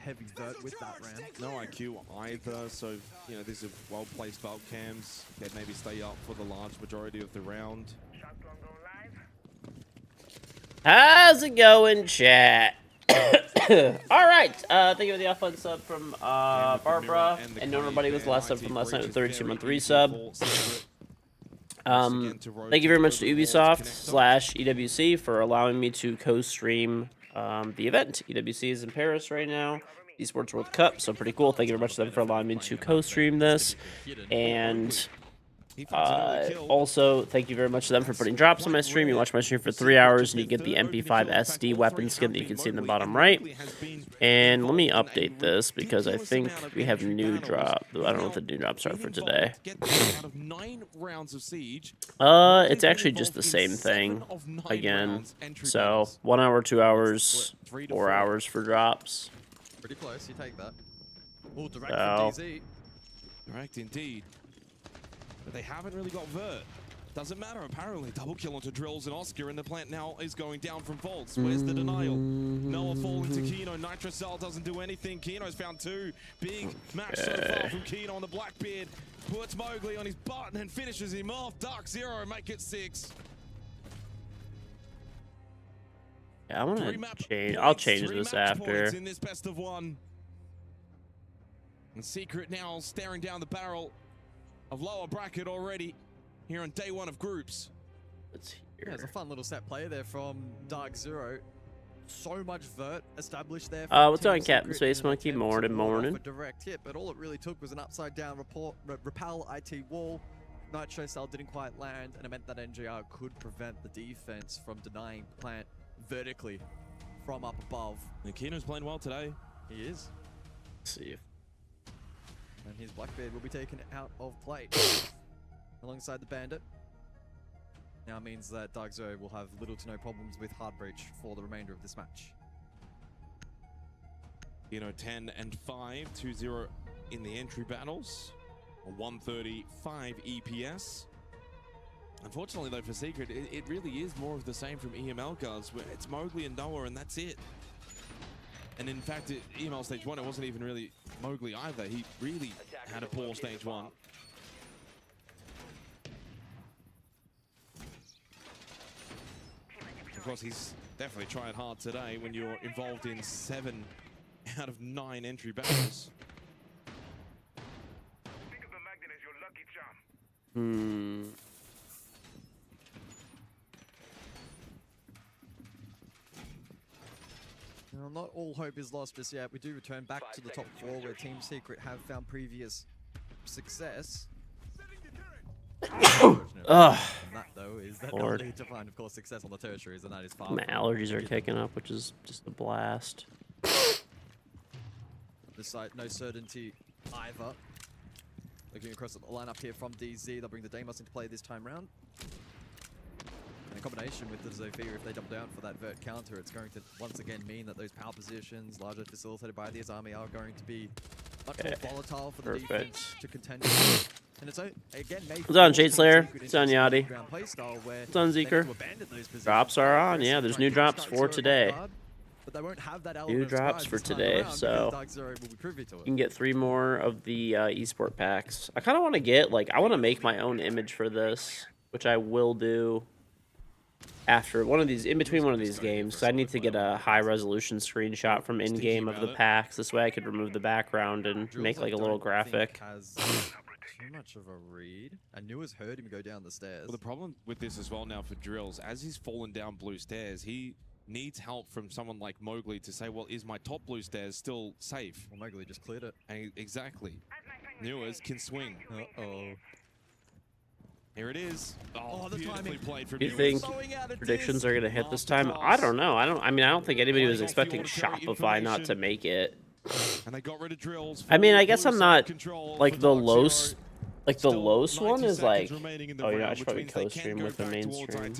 heavy vert with that round. No IQ either, so, you know, these are well-placed Valve cams. They'd maybe stay up for the large majority of the round. How's it going, chat? All right. Thank you for the offline sub from Barbara. And know everybody was the last sub from last night with 32-month resub. Thank you very much to Ubisoft / EWC for allowing me to co-stream the event. EWC is in Paris right now. Esports World Cup, so pretty cool. Thank you very much to them for allowing me to co-stream this. And also, thank you very much to them for putting drops on my stream. You watch my stream for 3 hours, and you get the MP5 SD weapon skin that you can see in the bottom right. And let me update this, because I think we have new drop. I don't know what the new drops are for today. It's actually just the same thing again. So, 1 hour, 2 hours, 4 hours for drops. Pretty close, you take that. Oh, direct So, from DZ. Correct indeed. But they haven't really got vert. Doesn't matter, apparently. Double kill onto Drills and Oscar, and the plant now is going down from Vaults. Where's the denial? Noah falling to Kino. Nitrocell doesn't do anything. Kino's found 2. Big match so far from Kino on the Blackbeard. Puts Mowgli on his butt and finishes him off. Dark Zero make it 6. yeah, I want to change. I'll change this after. In this best of 1. And Secret now staring down the barrel of lower bracket already here on day 1 of groups. Let's hear. Yeah, it's a fun little set play there from Dark Zero. So much vert established there. What's on, Captain Space Monkey? Morning. A direct hit, but all it really took was an upside down repel IT wall. Nitro Cell didn't quite land, and it meant that NGR could prevent the defense from denying plant vertically from up above. And Kino's playing well today. He is. Let's see. And his Blackbeard will be taken out of play alongside the Bandit. Now means that Dark Zero will have little to no problems with hard breach for the remainder of this match. Kino 10 and 5, 2-0 in the entry battles. A 135 EPS. Unfortunately though for Secret, it really is more of the same from EML guards, where it's Mowgli and Noah and that's it. And in fact, EML stage 1, it wasn't even really Mowgli either. He really had a poor stage 1. Of course, he's definitely tried hard today when you're involved in 7 out of 9 entry battles. Think of the magnet as your lucky charm. Now, not all hope is lost just yet. We do return back to the top 4 where Team Secret have found previous success. Ugh. That though is that Lord. they'll need to find, of course, success on the territories, and that is far. My allergies are kicking up, which is just a blast. This side, no certainty either. Looking across at the lineup here from DZ, they'll bring the Deimos into play this time round. In combination with the Zofia, if they double down for that vert counter, it's going to once again mean that those power positions, largely facilitated by the Azami, are going to be much more volatile for the defense to contend with. And it's again, It's on Shade Slayer. It's on Yachty. It's on Zeker. Drops are on. Yeah, there's new drops for today. New drops for today, so you can get 3 more of the esport packs. I kind of want to get, like, I want to make my own image for this, which I will do after one of these, in between one of these games, because I need to get a high resolution screenshot from in-game of the packs. This way I could remove the background and make like a little graphic. Too much of a read. I knew was heard him go down the stairs. Well, the problem with this as well now for Drills, as he's fallen down blue stairs, he needs help from someone like Mowgli to say, well, is my top blue stairs still safe? Well, Mowgli just cleared it. And exactly. Newers can swing. Uh-oh. Here it is. Oh, beautifully played from Do you think predictions are going to hit this time? I don't know. I mean, I don't think anybody was expecting Shopify not to make it. And they got rid of Drills. I mean, I guess I'm not, like, the Los one is like, oh yeah, I should probably co-stream with the mainstream.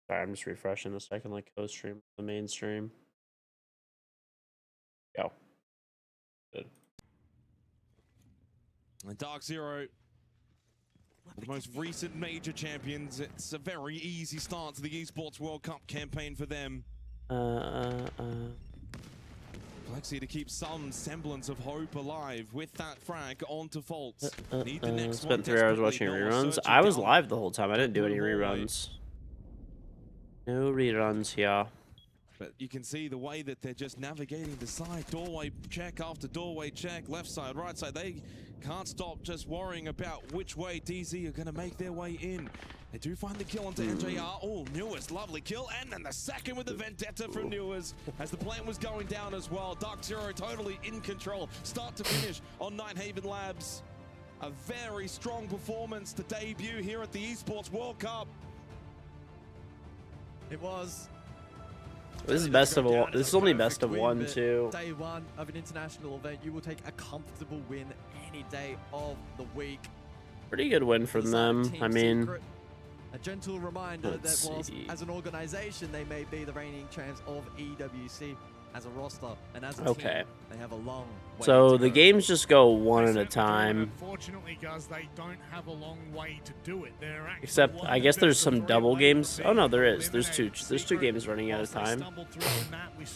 Sorry, I'm just refreshing this. I can like co-stream with the mainstream. Go. Good. And Dark Zero, the most recent major champions. It's a very easy start to the Esports World Cup campaign for them. Plexi to keep some semblance of hope alive with that frag onto Faults. Need the next one Spent 3 hours watching reruns. I was live the whole time. I didn't do any reruns. No reruns here. But you can see the way that they're just navigating the side. Doorway check after doorway check. Left side, right side. They can't stop just worrying about which way DZ are going to make their way in. They do find the kill onto NJR. Oh, Newest, lovely kill. And then the second with the Vendetta from Newest as the plant was going down as well. Dark Zero totally in control. Start to finish on Nighthaven Labs. A very strong performance to debut here at the Esports World Cup. It was. This is best of one. This is only best of one too. Day one of an international event, you will take a comfortable win any day of the week. Pretty good win from them. I mean, a gentle reminder that whilst as an organization they may be the reigning champs of EWC, as a roster and as a team, they have a long way so to the go. Games just go one at a time. Unfortunately, guys, they don't have a long way to do it. Except I guess there's some double games. Oh no, there is. There's two games running at a time.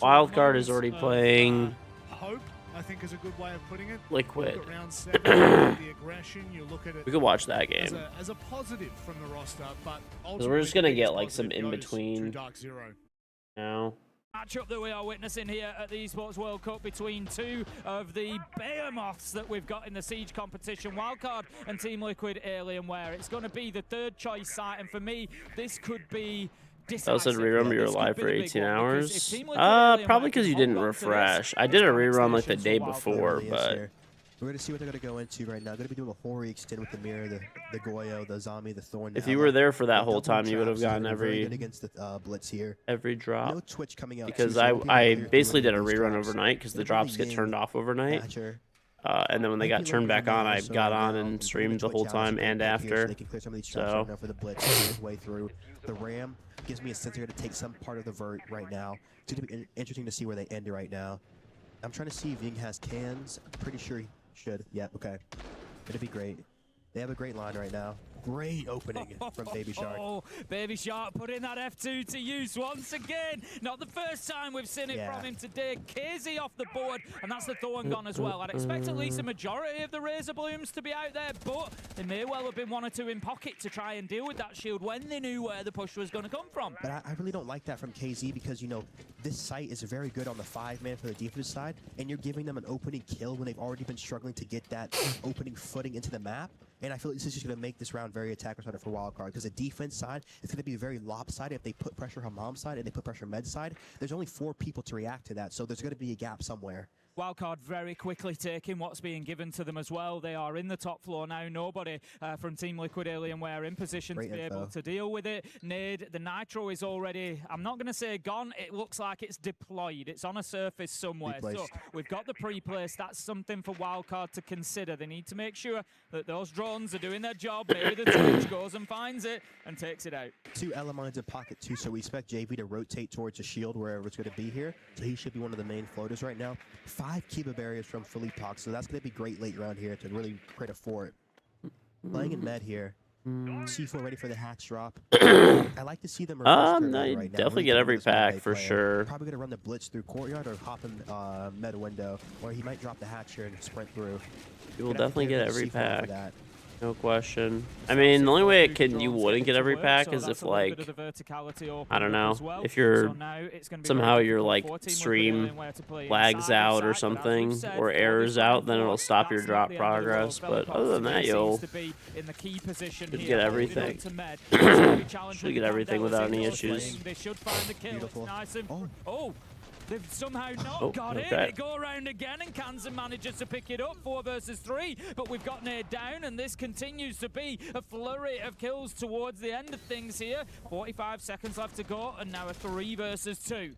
Wildcard is already playing. Hope, I think, is a good way of putting it. Liquid. The aggression, you look at it We could watch that game. as a positive from the roster, but we're just gonna get like some in between. Now. Matchup that we are witnessing here at the Esports World Cup between two of the behemoths that we've got in the Siege competition, Wildcard and Team Liquid Alienware. It's going to be the third choice site, and for me, this could be decisive. That was a rerun, you were live for 18 hours? Probably because you didn't refresh. I did a rerun like the day before, but... We're going to see what they're going to go into right now. Going to be doing a Hori extend with the Mirror, the Goyo, the Zombie, the Thorn. If you were there for that whole time, you would have gotten every against the Blitz here. Every drop. No Twitch coming out because I basically did a rerun overnight because the drops get turned off overnight. And then when they got turned back on, I got on and streamed the whole time and after. They can clear some of these drops now for the Blitz way through. The Ram gives me a sense they're going to take some part of the Vert right now. It's going to be interesting to see where they end right now. I'm trying to see if Ying has cans. I'm pretty sure he should. Yeah, okay. It'd be great. They have a great line right now. Great opening from Baby Shark. Oh, Baby Shark putting that F2 to use once again. Not the first time we've seen it from him today. KZ off the board, and that's the Thorn gone as well. I'd expect at least a majority of the Razor Blooms to be out there, but they may well have been one or two in pocket to try and deal with that shield when they knew where the push was going to come from. But I really don't like that from KZ because, you know, this site is very good on the 5-man for the defense side, and you're giving them an opening kill when they've already been struggling to get that opening footing into the map. And I feel like this is just going to make this round very attacker-sided for Wildcard, because the defense side is going to be very lopsided. If they put pressure on Mom's side and they put pressure on Med's side, there's only 4 people to react to that, so there's going to be a gap somewhere. Wildcard very quickly taking what's being given to them as well. They are in the top floor now. Nobody from Team Liquid Alienware in position to be able to deal with it. Nade, the Nitro is already, I'm not going to say gone, it looks like it's deployed. It's on a surface somewhere. So we've got the pre-place. That's something for Wildcard to consider. They need to make sure that those drones are doing their job. Maybe the Twitch goes and finds it and takes it out. 2 Elements in pocket 2, so we expect JV to rotate towards a shield wherever it's going to be here. So he should be one of the main floaters right now. 5 Kiba barriers from Philippe Pox, so that's going to be great late round here to really create a fort. Playing in Med here. C4 ready for the hatch drop. I like to see them reverse no, right now. definitely get every pack for sure. Probably going to run the blitz through courtyard or hop in Med window, or he might drop the hatch here and sprint through. You will definitely get every pack. No question. I mean, the only way you wouldn't get every pack is if, like, I don't know, if you're somehow your like stream lags out or something, or errors out, then it'll stop your drop progress. But other than that, you'll should get everything. Should get everything without any issues. Beautiful. Oh. They've somehow not got it. They go around again, and Kansan manages to pick it up. 4 versus 3, but we've got Nade down, and this continues to be a flurry of kills towards the end of things here. 45 seconds left to go, and now a 3 versus 2.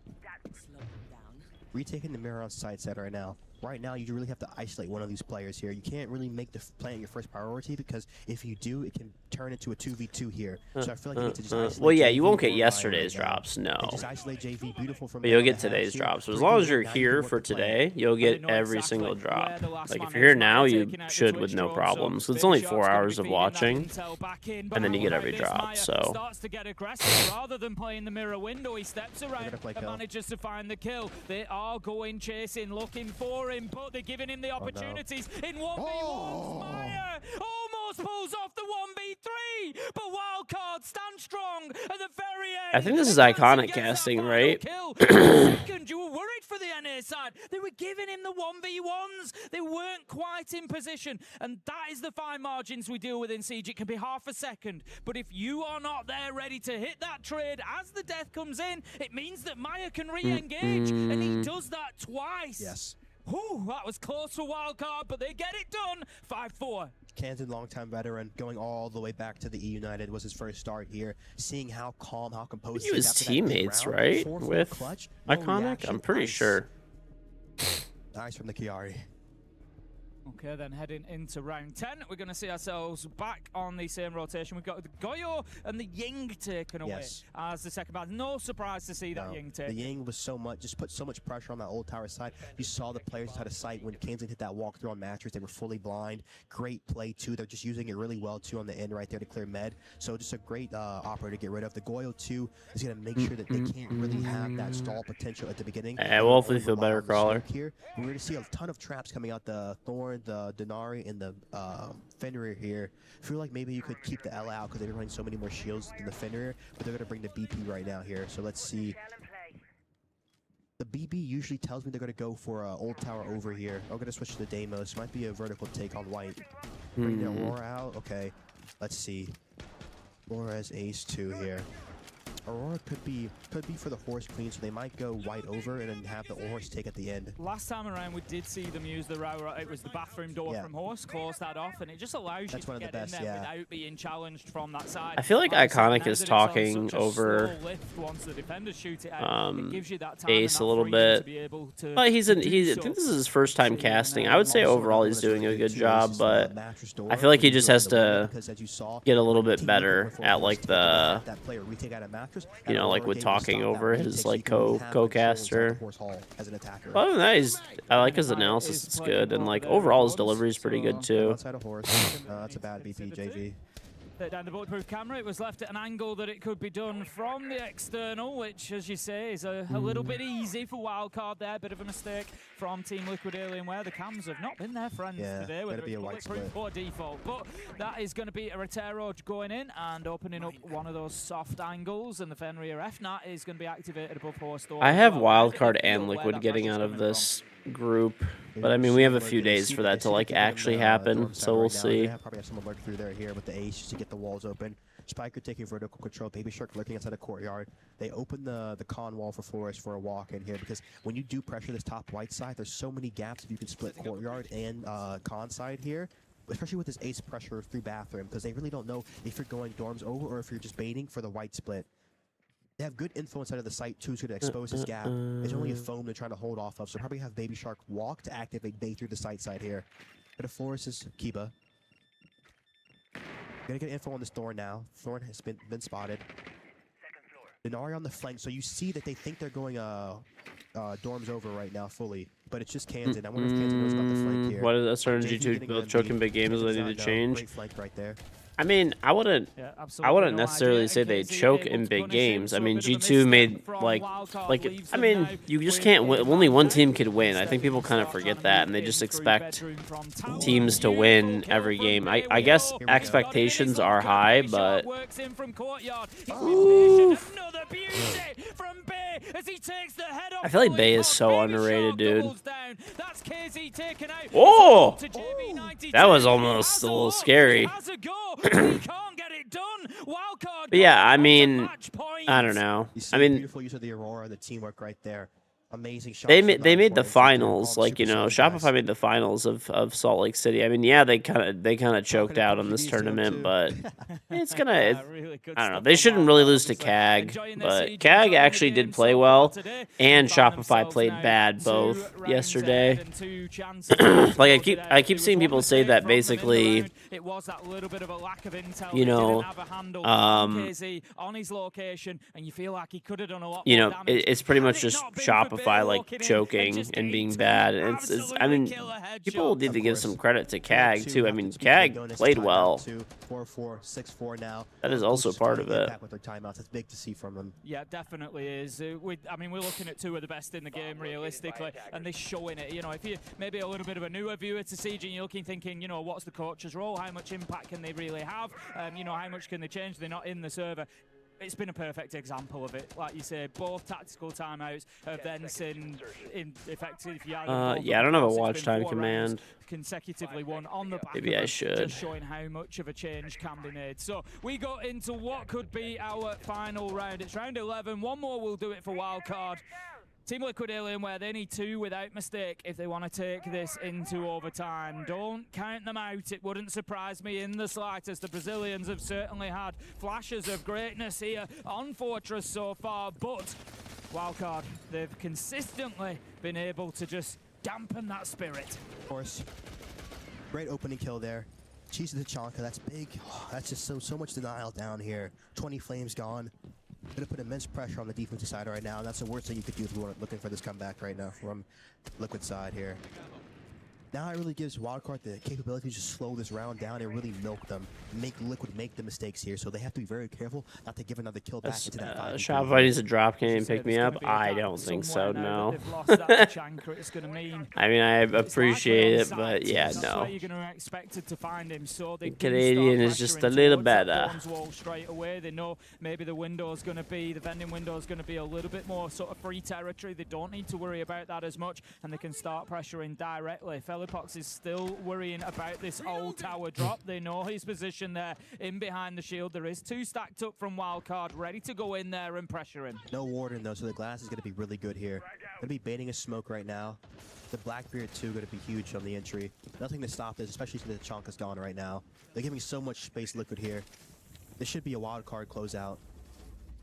Retaking the mirror on side set right now. right now you really have to isolate one of these players here. You can't really make the plant your first priority, because if you do, it can turn into a 2v2 here. So I feel like you need to just isolate well, yeah, JV you won't get or Maya yesterday's right now. drops, no. And just isolate JV, beautiful from But there you'll on get the halves today's here. drops. So as 3v1, long as you're now you can here work for the plan. today, you'll They get know every exactly single drop. where the last Like, man if you're here is. now, Maya you taking out the should with Twitch no drone, problems. so It's only Baby 4 Shark's gonna hours be of feeding that watching, intel back in, and then you but get how every about this? drop, Maya so... starts to get aggressive. Rather than playing the mirror window, he steps around gonna play and kill. manages to find the kill. They are going chasing, looking for him, but they're giving him the opportunities in 1v1s. Maya almost pulls off the 1v3, but Wildcard stands strong at the very end. I think this is And Nancy iconic gets that casting, final right? kill. For a second, you were worried for the NA side. They were giving him the 1v1s. They weren't quite in position, and that is the fine margins we deal with in Siege. It can be half a second, but if you are not there ready to hit that trade as the death comes in, it means that Maya can re-engage, and he does that twice. Yes. Whew, that was close for Wildcard, but they get it done. 5-4. Kansan, longtime veteran, going all the way back to the E United, was his first start here. Seeing how calm, how composed He was after that big teammates, round, right? 4-4 With clutch, no Iconic? reaction. I'm pretty Nice. sure. Nice from the Chiari. Okay, then heading into round 10, we're going to see ourselves back on the same rotation. We've got the Goyo and the Ying taken away as the second battle. No surprise to see that Ying The taken. Ying was just put so much pressure on that old tower side. You saw the players had a sight when Kansan hit that walkthrough on Mattress. They were fully blind. Great play, too. They're just using it really well, too, on the end right there to clear med. So just a great operator to get rid of. The Goyo, too, is going to make sure that they can't really have that stall potential at the beginning. We'll hopefully feel better, Crawler. Here. We're going to see a ton of traps coming out. The Thorn, the Denari, and the Fenrir here. I feel like maybe you could keep the L out because they're running so many more shields than the Fenrir, but they're going to bring the BP right now here. So let's see. The BB usually tells me they're going to go for Old Tower over here. I'm going to switch to the Deimos. Might be a vertical take on white. Bring the Aurora out. Okay. Let's see. Aurora has Ace 2 here. Aurora could be for the horse queen, so they might go white over and then have the horse take at the end. Last time around, we did see them use the Raura. It was the bathroom door from horse, close that off, and it just allows you to get in there without being challenged from that side. I feel like Iconic is talking over once the defenders shoot it out, it gives you that time Ace a and that little freedom to bit. be able to But I think this is his first time casting. I would say overall he's doing a good job, but I feel like he just has to get a little bit better at like the, you know, like with talking over his like co-caster. But other than that, I like his analysis. It's good, and like overall his delivery is pretty good too. Outside a horse. That's a bad BP, JV. Down the bulletproof camera, it was left at an angle that it could be done from the external, which, as you say, is a little bit easy for Wildcard there. Bit of a mistake from Team Liquid Alienware. The cams have not been their friends today, whether it's bulletproof or default. But that is going to be a Retero going in and opening up one of those soft angles, and the Fenrir FNAT is going to be activated above horse door. I have Wildcard and Liquid getting out of this group, but I mean we have a few days for that to like actually happen, so we'll see. Probably have someone lurk through there here with the Ace just to get the walls open. Spiker taking vertical control. Baby Shark lurking inside the courtyard. They open the con wall for Flores for a walk in here because when you do pressure this top white side, there's so many gaps if you can split courtyard and con side here. Especially with this Ace pressure through bathroom because they really don't know if you're going dorms over or if you're just baiting for the white split. They have good info inside of the site too, so to expose this gap. It's only a foam they're trying to hold off of, so probably have Baby Shark walk to activate bait through the side here. But Flores is Kiba. Gonna get info on this Thorn now. Thorn has been spotted. Denari on the flank, so you see that they think they're going dorms over right now fully, but it's just Kansan. I wonder if Kansan knows about the flank here. What is that strategy to build choking big games that they need to change? Great flank right there. I mean, I wouldn't necessarily say they choke in big games. I mean, G2 made I mean, you just can't win. Only one team could win. I think people kind of forget that, and they just expect teams to win every game. I guess expectations are high, but I feel like Bay is so underrated, dude. Oh, that was almost a little scary. But yeah, I mean, I don't know. I mean, beautiful use of the Aurora, the teamwork right there. amazing shots. They from made the 9-4 finals, all like, you super know, solid guys. Shopify made the finals of Salt Lake City. I mean, yeah, they kind of choked out on this Portuguese team tournament, too. but it's gonna. Really good I don't know. stuff They from shouldn't really Wildcard, lose to obviously. CAG, Enjoying their but siege, CAG enjoying the actually game did play so far well, today, and found Shopify themselves played now bad 2 both rounds yesterday. ahead and 2 chances to score Like today. I keep It seeing was one people say mistake that from them in the basically, round. It was that little bit of a lack of intel. you They know, didn't have a handle on KZ on his location, and you feel like he could have done a lot you more know, damage. it's pretty Had much it just not been for Shopify Bear like walking in choking just and being getting 2 bad. It's I absolutely mean, killer people headshots. need to give course. some credit to 4-2 CAG too. I after mean, speed CAG going, it's played timeout well. to 4-4, 6-4 now. That is Both also coaches part trying of to get it. back with their timeouts. It's big to see from them. Yeah, definitely is. I mean, we're looking at 2 of the best in the game, realistically, and they're showing it. You know, if you're maybe a little bit of a newer viewer to Siege and you're looking, thinking, you know, what's the coach's role? How much impact can they really have? You know, how much can they change? They're not in the server. It's been a perfect example of it. Like you say, both tactical timeouts have then seen effective. Yeah, I don't have a watch time command. Consecutively won on the back Maybe of I them, should. just showing how much of a change can be made. So we got into what could be our final round. It's round 11. One more will do it for wildcard. Team Liquid Alienware, they need 2 without mistake if they want to take this into overtime. Don't count them out. It wouldn't surprise me in the slightest. The Brazilians have certainly had flashes of greatness here on Fortress so far, but Wildcard, they've consistently been able to just dampen that spirit. Of course. Great opening kill there. Cheese to the Chonka, that's big. Oh, that's just so much denial down here. 20 flames gone. Gonna put immense pressure on the defensive side right now, and that's the worst thing you could do if you were looking for this comeback right now from Liquid side here. Now it really gives Wildcard the capability to just slow this round down and really milk them, make Liquid make the mistakes here, so they have to be very careful not to give another kill back into that 5v3. Shopify needs to drop game and pick me up. I don't think so, no. I mean, I appreciate it, but yeah, no. Canadian is just a little better. Straight away. They know maybe the window's going to be, the vending window is going to be a little bit more sort of free territory. They don't need to worry about that as much, and they can start pressuring directly. Felipox is still worrying about this old tower drop. They know his position there in behind the shield. There is 2 stacked up from Wildcard, ready to go in there and pressure him. No Warden though, so the glass is going to be really good here. Going to be baiting a smoke right now. The Blackbeard too going to be huge on the entry. Nothing to stop this, especially since the Chonka's gone right now. They're giving so much space Liquid here. This should be a Wildcard closeout.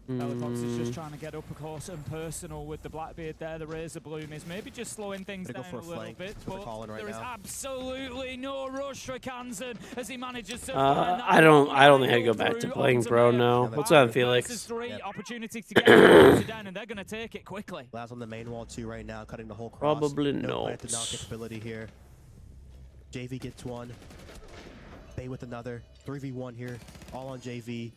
Felipox is just trying to get up close and personal with the Blackbeard there. The Razor Bloom is maybe just slowing things down a little bit, but there is absolutely no rush for Kansan as he manages to I don't think I'd go back to playing pro now. What's on, Felix? 3 opportunity to get down, and they're going to take it quickly. Laz on the main wall too right now, cutting the whole cross. Probably no not. plant capability here. JV gets 1. Bay with another. 3v1 here, all on JV.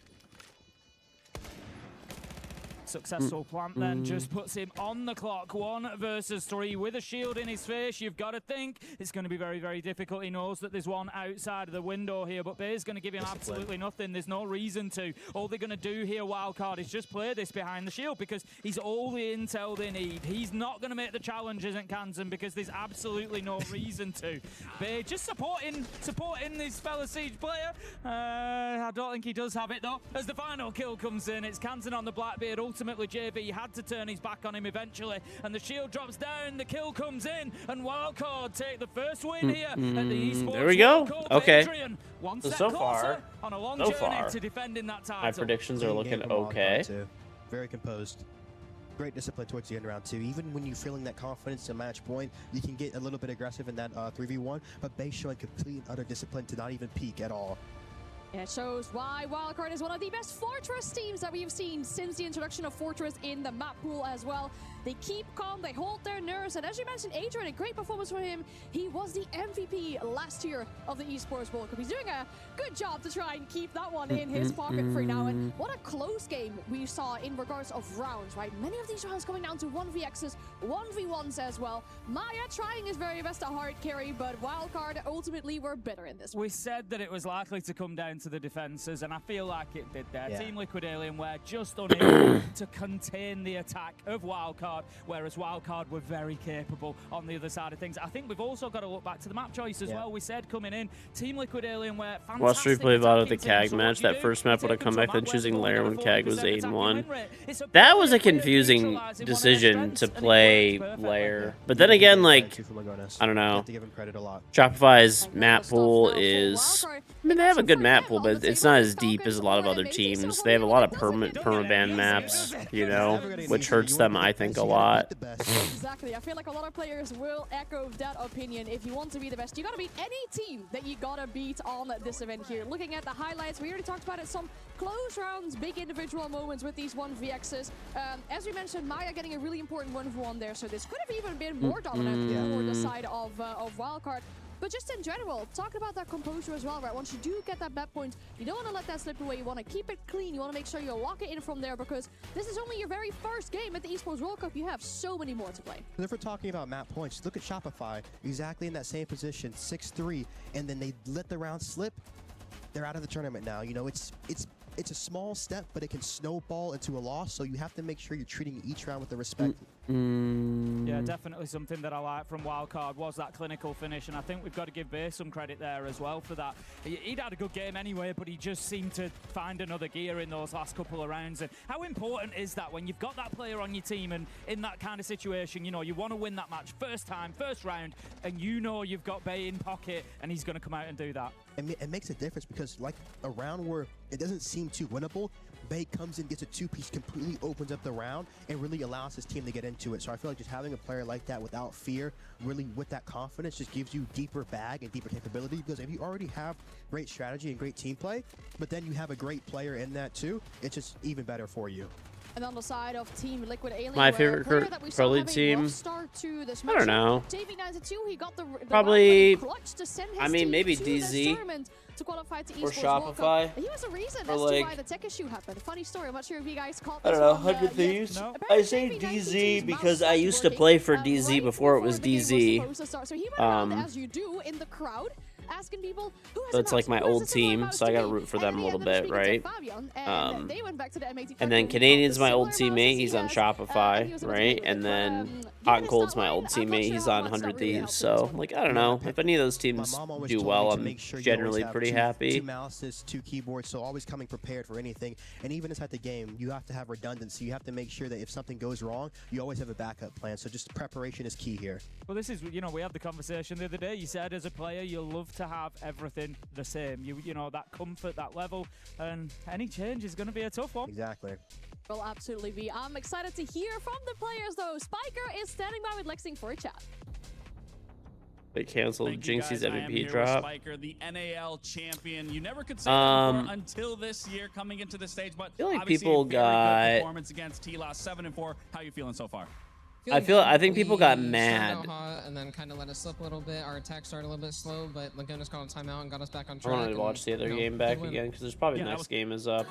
Successful plant then just puts him on the clock. 1 versus 3 with a shield in his face. You've got to think it's going to be very, very difficult. He knows that there's one outside of the window here, but Bay's going to give him absolutely nothing. There's no reason to. All they're going to do here, Wildcard, is just play this behind the shield because he's all the intel they need. He's not going to make the challenge, isn't Kansan, because there's absolutely no reason to. Bay just supporting this fellow Siege player. I don't think he does have it though. As the final kill comes in, it's Kansan on the Blackbeard. Ultimately, JV had to turn his back on him eventually, and the shield drops down, the kill comes in, and Wildcard take the first win here at the Esports. There we go. Okay. One So step far, closer on a long so journey far, to defending that title. my predictions are looking okay. Very composed. Great discipline towards the end round too. Even when you're feeling that confidence to match point, you can get a little bit aggressive in that 3v1, but Bay showing complete and utter discipline to not even peek at all. It shows why Wildcard is one of the best Fortress teams that we've seen since the introduction of Fortress in the map pool as well. They keep calm, they hold their nerves, and as you mentioned, Adrian, a great performance from him. He was the MVP last year of the Esports World Cup. He's doing a good job to try and keep that one in his pocket for now. And what a close game we saw in regards of rounds, right? Many of these rounds coming down to 1vx's, 1v1s as well. Maya trying his very best to hard carry, but Wildcard ultimately were better in this one. We said that it was likely to come down to the defenses, and I feel like it did there. Yeah. Team Liquid Alienware just unable to contain the attack of Wildcard. Wildcard, whereas Wildcard were very capable on the other side of things. I think we've also got to look back to the map choice as well. We said coming in, Team Liquid Alienware, fantastic. Watched replay VOD of the attacking CAG team. So match. what do you That do? first map You would have take come them back to a then map choosing where Lair they've when got CAG was 40% 8-1. attacking win rate. It's a That player was a where they confusing neutralise in one of their decision strengths, to and it play works perfectly. Lair. But then again, like, I don't know. Have to give him credit a lot. Shopify's And map stuff pool now for is... Wildcard. I mean, they have a good map pool, On the but it's table not is as deep as a Falcons lot of or other amazing teams. stuff They have a from lot of Falcons. permaban maps, you know, which hurts them, I think, a lot. Exactly. I feel like a lot of players will echo that opinion. If you want to be the best, you gotta beat any team that you gotta beat on this event here. Looking at the highlights, we already talked about it. Some close rounds, big individual moments with these 1vx's. As we mentioned, Maya getting a really important 1v1 there, so this could have even been more dominant for the side of Wildcard. But just in general, talking about that composure as well, right? Once you do get that map point, you don't want to let that slip away. You want to keep it clean. You want to make sure you lock it in from there, because this is only your very first game at the Esports World Cup. You have so many more to play. And if we're talking about map points, look at Shopify, exactly in that same position, 6-3, and then they let the round slip. They're out of the tournament now. You know, it's a small step, but it can snowball into a loss. So you have to make sure you're treating each round with the respect. Yeah, definitely something that I like from Wildcard was that clinical finish, and I think we've got to give Base some credit there as well for that. He'd had a good game anyway, but he just seemed to find another gear in those last couple of rounds. And how important is that when you've got that player on your team and in that kind of situation, you know, you want to win that match first time, first round, and you know you've got Bay in pocket and he's going to come out and do that. It makes a difference, because like a round where it doesn't seem too winnable, Bay comes in, gets a two-piece, completely opens up the round, and really allows his team to get into it. So I feel like just having a player like that without fear, really with that confidence, just gives you deeper bag and deeper capability. Because if you already have great strategy and great team play, but then you have a great player in that too, it's just even better for you. And on the side of Team Liquid Alien, My favorite pro league team, to I don't know. JV92, he got the Probably, clutch to send his I mean, team maybe to DZ to qualify to or Esports World Cup. Shopify. He was a reason as or to like, why the tech issue happened. Funny story. I'm not sure if you guys caught I this don't know, one, 100 yet. Thieves? No. I say DZ because I used to play for DZ before it was DZ. So he went around, as you do, in the crowd, asking people who has So it's like my old team, so I gotta root for them a little bit, right? And then Canadian's my old teammate, he's on Shopify, right? And then Hot and Cold's my old teammate, he's on 100 Thieves. So, like, I don't know. If any of those teams do well, I'm generally pretty happy. 2 mouses, 2 keyboards, so always coming prepared for anything. And even inside the game, you have to have redundancy. You have to make sure that if something goes wrong, you always have a backup plan. So just preparation is key here. Well, this is, you know, we had the conversation the other day. You said as a player, you love to have everything the same. You know, that comfort, that level, and any change is going to be a tough one. Exactly. Will absolutely be. I'm excited to hear from the players, though. Spiker is standing by with Lexing for a chat. They canceled Jinxie's MVP drop. drop. Spiker, the NAL champion. You never could say that before until this year coming into the stage, but I feel like obviously people a very got good performance against T-Loss 7-4. How are you feeling so far? I think people got mad. And then kind of let us slip a little bit. Our attack started a little bit slow, but Laguna's called a timeout and got us back on I track. wanted to watch the other game back again because there's probably next game is up.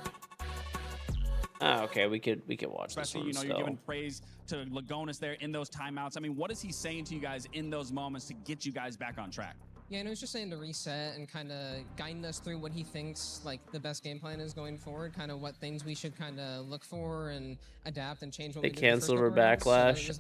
Ah, okay, we could watch this one. Especially, you know, still. you're giving praise to Lagunas there in those timeouts. I mean, what is he saying to you guys in those moments to get you guys back on track? Yeah, and it was just saying to reset and kind of guiding us through what he thinks like the best game plan is going forward, kind of what things we should kind of look for and adapt and change what they we do. cancel over backlash.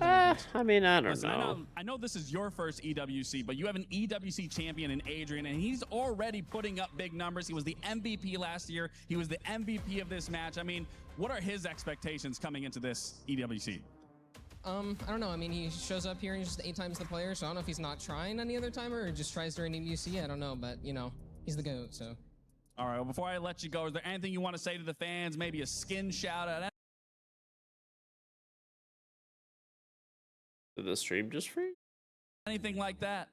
I mean, I don't know. I know this is your first EWC, but you have an EWC champion in Adrian, and he's already putting up big numbers. He was the MVP last year. He was the MVP of this match. I mean, what are his expectations coming into this EWC? I don't know. I mean, he shows up here and he's just 8 times the player, so I don't know if he's not trying any other timer or just tries during EWC. I don't know, but, you know, he's the GOAT, so. All right, well, before I let you go, is there anything you want to say to the fans? Maybe a skin shout-out? Did the stream just free? Anything like that?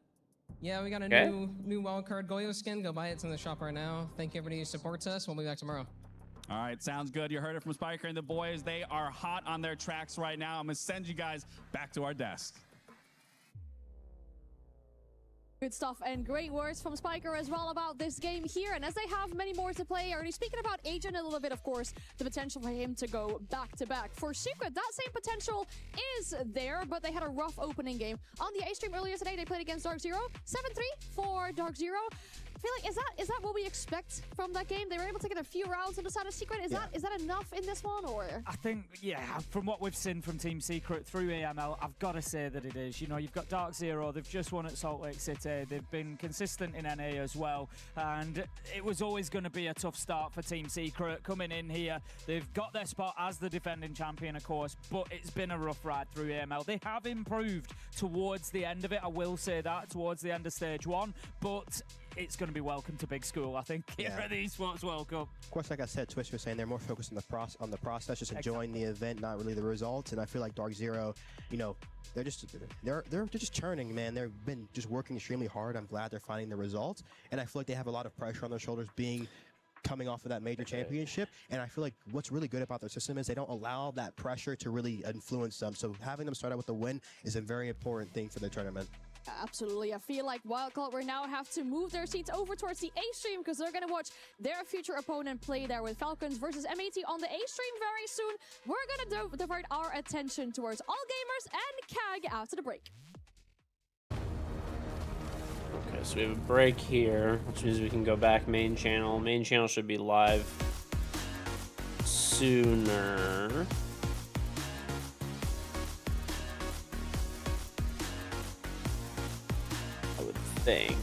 Yeah, we got a new wildcard Goyo skin. Go buy it. It's in the shop right now. Thank you, everybody who supports us. We'll be back tomorrow. All right, sounds good. You heard it from Spiker and the boys. They are hot on their tracks right now. I'm going to send you guys back to our desk. Good stuff and great words from Spiker as well about this game here. And as they have many more to play, already speaking about Agent a little bit, of course, the potential for him to go back-to-back. For Secret, that same potential is there, but they had a rough opening game. On the A stream earlier today, they played against Dark Zero. 7-3 for Dark Zero. I feel like is that what we expect from that game? They were able to get a few rounds on the side of Secret. Is that enough in this one, or? I think, yeah, from what we've seen from Team Secret through AML, I've got to say that it is. You know, you've got Dark Zero. They've just won at Salt Lake City. They've been consistent in NA as well, and it was always going to be a tough start for Team Secret coming in here. They've got their spot as the defending champion, of course, but it's been a rough ride through AML. They have improved towards the end of it. I will say that towards the end of stage 1, but it's going to be welcome to big school, I think, here at the Esports World Cup. Of course, like I said, Twister was saying they're more focused on the process, just enjoying the event, not really the results. And I feel like Dark Zero, you know, they're just churning, man. They've been just working extremely hard. I'm glad they're finding the results, and I feel like they have a lot of pressure on their shoulders coming off of that major championship. And I feel like what's really good about their system is they don't allow that pressure to really influence them. So having them start out with a win is a very important thing for the tournament. Absolutely. I feel like Wildcard will now have to move their seats over towards the A stream because they're going to watch their future opponent play there with Falcons versus M80 on the A stream very soon. We're going to divert our attention towards All Gamers and CAG after the break. Okay, so we have a break here, which means we can go back main channel. Main channel should be live sooner. I would think.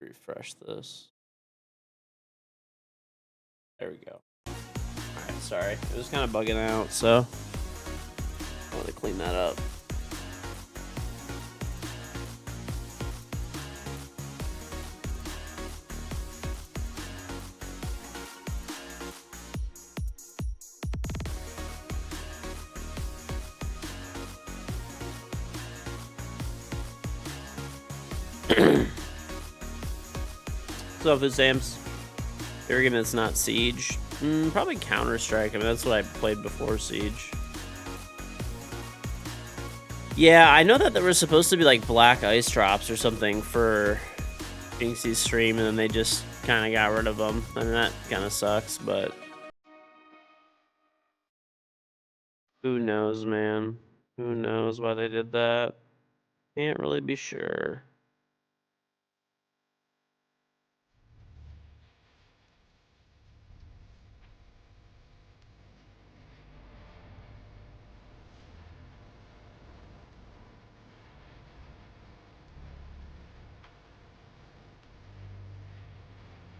Refresh this. There we go. Alright, sorry. It was kind of bugging out, so I want to clean that up. So if it's Amps, they're gonna it's not Siege. Probably Counter-Strike. I mean, that's what I played before Siege. Yeah, I know that there was supposed to be like black ice drops or something for Jinxie's stream, and then they just kind of got rid of them. I mean, that kind of sucks, but who knows, man? Who knows why they did that? Can't really be sure.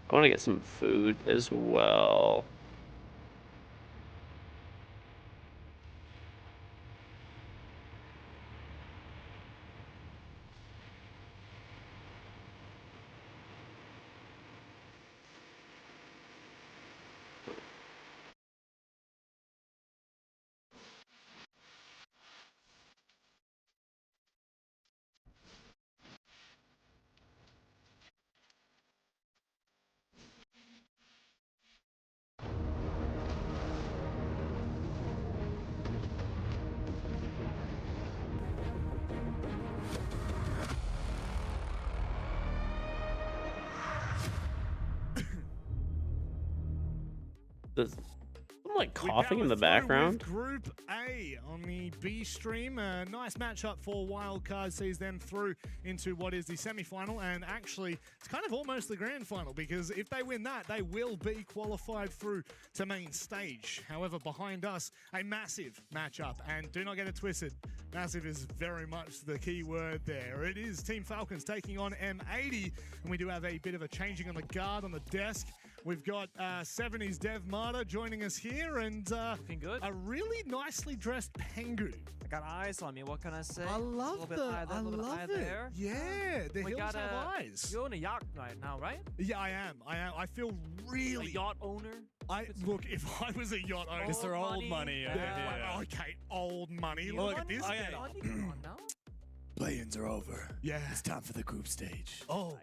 I want to get some food as well. I'm like coughing in the background. Group A on the B stream. A nice matchup for Wildcard sees them through into what is the semi-final, and actually it's kind of almost the grand final, because if they win that, they will be qualified through to main stage. However, behind us, a massive matchup, and do not get it twisted. Massive is very much the key word there. It is Team Falcons taking on M80, and we do have a bit of a changing on the guard on the desk. We've got 70s Dev Marta joining us here, and looking good. A really nicely dressed Pengu. I got eyes on me. What can I say? I love the. I love it. There. Yeah, the we hills got have eyes. You're on a yacht right now, right? Yeah, I am. I feel really. A yacht owner. Look, if I was a yacht owner, Mr. Old Money. Okay, old money. Look at this. play-ins are over. Yeah. It's time for the group stage. Oh,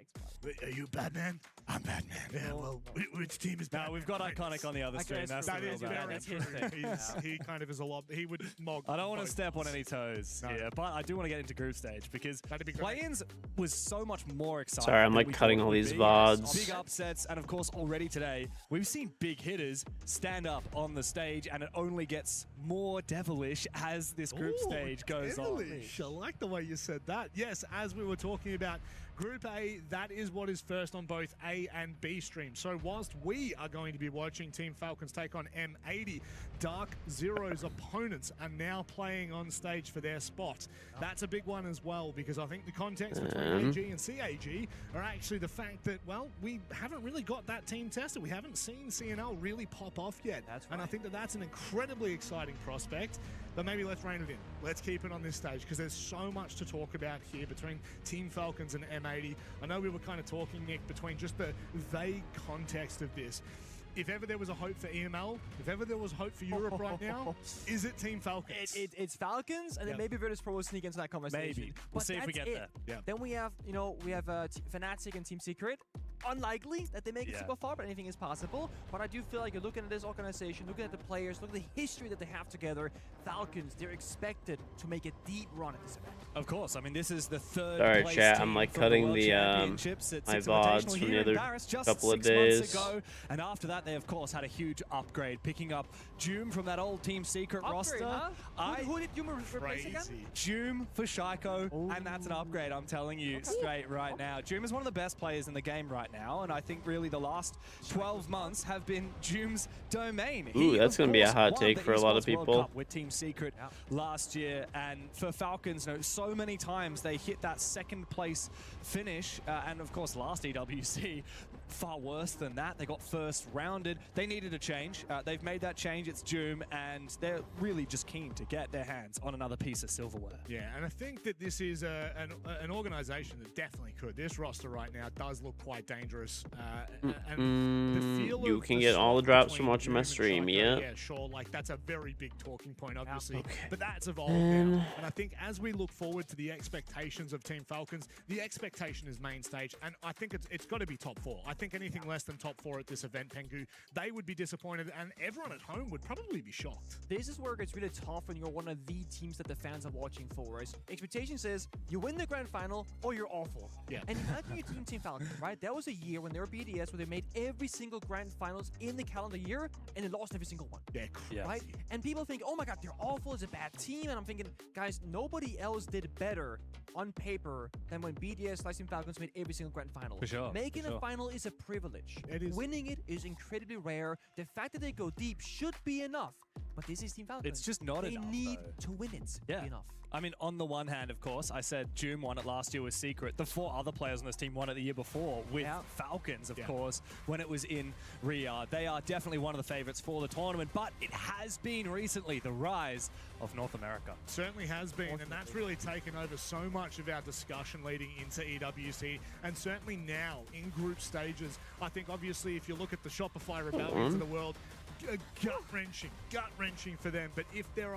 are you Batman? I'm Batman. Yeah, well, which team is Batman? No, we've got Iconic on the other stream. That's that the is real very Batman. true. He kind of is a lot. He would mog. I don't want to both step on us. any toes No. here, but I do want to get into group stage because That'd be great. play-ins was so much more exciting. Sorry, I'm than like we cutting thought it all would these be. VODs. Big upsets, and of course, already today, we've seen big hitters stand up on the stage, and it only gets more devilish as this group Ooh, stage goes devilish. I like the way you said that. Yes, as we were talking about Group A, that is what is first on both A and B streams. So whilst we are going to be watching Team Falcons take on M80, Dark Zero's opponents are now playing on stage for their spot. That's a big one as well, because I think the context between AG and CAG are actually the fact that, well, we haven't really got that team tested. We haven't seen CNL really pop off yet. And I think that that's an incredibly exciting prospect. But maybe let's rein it in. Let's keep it on this stage, because there's so much to talk about here between Team Falcons and M80. I know we were kind of talking, Nick, between just the vague context of this. If ever there was a hope for EML, if ever there was hope for Europe right now, is it Team Falcons? It's Falcons, and then maybe Virtus Pro will sneak into that conversation. Maybe. We'll see if we get there. Yeah. Then we have, Fnatic and Team Secret. Unlikely that they make it super far, but anything is possible. But I do feel like you're looking at this organization, looking at the players, looking at the history that they have together. Falcons, they're expected to make a deep run at this event. Of course, I mean, this is the third Sorry, place chat, team I'm like from cutting World the Championships at my Six VODs Invitational from here the in other Paris just couple of 6 months days. ago. And after that, they of course had a huge upgrade, picking up Doom from that old Team Secret roster. Huh? Who did Doom replace again? Doom for Shaiko, and that's an upgrade, I'm telling you straight right now. Doom is one of the best players in the game right now, and I think really the last 12 months have been Doom's domain. Ooh, that's going to be a hot won take the for a lot of Esports World people. Cup with Team Secret last year, and for Falcons, so many times they hit that second place finish, and of course last EWC, far worse than that. They got first rounded. They needed a change. They've made that change. It's Doom, and they're really just keen to get their hands on another piece of silverware. Yeah, and I think that this is an organization that definitely could. This roster right now does look quite dangerous. And the feel you of can the get all the swap drops between from watching my Doom and stream, Shaiko, yeah. Yeah, sure. Like, that's a very big talking point, obviously. Okay. But that's evolved now. And I think as we look forward to the expectations of Team Falcons, the expectation is main stage. And I think it's got to be top 4. I think anything less than top 4 at this event, Pengu, they would be disappointed. And everyone at home would probably be shocked. This is where it gets really tough when you're one of the teams that the fans are watching for. Right? Expectation says you win the grand final or you're awful. Yeah. And imagine your Team Falcons, right? That was a year when they were BDS where they made every single grand finals in the calendar year and they lost every single one. Yeah, right? And people think, oh my god, they're awful, it's a bad team. And I'm thinking, guys, nobody else did better on paper than when BDS Team Falcons made every single grand final. For sure. Making a final is a privilege. It is. Winning it is incredibly rare. The fact that they go deep should be enough. But this is Team Falcons. It's just not enough, They need though. to win it to be enough. I mean, on the one hand, of course, I said Doom won it last year with Secret. The 4 other players on this team won it the year before with Falcons, of course, when it was in Riyadh. They are definitely one of the favorites for the tournament, but it has been recently the rise of North America. Certainly has been, and that's really taken over so much of our discussion leading into EWC, and certainly now in group stages. I think obviously if you look at the Shopify rebellions of the world, gut-wrenching for them. But if there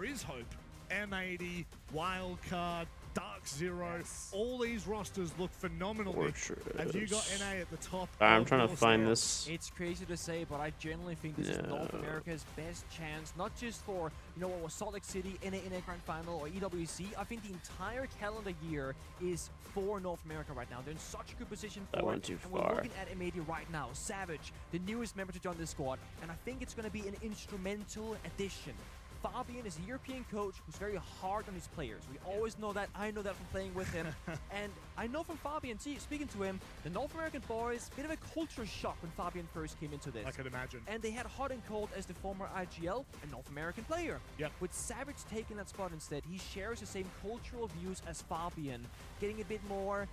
is hope, M80, Wildcard, Dark Zero, all these rosters look phenomenal. Nick. Have you got NA at the top? I'm trying to find this. It's crazy to say, but I genuinely think this is North America's best chance, not just for, what was Salt Lake City in a grand final or EWC. I think the entire calendar year is for North America right now. They're in such a good position for That went it. too and far. we're looking at M80 right now. Savage, the newest member to join the squad, and I think it's going to be an instrumental addition. Fabian is a European coach who's very hard on his players. We always know that. I know that from playing with him. And I know from Fabian, speaking to him, the North American boys, bit of a culture shock when Fabian first came into this. I could imagine. And they had hot and cold as the former IGL, a North American player. Yep. With Savage taking that spot instead, he shares the same cultural views as Fabian, getting a bit more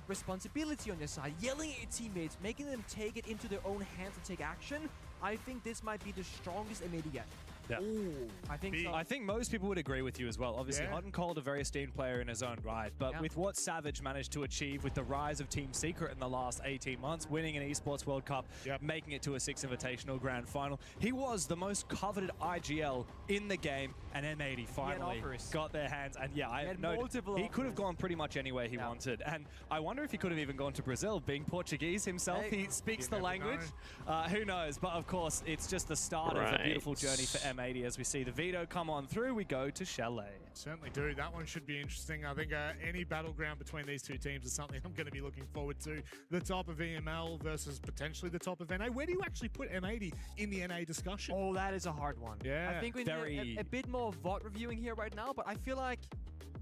responsibility on your side, yelling at your teammates, making them take it into their own hands and take action. I think this might be the strongest M80 yet. Yeah. I think so. I think most people would agree with you as well. Obviously, Hot and Cold, a very esteemed player in his own right. But with what Savage managed to achieve with the rise of Team Secret in the last 18 months, winning an Esports World Cup, making it to a 6 Invitational Grand Final, he was the most coveted IGL in the game, and M80 finally got their hands. And yeah, I know he could have gone pretty much anywhere he wanted. And I wonder if he could have even gone to Brazil, being Portuguese himself. He speaks the language. Who knows? But of course, it's just the start of a beautiful journey for M80. As we see the veto come on through, we go to Chalet. Certainly do. That one should be interesting. I think any battleground between these two teams is something I'm going to be looking forward to. The top of EML versus potentially the top of NA. Where do you actually put M80 in the NA discussion? Oh, that is a hard one. Yeah. I think we need a bit more VOD reviewing here right now, but I feel like,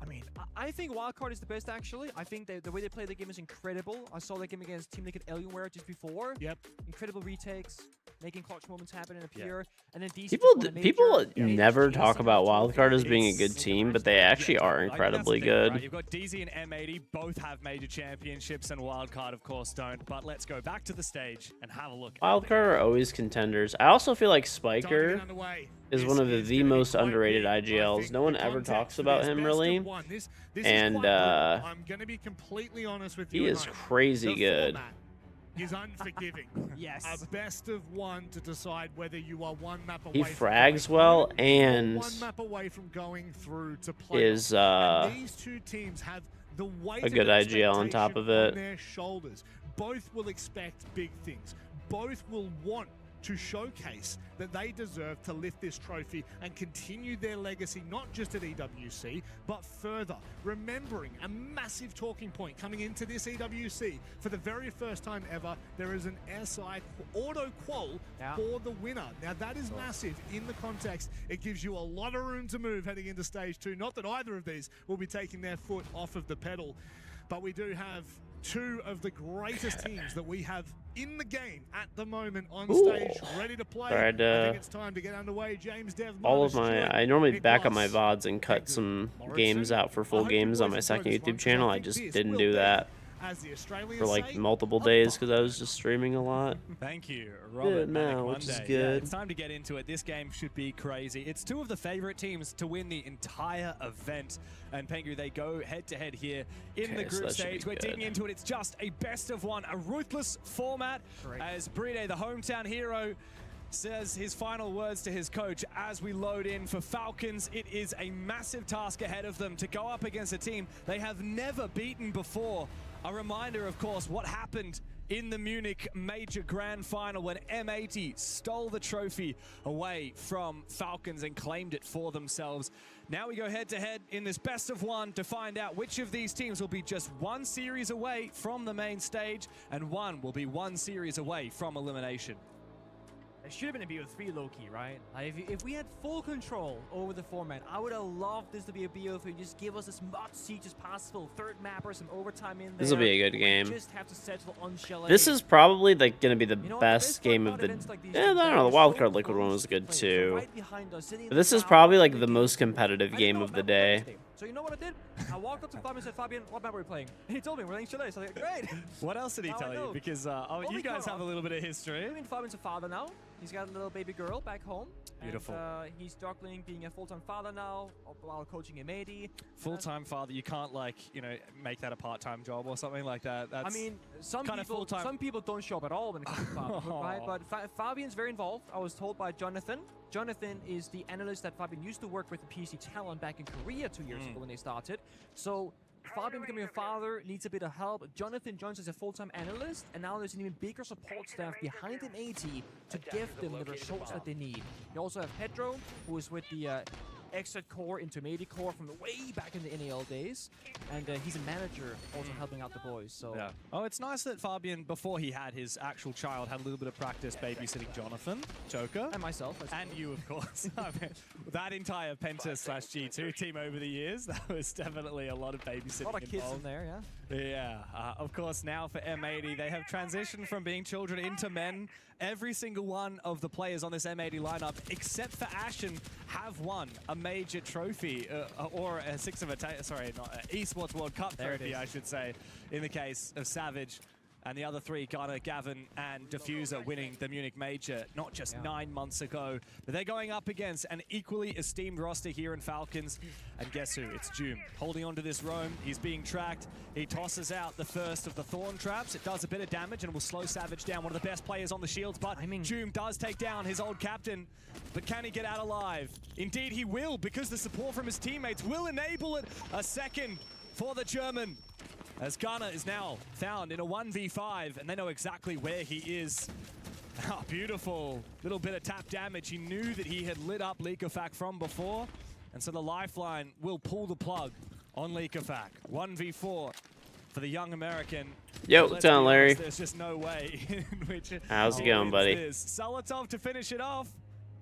I mean, I think Wildcard is the best, actually. I think the way they play the game is incredible. I saw the game against Team Liquid Alienware just before. Incredible retakes, making clutch moments happen and appear. And then DC people never talk about Wildcard as being a good team, but they actually are incredibly good. Right? You've got DZ and M80, both have major championships, and Wildcard, of course, don't. But let's go back to the stage and have a look. Wildcard are always contenders. I also feel like Spiker is one of the most underrated IGLs. No one ever talks about him, really. And I'm going to be completely honest with you. He is crazy good. He's unforgiving. A best of one to decide whether you are one map away. He frags well and one map away from going through to play. Is these two teams have the weight a good IGL on top of it. On their shoulders. Both will expect big things. Both will want to showcase that they deserve to lift this trophy and continue their legacy, not just at EWC, but further. Remembering a massive talking point coming into this EWC, for the very first time ever, there is an SI auto qual for the winner. Now that is massive in the context. It gives you a lot of room to move heading into stage 2. Not that either of these will be taking their foot off of the pedal, but we do have two of the greatest teams that we have in the game at the moment on stage, ready to play. I think it's time to get underway. James Dev, all of I normally back up my VODs and cut some games out for full games on my second YouTube channel. I just didn't do that for like multiple days because I was just streaming a lot. Thank you, Robert. Which is good. It's time to get into it. This game should be crazy. It's two of the favorite teams to win the entire event. And Pengu, they go head-to-head here in the group stage. We're digging into it. It's just a best of one, a ruthless format. As Bride, the hometown hero, says his final words to his coach as we load in for Falcons. It is a massive task ahead of them to go up against a team they have never beaten before. A reminder, of course, what happened in the Munich Major Grand Final when M80 stole the trophy away from Falcons and claimed it for themselves. Now we go head-to-head in this best of one to find out which of these teams will be just one series away from the main stage, and one will be one series away from elimination. It should have been a BO3 low-key, right? Like if we had full control over the format, I would have loved this to be a BO3. Just give us as much siege as possible. Third mapper, some overtime in there. This will be a good game. Just have to settle on Chalet. This is probably like going to be the best game of the... I don't know, the Wildcard Liquid one was good too. But this is probably like the most competitive game of the day. So you know what I did? I walked up to Fabian and said, Fabian, what map are we playing? And he told me, we're playing Chalet. So I was like, great. What else did he tell you? Because you guys have a little bit of history. I mean, Fabian's a father now. He's got a little baby girl back home. Beautiful. And, he's struggling being a full-time father now while coaching M80. Full-time father, you can't like, you know, make that a part-time job or something like that. That's I mean, some people don't show up at all when it comes to fatherhood, right? But Fabian's very involved. I was told by Jonathan. Jonathan is the analyst that Fabian used to work with in PC Talent back in Korea 2 years ago when they started. So Fabian becoming a father needs a bit of help. Jonathan joins as a full-time analyst, and now there's an even bigger support staff behind M80 to give them the results that they need. You also have Pedro, who is with the Exit Core into M80 Core from way back in the NAL days, and he's a manager also helping out the boys. So yeah. Oh, it's nice that Fabian, before he had his actual child, had a little bit of practice babysitting Jonathan, Joker, and myself, and you, of course. I mean, that entire Penta/G2 team over the years, that was definitely a lot of babysitting. A lot of kids in there, yeah. Yeah, of course, now for M80, they have transitioned from being children into men. Every single one of the players on this M80 lineup, except for Ashen, have won a major trophy, or a Esports World Cup trophy, I should say, in the case of Savage. and the other 3, Gunnar, Gavin, and Diffuser, winning the Munich Major not just 9 months ago. But they're going up against an equally esteemed roster here in Falcons. And guess who? It's Doom. Holding onto this roam. He's being tracked. He tosses out the first of the Thorn Traps. It does a bit of damage and will slow Savage down. One of the best players on the shields, but Doom does take down his old captain. But can he get out alive? Indeed he will, because the support from his teammates will enable it. A second for the German, as Gunnar is now found in a 1v5, and they know exactly where he is. Ah, beautiful. Little bit of tap damage. He knew that he had lit up Leakafak from before, and so the lifeline will pull the plug on Leakafak. 1v4 for the young American. Yo, what's going on, Larry? There's just no way in which How's it going, buddy? Salatov to finish it off.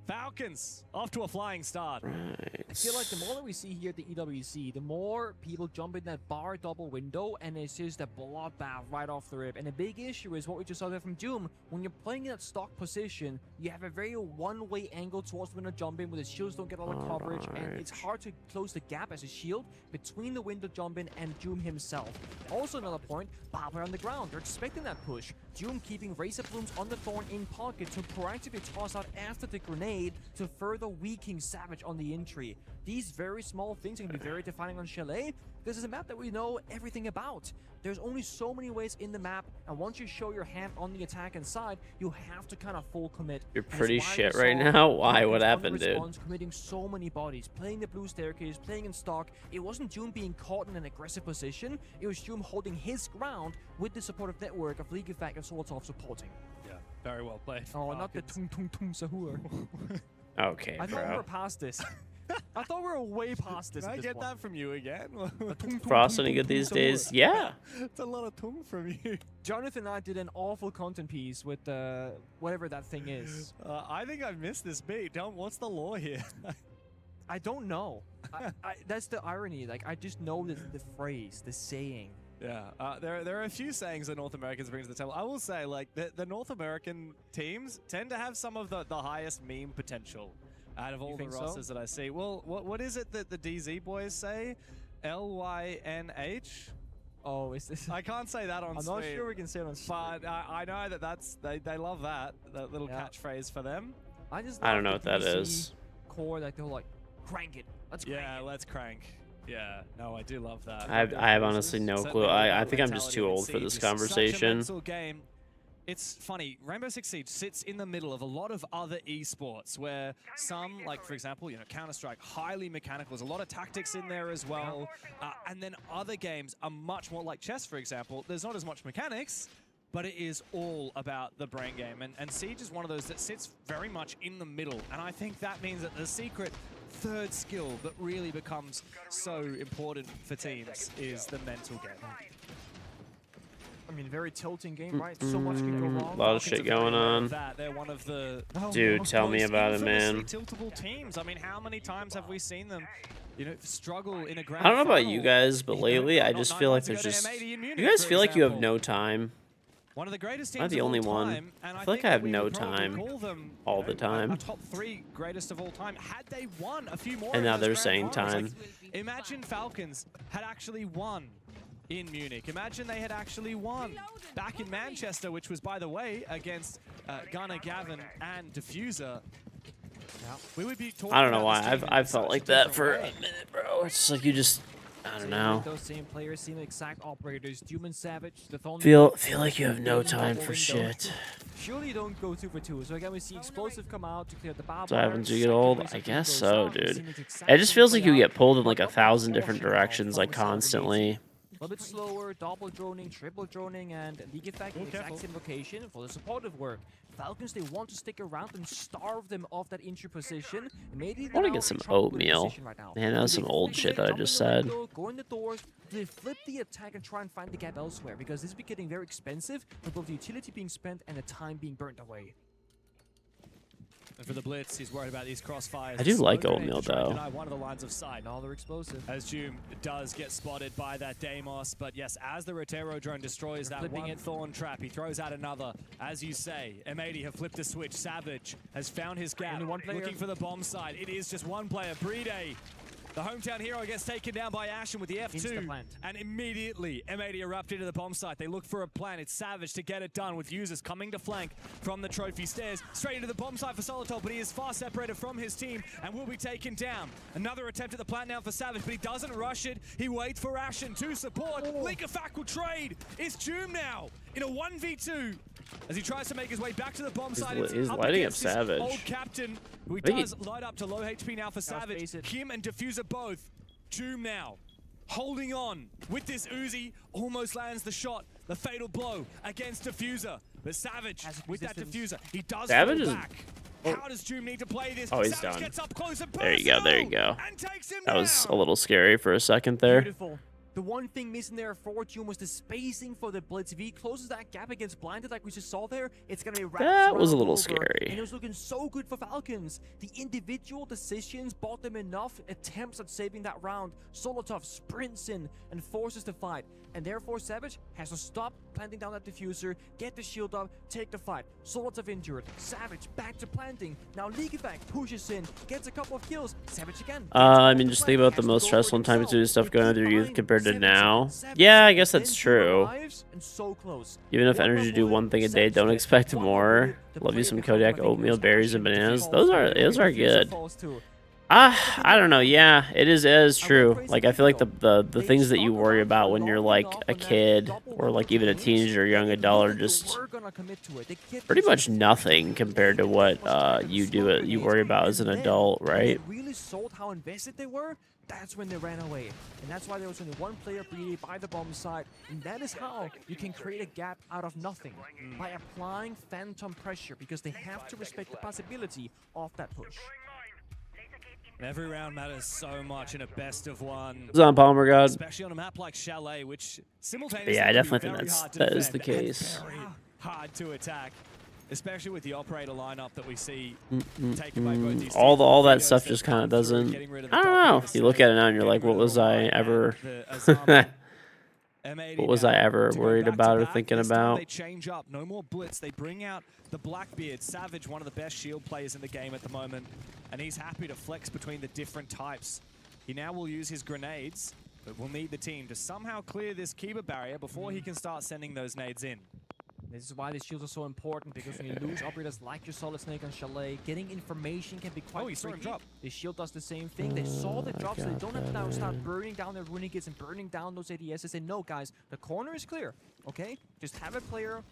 Falcons off to a flying start. Right. I feel like the more that we see here at the EWC, the more people jump in that bar double window, and it's just a bloodbath right off the rip. And the big issue is what we just saw there from Doom. When you're playing in that stock position, you have a very one-way angle towards the window jump in, where the shields don't get a lot of coverage, and it's hard to close the gap as a shield between the window jump in and Doom himself. Also another point, Barbara on the ground. They're expecting that push. Doom keeping Razor Blooms on the Thorn in pocket to proactively toss out after the grenade to further weaken Savage on the entry. These very small things can be very defining on Chalet, because it's a map that we know everything about. There's only so many ways in the map, and once you show your hand on the attack inside, you have to kind of full commit. You're pretty shit right now. Why? What happened, dude? Committing so many bodies, playing the blue staircase, playing in stock. It wasn't Doom being caught in an aggressive position. It was Doom holding his ground with the supportive network of Leakafak and Salatov supporting. Yeah, very well played. Oh, not the tung tung tung sahur. Okay, I thought we bro. were past this. I thought we were way past this. Can I get that from you again? Frost any good these days? Yeah. It's a lot of tung from you. Jonathan and I did an awful content piece with whatever that thing is. I think I've missed this beat. What's the lore here? I don't know. That's the irony. Like, I just know the phrase, the saying. Yeah, there are a few sayings that North Americans bring to the table. I will say, like, the North American teams tend to have some of the highest meme potential out of all the rosters that I see. Well, what is it that the DZ boys say? LYNH? Oh, is this? I can't say that on stream. I'm not sure we can say it on stream. But I know that's they love that little catchphrase for them. I don't know what that is. Core, like the whole like, crank it. Let's crank it. Let's crank. Yeah, no, I do love that. I have honestly no clue. I think I'm just too old for this conversation. Such a mental game. It's funny, Rainbow Six Siege sits in the middle of a lot of other esports where some, like for example, Counter-Strike, highly mechanical. There's a lot of tactics in there as well. And then other games are much more like chess, for example. There's not as much mechanics, but it is all about the brain game. And Siege is one of those that sits very much in the middle. And I think that means that the secret third skill that really becomes so important for teams is the mental game. I mean, very tilting game, right? So much can go wrong. A lot of shit going on. They're one of the Dude, tell me about it, man. Tiltable teams. I mean, how many times have we seen them, struggle in a grand I don't know about final? you guys, but lately I just feel like there's just. You guys feel like you have no time? One of the greatest teams I'm not the only one. Time, and I feel like I have no time all the time. A top 3 greatest of all time. Had they won a few more, And now of those they're grand saying finals, time. like, imagine Falcons had actually won in Munich. Imagine they had actually won back in Manchester, which was, by the way, against Gunnar, Gavin, and Diffuser. We would be talking I don't know about why. this team I've in felt such like a that different for a way. minute, bro. It's like you just. I don't know. Those same players seem exact operators. Doom and Savage, the Thorn. Feel like you have no time for shit. Surely you don't go 2 for 2. So again, we see Explosive come out to clear the barbed So happens you get old? I guess so, dude. It just just feels like you get pulled in like 1,000 different directions, like constantly. A little bit slower, double droning, triple droning, and League Effect in exact same location for the supportive work. Falcons, they want to stick around and starve them off that entry position. Maybe I want to get some oatmeal. Man, that was some old shit that I just said. Go in the doors, they flip the attack and try and find the gap elsewhere, because this is getting very expensive with both the utility being spent and the time being burnt away. And for the blitz, he's worried about these crossfires. I do like oatmeal, though. One of the lines of sight. Another explosive. As Doom does get spotted by that Deimos, but yes, as the Rotero drone destroys that one Thorn trap, he throws out another. As you say, M80 have flipped a switch. Savage has found his gap, looking for the bomb side. It is just one player, Bride. The hometown hero gets taken down by Ashen with the F2, and immediately M80 erupt into the bomb site. They look for a plan. It's Savage to get it done with users coming to flank from the trophy stairs. Straight into the bomb site for Solotov, but he is far separated from his team and will be taken down. Another attempt at the plant now for Savage, but he doesn't rush it. He waits for Ashen to support. Linkafak will trade. It's Joom now in a 1v2. As he tries to make his way back to the bomb site, He's lighting up Savage. Old captain, who does light up to low HP now for Savage. Kim and Diffuser both. Joom now, holding on with this Uzi, almost lands the shot. The fatal blow against Diffuser. But Savage, with that Diffuser, he does Savage fall is... back. How does Joom need to play this? Oh, he's Savage done. gets up close and There you go, there you go. and takes him That was down. a little scary for a second there. Beautiful. The one thing missing there for Joom was the spacing for the blitz. If he closes that gap against Blinded like we just saw there, it's going to be wrapped That was a little over. scary. And it was looking so good for Falcons. The individual decisions bought them enough attempts at saving that round. Solotov sprints in and forces the fight. And therefore Savage has to stop planting down that diffuser, get the shield up, take the fight. Solotov injured. Savage back to planting. Now Linkafak pushes in, gets a couple of kills. Savage again. I mean, just think about the most stressful time to do stuff going on with your youth compared to now. Yeah, I guess that's true. Even if energy do one thing a day, don't expect more. Love you some Kodiak, oatmeal, berries, and bananas. Those are good. I don't know. Yeah, it is true. Like, I feel like the things that you worry about when you're like a kid or like even a teenager or young adult are just pretty much nothing compared to what you worry about as an adult, right? Really sold how invested they were. That's when they ran away. And that's why there was only one player bleeding by the bomb site. And that is how you can create a gap out of nothing. By applying phantom pressure, because they have to respect the possibility of that push. Every round matters so much in a best of one. It's on Palmer God. Especially on a map like Chalet, which simultaneously Yeah, I definitely think that is the case. Very hard to attack, especially with the operator lineup that we see taken by both these all that stuff just kind of doesn't. I don't know. You look at it now and you're like, what was I ever? What was I ever worried about or thinking about? They change up. No more blitz. They bring out the Blackbeard. Savage, one of the best shield players in the game at the moment. And he's happy to flex between the different types. He now will use his grenades, but will need the team to somehow clear this Kiba barrier before he can start sending those nades in. This is why the shields are so important, because when you lose operators like your Solid Snake and Chalet, getting information can be quite saw him tricky. drop. The shield does the same thing. They saw the drop, so they don't have to now start burning down their runic kits and burning down those ADS. They say, no, guys, the corner is clear, okay? Just have a player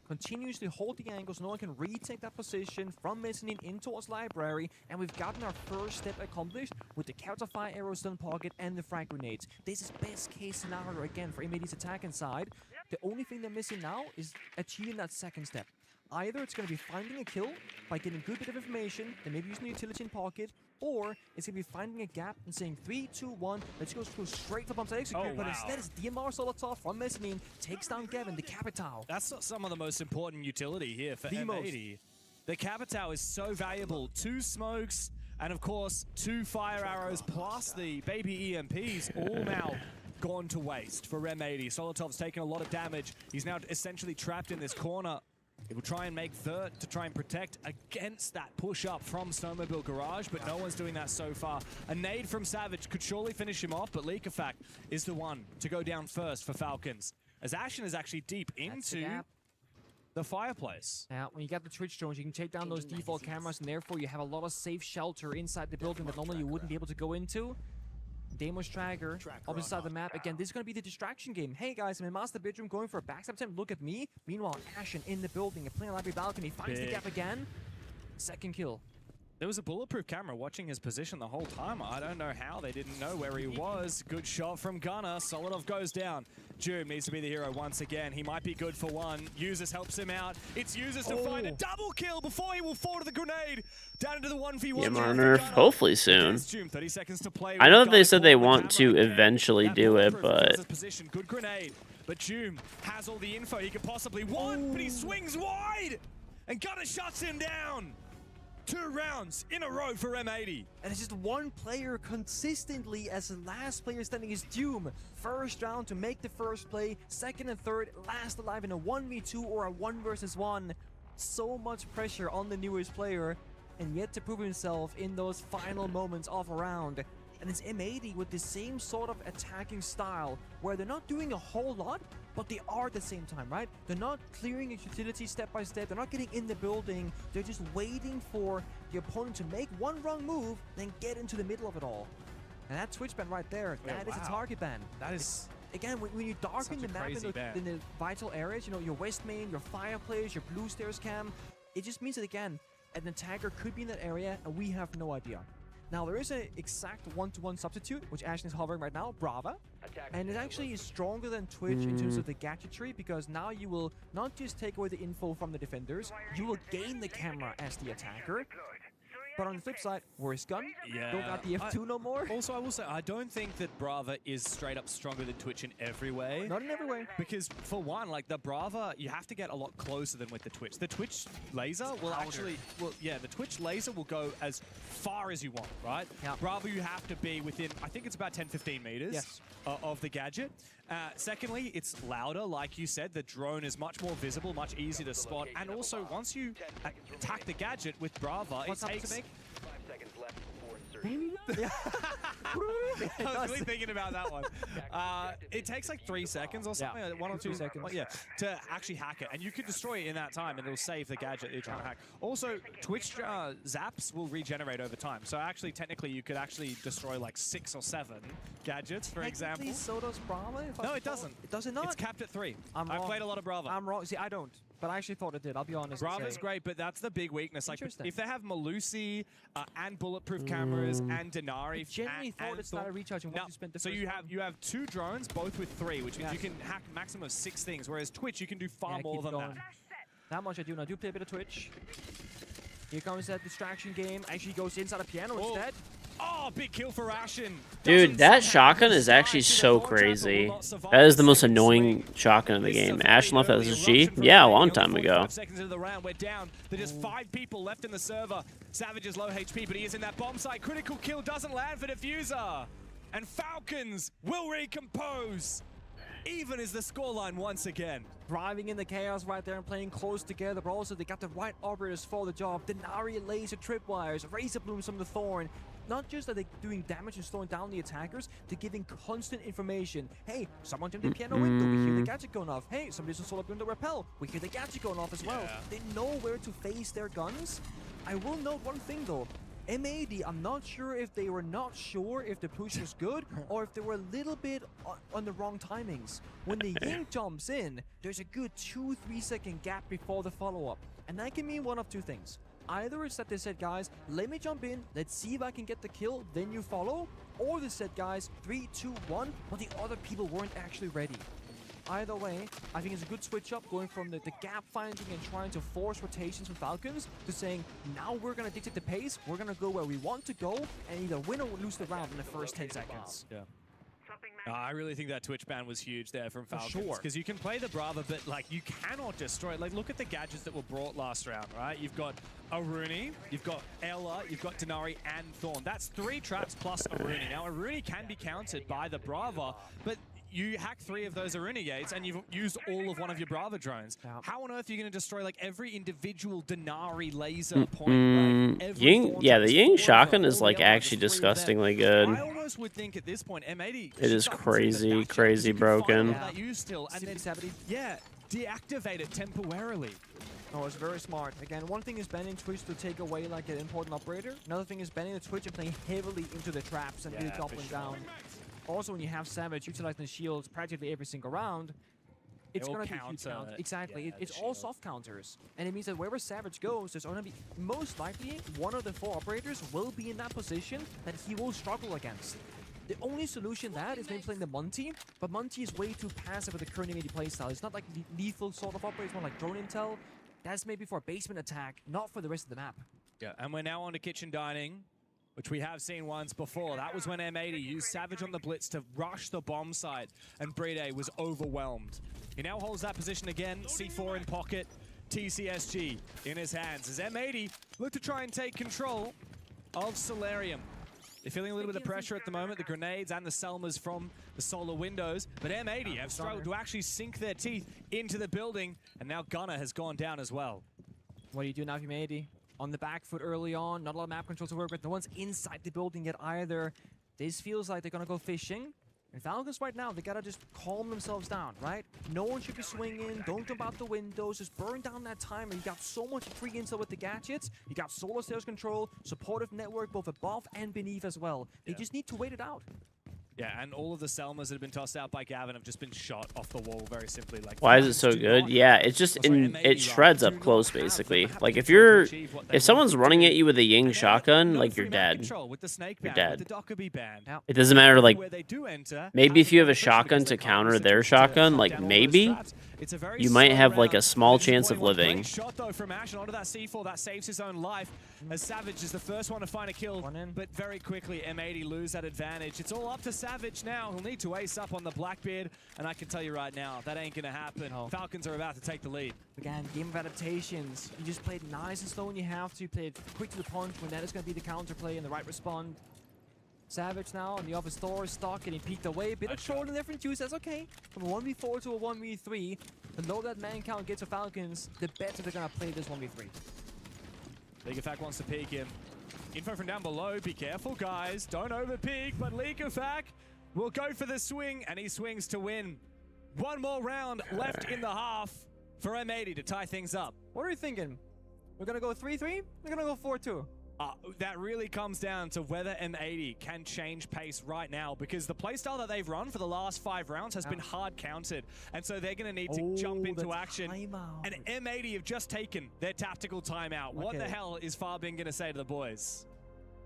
continuously hold the angles, no one can retake that position from mezzanine in towards library, and we've gotten our first step accomplished with the counter fire arrows in pocket and the frag grenades. This is best case scenario again for M80's attack inside. The only thing they're missing now is achieving that second step. Either it's going to be finding a kill by getting a good bit of information, then maybe using the utility in pocket, or it's going to be finding a gap and saying 3, 2, 1, let's go straight for bomb site execute. But instead it's DMR Solotov from mezzanine, takes down Gavin, the Capital. That's some of the most important utility here for M80. The Capital is so valuable. 2 smokes, and of course 2 fire arrows plus the baby EMPs, all now gone to waste for M80. Solotov's taken a lot of damage. He's now essentially trapped in this corner. He will try and make Vert to try and protect against that push-up from Snowmobile Garage, but no one's doing that so far. A nade from Savage could surely finish him off, but Linkafak is the one to go down first for Falcons, as Ashen is actually deep into the fireplace. Now, when you get the Twitch drones, you can take down those default cameras, and therefore you have a lot of safe shelter inside the building that normally you wouldn't be able to go into. Deimos Tracker, opposite side of the map. Again, this is going to be the distraction game. Hey guys, I'm in master bedroom going for a backstab attempt. Look at me. Meanwhile, Ashen in the building, playing a library balcony, finds the gap again. Second kill. There was a bulletproof camera watching his position the whole time. I don't know how they didn't know where he was. Good shot from Gunner. Solidov goes down. Joom needs to be the hero once again. He might be good for one. Users helps him out. It's Users to find a double kill before he will fall to the grenade. Down into the 1v1. Yeah, nerf. Hopefully soon. 30 seconds to play. I know that they said they want to eventually do it, but Good grenade. But Joom has all the info he could possibly want, but he swings wide. And Gunner shuts him down. 2 rounds in a row for M80. And it's just one player consistently as the last player standing is Doom. First round to make the first play, second and third, last alive in a 1v2 or a 1 versus 1. So much pressure on the newest player, and yet to prove himself in those final moments of a round. And it's M80 with the same sort of attacking style, where they're not doing a whole lot, but they are at the same time, right? They're not clearing a utility step by step. They're not getting in the building. They're just waiting for the opponent to make one wrong move, then get into the middle of it all. And that Twitch ban right there, that is a target ban. That is... Again, when you darken the map in the vital areas, you know, your west main, your fireplace, your blue stairs cam, it just means that, again, an attacker could be in that area, and we have no idea. Now, there is an exact one-to-one substitute, which Ashen is hovering right now, Brava. And it actually is stronger than Twitch in terms of the gadgetry, because now you will not just take away the info from the defenders, you will gain the camera as the attacker. But on the flip side, worse gun. Yeah. Don't got the F2 no more. Also, I will say, I don't think that Brava is straight up stronger than Twitch in every way. Not in every way. Because, for one, like, the Brava, you have to get a lot closer than with the Twitch. The Twitch laser will actually... Well, yeah, the Twitch laser will go as far as you want, right? Yeah. Brava, you have to be within, I think it's about 10-15 meters of the gadget. Secondly, it's louder, like you said. The drone is much more visible, much easier to spot. And also, once you attack the gadget with Brava, it takes... 5 seconds left before Yeah. I was really thinking about that one. It takes like 3 seconds or something, like 1 or 2 seconds, to actually hack it. And you can destroy it in that time, and it'll save the gadget that you're trying to hack. Also, Twitch zaps will regenerate over time. So actually, technically, you could actually destroy like 6 or 7 gadgets, for example. So does Brava? No, it doesn't. It does it not? It's capped at 3. I'm I've wrong. played a lot of Brava. I'm wrong. See, I don't. But I actually thought it did, I'll be honest. Brava's great, but that's the big weakness. Like, Interesting. if they have Malusi and bulletproof cameras and Denari, I genuinely thought it started recharging once you spent the so first you have 2 drones, both with 3, which means you can hack a maximum of 6 things, whereas Twitch, you can do far more than that. That much I do. And I do play a bit of Twitch. Here comes that distraction game. Actually goes inside a piano instead. Oh, big kill for Ashen. Dude, that shotgun is actually so crazy. That is the most annoying shotgun in the game. Ashen left SSG? Yeah, a long time ago. Seconds into the round, we're down. There's just 5 people left in the server. Savage is low HP, but he is in that bomb site. Critical kill doesn't land for Diffuser. And Falcons will recompose. Even is the scoreline once again. Driving in the chaos right there and playing close together, but also they got the right operators for the job. Denari laser tripwires, Razor Blooms from the Thorn. Not just are they doing damage and slowing down the attackers, they're giving constant information. Hey, someone jumped in the piano window, we hear the gadget going off. Hey, somebody's on solar window repel, we hear the gadget going off as well. They know where to face their guns. I will note one thing though. M80, I'm not sure if they were not sure if the push was good or if they were a little bit on the wrong timings. When the Ying jumps in, there's a good 2-3 second gap before the follow-up. And that can mean one of 2 things. Either it's that they said, guys, let me jump in, let's see if I can get the kill, then you follow. Or they said, guys, 3, 2, 1, but the other people weren't actually ready. Either way, I think it's a good switch up going from the gap finding and trying to force rotations with Falcons to saying, now we're going to dictate the pace, we're going to go where we want to go, and either win or lose the round in the first 10 seconds. Yeah. I really think that Twitch ban was huge there from Falcons. Because you can play the Brava, but like you cannot destroy it. Like look at the gadgets that were brought last round, right? You've got Aruni, you've got Ella, you've got Denari and Thorn. That's 3 traps plus Aruni. Now Aruni can be countered by the Brava, but you hack 3 of those Aruni gates and you've used all of one of your Brava drones. How on earth are you going to destroy like every individual Denari laser point? Like, Ying, yeah, the Ying shotgun is like actually disgustingly good. I almost would think at this point M80 it is crazy broken. Yeah, deactivate it temporarily. Oh, it's very smart. Again, one thing is banning Twitch to take away like an important operator. Another thing is banning the Twitch and playing heavily into the traps and really doubling down. Also, when you have Savage utilizing the shields practically every single round, it's going to be huge count. Exactly. It's all soft counters. And it means that wherever Savage goes, there's going to be, most likely, one of the 4 operators will be in that position that he will struggle against. The only solution that is maybe playing the Monty, but Monty is way too passive with the current M80 playstyle. It's not like lethal sort of operator, it's more like drone intel. That's maybe for a basement attack, not for the rest of the map. Yeah, and we're now on to kitchen dining, which we have seen once before. That was when M80 used Savage on the blitz to rush the bomb site, and Brede was overwhelmed. He now holds that position again, C4 in pocket, TCSG in his hands. As M80 look to try and take control of Solarium. They're feeling a little bit of pressure at the moment, the grenades and the Selmas from the solar windows, but M80 have struggled to actually sink their teeth into the building, and now Gunner has gone down as well. What do you do now, M80? On the back foot early on, not a lot of map control to work with. No one's inside the building yet either. this feels like they're going to go fishing. And Falcons right now, they got to just calm themselves down, right? No one should be swinging. Don't jump out the windows. Just burn down that timer. You got so much free intel with the gadgets. You got solo sales control, supportive network both above and beneath as well. They just need to wait it out. Yeah, and all of the Selmas that have been tossed out by Gavin have just been shot off the wall very simply. Like, why is it so good? Yeah, it's just it shreds up close basically. Like if someone's running at you with a Ying shotgun, like you're dead. You're dead. It doesn't matter. Like maybe if you have a shotgun to counter their shotgun, like maybe you might have like a small chance of living. Shot though from Ash onto that C4 that saves his own life. As Savage is the first one to find a kill, but very quickly M80 lose that advantage. It's all up to Savage now. He'll need to ace up on the Blackbeard, and I can tell you right now, that ain't gonna happen. Falcons are about to take the lead. Again, game of adaptations. You just play it nice and slow when you have to. Play it quick to the punch when that is gonna be the counterplay and the right respond. Savage now on the other store, stock getting peeked away. A bit of troll and different juice, that's okay. From a 1v4 to a 1v3, the lower that man count gets for Falcons, the better they're gonna play this 1v3. Leagueofac wants to peek him. Info from down below, be careful guys, don't over peek, but Leagueofac will go for the swing, and he swings to win. One more round left in the half for M80 to tie things up. What are you thinking? We're gonna go 3-3? We're gonna go 4-2? That really comes down to whether M80 can change pace right now, because the playstyle that they've run for the last 5 rounds has been hard countered, and so they're going to need to jump into action. And M80 have just taken their tactical timeout. What the hell is Farbin going to say to the boys?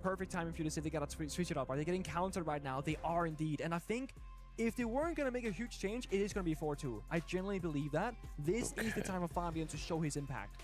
Perfect timing for you to say they got to switch it up. Are they getting countered right now? They are indeed. And I think if they weren't going to make a huge change, it is going to be 4-2. I genuinely believe that. This is the time of Fabian to show his impact.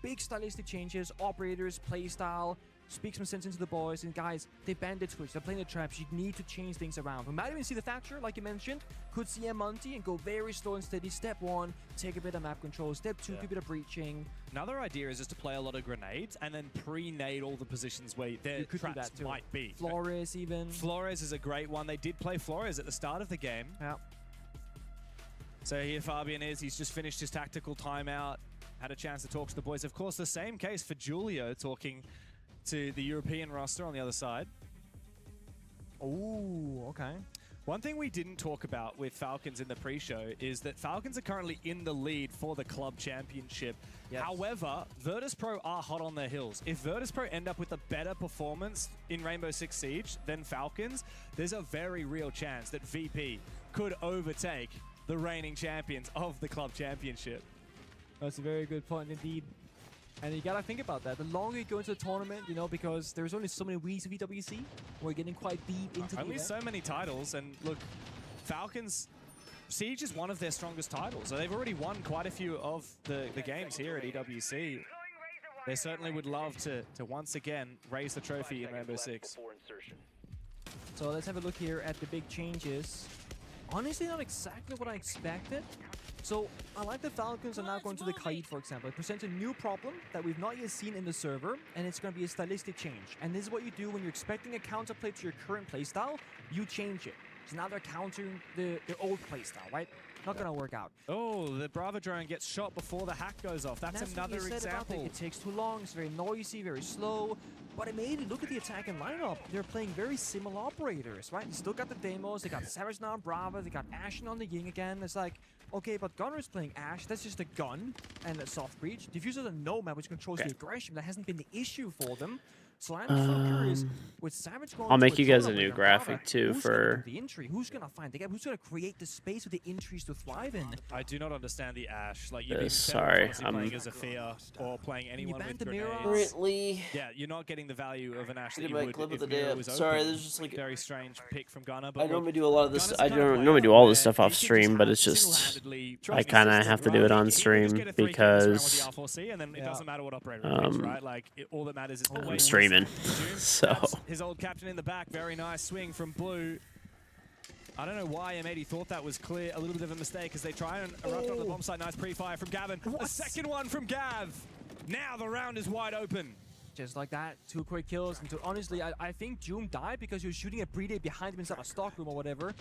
Big stylistic changes, operators, playstyle, speak some sense into the boys, and guys, they banned the Twitch, they're playing the traps, you need to change things around. We might even see the Thatcher, like you mentioned, could see M-Monty and go very slow and steady. Step 1, take a bit of map control. Step 2, do a bit of breaching. Another idea is just to play a lot of grenades and then pre-nade all the positions where their traps might be. Flores even. Flores is a great one. They did play Flores at the start of the game. Yeah. So here Fabian is, he's just finished his tactical timeout. Had a chance to talk to the boys. Of course, the same case for Julio talking to the European roster on the other side. Oh, okay. One thing we didn't talk about with Falcons in the pre-show is that Falcons are currently in the lead for the club championship. Yes. However, Virtus.pro are hot on their heels. If Virtus.pro end up with a better performance in Rainbow Six Siege than Falcons, there's a very real chance that VP could overtake the reigning champions of the club championship. That's a very good point indeed. And you gotta think about that. The longer you go into the tournament, you know, because there's only so many weeks of EWC, we're getting quite deep into the event. So many titles, and look, Falcons, Siege is one of their strongest titles. So they've already won quite a few of the games here at EWC. They certainly would love to once again raise the trophy in Rainbow Six. So let's have a look here at the big changes. Honestly, not exactly what I expected. So I like the Falcons are now going to the Kaid, for example. It presents a new problem that we've not yet seen in the server, and it's going to be a stylistic change. And this is what you do when you're expecting a counterplay to your current playstyle, you change it. So now they're countering their old playstyle, right? Not going to work out. Oh, the Bravo drone gets shot before the hack goes off. That's another example. It takes too long, it's very noisy, very slow. But it made it look at the attack and lineup. They're playing very similar operators, right? You still got the demos, they got Savage now on Bravo, they got Ashen on the Ying again. It's like, okay, but Gunner's playing Ash, that's just a gun and a soft breach. Diffuser's a Nomad, which controls the aggression. That hasn't been the issue for them. So I'm so curious, with Savage going I'll make you guys a new graphic too for the entry. Who's gonna find the gap? Who's gonna create the space for the entries to thrive in? I do not understand the Ash. Like sorry, I'm playing as a Fear or playing anyone with grenades. Currently, yeah, you're not getting the value of an Ash that you would if the Mira was open. Sorry, there's just like very strange pick from Gunner. But I normally do a lot of this. I don't normally do all this stuff off stream, but it's just I kind of have to do it on stream because I'm streaming. So his old captain in the back, very nice swing from Blue. I don't know why M80 thought that was clear. A little bit of a mistake as they try and erupt on the bomb site. Nice pre-fire from Gavin. A second one from Gav. Now the round is wide open. Just like that, 2 quick kills. And honestly, I think Doom died because he was shooting at Brede behind him inside a stock room or whatever.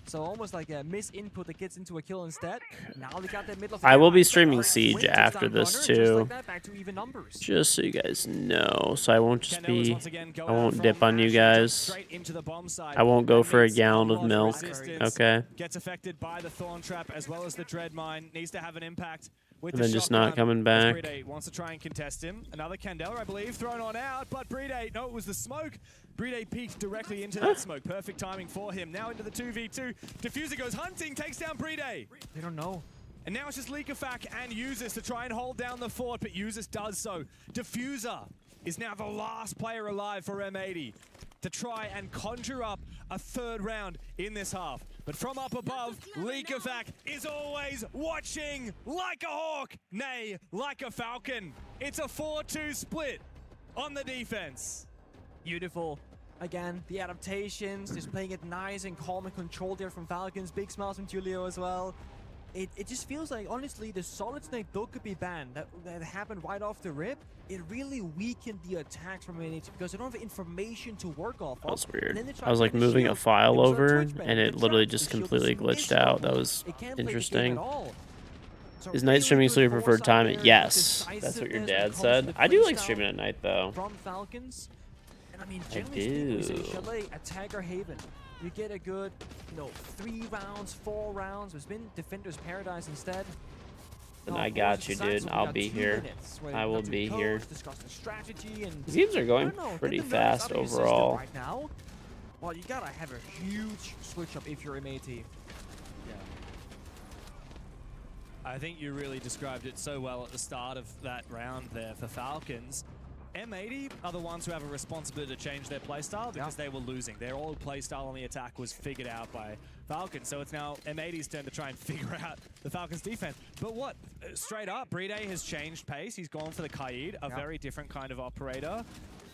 So almost like a misinput that gets into a kill instead. Now they got that middle of the I will be map. streaming Siege after this too, like that, back to even numbers. just so you guys know. So I won't just be, I won't dip on you guys. I won't go for a gallon of milk. Okay. Gets affected by the Thorn Trap as well as the Dread Mine. Needs to have an impact. With And the then just shotgun, not coming as back. Brede wants to try and contest him. Another Candela, I believe, thrown on out, but Brede, no, it was the smoke. Brede peeked directly into that smoke. Perfect timing for him. Now into the 2v2. Diffuser goes hunting, takes down Brede. They don't know. And now it's just Leakafak and Usus to try and hold down the fort, but Usus does so. Diffuser is now the last player alive for M80 to try and conjure up a 3rd round in this half. But from up above, Leakafak is always watching like a hawk, nay, like a falcon. It's a 4-2 split on the defense. Beautiful. Again, the adaptations, just playing it nice and calm and controlled there from Falcons. Big smiles from Julio as well. It just feels like, honestly, the Solid Snake, though could be banned, that happened right off the rip, it really weakened the attacks from NH because they don't have information to work off of. That was weird. I was like moving a file over, and it literally just completely glitched out. That was interesting. Is night streaming still your preferred time? Yes, that's what your dad said. I do like streaming at night, though. From Falcons, and I mean, I generally speaking, do. Chalet, Attacker Haven. You get a good, 3 rounds, 4 rounds. It's been Defender's Paradise instead. And I got you, dude. I'll be here. I will be here. These games are going pretty fast overall. Right now, well, you gotta have a huge switch up if you're M80. Yeah. I think you really described it so well at the start of that round there for Falcons. M80 are the ones who have a responsibility to change their playstyle because they were losing. Their old playstyle on the attack was figured out by Falcons, so it's now M80's turn to try and figure out the Falcons' defense. But what? Straight up, Brede has changed pace. He's gone for the Kaid, a very different kind of operator,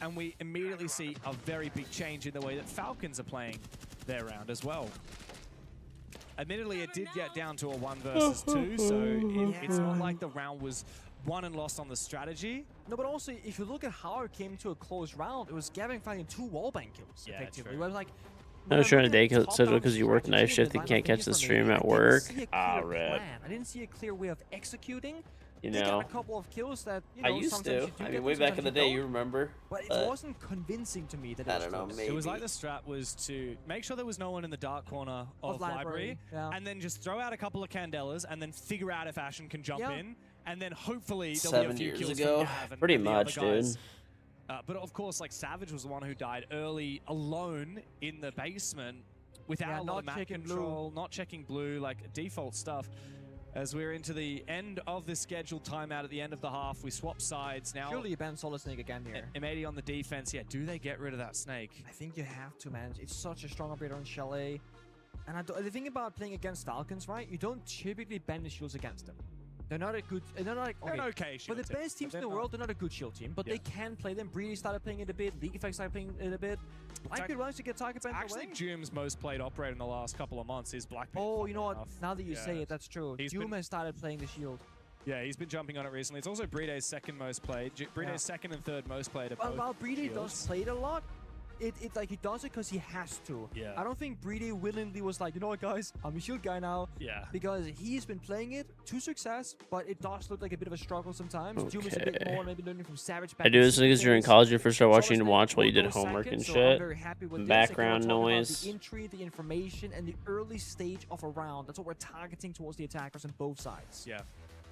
and we immediately see a very big change in the way that Falcons are playing their round as well. Admittedly, it did get down to a 1 versus 2, so it's not like the round was won and lost on the strategy. No, but also, if you look at how it came to a close round, it was Gavin finding 2 wallbang kills, effectively. It was like, I was trying to day schedule because you work night shift and can't catch the stream at work. Ah, rip. I didn't see a clear way of executing. You They know, got a couple of kills that, I used to. I mean, way back in the day, you remember. But it wasn't convincing to me that it was I don't know, close. maybe. It was like the strat was to make sure there was no one in the dark corner of library, and then just throw out a couple of Candelas, and then figure out if Ashen can jump in, and then hopefully there'll be a 7 few years kills ago, from Gav and pretty the other much, guys. dude. But of course, like Savage was the one who died early, alone in the basement, without a lot of map control, not checking blue, like default stuff. As we're into the end of the scheduled timeout at the end of the half, we swap sides now. Surely you ban Solid Snake again here. M80 on the defense. Yeah, do they get rid of that snake? I think you have to, man. It's such a strong operator on Chalet. And the thing about playing against Falcons, right? You don't typically ban the shields against them. They're not a good. They're not like okay. They're an okay shield But the team, best teams but in the they're world, they're not a good shield team. But they can play them. Breedy started playing it a bit. League Effect started playing it a bit. Blackbeard wants to get target banned Actually, away. Doom's most played operator in the last couple of months is Blackbeard. Oh, you know what? Now that you say it, that's true. Doom has started playing the shield. Yeah, he's been jumping on it recently. It's also Brede's second most played. Brede's second and third most played are both While Breede shields. does play it a lot, it's like he does it because he has to. Yeah. I don't think Breede willingly was like, you know what, guys, I'm a shield guy now. Yeah. Because he's been playing it to success, but it does look like a bit of a struggle sometimes. Doom is a bit more maybe learning from Savage. I do this because you're in college. You first start watching and watch while you did homework and shit. Background noise. The entry, the information, and the early stage of a round. That's what we're targeting towards the attackers on both sides. Yeah.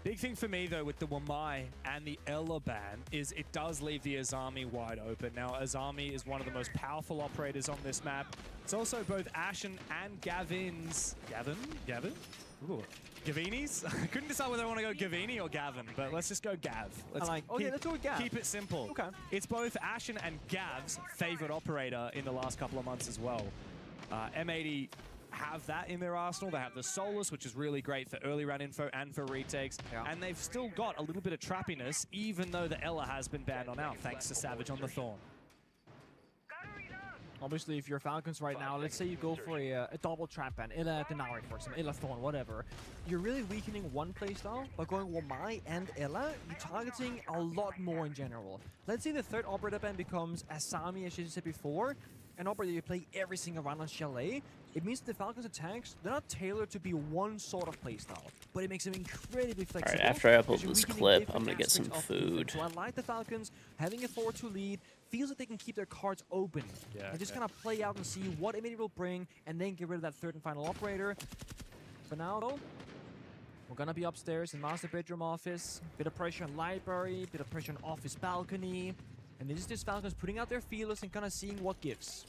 Big thing for me, though, with the Wamai and the Ella ban is it does leave the Azami wide open. Now, Azami is one of the most powerful operators on this map. It's also both Ashen and Gavin's... Gavin? Ooh. Gavini's? I couldn't decide whether I want to go Gavini or Gavin, but let's just go Gav. Let's let's go with Gav. Keep it simple. Okay. It's both Ashen and Gav's favorite operator in the last couple of months as well. M80 have that in their arsenal. They have the Solus, which is really great for early round info and for retakes. And they've still got a little bit of trappiness, even though the Ella has been banned on out, thanks to Savage on the Thorn. Obviously, if you're Falcons right now, let's say you go for a double trap ban, Illa Denari for some Illa Thorn, whatever. You're really weakening one playstyle by going Wamai and Illa. You're targeting a lot more in general. Let's say the third operator ban becomes Asami, as you said before, an operator you play every single round on Chalet. It means that the Falcons' attacks, they're not tailored to be one sort of playstyle, but it makes them incredibly flexible. Alright, after I upload this clip, I'm gonna get some food. So I like the Falcons having a 4-2 lead. Feels like they can keep their cards open and just kind of play out and see what Emily will bring, and then get rid of that third and final operator. For now, though, we're gonna be upstairs in master bedroom office. Bit of pressure on library, bit of pressure on office balcony, and this is just Falcons putting out their feelers and kind of seeing what gives.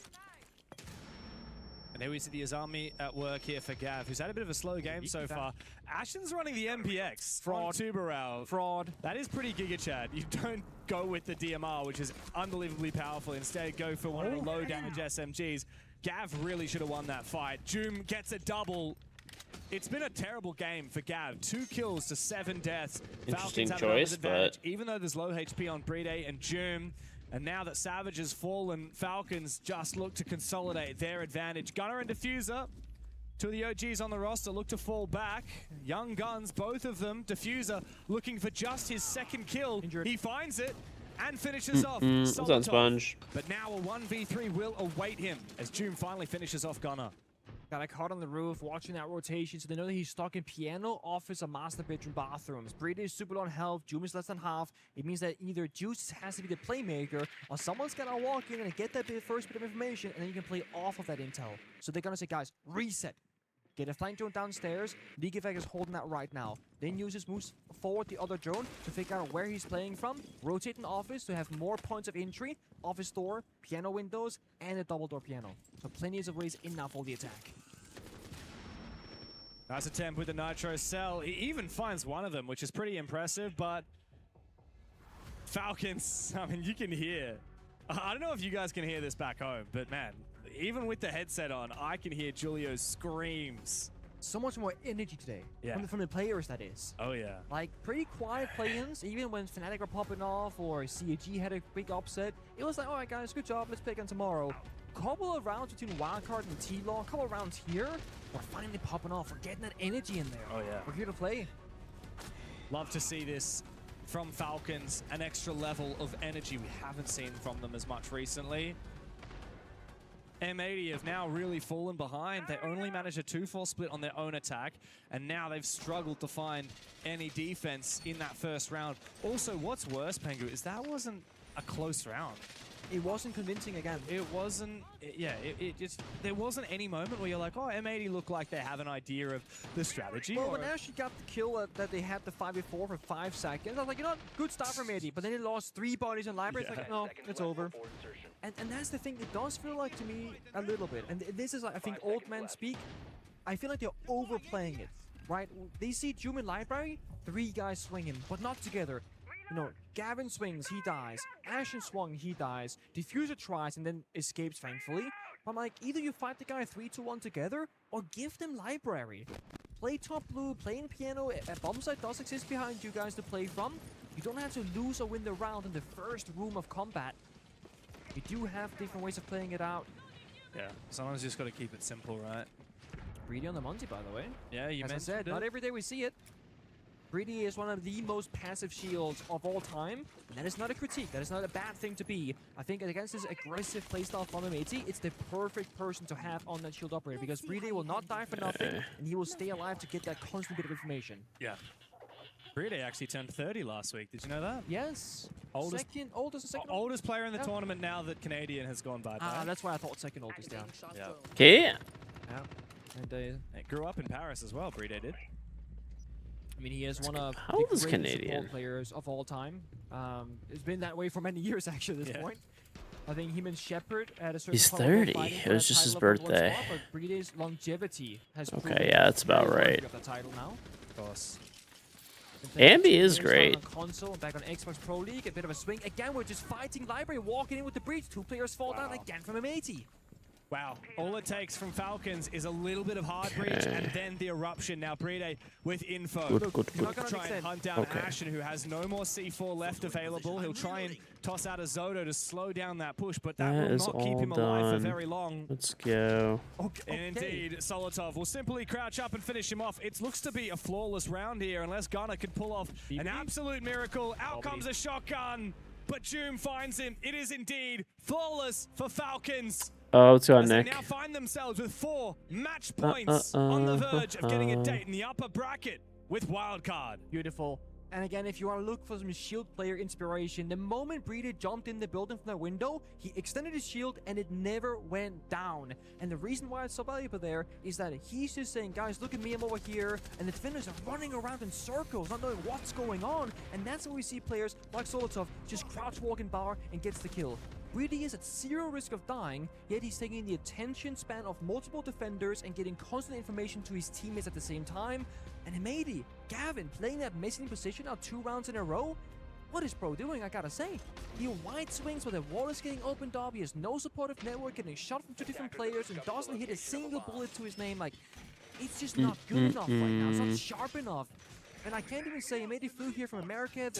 And here we see the Azami at work here for Gav, who's had a bit of a slow game so far. Ashen's running the MPX. Fraud. Tubarao. Fraud. That is pretty Giga Chad. You don't go with the DMR, which is unbelievably powerful. Instead, go for one of the low damage SMGs. Gav really should have won that fight. Joom gets a double. It's been a terrible game for Gav. 2 kills to 7 deaths. Interesting Falcons choice, have an but even though there's low HP on Brede and Joom. And now that Savage has fallen, Falcons just look to consolidate their advantage. Gunner and Diffuser, 2 of the OGs on the roster, look to fall back. Young guns, both of them. Diffuser looking for just his 2nd kill. Injured. He finds it and finishes off. It's on Sponge. But now a 1v3 will await him as Joom finally finishes off Gunner. Got a card on the roof, watching that rotation, so they know that he's stuck in piano, office, and master bedroom bathrooms. Brady is super low on health, Joom is less than half. It means that either Juice has to be the playmaker, or someone's gonna walk in and get that first bit of information, and then you can play off of that intel. So they're gonna say, guys, reset. Get a flank drone downstairs. League Effect is holding that right now. Then uses moves forward the other drone to figure out where he's playing from. Rotate an office to have more points of entry. Office door, piano windows, and a double door piano. So plenty of ways in now for the attack. Nice attempt with the Nitro Cell. He even finds one of them, which is pretty impressive, but Falcons, I mean, you can hear. I don't know if you guys can hear this back home, but man, even with the headset on, I can hear Julio's screams. So much more energy today. Yeah. From the players, that is. Oh, yeah. Like, pretty quiet play-ins, even when Fnatic were popping off or CAG had a big upset. It was like, all right, guys, good job, let's play again tomorrow. Couple of rounds between Wildcard and T-Law, couple of rounds here, we're finally popping off. We're getting that energy in there. Oh, yeah. We're here to play. Love to see this from Falcons, an extra level of energy we haven't seen from them as much recently. M80 have now really fallen behind. They only managed a 2-4 split on their own attack, and now they've struggled to find any defense in that first round. Also, what's worse, Pengu, is that wasn't a close round. It wasn't convincing again. It wasn't, it just, there wasn't any moment where you're like, oh, M80 look like they have an idea of the strategy. Well, when Ashley got the kill that they had the 5v4 for 5 seconds, I was like, you know what, good start from M80, but then he lost 3 bodies in library. It's like, no, it's over. And that's the thing, it does feel like to me a little bit, and this is, like, I think, old men speak. I feel like they're overplaying it, right? They see Joom in library, 3 guys swing him, but not together. You know, Gavin swings, he dies. Ashen swung, he dies. Diffuser tries and then escapes, thankfully. I'm like, either you fight the guy 3-1 together, or give them library. Play top blue, play in piano. A bomb site does exist behind you guys to play from. You don't have to lose or win the round in the first room of combat. You do have different ways of playing it out. Yeah, sometimes you just got to keep it simple, right? Greedy on the Monty, by the way. Yeah, you As I mentioned said, it. not every day we see it. Greedy is one of the most passive shields of all time. And that is not a critique. That is not a bad thing to be. I think against this aggressive playstyle from M80, it's the perfect person to have on that shield operator, because Greedy will not die for nothing, and he will stay alive to get that constant bit of information. Yeah. Brede actually turned 30 last week. Did you know that? Yes. Oldest Oldest player in the Yeah. tournament now that Canadian has gone by. That's why I thought second oldest down. Yeah. Okay. Yeah. And It grew up in Paris as well, Brede did. I mean, he is one of How old the is greatest Canadian? support players of all time. It's been that way for many years, actually, at this point. I think him and Shepard at a certain He's point were 30. fighting It for was that just his title of number one birthday. spot, but Brede's longevity has Okay, proven yeah, that's about very worthy right. of the title now. Of course. Ambi is great. On console, back on Xbox Pro League, a bit of a swing. Again, we're just fighting library, walking in with the breach. 2 players fall down again from M80. Wow, all it takes from Falcons is a little bit of hard breach and then the eruption. Now Brede with info. He'll try and hunt down Ashen, who has no more C4 left available. He'll try and toss out a Zoto to slow down that push, but that will not keep him alive for very long. Let's go. And indeed, Solotov will simply crouch up and finish him off. It looks to be a flawless round here, unless Gunnar can pull off an absolute miracle. Out comes a shotgun, but Joom finds him. It is indeed flawless for Falcons. Oh, it's on Nick. They now find themselves with 4 match points on the verge of getting a date in the upper bracket with Wildcard. Beautiful. And again, if you want to look for some shield player inspiration, the moment Brede jumped in the building from the window, he extended his shield and it never went down. And the reason why it's so valuable there is that he's just saying, guys, look at me, I'm over here. And the defenders are running around in circles, not knowing what's going on. And that's where we see players like Solotov just crouch walk in bar and gets the kill. Brede is at 0 risk of dying, yet he's taking the attention span of multiple defenders and getting constant information to his teammates at the same time. And Imadi, Gavin, playing that missing position out 2 rounds in a row? What is Pro doing, I gotta say? He wide swings where the wall is getting opened up, he has no supportive network, getting shot from 2 different players, and doesn't hit a single bullet to his name. Like, it's just not good enough right now, it's not sharp enough. And I can't even say Imadi flew here from America.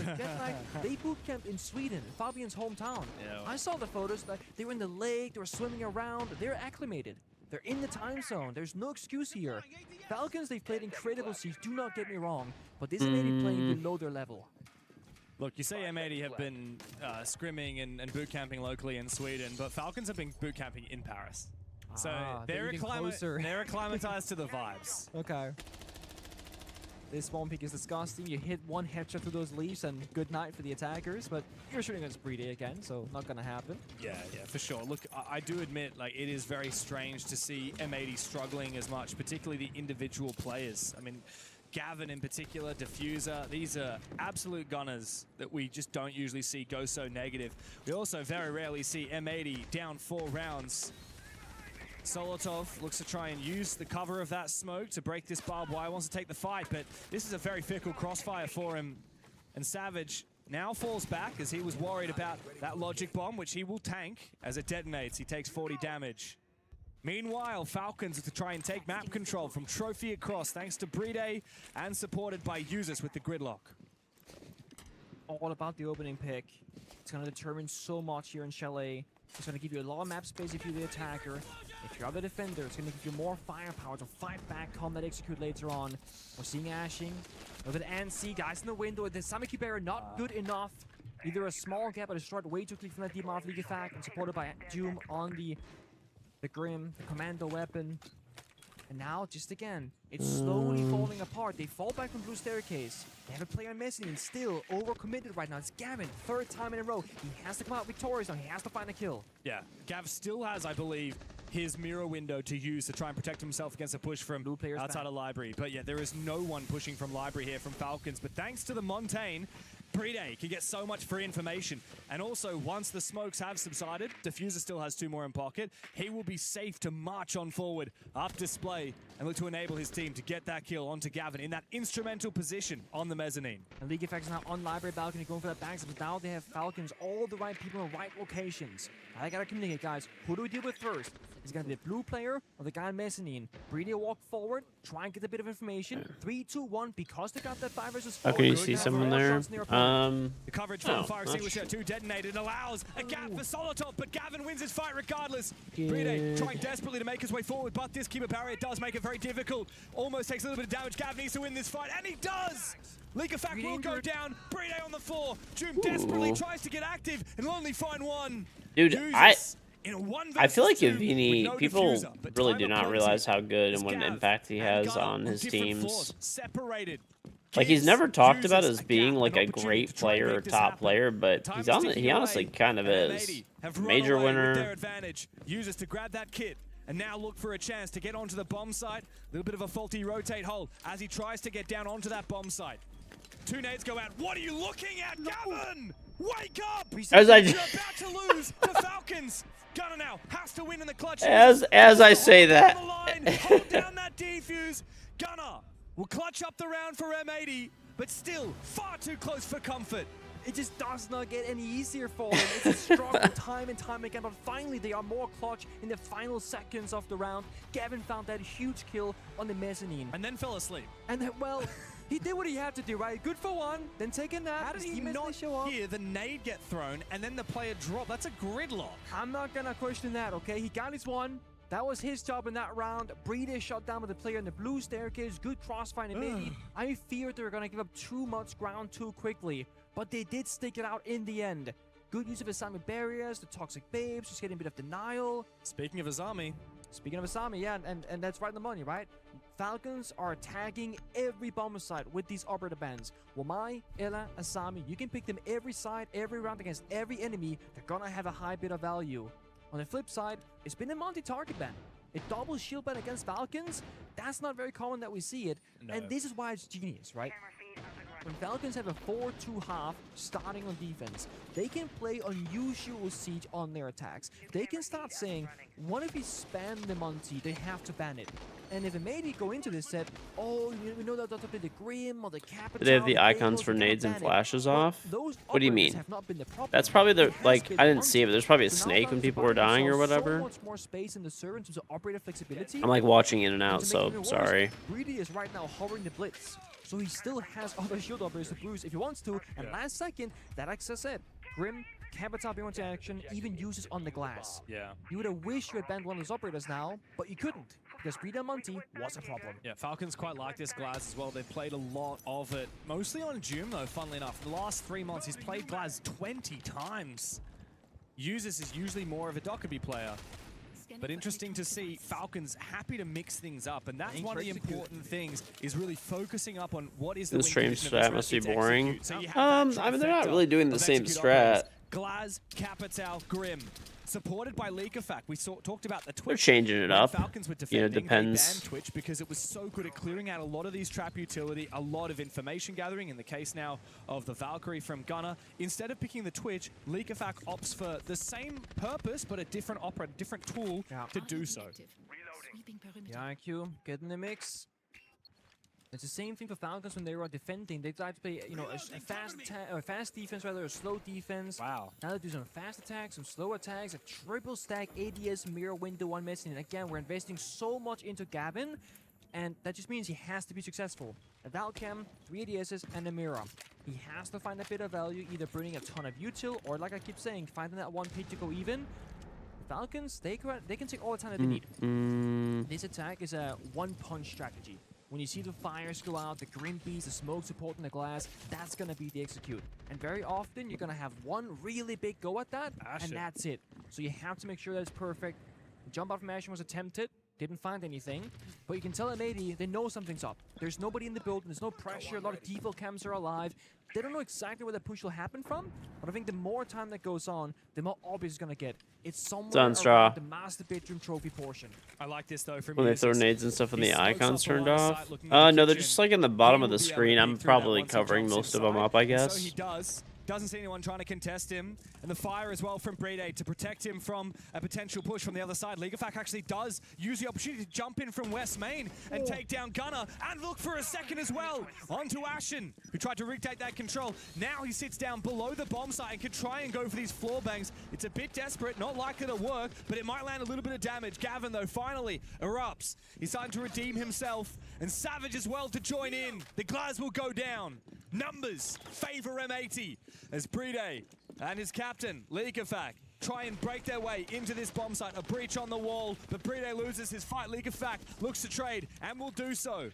They boot camped in Sweden, Fabian's hometown. Yeah. I saw the photos. That they were in the lake, they were swimming around. They're acclimated. They're in the time zone. There's no excuse here. Falcons, they've played incredible siege. Do not get me wrong, but this Imadi playing below their level. Look, you say M80 have been scrimming and boot camping locally in Sweden, but Falcons have been boot camping in Paris. So they're acclimatized to the vibes. Okay. This spawn peak is disgusting. You hit 1 headshot through those leaves and good night for the attackers, but you're shooting against Brede again, so not gonna happen. Yeah, for sure. Look, I do admit, like, it is very strange to see M80 struggling as much, particularly the individual players. I mean, Gavin in particular, Diffuser, these are absolute gunners that we just don't usually see go so negative. We also very rarely see M80 down 4 rounds. Solotov looks to try and use the cover of that smoke to break this barbed wire, wants to take the fight, but this is a very fickle crossfire for him. And Savage now falls back as he was worried about that logic bomb, which he will tank as it detonates. He takes 40 damage. Meanwhile, Falcons to try and take map control from Trophy across, thanks to Brede and supported by users with the gridlock. All about the opening pick. It's going to determine so much here in Chalet. It's going to give you a lot of map space if you're the attacker. If you're the defender, it's going to give you more firepower to fight back, combat execute later on. We're seeing Ashing. Look at NC, guys in the window. The Samiki Barrier not good enough. Either a small gap, but a short way too quick from that DMR League effect, and supported by Doom on the Grim, the commando weapon. And now, just again, it's slowly falling apart. They fall back from Blue Staircase. They have a player missing and still overcommitted right now. It's Gavin, 3rd time in a row. He has to come out victorious now. He has to find a kill. Yeah, Gav still has, I believe, his mirror window to use to try and protect himself against a push from Blue players outside of Library. But yeah, there is no one pushing from Library here from Falcons. But thanks to the Montaigne, Brede can get so much free information. And also, once the smokes have subsided, Diffuser still has 2 more in pocket. He will be safe to march on forward, up display, and look to enable his team to get that kill onto Gavin in that instrumental position on the mezzanine. And League Effects now on Library balcony going for that backstab, but now they have Falcons, all the right people in the right locations. I gotta communicate, guys. Who do we deal with first? Is it gonna be the blue player or the guy in mezzanine? Brede walk forward, try and get a bit of information. 3, 2, 1, because they got that 5 versus 4. Oh, can you see someone there? The coverage from the fire extinguisher 2 detonated allows a gap for Solotov, but Gavin wins his fight regardless. Brede trying desperately to make his way forward, but this keeper barrier does make it very difficult. Almost takes a little bit of damage. Gavin needs to win this fight, and he does! League of Fact will go down. Brede on the floor. Joom desperately tries to get active and will only find one. Dude, I feel like Avini, people really do not realize how good and what an impact he has on his teams. Like, he's never talked about as being like a great player or top player, but he honestly kind of is. Major winner. Users to grab that kit and now look for a chance to get onto the bomb site. A little bit of a faulty rotate hold as he tries to get down onto that bomb site. 2 nades go out. What are you looking at, Gavin? Wake up! You're about to lose to Falcons. Gunnar now has to win in the clutch. As I say that. Hold down that defuse. Gunnar will clutch up the round for M80, but still far too close for comfort. It just does not get any easier for them. It's a struggle time and time again, but finally they are more clutch in the final seconds of the round. Gavin found that huge kill on the mezzanine. And then fell asleep. And then, well, he did what he had to do, right? Good for one, then take a nap. How did he not hear the nade get thrown and then the player drop? That's a gridlock. I'm not gonna question that, okay? He got his one. That was his job in that round. Breeder shot down with the player in the blue staircase. Good crossfire in mid. I feared they were gonna give up too much ground too quickly, but they did stick it out in the end. Good use of assignment barriers, the toxic babes, just getting a bit of denial. Speaking of Azami, yeah, and that's right in the money, right? Falcons are tagging every bomber site with these operator bans. Wamai, Ella, Asami, you can pick them every side, every round against every enemy. They're gonna have a high bit of value. On the flip side, it's been a multi-target ban. A double shield ban against Falcons, that's not very common that we see it. No. And this is why it's genius, right? When Falcons have a 4-2-half starting on defense, they can play unusual siege on their attacks. They can start saying, what if we spam the Monty? They have to ban it. And if Amadi go into this set, oh, we know that they'll play the Grim or the Capital. Do they have the icons for nades and flashes off? Those What do you mean? have not been the problem. That's probably the, It has like, been I didn't Monty. see it, but there's probably a So now snake when Falcons people are were buying dying or themselves whatever. So much more space in the server in terms of operator flexibility. I'm like watching in and And out, to make it so even worse, sorry. Greedy is right now hovering the blitz, so he still has other shield operators to bruise if he wants to. And last second, that access set, Grim, Capital being into action, even uses on the glass. Yeah. You would have wished you had banned one of those operators now, but you couldn't, because Greedy and Monty was a problem. Yeah, Falcons quite like this Glaz as well. They've played a lot of it. Mostly on Doom, though, funnily enough. The last 3 months, he's played Glaz 20 times. Uses is usually more of a Dockerby player. But interesting to see Falcons happy to mix things up, and that's one of the important things, is really focusing up on what is the This stream condition of strat must be to boring. execute. So you have that I mean, they're not trifecta really doing the of same execute strat. operators. Glaz, Capital, Grim. Supported by Leakafact. We talked about the Twitch. They're changing it when up. Falcons were You know, defending, depends. they banned Twitch because it was so good at clearing out a lot of these trap utility, a lot of information gathering. In the case now of the Valkyrie from Gunner, instead of picking the Twitch, Leakafact opts for the same purpose but a different operator, different tool to do so. The IQ, get in the mix. It's the same thing for Falcons when they were defending. They tried to play, you know, a fast defense rather than a slow defense. Wow. Now they do some fast attacks, some slow attacks, a triple stack ADS mirror window one missing. And again, we're investing so much into Gavin, and that just means he has to be successful. A Valcam, 3 ADSs, and a mirror. He has to find a bit of value, either bringing a ton of util, or like I keep saying, finding that one pick to go even. The Falcons, they can take all the time that they need. This attack is a one-punch strategy. When you see the fires go out, the green bees, the smoke supporting the glass, that's going to be the execute. And very often, you're going to have one really big go at that, and that's it. So you have to make sure that it's perfect. The jump out from Ashen was attempted, didn't find anything, but you can tell at 80, they know something's up. There's nobody in the building, there's no pressure, a lot of default cams are alive. They don't know exactly where that push will happen from, but I think the more time that goes on, the more obvious it's going to get. It's somewhere around the master bedroom trophy portion. I like this though. When they throw nades and stuff and the icons turned off. No, they're just like in the bottom of the screen. I'm probably covering most of them up, I guess. So he doesn't see anyone trying to contest him, and the fire as well from Brede to protect him from a potential push from the other side. Leagafact actually does use the opportunity to jump in from West Main and take down Gunner, and look for a second as well onto Ashen, who tried to retake that control. Now he sits down below the bomb site and can try and go for these floor bangs. It's a bit desperate, not likely to work, but it might land a little bit of damage. Gavin, though, finally erupts. He's starting to redeem himself, and Savage as well to join in. The Glaz will go down. Numbers favor M80 as Brede and his captain, Leakafact, try and break their way into this bomb site. A breach on the wall, but Brede loses his fight. Leakafact looks to trade and will do so.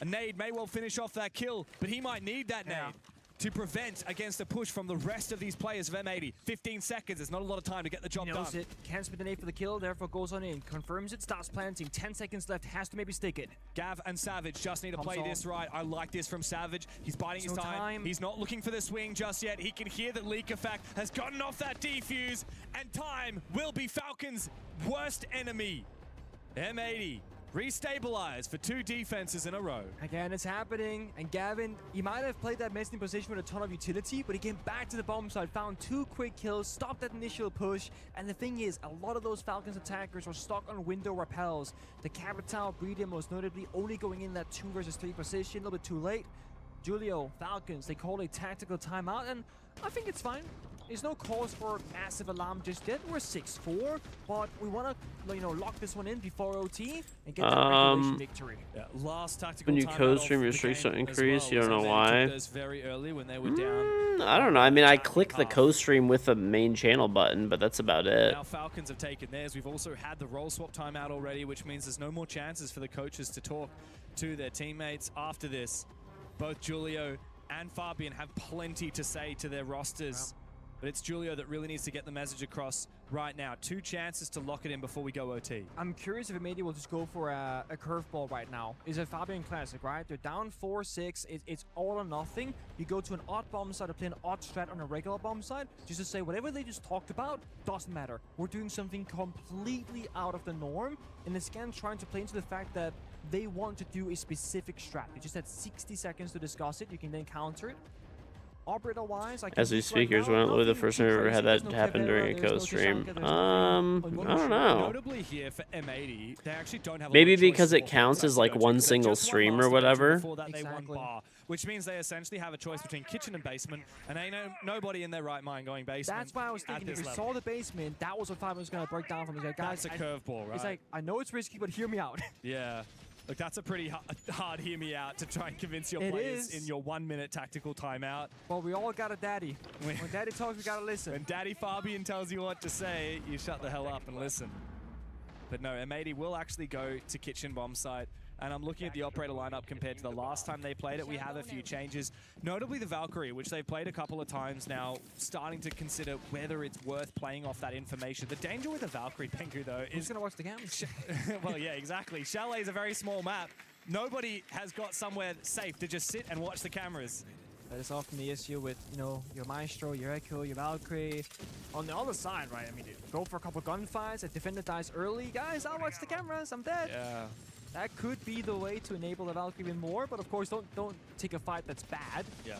A nade may well finish off that kill, but he might need that nade to prevent against a push from the rest of these players of M80. 15 seconds, there's not a lot of time to get the job done. He knows it, can't spit the nade for the kill, therefore goes on in, confirms it, starts planting, 10 seconds left, has to maybe stick it. Gav and Savage just need to play this right. I like this from Savage. He's biding his time. He's not looking for the swing just yet. He can hear that Leakafact has gotten off that defuse, and time will be Falcons' worst enemy. M80 restabilized for 2 defenses in a row. Again, it's happening, and Gavin, he might have played that mezzanine position with a ton of utility, but he came back to the bomb side, found 2 quick kills, stopped that initial push, and the thing is, a lot of those Falcons attackers were stuck on window repels. The Capital, Breeder most notably, only going in that 2 versus 3 position, a little bit too late. Julio, Falcons, they call a tactical timeout, and I think it's fine. There's no cause for massive alarm just yet. We're 6-4, but we want to, lock this one in before OT and get that regulation victory. Yeah, last tactical When you code stream, your streaks don't increase. You don't know why. Very early when they were down. I don't know. I mean, I click the co-stream with the main channel button, but that's about it. Now Falcons have taken theirs. We've also had the role swap timeout already, which means there's no more chances for the coaches to talk to their teammates after this. Both Julio and Fabian have plenty to say to their rosters. Wow. But it's Julio that really needs to get the message across right now. 2 chances to lock it in before we go OT. I'm curious if Ingame will just go for a curveball right now. It's a Fabian classic, right? They're down 4-6. It's all or nothing. You go to an odd bomb side or play an odd strat on a regular bomb side just to say whatever they just talked about doesn't matter. We're doing something completely out of the norm. And it's again trying to play into the fact that they want to do a specific strat. They just had 60 seconds to discuss it. You can then counter it. Operator-wise, as we speak, here's when the first time I ever had that happen during a co-stream. I don't know. Notably here for M80, they actually don't have maybe because it counts as like one single stream or whatever. Exactly. Which means they essentially have a choice between kitchen and basement, and ain't nobody in their right mind going basement. That's why I was thinking if we saw the basement, that was what Fabian was going to break down from. He's like, guys, that's a curveball, right? He's like, I know it's risky, but hear me out. Yeah. Look, that's a pretty hard hear me out to try and convince your players in your 1-minute tactical timeout. Well, we all got a daddy. When daddy talks, we gotta listen. When Daddy Fabian tells you what to say, you shut the hell up and listen. But no, M80 will actually go to kitchen bomb site. And I'm looking at the operator lineup compared to the last time they played it. We have a few changes, notably the Valkyrie, which they've played a couple of times now, starting to consider whether it's worth playing off that information. The danger with the Valkyrie, Pengu, though, is... Who's going to watch the games? Well, yeah, exactly. Chalet is a very small map. Nobody has got somewhere safe to just sit and watch the cameras. That is often the issue with, your Maestro, your Echo, your Valkyrie. On the other side, right, I mean, go for a couple gunfights, a defender dies early. Guys, I'll watch the cameras, I'm dead. Yeah. That could be the way to enable the Valkyrie even more, but of course, don't take a fight that's bad. Yeah.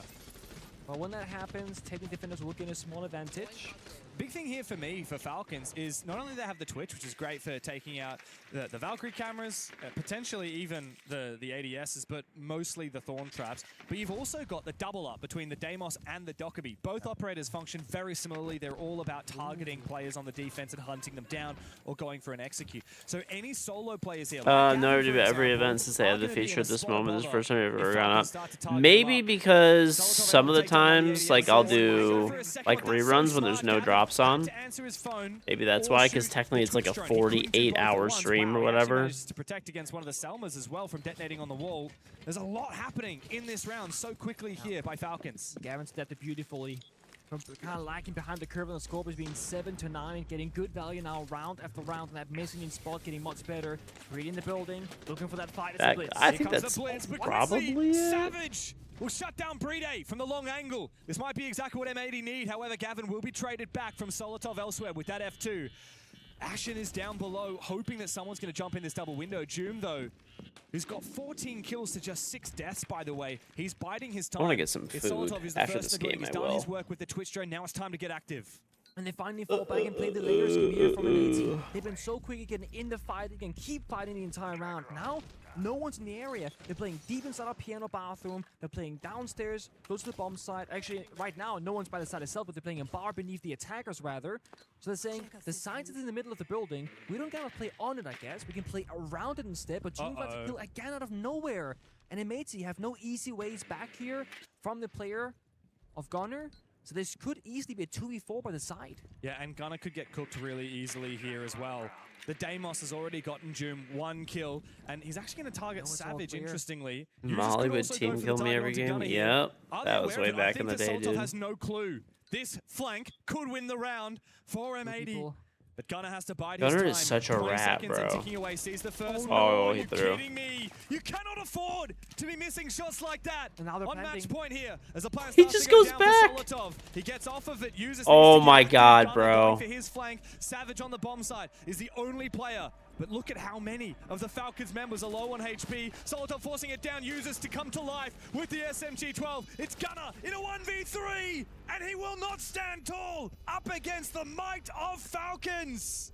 But when that happens, taking defenders will gain a small advantage. Big thing here for me, for Falcons, is not only they have the Twitch, which is great for taking out the Valkyrie cameras, potentially even the ADSs, but mostly the Thorn traps. But you've also got the double up between the Deimos and the Dokkaebi. Both operators function very similarly. They're all about targeting players on the defense and hunting them down or going for an execute. So any solo players here... No, every event since they have the feature at this moment is the first time I've ever gone up. Maybe because some of the times, like, I'll do, like, reruns when there's no drops on. Maybe that's why, because technically it's like a 48-hour stream or whatever. To protect against one of the Selmas as well from detonating on the wall. There's a lot happening in this round so quickly here by Falcons. Gavin stepped it beautifully. From kind of lacking behind the curve on the score, being 7-9, getting good value now round after round, and that missing spot getting much better. Reading the building, looking for that fight. I think that's probably it. Savage will shut down Brede from the long angle. This might be exactly what M80 need. However, Gavin will be traded back from Solotov elsewhere with that F2. Ashen is down below, hoping that someone's going to jump in this double window. Joom, though, who's got 14 kills to just 6 deaths, by the way. He's biding his time. I want to get some food after this game, He's done his work with the Twitch drone. Now it's time to get active. And they finally fall back and play the later scheme here from an 18. They've been so quick at getting in the fight. They can keep fighting the entire round. Now, no one's in the area. They're playing deep inside a piano bathroom. They're playing downstairs, close to the bomb site. Actually, right now, no one's by the side itself, but they're playing a bar beneath the attackers, rather. So they're saying, the site is in the middle of the building. We don't gotta play on it, I guess. We can play around it instead, but Gene got to kill again out of nowhere. And Ingame have no easy ways back here from the player of Gunner. So this could easily be a 2v4 by the side. Yeah, and Gunner could get cooked really easily here as well. The Deimos has already gotten Joom 1 kill, and he's actually going to target Savage, interestingly. Molly would team kill me every game. Yep, that was way back in the day, dude. Has no clue. This flank could win the round for M80. But Gunner has to bide his time. Gunner is such a rat, bro. Away, sees the first oh, he threw. Kidding me? You cannot afford to be missing shots like that. On match point here, as the plan he just goes back. He gets off of it, uses oh my god, bro. For his flank, Savage on the bomb side is the only player. But look at how many of the Falcons members are low on HP. Solotov forcing it down, users to come to life with the SMG-12. It's Gunner in a 1v3, and he will not stand tall up against the might of Falcons.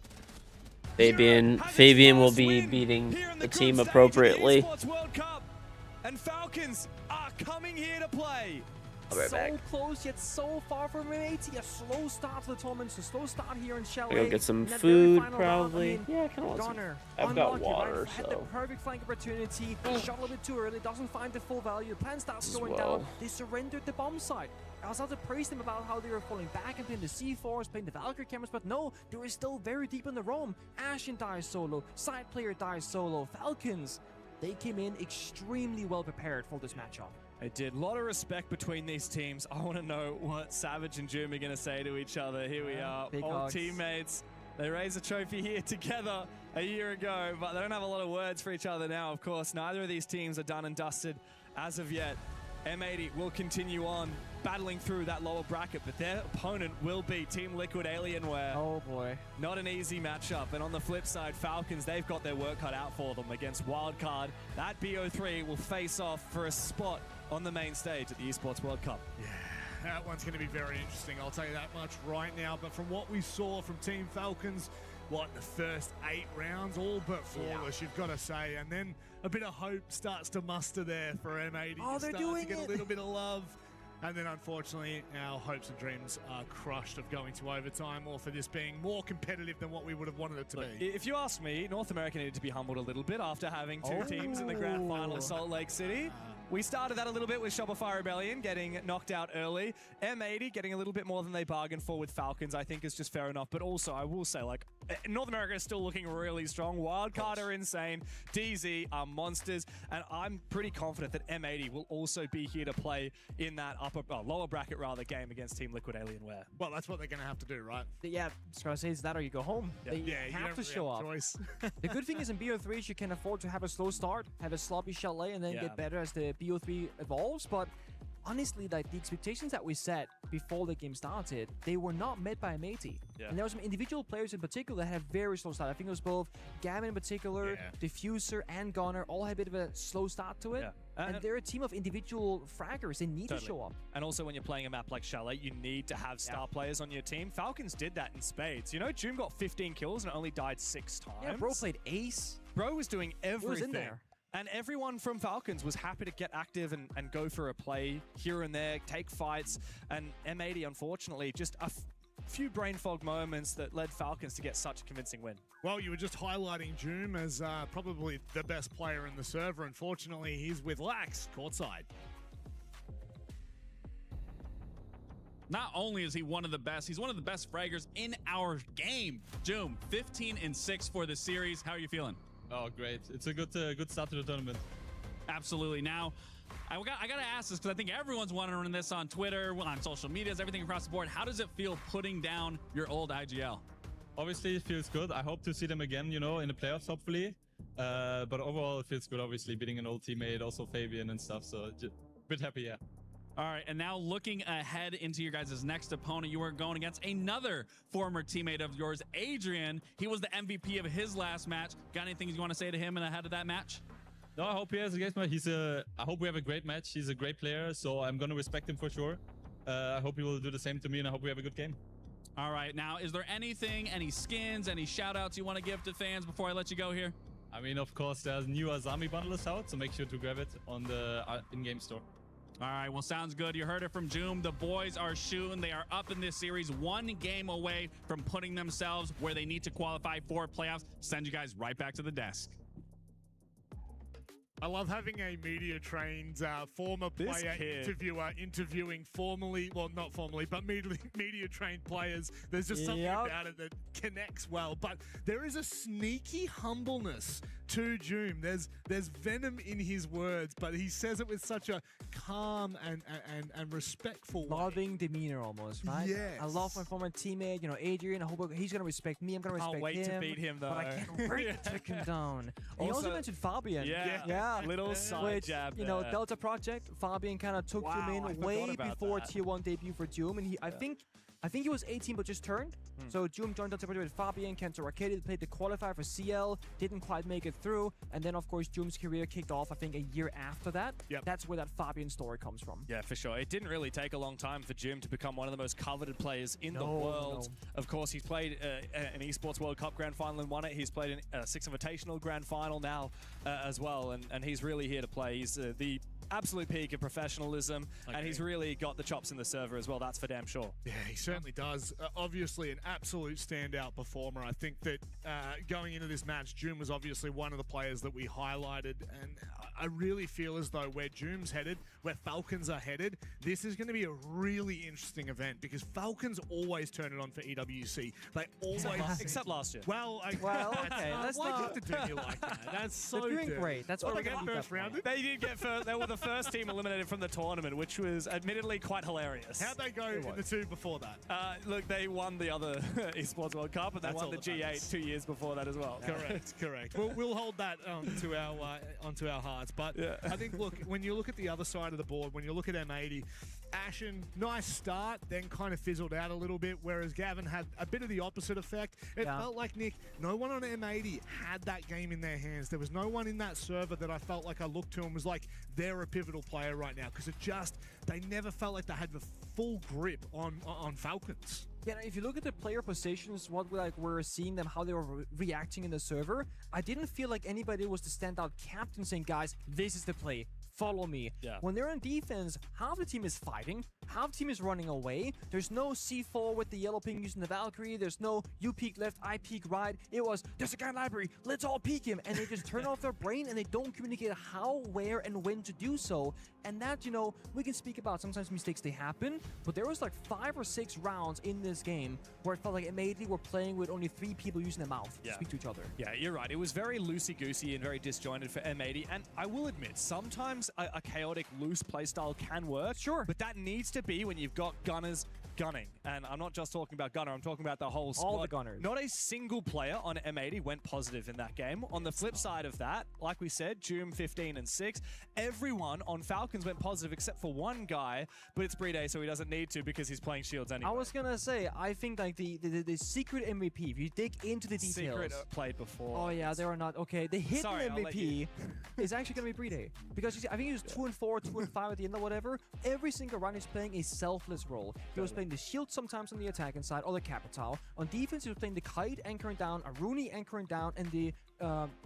Fabian will be beating the team appropriately. And Falcons are coming here to play. I'll be right So back. close yet so far from M80. A slow start to the tournament. So slow start here in Chalet. I'll go get some In that food, very final probably. round, I mean, Yeah, I kind of want some. Gunner, I've got unlucky, water, right? Had the so. perfect flank opportunity. Shot a little bit too early. Doesn't find the full value. The plan starts As going well. down. They surrendered the bomb site. I was out to praise them about how they were falling back and playing the C4s, playing the Valkyrie cameras, but no, they were still very deep in the roam. Ashen dies solo. Side player dies solo. Falcons, they came in extremely well prepared for this matchup. It did. A lot of respect between these teams. I want to know what Savage and Joom are going to say to each other. Here we are, big old hugs. teammates. They raised a trophy here together a year ago, but they don't have a lot of words for each other now, of course. Neither of these teams are done and dusted as of yet. M80 will continue on battling through that lower bracket, but their opponent will be Team Liquid Alienware. Oh boy. Not an easy matchup. And on the flip side, Falcons, they've got their work cut out for them against Wildcard. That BO3 will face off for a spot on the main stage at the Esports World Cup. Yeah, that one's going to be very interesting. I'll tell you that much right now. But from what we saw from Team Falcons, the first 8 rounds, all but flawless, you've got to say. And then a bit of hope starts to muster there for M80. Oh, they're Starts doing to get it. a little bit of love. And then, unfortunately, our hopes and dreams are crushed of going to overtime, or for this being more competitive than what we would have wanted it to be. If you ask me, North America needed to be humbled a little bit after having two teams in the grand final of Salt Lake City. We started that a little bit with Shopify Rebellion getting knocked out early. M80 getting a little bit more than they bargained for with Falcons, I think is just fair enough. But also, I will say, like, North America is still looking really strong. Wildcard are insane. DZ are monsters. And I'm pretty confident that M80 will also be here to play in that lower bracket rather game against Team Liquid Alienware. Well, that's what they're going to have to do, right? Yeah, I was going to say, it's that or you go home. Yeah, you have don't to really show have up. a choice. The good thing is in BO3s, you can afford to have a slow start, have a sloppy chalet, and then get better as the BO3 evolves. But honestly, like the expectations that we set before the game started, they were not met by M80. Yeah. And there were some individual players in particular that had a very slow start. I think it was both Gavin in particular, Diffuser, and Gunner all had a bit of a slow start to it. Yeah. And they're a team of individual fraggers. They need to show up. And also when you're playing a map like Chalet, you need to have star players on your team. Falcons did that in spades. You know, Joom got 15 kills and only died 6 times. Yeah, bro played ace. Bro was doing everything. was in there. And everyone from Falcons was happy to get active and go for a play here and there, take fights. And M80, unfortunately, just a few brain fog moments that led Falcons to get such a convincing win. Well, you were just highlighting Joom as probably the best player in the server. Unfortunately, he's with Lax courtside. Not only is he one of the best, he's one of the best fraggers in our game. Joom, 15-6 for the series. How are you feeling? Oh, great. It's a good start to the tournament. Absolutely. Now, I got to ask this because I think everyone's wondering this on Twitter, on social medias, everything across the board. How does it feel putting down your old IGL? Obviously, it feels good. I hope to see them again, you know, in the playoffs, hopefully. But overall, it feels good, obviously, beating an old teammate, also Fabian and stuff. So, a bit happy, yeah. All right, and now looking ahead into your guys' next opponent, you are going against another former teammate of yours, Adrian. He was the MVP of his last match. Got anything you want to say to him ahead of that match? No, I hope he has a great match. I hope we have a great match. He's a great player, so I'm going to respect him for sure. I hope he will do the same to me, and I hope we have a good game. All right, now, is there anything, any skins, any shout-outs you want to give to fans before I let you go here? I mean, of course, there's new Azami bundles out, so make sure to grab it on the in-game store. All right, well, sounds good. You heard it from Joom. The boys are shooting. They are up in this series, one game away from putting themselves where they need to qualify for playoffs. Send you guys right back to the desk. I love having a media-trained former player interviewer interviewing formally, well, not formally, but media-trained players. There's just something about it that connects well. But there is a sneaky humbleness to Joom. There's venom in his words, but he says it with such a calm and respectful loving demeanor almost, right? Yes. I love my former teammate, you know, Adrian. I hope he's going to respect me. I'm going to respect him. Can't wait to beat him, though. But I can't wait to take him down. And you also mentioned Fabian. Yeah. Little side jab you know, there. Delta Project, Fabian kind of took him in way before Tier 1 debut for Joom. And I think I think he was 18 but just turned. So Joom joined on together with Fabian, Kento Arcade, played the qualifier for CL, didn't quite make it through, and then of course Joom's career kicked off I think a year after that. That's where that Fabian story comes from. Yeah, for sure. It didn't really take a long time for Joom to become one of the most coveted players in the world. Of course, he's played an Esports World Cup Grand Final and won it. He's played a Six Invitational Grand Final now as well, and he's really here to play. He's the absolute peak of professionalism, and he's really got the chops in the server as well, that's for damn sure. Yeah, he certainly does. Obviously an absolute standout performer. I think that going into this match, Joom was obviously one of the players that we highlighted, and I really feel as though where Joom's headed, where Falcons are headed, this is going to be a really interesting event because Falcons always turn it on for EWC. They always... Except last year. Well, okay, let's not... to do you like that? That's so They're doing dirty. great. That's why they get first rounded. They did get first. They were the first team eliminated from the tournament, which was admittedly quite hilarious. How'd they go in the two before that? Look, they won the other Esports World Cup, and they won the G8 2 years before that as well. Correct. We'll hold that onto our hearts. But I think, look, when you look at the other side of the board, when you look at M80, Ashen, nice start, then kind of fizzled out a little bit, whereas Gavin had a bit of the opposite effect. It felt like, Nick, no one on M80 had that game in their hands. There was no one in that server that I felt like I looked to and was like, they're a pivotal player right now, because they never felt like they had the full grip on Falcons. Yeah, if you look at the player positions, what we're seeing them, how they were reacting in the server, I didn't feel like anybody was the standout captain saying, guys, this is the play. Follow me. When they're on defense, half the team is fighting, half the team is running away. There's no C4 with the yellow ping using the Valkyrie. There's no you peek left, I peek right. It was, there's a guy in library, let's all peek him. And they just turn off their brain and they don't communicate how, where, and when to do so. And that, we can speak about sometimes mistakes, they happen, but there was like 5 or 6 rounds in this game where it felt like immediately we're playing with only 3 people using their mouth to speak to each other. Yeah, you're right. It was very loosey-goosey and very disjointed for M80, and I will admit, sometimes a chaotic, loose playstyle can work. Sure. But that needs to be when you've got gunners gunning. And I'm not just talking about Gunner, I'm talking about the whole squad. All the gunners. Not a single player on M80 went positive in that game. On the flip side of that, like we said, Joom 15 and 6, everyone on Falcons went positive except for one guy, but it's Brede, so he doesn't need to because he's playing Shields anyway. I was gonna say, I think like the secret MVP, if you dig into the details. Secret played before. Oh yeah, they were not. Okay, the hidden MVP is actually gonna be Brede. Because you see, I think he was 2 and 4, 2 and 5 at the end or whatever. Every single round he's playing a selfless role. He was playing the shield sometimes on the attacking side, or the capital. On defense, he was playing the kite anchoring down, a Rooney anchoring down, and the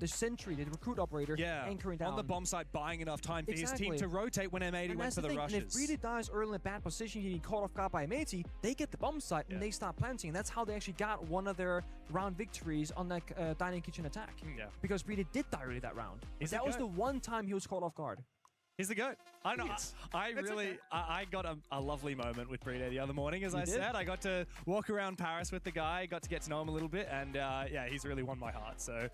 sentry, the recruit operator, anchoring down. On the bomb site, buying enough time for his team to rotate when M80 went for the rushes. And if Brede dies early in a bad position, getting caught off guard by M80, they get the bomb site and they start planting. And that's how they actually got one of their round victories on that dining kitchen attack. Because Brede did die early that round. That was the one time he was caught off guard. He's the GOAT. I know. I got a lovely moment with Brede the other morning, as I said. I got to walk around Paris with the guy, got to get to know him a little bit, and yeah, he's really won my heart. So,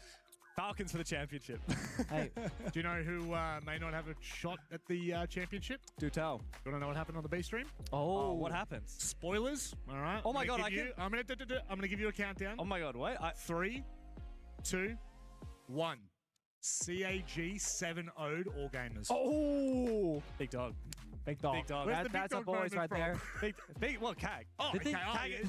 Falcons for the championship. Hey, do you know who may not have a shot at the championship? Do tell. You want to know what happened on the B stream? Oh, what happened? Spoilers. All right. Oh my God! I'm gonna give you a countdown. Oh my God! Wait. 3, 2, 1. CAG 7-0'd All Gamers. Oh! Big dog. Big dog. Big dog. That's a boys right there. Well, Kag. Oh, okay.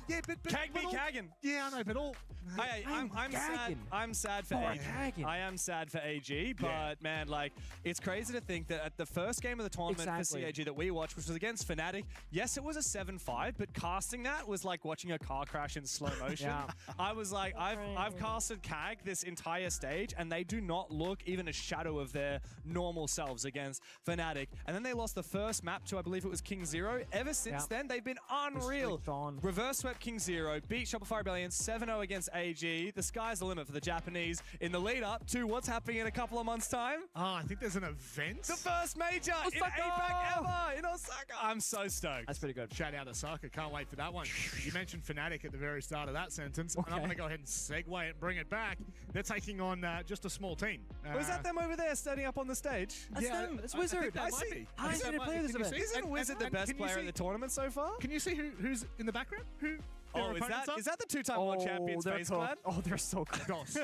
Yeah, but Kag beat Kagan. Yeah, I know, but all... I'm sad. I'm sad for AG. I am sad for AG, but man, like, it's crazy to think that at the first game of the tournament for CAG that we watched, which was against Fnatic, yes, it was a 7-5, but casting that was like watching a car crash in slow motion. I was like, I've casted Kag this entire stage, and they do not look even a shadow of their normal selves against Fnatic. And then they lost the first map to, I believe it was King Zero. Ever since then, they've been unreal. Reverse swept King Zero, beat Shopify Rebellion 7-0 against AG. The sky's the limit for the Japanese in the lead up to what's happening in a couple of months' time. Oh, I think there's an event. The first major in APAC ever in Osaka. I'm so stoked. That's pretty good. Shout out Osaka. Can't wait for that one. You mentioned Fnatic at the very start of that sentence, and I'm going to go ahead and segue it and bring it back. They're taking on just a small team. Was that them over there standing up on the stage? That's them. It's Wizard. I see. I see the play this event. Isn't Wizard the best player in the tournament so far? Can you see who's in the background? Who? their Oh, opponents up. is that the two-time world champions they're FaZe tough. Clan? Oh, they're so DOS.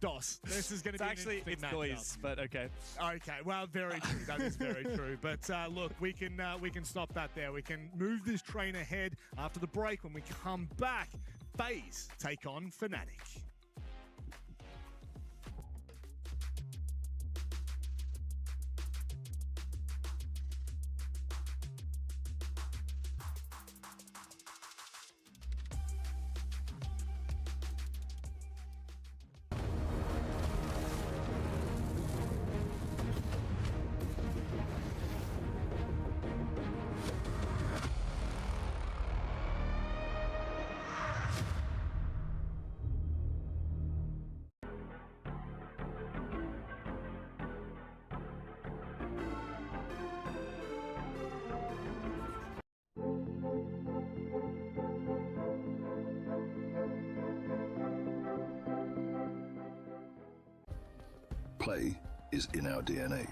DOS. This is going to be Actually, an it's interesting noise, but okay. matchup. Okay, well, very true. That is very true. But look, we can stop that there. We can move this train ahead after the break. When we come back, FaZe take on Fnatic. Play is in our DNA.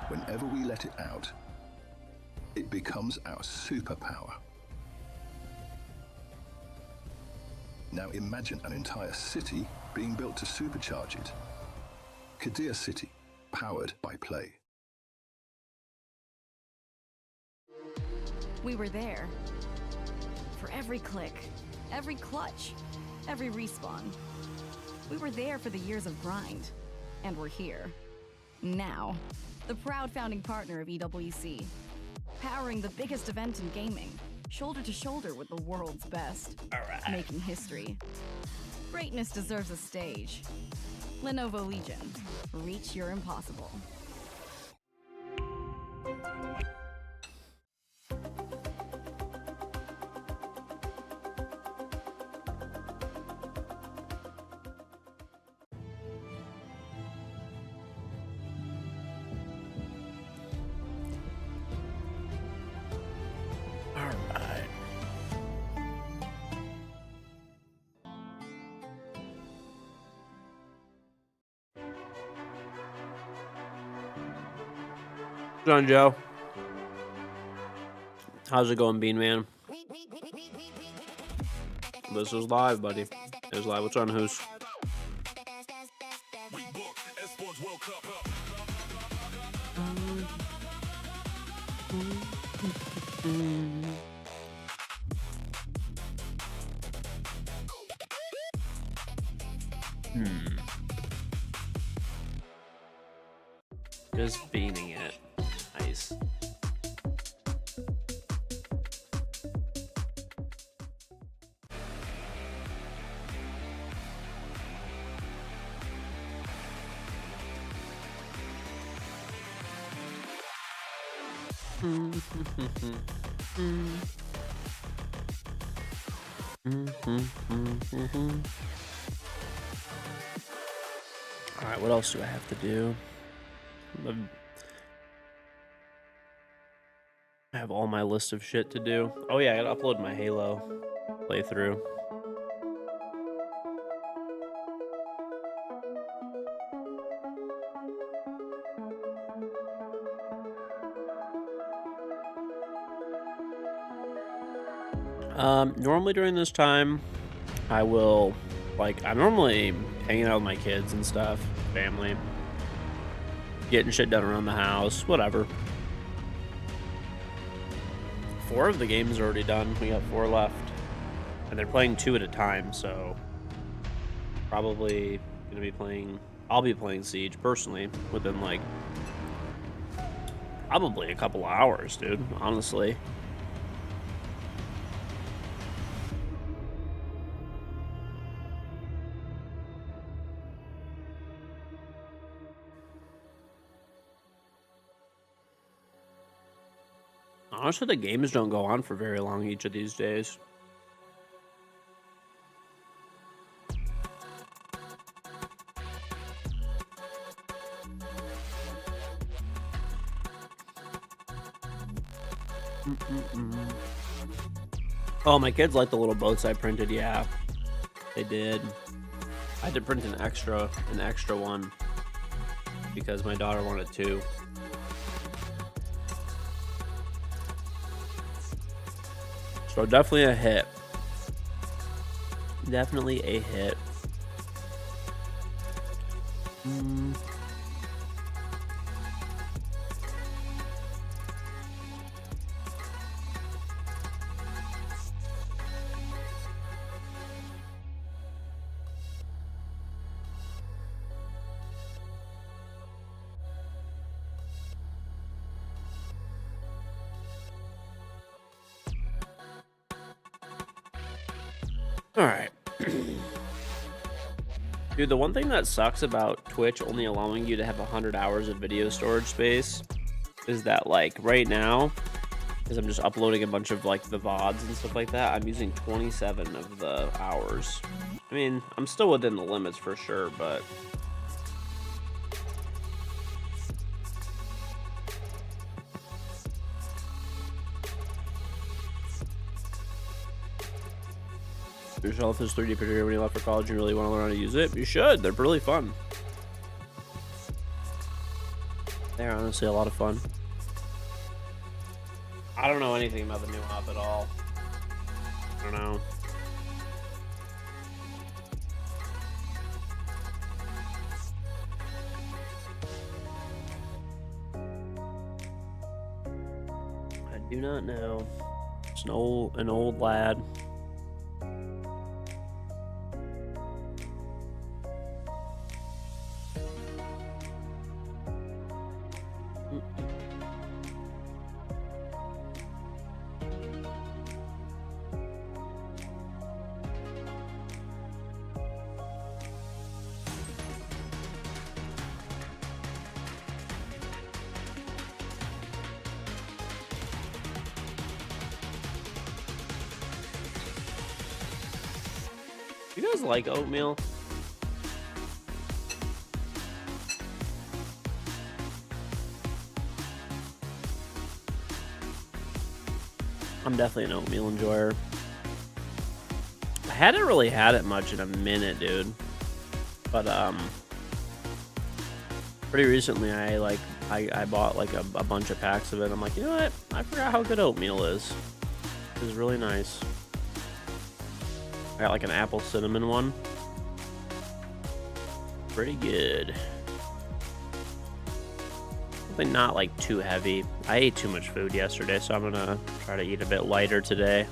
Whenever we let it out, it becomes our superpower. Now imagine an entire city being built to supercharge it. Kadir City, powered by Play. We were there. For every click, every clutch, every respawn. We were there for the years of grind, and we're here. Now, the proud founding partner of EWC, powering the biggest event in gaming, shoulder to shoulder with the world's best, making history. Greatness deserves a stage. Lenovo Legion, reach your impossible. What's on, Joe? How's it going, Bean Man? This is live, buddy. It's live. What's on, Who's? Just beaning it. Nice. All right, what else do I have to do? I have all my list of shit to do. Oh yeah, I gotta upload my Halo playthrough. Normally during this time, I will, I'm normally hanging out with my kids and stuff, family, getting shit done around the house, whatever. 4 of the games are already done. We got 4 left, and they're playing 2 at a time, so probably gonna be playing. I'll be playing Siege personally within probably a couple hours, dude. Honestly. Honestly, the games don't go on for very long each of these days. Oh, my kids like the little boats I printed. Yeah, they did. I had to print an extra one because my daughter wanted 2. So definitely a hit. Definitely a hit. All right. Dude, the one thing that sucks about Twitch only allowing you to have 100 hours of video storage space is that, like, right now, because I'm just uploading a bunch of, like, the VODs and stuff like that, I'm using 27 of the hours. I mean, I'm still within the limits for sure, but... Yourself is 3D printer when you left for college, you really want to learn how to use it? You should. They're really fun. They're honestly a lot of fun. I don't know anything about the new hop at all. I don't know. I do not know. It's an old lad. You guys like oatmeal? I'm definitely an oatmeal enjoyer. I hadn't really had it much in a minute, dude. But pretty recently I bought like a bunch of packs of it. I'm like, you know what? I forgot how good oatmeal is. It was really nice. I got like an apple cinnamon one. Pretty good. Something not like too heavy. I ate too much food yesterday, so I'm gonna try to eat a bit lighter today.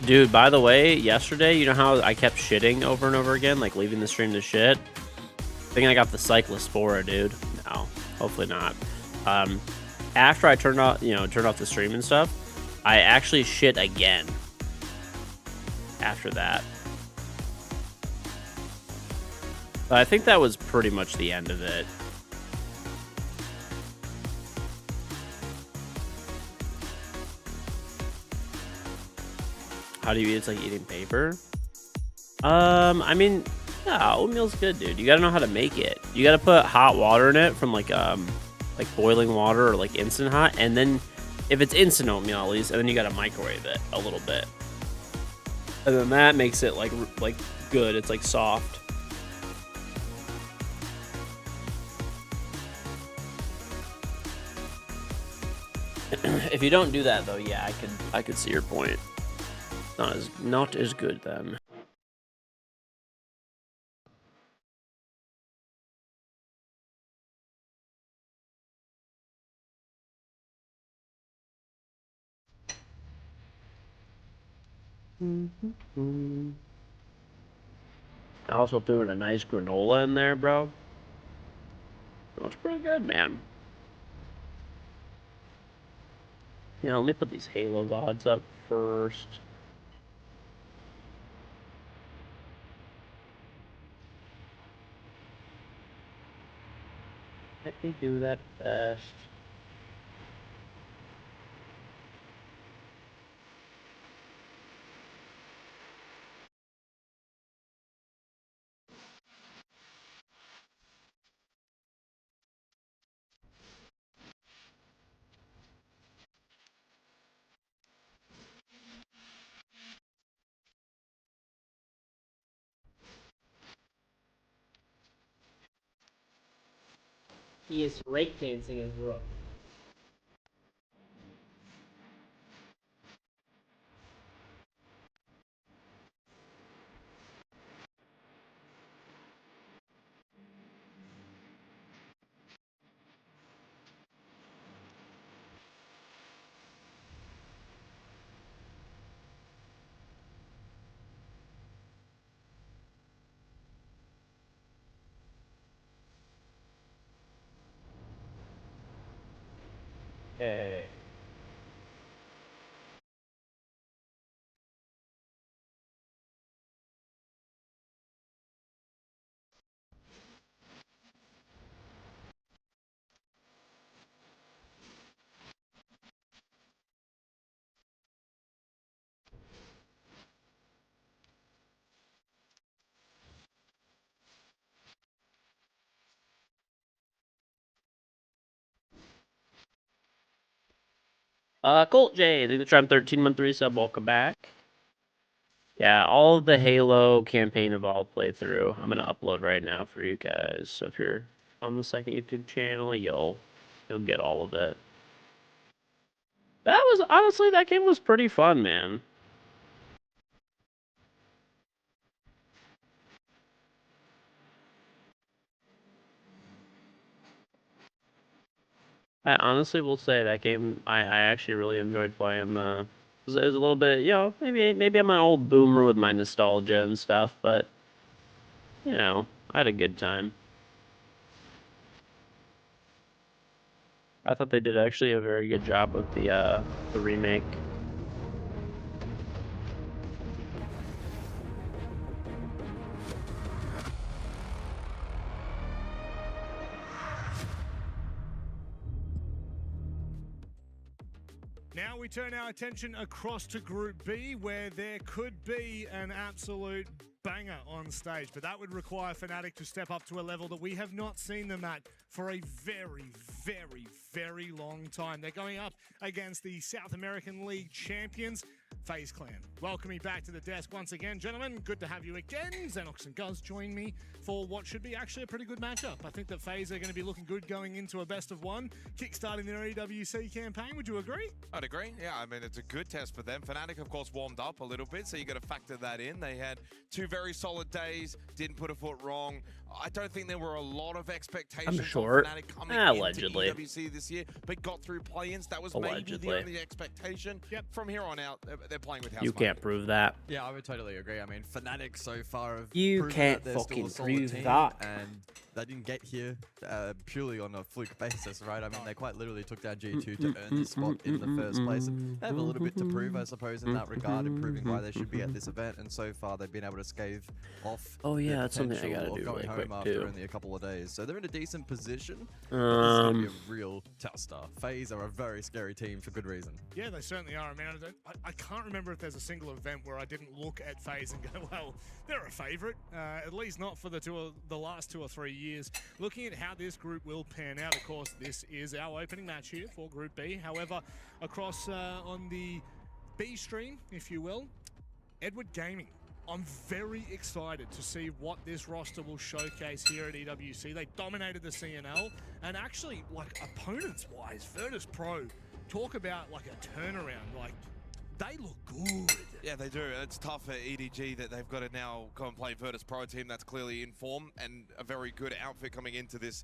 Dude, by the way, yesterday, you know how I kept shitting over and over again, like leaving the stream to shit? I think I got the cyclospora, dude. No, hopefully not. After I turned off the stream and stuff, I actually shit again. After that. But I think that was pretty much the end of it. How do you eat? It's like eating paper. I mean, yeah, oatmeal's good, dude. You gotta know how to make it. You gotta put hot water in it from like boiling water or like instant hot, and then if it's instant oatmeal at least, and then you gotta microwave it a little bit, and then that makes it like good. It's like soft. If you don't do that though, yeah, I could see your point. Not as good then. I also threw in a nice granola in there, bro. It was pretty good, man. Yeah, let me put these Halo VODs up first. Let me do that first. He is breakdancing as well. Hey. Colt J, the Trim 13-month resub, welcome back. Yeah, all of the Halo campaign evolved playthrough. I'm gonna upload right now for you guys. So if you're on the second YouTube channel, you'll get all of it. That was honestly, that game was pretty fun, man. I honestly will say that game I actually really enjoyed playing. It was a little bit, you know, maybe I'm an old boomer with my nostalgia and stuff, but you know, I had a good time. I thought they did actually a very good job with the remake. Now we turn our attention across to Group B, where there could be an absolute banger on stage, but that would require Fnatic to step up to a level that we have not seen them at for a very, very, very long time. They're going up against the South American League champions, FaZe Clan. Welcome me back to the desk once again, gentlemen. Good to have you again. Xenox and Guz join me for what should be actually a pretty good matchup. I think that FaZe are going to be looking good going into a best of one, kickstarting their EWC campaign. Would you agree? I'd agree. Yeah, I mean, it's a good test for them. Fnatic, of course, warmed up a little bit, so you got to factor that in. They had 2 very solid days, didn't put a foot wrong. I don't think there were a lot of expectations I'm short. on Fnatic coming Allegedly. into EWC this year, but got through play-ins. That was maybe the only expectation. Yep. From here on out, they're playing with house You money. can't prove that. Yeah, I would totally agree. I mean, Fnatic so far have You proven can't that they're still a fucking solid prove team, that. and they didn't get here purely on a fluke basis, right? I mean, they quite literally took down G2 to earn this spot in the first place, and they have a little bit to prove, I suppose, in that regard, and proving why they should be at this event. And so far, they've been able to scathe off. Oh yeah, the that's something I potential gotta of do going really home quick after too. only a couple of days, so they're in a decent position. But this is gonna be a real tester. FaZe are a very scary team for good reason. Yeah, they certainly are. I mean, I can't remember if there's a single event where I didn't look at FaZe and go, well, they're a favorite, at least not for the last 2 or 3 years. Looking at how this group will pan out, of course, this is our opening match here for Group B. However, across on the B stream, if you will, Edward Gaming. I'm very excited to see what this roster will showcase here at EWC. They dominated the CNL, and actually, like, opponents-wise, Virtus Pro, talk about, like, a turnaround. Like, they look good. Yeah, they do. It's tough for EDG that they've got to now go and play Virtus Pro team that's clearly in form and a very good outfit coming into this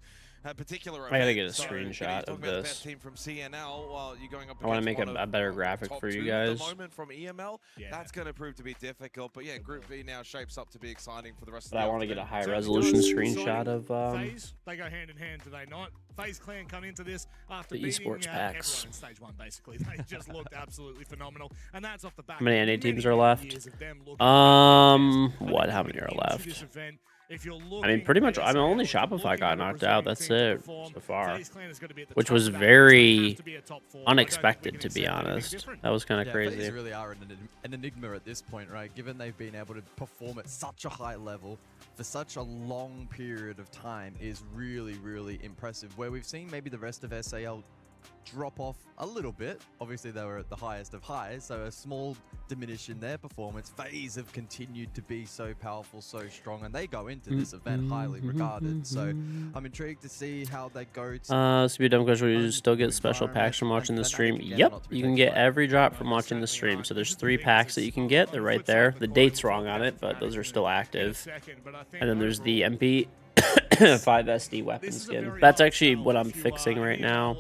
particular event. I gotta get a So, screenshot of about the best this. team from CNL while you're going up I want to against make one a of better graphic top for you 2 at guys. the moment from EML. That's going to prove to be difficult, but yeah, Group B now shapes up to be exciting for the rest But of the I want to get a afternoon. high resolution screenshot of FaZe, they go hand in hand, do they not? FaZe Clan come into this after the beating esports packs. everyone in stage 1, basically. They just looked absolutely phenomenal, and that's off the back. How many NA of teams many are left? years of them looking What? How many are left? this event. If you're I mean, pretty much. I mean, only Shopify got knocked out. That's it so far, which was very unexpected, to be honest. That was kind of crazy. FaZe really are an enigma at this point, right? Given they've been able to perform at such a high level for such a long period of time is really, really impressive. Where we've seen maybe the rest of SAL drop off a little bit. Obviously, they were at the highest of highs, so a small diminish in their performance. FaZe have continued to be so powerful, so strong, and they go into this event highly regarded. So I'm intrigued to see how they go to... This would be a dumb question. Will you still get special packs from watching the stream? Yep, you can get every drop from watching the stream. So there's 3 packs that you can get. They're right there. The date's wrong on it, but those are still active. And then there's the MP 5 SD weapon skin. That's actually what I'm fixing right now.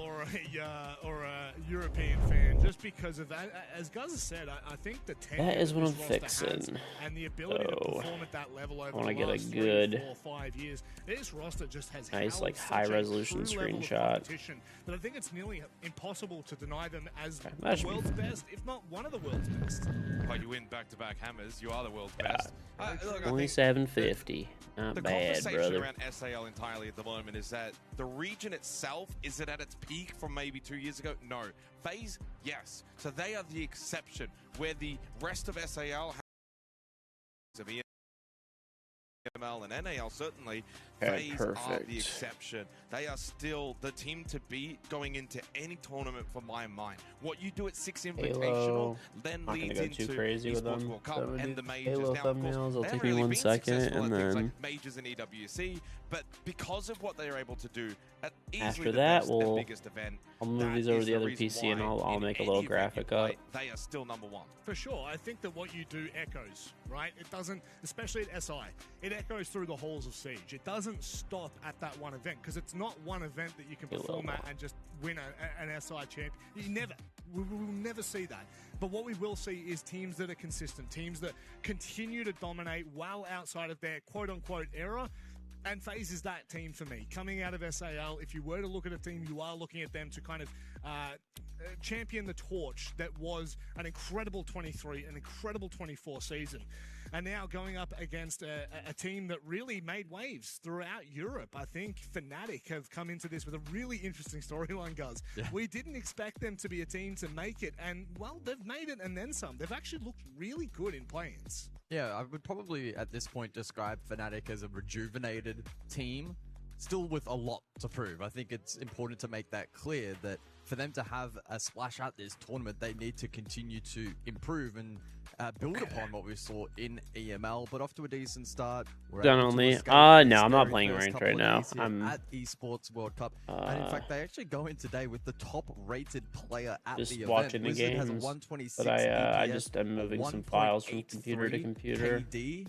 Or a European fan, just because of that. As Guz has said, I think the that is what I'm fixing. And the ability to perform at that level over I want to get a 3, good, 4, 5 years. This roster just has nice, like high resolution screenshot. That I think it's nearly impossible to deny them as that the world's best, if not one of the world's best. Well, you win back-to-back hammers, you are the world's best. Look, only 750. Not the bad, conversation brother. around SAL entirely at the moment is that the region itself, is it at its peak from maybe 2 years ago? No. FaZe, yes. So they are the exception, where the rest of SAL have EML and NAL certainly. Okay, FaZe are perfect. the exception. They are still the team to beat going into any tournament for my mind. What you do at 6 Invitational Halo. then Not leads gonna go into too crazy with Esports them. World Cup So I'm and gonna the do majors. Halo Now, of course, thumbnails. I'll they take haven't me really 1 been second, successful and at things then like majors and EWC, but because of what they're able to do at easily after the that, best and we'll biggest event, I'll move that these over is to the other reason PC, and why I'll in make a any little event graphic you up. play, they are still #1. For sure. I think that what you do echoes, right? It doesn't, especially at SI, it echoes through the halls of Siege. It doesn't stop at that one event, because it's not one event that you can perform at and just win an SI champ. We will never see that. But what we will see is teams that are consistent, teams that continue to dominate well outside of their quote-unquote era. And FaZe is that team for me. Coming out of SAL, if you were to look at a team, you are looking at them to kind of champion the torch that was an incredible 23, an incredible 24 season. And now going up against a team that really made waves throughout Europe. I think Fnatic have come into this with a really interesting storyline, Guz. Yeah. We didn't expect them to be a team to make it, and, well, they've made it and then some. They've actually looked really good in play-ins. Yeah, I would probably, at this point, describe Fnatic as a rejuvenated team, still with a lot to prove. I think it's important to make that clear that for them to have a splash at this tournament, they need to continue to improve and build upon what we saw in EML, but off to a decent start. Done only. No, I'm not playing ranked right now. I'm at Esports World Cup. And in fact, they actually go in today with the top-rated player at just the event. watching the Wizard has a games, 126 but I DPS, just am moving some files from computer to computer. KD.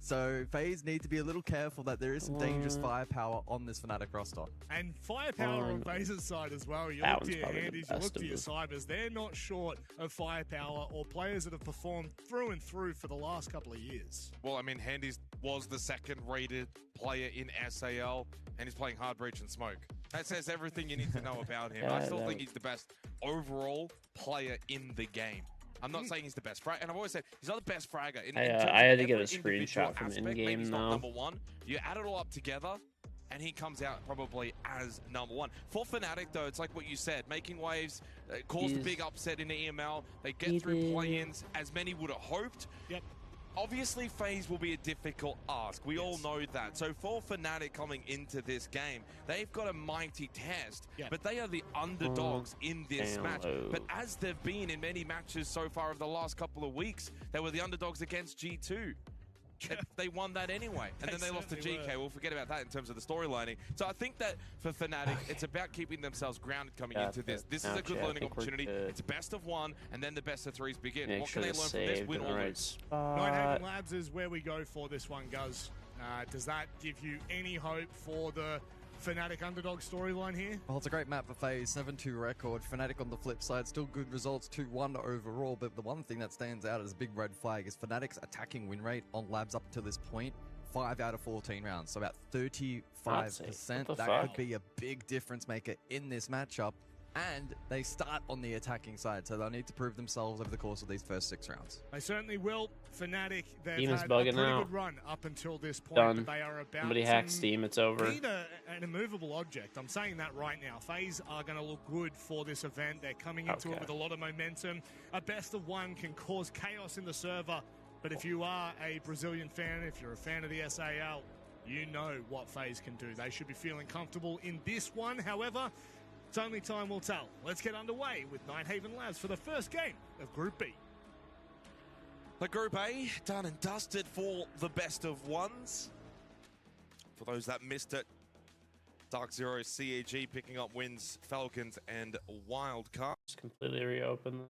So FaZe need to be a little careful that there is some dangerous firepower on this Fnatic roster. And firepower on FaZe's side as well. You look to your handies, you look to your cybers. They're not short of firepower or players that have performed through and through for the last couple of years. Well, I mean, Handy's was the second-rated player in SAL, and he's playing Hardbreach and Smoke. That says everything you need to know about him. I still think he's the best overall player in the game. I'm not saying he's the best fragger, and I've always said he's not the best fragger. I had to get a screenshot from Ingame though. #1. You add it all up together, and he comes out probably as #1. For Fnatic, though, it's like what you said, making waves, caused a big upset in EML. They get through play-ins, as many would have hoped. Yep. Obviously, FaZe will be a difficult ask. We all know that. So for Fnatic coming into this game, they've got a mighty test, but they are the underdogs in this match. But as they've been in many matches so far of the last couple of weeks, they were the underdogs against G2. They won that anyway, and then they lost to GK. We'll forget about that in terms of the storylining. So I think that for Fnatic, it's about keeping themselves grounded coming into this. This is a good learning opportunity. It's best of 1, and then the best of 3s begin. What can they learn from this? Win or lose? Nighthawk Labs is where we go for this one, Guz. Does that give you any hope for the Fnatic underdog storyline here? Well, it's a great map for FaZe, 7-2 record. Fnatic on the flip side, still good results, 2-1 overall, but the one thing that stands out as a big red flag is Fnatic's attacking win rate on Labs up to this point, 5 out of 14 rounds, so about 35%. That could be a big difference maker in this matchup, and they start on the attacking side, so they'll need to prove themselves over the course of these first 6 rounds. They certainly will. Fnatic, they've Steam is had a bugging pretty out. good run up until this point. Done. But they are about Somebody hacked Steam, it's over. Need an immovable object. I'm saying that right now. FaZe are going to look good for this event. They're coming into it with a lot of momentum. A best of 1 can cause chaos in the server, but if you are a Brazilian fan, if you're a fan of the SAL, you know what FaZe can do. They should be feeling comfortable in this one. However, It's only time will tell. Let's get underway with Nighthaven Labs for the first game of Group B. The Group A, done and dusted for the best of ones. For those that missed it, Dark Zero, CAG picking up wins, Falcons and Wildcard. Just completely reopen.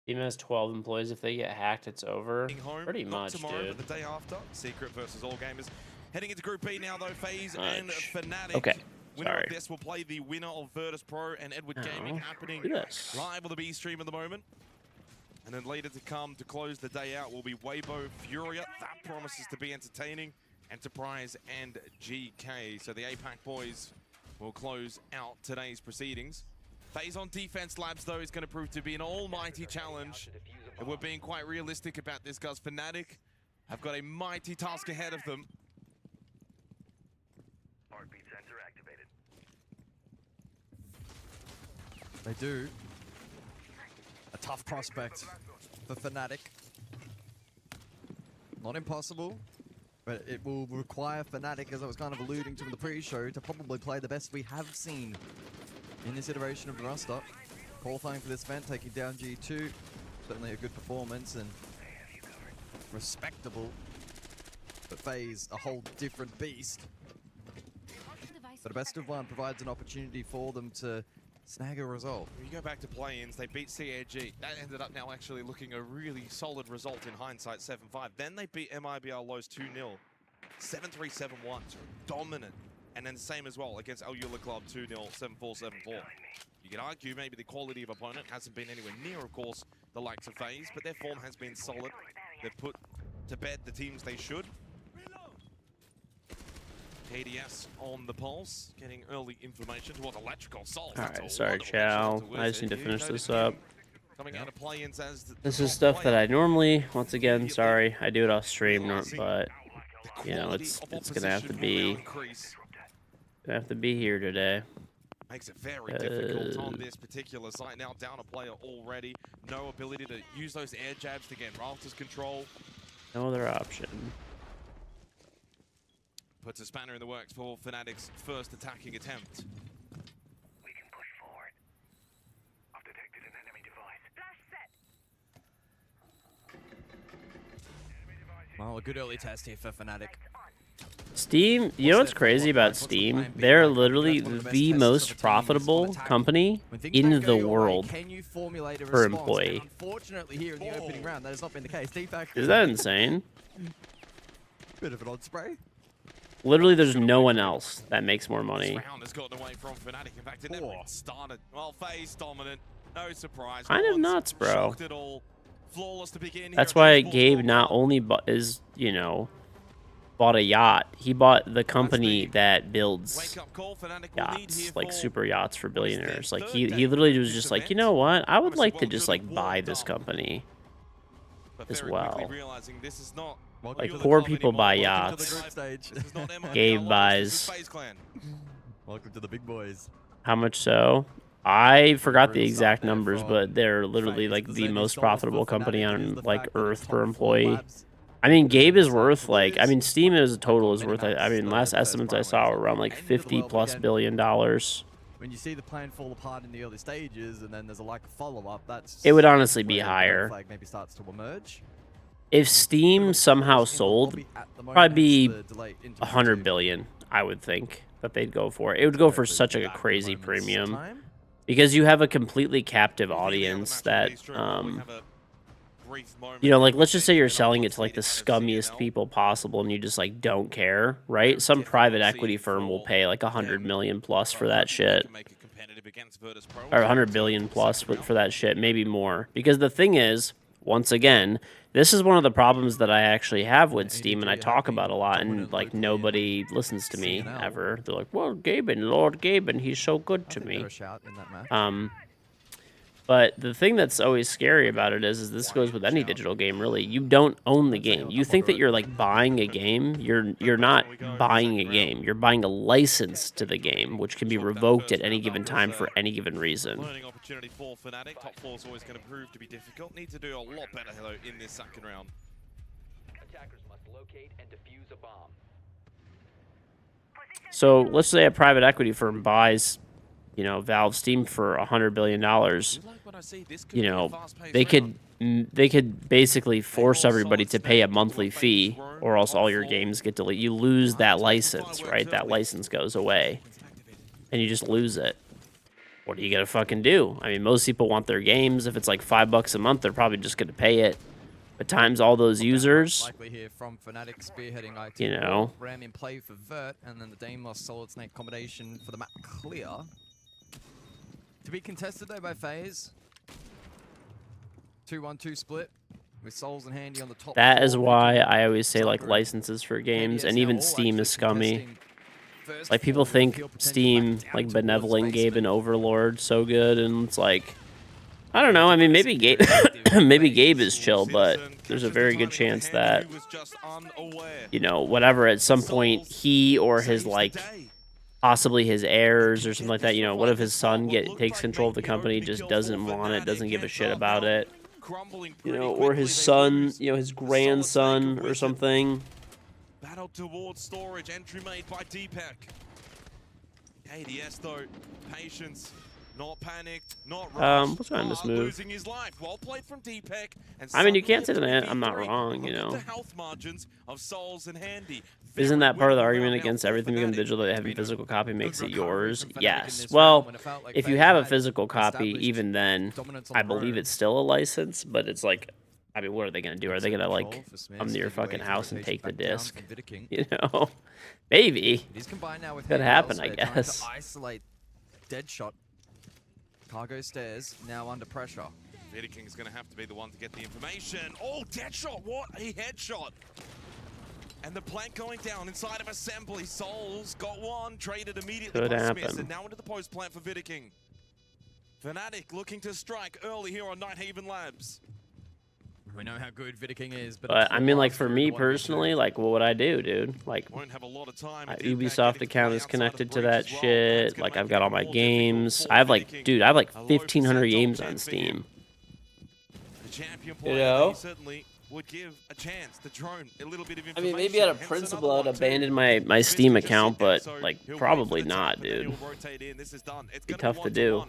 Team has 12 employees. If they get hacked, it's over. Home, Pretty much, tomorrow, dude. but the day after. Secret versus All Gamers. Heading into Group B now, though. FaZe and Fnatic. Okay. Winner Sorry. of this will play the winner of Virtus Pro and Edward Gaming, happening Yes. live on the B stream at the moment. And then later to come to close the day out will be Weibo Furia. That promises to be entertaining. Enterprise and GK. So the APAC boys will close out today's proceedings. FaZe on defense labs, though, is going to prove to be an almighty challenge. And we're being quite realistic about this, guys. Fnatic have got a mighty task ahead of them. Heartbeat sensor activated. They do. A tough prospect for Fnatic. Not impossible, but it will require Fnatic, as I was kind of alluding to in the pre-show, to probably play the best we have seen in this iteration of the roster. Qualifying for this event, taking down G2. Certainly a good performance and respectable. But FaZe, a whole different beast. But a best of one provides an opportunity for them to snag a result. When you go back to play-ins, they beat CAG. That ended up now actually looking a really solid result in hindsight, 7-5. Then they beat MIBR Lows 2-0. 7-3, 7-1, so dominant. And then same as well against El Eula Club 2-0, 7-4, 7-4. You can argue maybe the quality of opponent hasn't been anywhere near, of course, the likes of FaZe, but their form has been solid. They've put to bed the teams they should. KDS on the pulse, getting early information towards electrical assault. Alright, sorry, Chow. I just need to finish this up. Coming out of play-ins as This is stuff that I normally, once again, sorry, I do it off stream, but you know, it's gonna have to be here today. Makes it very difficult on this particular site. Now down a player already. No ability to use those air jabs to gain Ralph's control. No other option. Puts a spanner in the works for Fnatic's first attacking attempt. We can push forward. I've detected an enemy device. Flash set. Well, a good early test here for Fnatic. Steam, you know what's crazy about Steam? They're literally the most profitable company in the world per employee. Unfortunately, here in the opening round, that has not been the case. Is that insane? Bit of an odd spray. Literally, there's no one else that makes more money. This round has gotten away from Fnatic. In fact, it never started. Well, FaZe dominant. No surprise. Kind of nuts, bro. Shocked at all. Flawless to begin. That's why Gabe not only is, you know, bought a yacht. He bought the company that builds yachts, like super yachts for billionaires. Like he literally was just like, you know what? I would like to just like buy this company as well. Like poor people buy yachts. Gabe buys. Welcome to the big boys. How much so? I forgot the exact numbers, but they're literally like the most profitable company on like Earth per employee. I mean, Gabe is worth like, I mean, Steam as a total is worth, I mean, last estimates I saw were around like $50+ billion. When you see the plan fall apart in the early stages and then there's a lack of follow-up, that's... It would honestly be higher. Flag maybe starts to emerge. If Steam somehow sold, probably be 100 billion, I would think, that they'd go for. It would go for such a crazy premium. Because you have a completely captive audience that, you know, like, let's just say you're selling it to, like, the scummiest people possible and you just, like, don't care, right? Some private equity firm will pay, like, 100 million plus for that shit. Or 100 billion plus for that shit, maybe more. Because the thing is, once again, this is one of the problems that I actually have with Steam, and I talk about a lot, and, like, nobody listens to me ever. They're like, well, Gaben, Lord Gaben, he's so good to me. But the thing that's always scary about it is this goes with any digital game, really. You don't own the game. You think that you're like buying a game. You're not buying a game. You're buying a license to the game, which can be revoked at any given time for any given reason. Learning opportunity for Fnatic. Top 4 is always going to prove to be difficult. Need to do a lot better though in this second round. Attackers must locate and defuse a bomb. So let's say a private equity firm buys, you know, Valve Steam for $100 billion. You know, they could basically force everybody to pay a monthly fee, or else all your games get deleted. You lose that license, right? That license goes away, and you just lose it. What are you gonna fucking do? I mean, most people want their games. If it's like $5 a month, they're probably just gonna pay it. But times all those users, Likely here from Fnatic spearheading IT. you know. Ram in play for Vert, and then the Deimos Solid Snake combination for the map clear. To be contested though by FaZe. 2-1-2 split with Souls and Handy on the top. That is why I always say like licenses for games, and even Steam is scummy. Like people think Steam, like Benevolent, Gabe, and Overlord so good, and it's like, I don't know. I mean, maybe Gabe, maybe Gabe is chill, but there's a very good chance that, you know, whatever, at some point he or his like, possibly his heirs or something like that. You know, what if his son takes control of the company, just doesn't want it, doesn't give a shit about it, you know, or his son, you know, his grandson or something. Battle towards storage. Entry made by Deepak. KDS though, patience. Not panicked, not rushed. What's behind this move? Losing his life. Well played from Deepak. I mean, you can't say that I'm not wrong, you know. The health margins of Souls and Handy. Isn't that part of the argument against everything becoming digital, that having physical copy makes it yours? Yes. Well, if you have a physical copy, even then, I believe it's still a license, but it's like, I mean, what are they going to do? Are they going to, like, come to your fucking house and take the disc? You know? Maybe. Could happen, I guess. Isolate Deadshot. Cargo stairs, now under pressure. Vidiking is going to have to be the one to get the information. Oh, Deadshot, what a headshot. And the plank going down inside of Assembly. Souls got one, traded immediately by Smith, and now into the post plant for Vidiking. Fnatic looking to strike early here on Nighthaven Labs. We know how good Vidiking is, but I mean, like, for me personally, like, what would I do, dude? Like, Ubisoft account is connected to that shit. Like, I've got all my games. I have, like, dude, I have, like, 1,500 games on Steam. You know? Would give a chance. The drone, a little bit of I mean, maybe out of principle, I'd abandon my Steam account, but, like, probably not, dude. It'd be tough to do.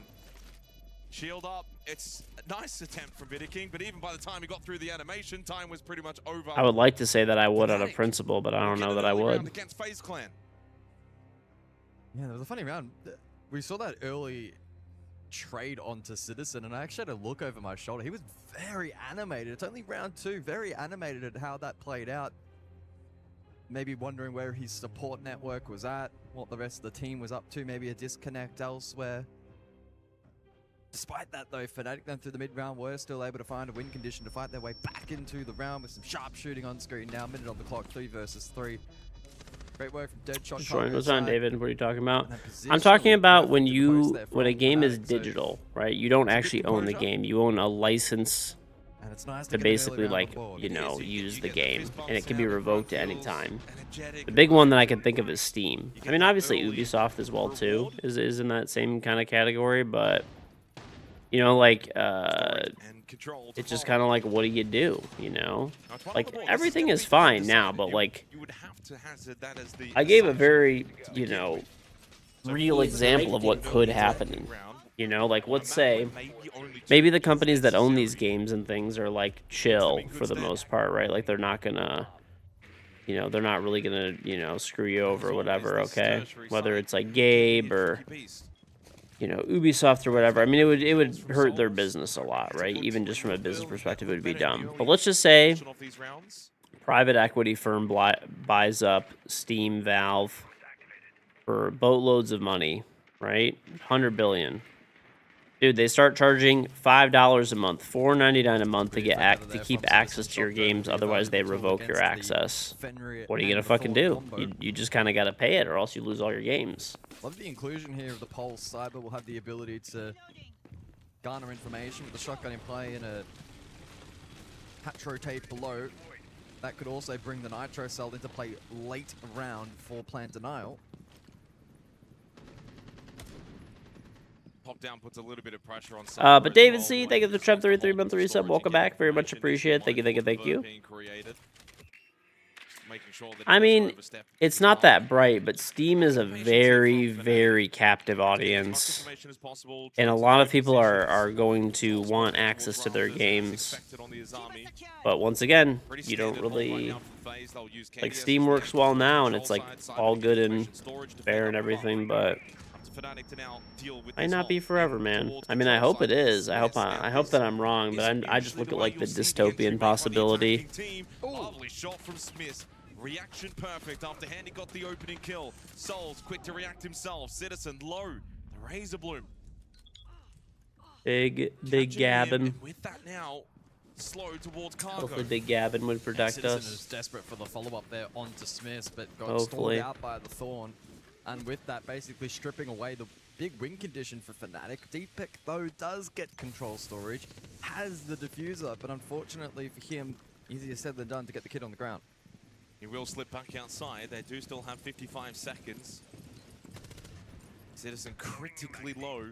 Shield up. It's a nice attempt from Vidiking, but even by the time he got through the animation, time was pretty much over. I would like to say that I would out of principle, but I don't know that I would. Against FaZe Clan. Yeah, there was a funny round. We saw that early trade onto Citizen, and I actually had a look over my shoulder. He was very animated. It's only round 2, very animated at how that played out. Maybe wondering where his support network was at, what the rest of the team was up to, maybe a disconnect elsewhere. Despite that, though, Fnatic then through the mid-round were still able to find a win condition to fight their way back into the round with some sharp shooting on screen now. Minute on the clock, 3 versus 3. Great work from Deadshot. What's on, David? What are you talking about? I'm talking about when a game is digital, right? You don't actually own the game. You own a license to basically, like, you know, use the game, and it can be revoked at any time. The big one that I can think of is Steam. I mean, obviously Ubisoft as well too is in that same kind of category, but you know, like, it's just kind of like, what do, you know? Like, everything is fine now, but, like, I gave a very, you know, real example of what could happen. You know, like, let's say, maybe the companies that own these games and things are, like, chill for the most part, right? Like, they're not gonna, you know, they're not really gonna, you know, screw you over or whatever, okay? Whether it's, like, Gabe or, you know, Ubisoft or whatever. I mean, it would hurt their business a lot, right? Even just from a business perspective, it would be dumb. But let's just say private equity firm buys up Steam, Valve for boatloads of money, right? $100 billion. Dude, they start charging $5 a month, $4.99 a month to keep access to your games. Otherwise, they revoke your access. What are you gonna fucking do? You just kind of gotta pay it, or else you lose all your games. Love the inclusion here of the Pulse. Cyber will have the ability to garner information with the shotgun in play and a hatch rotate below. That could also bring the Nitro Cell into play late round for plant denial. Pop down puts a little bit of pressure on. But David C, thank you for the Trap 33 month resub. Welcome back. Very much appreciated. Thank you, thank you. I mean, it's not that bright, but Steam is a very, very captive audience. And a lot of people are going to want access to their games. But once again, you don't really... Like, Steam works well now, and it's like all good and fair and everything, but... Might not be forever, man. I mean, I hope it is. I hope that I'm wrong, but I just look at like the dystopian possibility. Lovely shot from Smith. Reaction perfect after Handy got the opening kill. Souls quick to react himself. Citizen low. The Razor Bloom. Big Gavin. With that now, slow towards cargo. Hopefully Big Gavin would protect Citizen us. is desperate for the follow-up there onto Smith, but got Hopefully. stalled out by the Thorn. And with that, basically stripping away the big win condition for Fnatic. Deepick, though, does get control storage, has the diffuser, but unfortunately for him, easier said than done to get the kid on the ground. He will slip back outside. They do still have 55 seconds. Citizen critically low.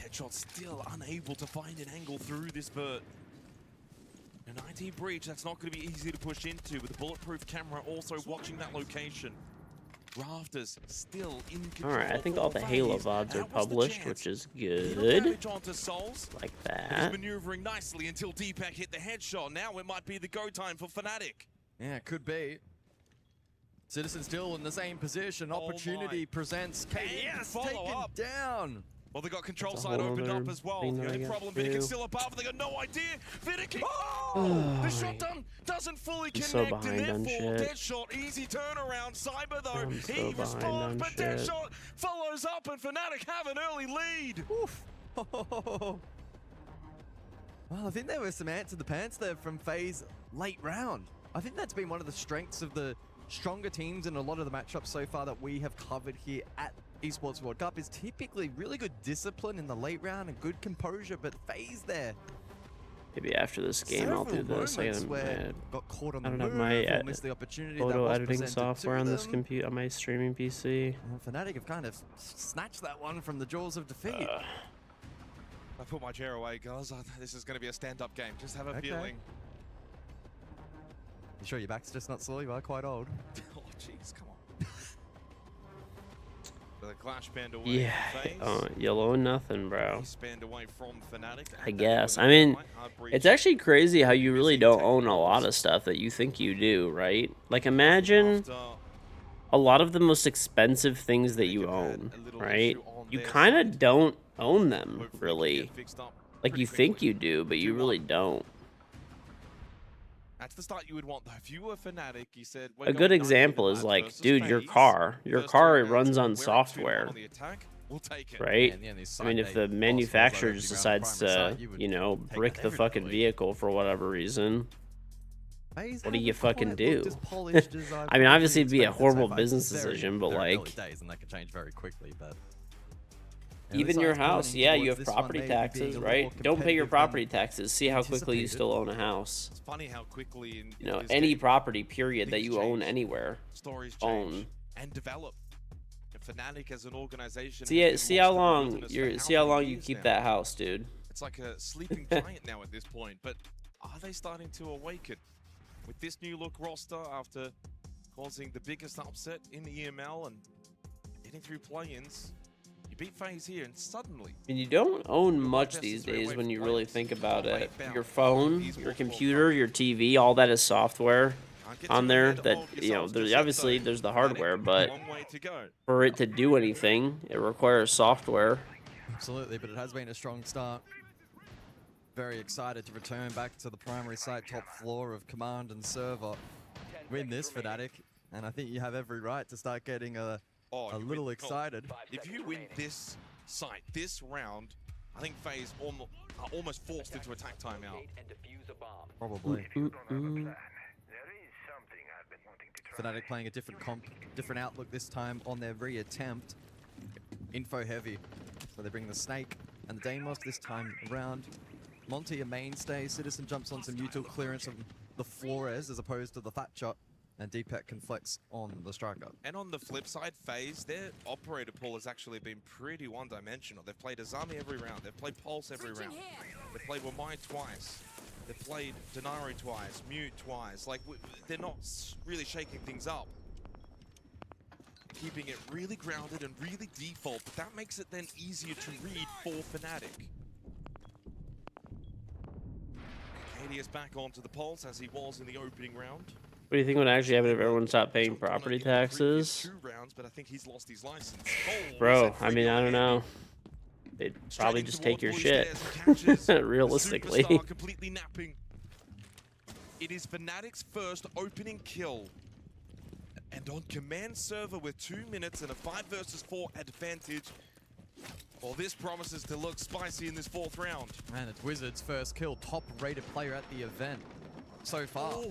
Deadshot still unable to find an angle through this Burt. A 19 breach, that's not going to be easy to push into with a bulletproof camera also watching that location. Rafters still in control. Alright, I think all the Halo VODs are published, which is good. Like that. He's maneuvering nicely until Deepak hit the headshot. Now it might be the go time for Fnatic. Yeah, it could be. Citizen still in the same position. Opportunity presents. KDS taken down. Well, they got control side opened up as well. The only problem, Vidic still above. They got no idea. Vidic, the shotgun doesn't fully connect. So behind and on therefore, shit. Deadshot, easy turnaround. Cyber though, I'm so he behind responds, on but shit. Deadshot follows up, and Fnatic have an early lead. Oof. Well, I think there was some ants in the pants there from FaZe late round. I think that's been one of the strengths of the stronger teams in a lot of the matchups so far that we have covered here at Esports World Cup is typically really good discipline in the late round and good composure, but FaZe there. Maybe after this game I'll do this. I got caught on don't the have move, my or missed the opportunity photo that was editing presented software to on this them. computer, on my streaming PC. And Fnatic have kind of snatched that one from the jaws of defeat. I put my chair away, guys. This is going to be a stand-up game. Just have a feeling. You sure your back's just not sore? You are quite old. Oh, jeez, come on. The clash band away. Yeah, yellow and nothing, bro. Spanned away from Fnatic. I guess. I mean, it's actually crazy how you really don't own a lot of stuff that you think you do, right? Like, imagine a lot of the most expensive things that you own, right? You kind of don't own them, really. Like, you think you do, but you really don't. That's the start you would want, though. If you were Fnatic, you said... A good example is like, dude, your car it runs on software, right? I mean, if the manufacturer just decides to, you know, brick the fucking vehicle for whatever reason, what do you fucking do? I mean, obviously it'd be a horrible business decision, but like... And that could change very quickly, but... Even your house, yeah, you have property taxes, right? Don't pay your property taxes. See how quickly you still own a house. It's funny how quickly... You know, any property, period, that you own anywhere. Stories own. And develop. And Fnatic as an organization... See how long you keep that house, dude. It's like a sleeping giant now at this point, but are they starting to awaken? With this new look roster after causing the biggest upset in the EML and getting through play-ins... beat FaZe here, and suddenly... I mean, you don't own much these days when you really think about it. Your phone, your computer, your TV, all that is software on there that, you know, obviously there's the hardware, but for it to do anything, it requires software. Absolutely, but it has been a strong start. Very excited to return back to the primary site, top floor of command and server. Win this, Fnatic, and I think you have every right to start getting a little excited. If you win this site, this round, I think FaZe are almost forced into attack timeout. Probably. Fnatic playing a different outlook this time on their re-attempt. info heavy. So they bring the Snake and the Deimos this time around. Monty a mainstay. Citizen jumps on some util clearance of the Flores as opposed to the Thatcher. And Deepak can flex on the striker. And on the flip side, FaZe, their operator pool has actually been pretty one-dimensional. They've played Azami every round. They've played Pulse every round. They've played Wamai twice. They've played Denari twice, Mute twice. Like, they're not really shaking things up. Keeping it really grounded and really default, but that makes it then easier to read for Fnatic. KD is back onto the Pulse as he was in the opening round. What do you think would actually happen if everyone stopped paying property taxes? But I think he's lost his license. Bro, I mean, I don't know. They'd probably just take your shit, realistically. Completely napping. It is Fnatic's first opening kill. And on command server with 2 minutes and a 5 versus 4 advantage. Well, this promises to look spicy in this 4th round. Man, it's Wizards' first kill. Top-rated player at the event so far. Oh.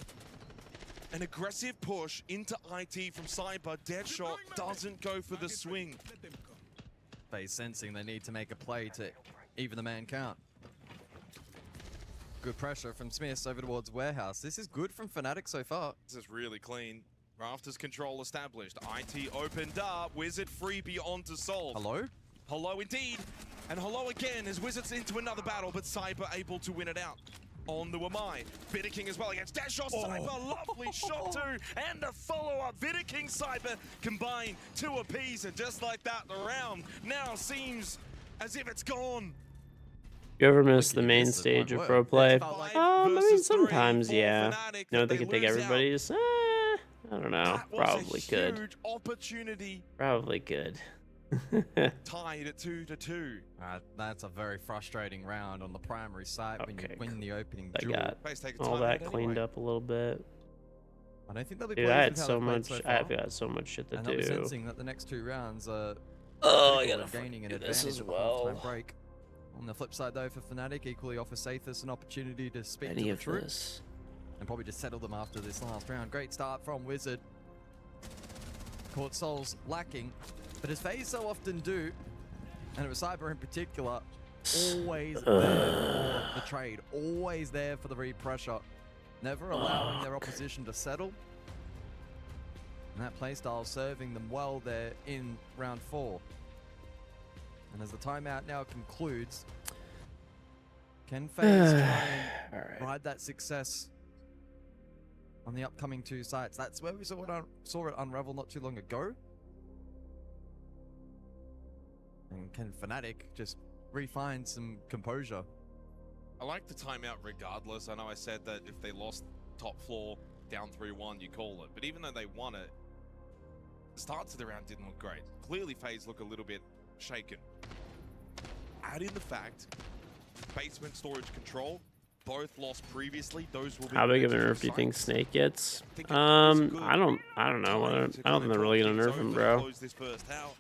An aggressive push into IT from Cyber. Deadshot doesn't go for the swing. FaZe sensing they need to make a play to even the man count. Good pressure from Smiths over towards Warehouse. This is good from Fnatic so far. This is really clean. Rafters control established. IT opened up. Wizard freebie onto Sol. Hello? Hello indeed. And hello again as Wizards into another battle, but Cyber able to win it out. On the Wamai. Vidiking as well against Deadshot. Cyber, lovely shot too. And a follow-up. Vidiking, Cyber combine 2 apiece. And just like that, the round now seems as if it's gone. You ever miss the main stage of pro play? I mean, sometimes, yeah. You know, they could take everybody's. I don't know. Probably could. Huge opportunity. Probably could. Tied at 2-2. That's a very frustrating round on the primary side when you win the opening I duel. got all that cleaned up a little bit. I don't think they'll be. Dude, I had so much. I've got so much shit to and do. I'm sensing that the next 2 rounds are I gotta gaining an do advantage this as at the well. halftime break. On the flip side, though, for Fnatic, equally offers Sathis an opportunity to speak Any to the of troops this. and probably just settle them after this last round. Great start from Wizard. Caught Souls lacking, but as FaZe so often do, and it was Cyber in particular, always there for the trade, always there for the repressure, never allowing their opposition to settle. And that playstyle serving them well there in round 4. And as the timeout now concludes, can FaZe try and ride that success on the upcoming 2 sites? That's where we saw it unravel not too long ago. And can Fnatic just re-find some composure? I like the timeout regardless. I know I said that if they lost top floor down 3-1, you call it. But even though they won it, the start to the round didn't look great. Clearly, FaZe look a little bit shaken. Add in the fact, basement storage control, both lost previously. Those will be How big of a nerf do you think Snake gets? I don't know. I don't think they're really gonna nerf him, bro. Close this first half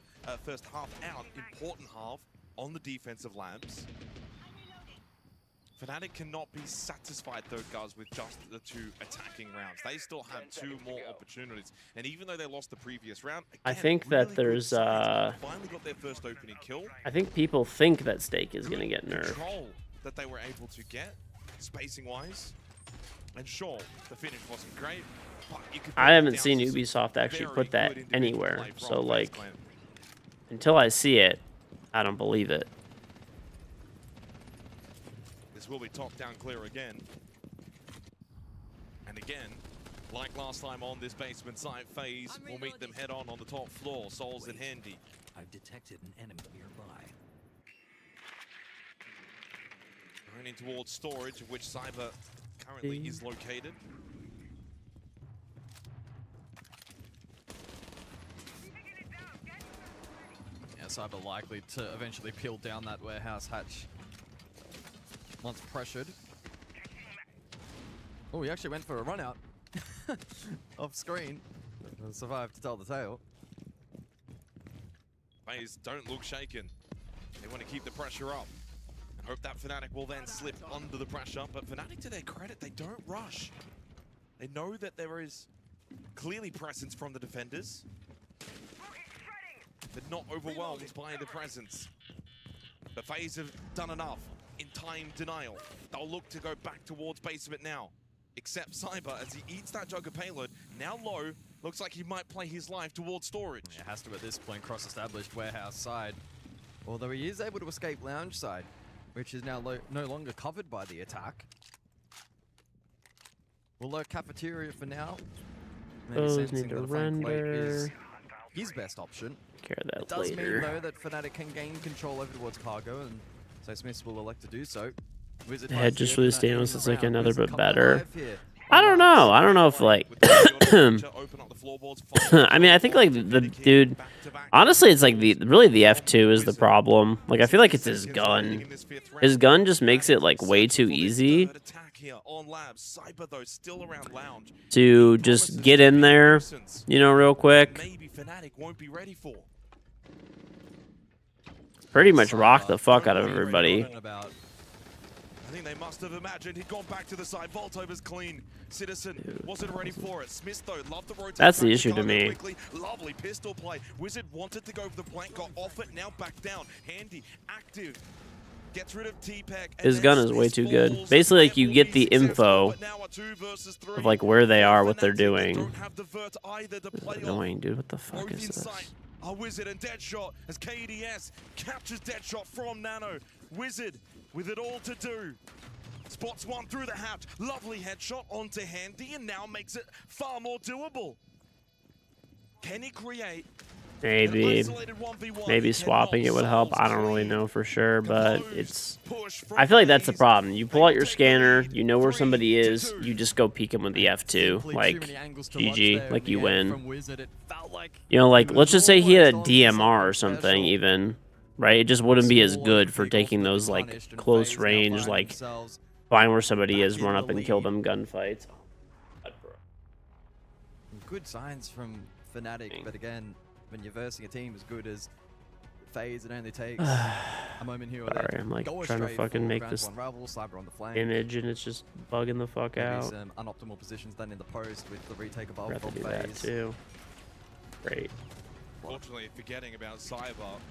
out, important half on the defensive labs. Fnatic cannot be satisfied, though, guys, with just the 2 attacking rounds. They still have 2 more opportunities. And even though they lost the previous round, again, I think that there's finally got their first opening kill. I think people think that Stake is gonna get nerfed. Control that they were able to get, spacing-wise. And sure, the finish wasn't great, but you could I haven't seen Ubisoft actually put that anywhere. So like, until I see it, I don't believe it. This will be top down clear again. And again, like last time on this basement site, FaZe will meet them head on the top floor. Souls in handy. I've detected an enemy nearby. Running towards storage, of which Cyber currently is located. Yeah, Cyber likely to eventually peel down that warehouse hatch once pressured. Oh, he actually went for a run out off screen. Survived to tell the tale. FaZe don't look shaken. They want to keep the pressure up and hope that Fnatic will then slip under the pressure. But Fnatic, to their credit, they don't rush. They know that there is clearly presence from the defenders. but not overwhelmed by the presence. The FaZe have done enough in time denial. They'll look to go back towards base of it now. Except Cyber, as he eats that jug of payload, now low, looks like he might play his life towards storage. It has to at this point cross established warehouse side. Although he is able to escape lounge side, which is now no longer covered by the attack. We'll lurk cafeteria for now. Maybe Those sensing need to that a flank plate render. is his best option. Care of that it does later. mean though that Fnatic can gain control over towards cargo, and so Smiths will elect to do so. Wizard Yeah, just for this Danos, it's like another Wizard but coming better. alive here. I don't know. I don't know if like. I mean, I think like the dude. Honestly, it's like really the F2 is the problem. Like I feel like it's his gun. His gun just makes it like way too easy to just get in there, you know, real quick. Pretty much rock the fuck out of everybody. I think they must have imagined he'd gone back to the side. Voltover's clean. Citizen wasn't ready for it. Smith though loved the rotate. That's the issue to me. Quickly. Lovely pistol play. Wizard wanted to go for the plank, got off it, now back down. Handy, active. Gets rid of T-Pack. His gun is way too good. Basically, like you get the info of like where they are, what they're doing. Annoying, dude. What the fuck is this? A Wizard and Deadshot as KDS captures Deadshot from Nano. Wizard with it all to do. Spots one through the hatch. Lovely headshot onto Handy and now makes it far more doable. Can he create? Maybe swapping it would help. I don't really know for sure, but it's. I feel like that's the problem. You pull out your scanner, you know where somebody is, you just go peek them with the F2, like GG, like you win. You know, like let's just say he had a DMR or something, even, right? It just wouldn't be as good for taking those like close range, like find where somebody is, run up and kill them gunfights. Good signs from Fnatic, but again, when you're versing a team as good as FaZe, it only takes a moment here or there. Sorry, I'm like trying to fucking make this image and it's just bugging the fuck out. Some unoptimal positions then in the post with the retake above I'd from rather do that FaZe. too. Great. Fortunately, forgetting about Cyber,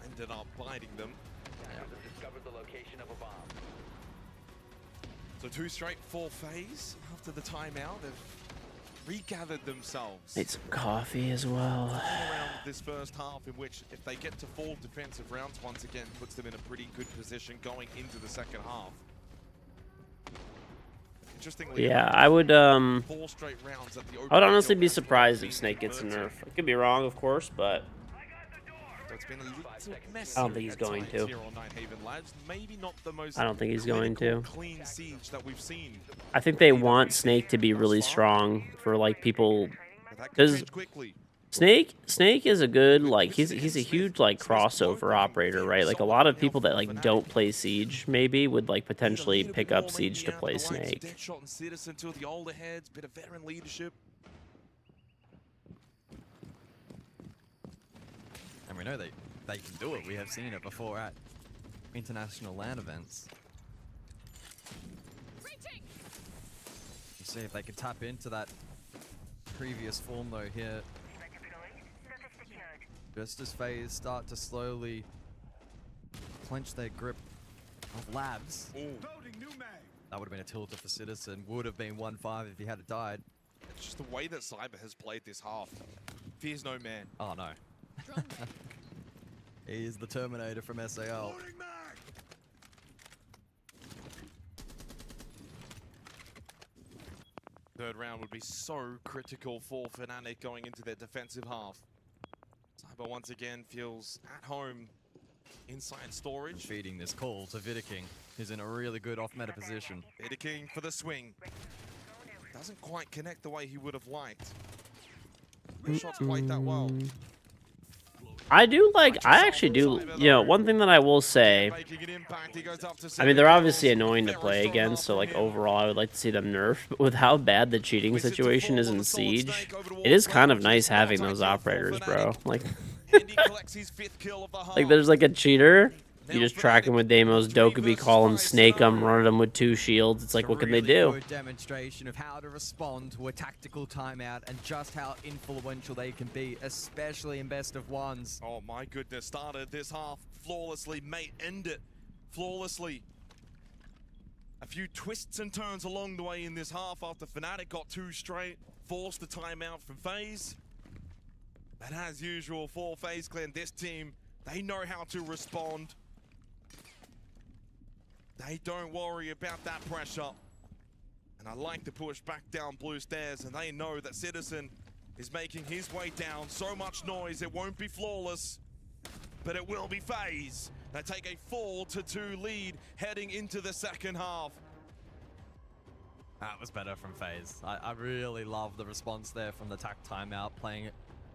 ended up biting them. Discovered the location of a bomb. So 2 straight for FaZe after the timeout. They've regathered themselves. Made some coffee as well. Around this first half, in which if they get to 4 defensive rounds once again, puts them in a pretty good position going into the second half. Interestingly, yeah, I would 4 straight rounds at the I would honestly be surprised if Snake gets a nerf. I could be wrong, of course, but I don't think he's going to. I don't think he's going to. I think they want Snake to be really strong for like people, because Snake is a good like he's a huge like crossover operator, right? Like a lot of people that like don't play Siege maybe would like potentially pick up Siege to play Snake. Deadshot and Citizen, 2 of the older heads, bit of veteran leadership. And we know they can do it. We have seen it before at international LAN events. We'll see if they can tap into that previous form though here. Just as FaZe start to slowly clench their grip of Labs. That would have been a tilter for Citizen. Would have been 1-5 if he had died. It's just the way that Cyber has played this half. Fears no man. Oh no. He is the Terminator from SAL. Third round would be so critical for Fnatic going into their defensive half. Cyber once again feels at home inside storage. Feeding this call to Vidiking, who's in a really good off-meta position. Vidiking for the swing. Doesn't quite connect the way he would have liked. Shots played that well. I actually do, you know, one thing that I will say, I mean, they're obviously annoying to play against, so, like, overall, I would like to see them nerfed, but with how bad the cheating situation is in Siege, it is kind of nice having those operators, bro. Like, like there's, like, a cheater, You just track him with Deimos, Dokkaebi, call him, snake him, run him with 2 shields. It's like, what can they do? Good demonstration of how to respond to a tactical timeout and just how influential they can be, especially in best of ones. Oh my goodness, started this half flawlessly, may end it flawlessly. A few twists and turns along the way in this half after Fnatic got 2 straight, forced the timeout from FaZe. But as usual for FaZe Clan, this team, they know how to respond. They don't worry about that pressure. And I like to push back down blue stairs, and they know that Citizen is making his way down. So much noise, it won't be flawless, but it will be FaZe. They take a 4-2 lead heading into the second half. That was better from FaZe. I really love the response there from the TAC timeout, playing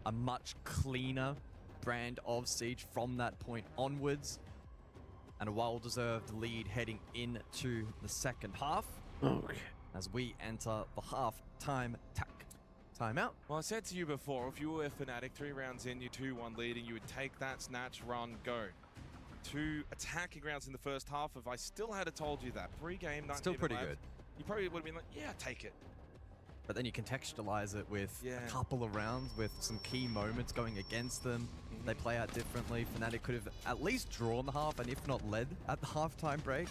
a much cleaner brand of Siege from that point onwards. And a well-deserved lead heading into the second half. Okay. As we enter the half-time TAC timeout. Well, I said to you before, if you were Fnatic, 3 rounds in, you're 2-1 leading, you would take that, snatch, run, go. 2 attacking rounds in the first half. If I still had told you that pre-game, Still pretty good. You probably would have been like, yeah, take it. But then you contextualize it with a couple of rounds with some key moments going against them. They play out differently. Fnatic could have at least drawn the half, and if not led at the halftime break.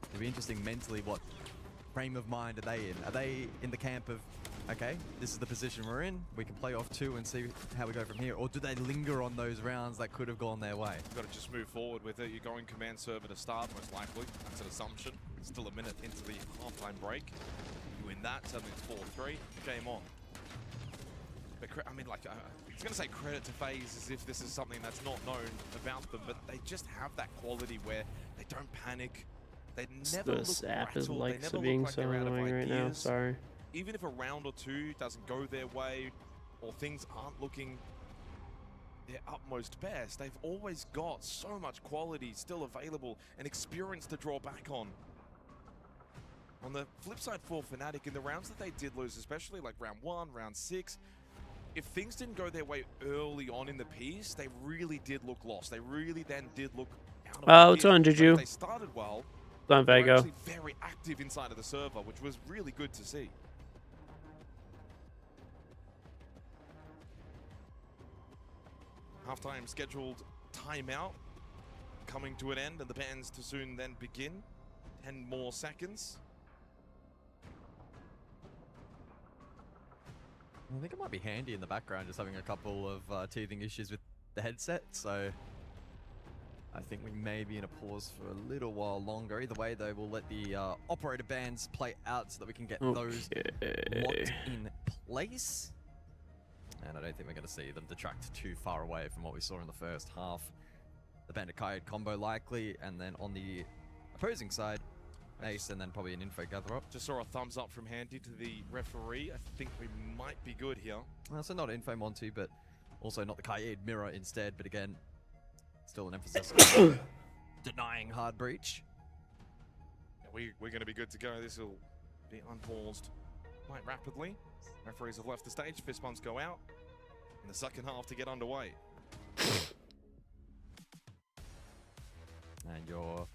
It'd be interesting mentally what frame of mind are they in? Are they in the camp of, okay, this is the position we're in, we can play off 2 and see how we go from here? Or do they linger on those rounds that could have gone their way? You've got to just move forward with it. You're going command server to start, most likely. That's an assumption. It's still a minute into the halftime break. You win that, suddenly it's 4-3, game on. But I mean, like, I was going to say credit to FaZe as if this is something that's not known about them, but they just have that quality where they don't panic. They never look rattled. They never being look like so they're out of annoying right now. ideas. Sorry. Even if a round or 2 doesn't go their way, or things aren't looking their utmost best, they've always got so much quality still available and experience to draw back on. On the flip side for Fnatic, in the rounds that they did lose, especially like round 1, round 6, if things didn't go their way early on in the piece, they really did look lost. They really then did look out of It's on Juju. They started well. It's on They were Vago. actually very active inside of the server, which was really good to see. Halftime scheduled timeout coming to an end, and the bans to soon then begin. 10 more seconds. I think it might be handy in the background just having a couple of teething issues with the headset, so I think we may be in a pause for a little while longer. Either way, though, we'll let the operator bans play out so that we can get those locked in place. And I don't think we're going to see them detract too far away from what we saw in the first half. The Bandit Coyote combo likely, and then on the opposing side, Ace, and then probably an info gather up. Just saw a thumbs up from Handy to the referee. I think we might be good here. So not info Monty, but also not the Kaid mirror instead. But again, still an emphasis on denying hard breach. Yeah, we're going to be good to go. This will be unpaused quite rapidly. Referees have left the stage. Fist bumps go out in the second half to get underway. And your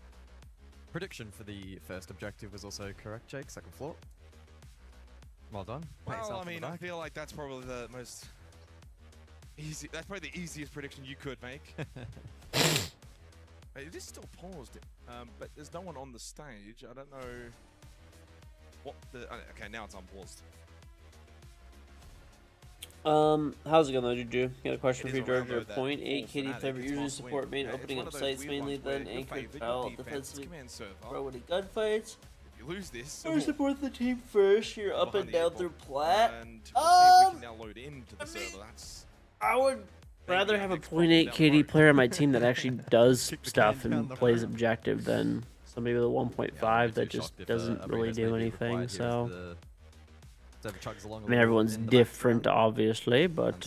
prediction for the first objective was also correct, Jake. Second floor. Well done. Well, I mean, I feel like that's probably the most easy. That's probably the easiest prediction you could make. It is still paused, but there's no one on the stage. I don't know what the. Okay, now it's unpaused. How's it going though, Juju? Got a question for you, George. 0.8 KD player usually support main, opening up sites mainly, then anchored out defensively. Throw winning gunfights. If you lose this, or support the team first. You're up and down through plat. And we'll see if we can now load into the server. That's. I would rather have a 0.8 KD player on my team that actually does stuff and plays objective than somebody with a 1.5 that just doesn't really do anything. So. I mean, everyone's different, obviously, but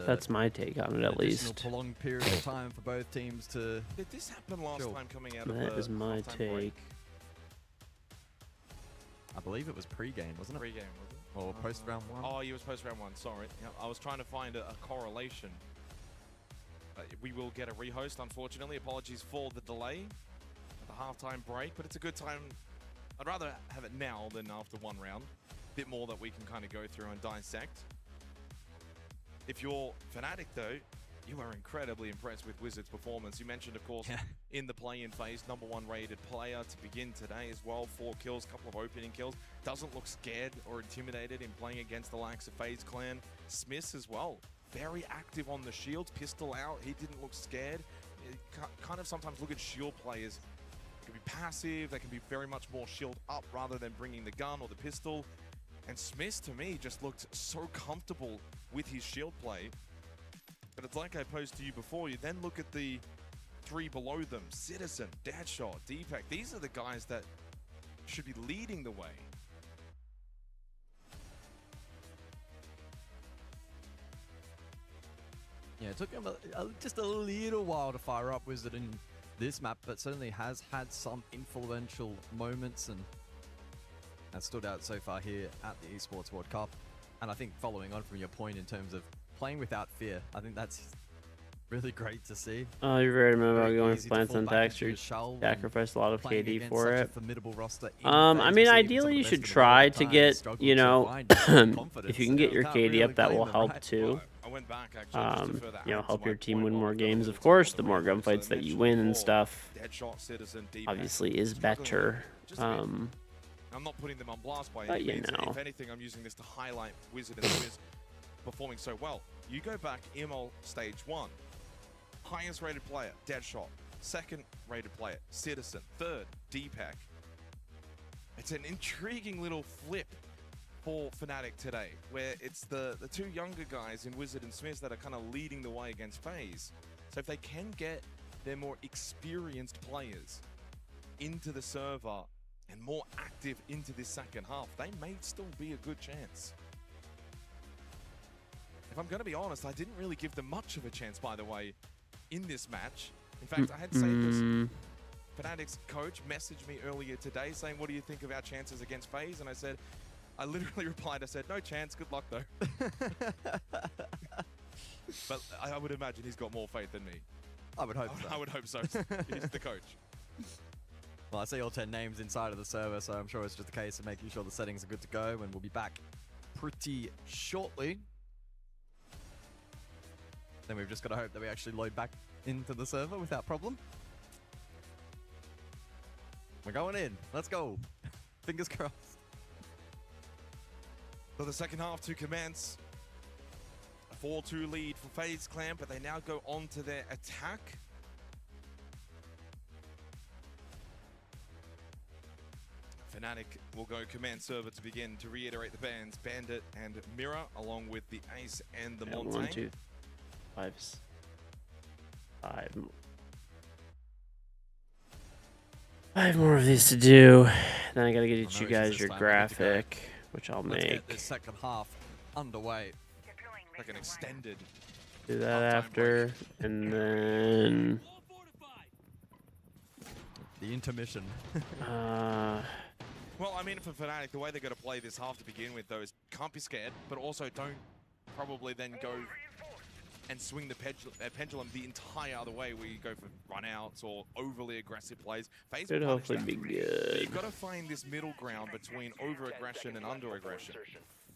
that's my take on it, at least. Prolonged period of time for both teams to. Did this happen last time coming out of That is my take. I believe it was pre-game, wasn't it? Pre-game, was it? Or post round 1? Oh, it was post round 1. Sorry, I was trying to find a correlation. we will get a rehost, unfortunately. Apologies for the delay at the halftime break, but it's a good time. I'd rather have it now than after one round. A bit more that we can kind of go through and dissect. If you're Fnatic, though, you are incredibly impressed with Wizards' performance. You mentioned, of course, in the play-in phase, #1 rated player to begin today as well. 4 kills, couple of opening kills. Doesn't look scared or intimidated in playing against the likes of FaZe Clan. Smiths as well. Very active on the shields, pistol out. He didn't look scared. You kind of sometimes look at shield players. They can be passive, they can be very much more shield up rather than bringing the gun or the pistol. And Smiths, to me, just looked so comfortable with his shield play. But it's like I posed to you before, you then look at the 3 below them. Citizen, Deadshot, Deepak. These are the guys that should be leading the way. Yeah, it took him just a little while to fire up Wizard in this map, but certainly has had some influential moments and has stood out so far here at the Esports World Cup. And I think following on from your point in terms of playing without fear, I think that's really great to see. Oh, you're very about going for plants and texture. Sacrifice a lot of KD for it. I mean, ideally you should try to get, you know, if you can get your KD up, that will help too. You know, help your team win more games. Of course, the more gunfights that you win and stuff, obviously is better. I'm not putting them on blast by any means. If anything, I'm using this to highlight Wizard and Wiz performing so well. You go back, ML stage 1. Highest rated player, Deadshot. Second rated player, Citizen. Third, Deepak. It's an intriguing little flip for Fnatic today, where it's the 2 younger guys in Wizard and Smiths that are kind of leading the way against FaZe. So if they can get their more experienced players into the server and more active into this second half, they may still be a good chance. If I'm going to be honest, I didn't really give them much of a chance, by the way, in this match. In fact, I had to say this. Fnatic's coach messaged me earlier today saying, what do you think of our chances against FaZe? And I said, I literally replied, I said, no chance, good luck though. But I would imagine he's got more faith than me. I would hope so. I would hope so. He's the coach. Well, I see all 10 names inside of the server, so I'm sure it's just a case of making sure the settings are good to go, and we'll be back pretty shortly. Then we've just got to hope that we actually load back into the server without problem. We're going in. Let's go. Fingers crossed. For the second half to commence. A 4-2 lead for FaZe Clan, but they now go on to their attack. Fnatic will go command server to begin. To reiterate the bans, Bandit and Mirror, along with the Ace and the Montaigne. 1, 2, 5. 5 more of these to do. Then I gotta get you guys your graphic, which I'll make. Let's get this second half underway. Like an extended. Do that after, and then the intermission. Well, I mean, for Fnatic, the way they're going to play this half to begin with, though, is can't be scared, but also don't probably then go and swing the pendulum the entire other way, where you go for run-outs or overly aggressive plays. FaZe should hopefully be good. You've got to find this middle ground between over-aggression and under-aggression.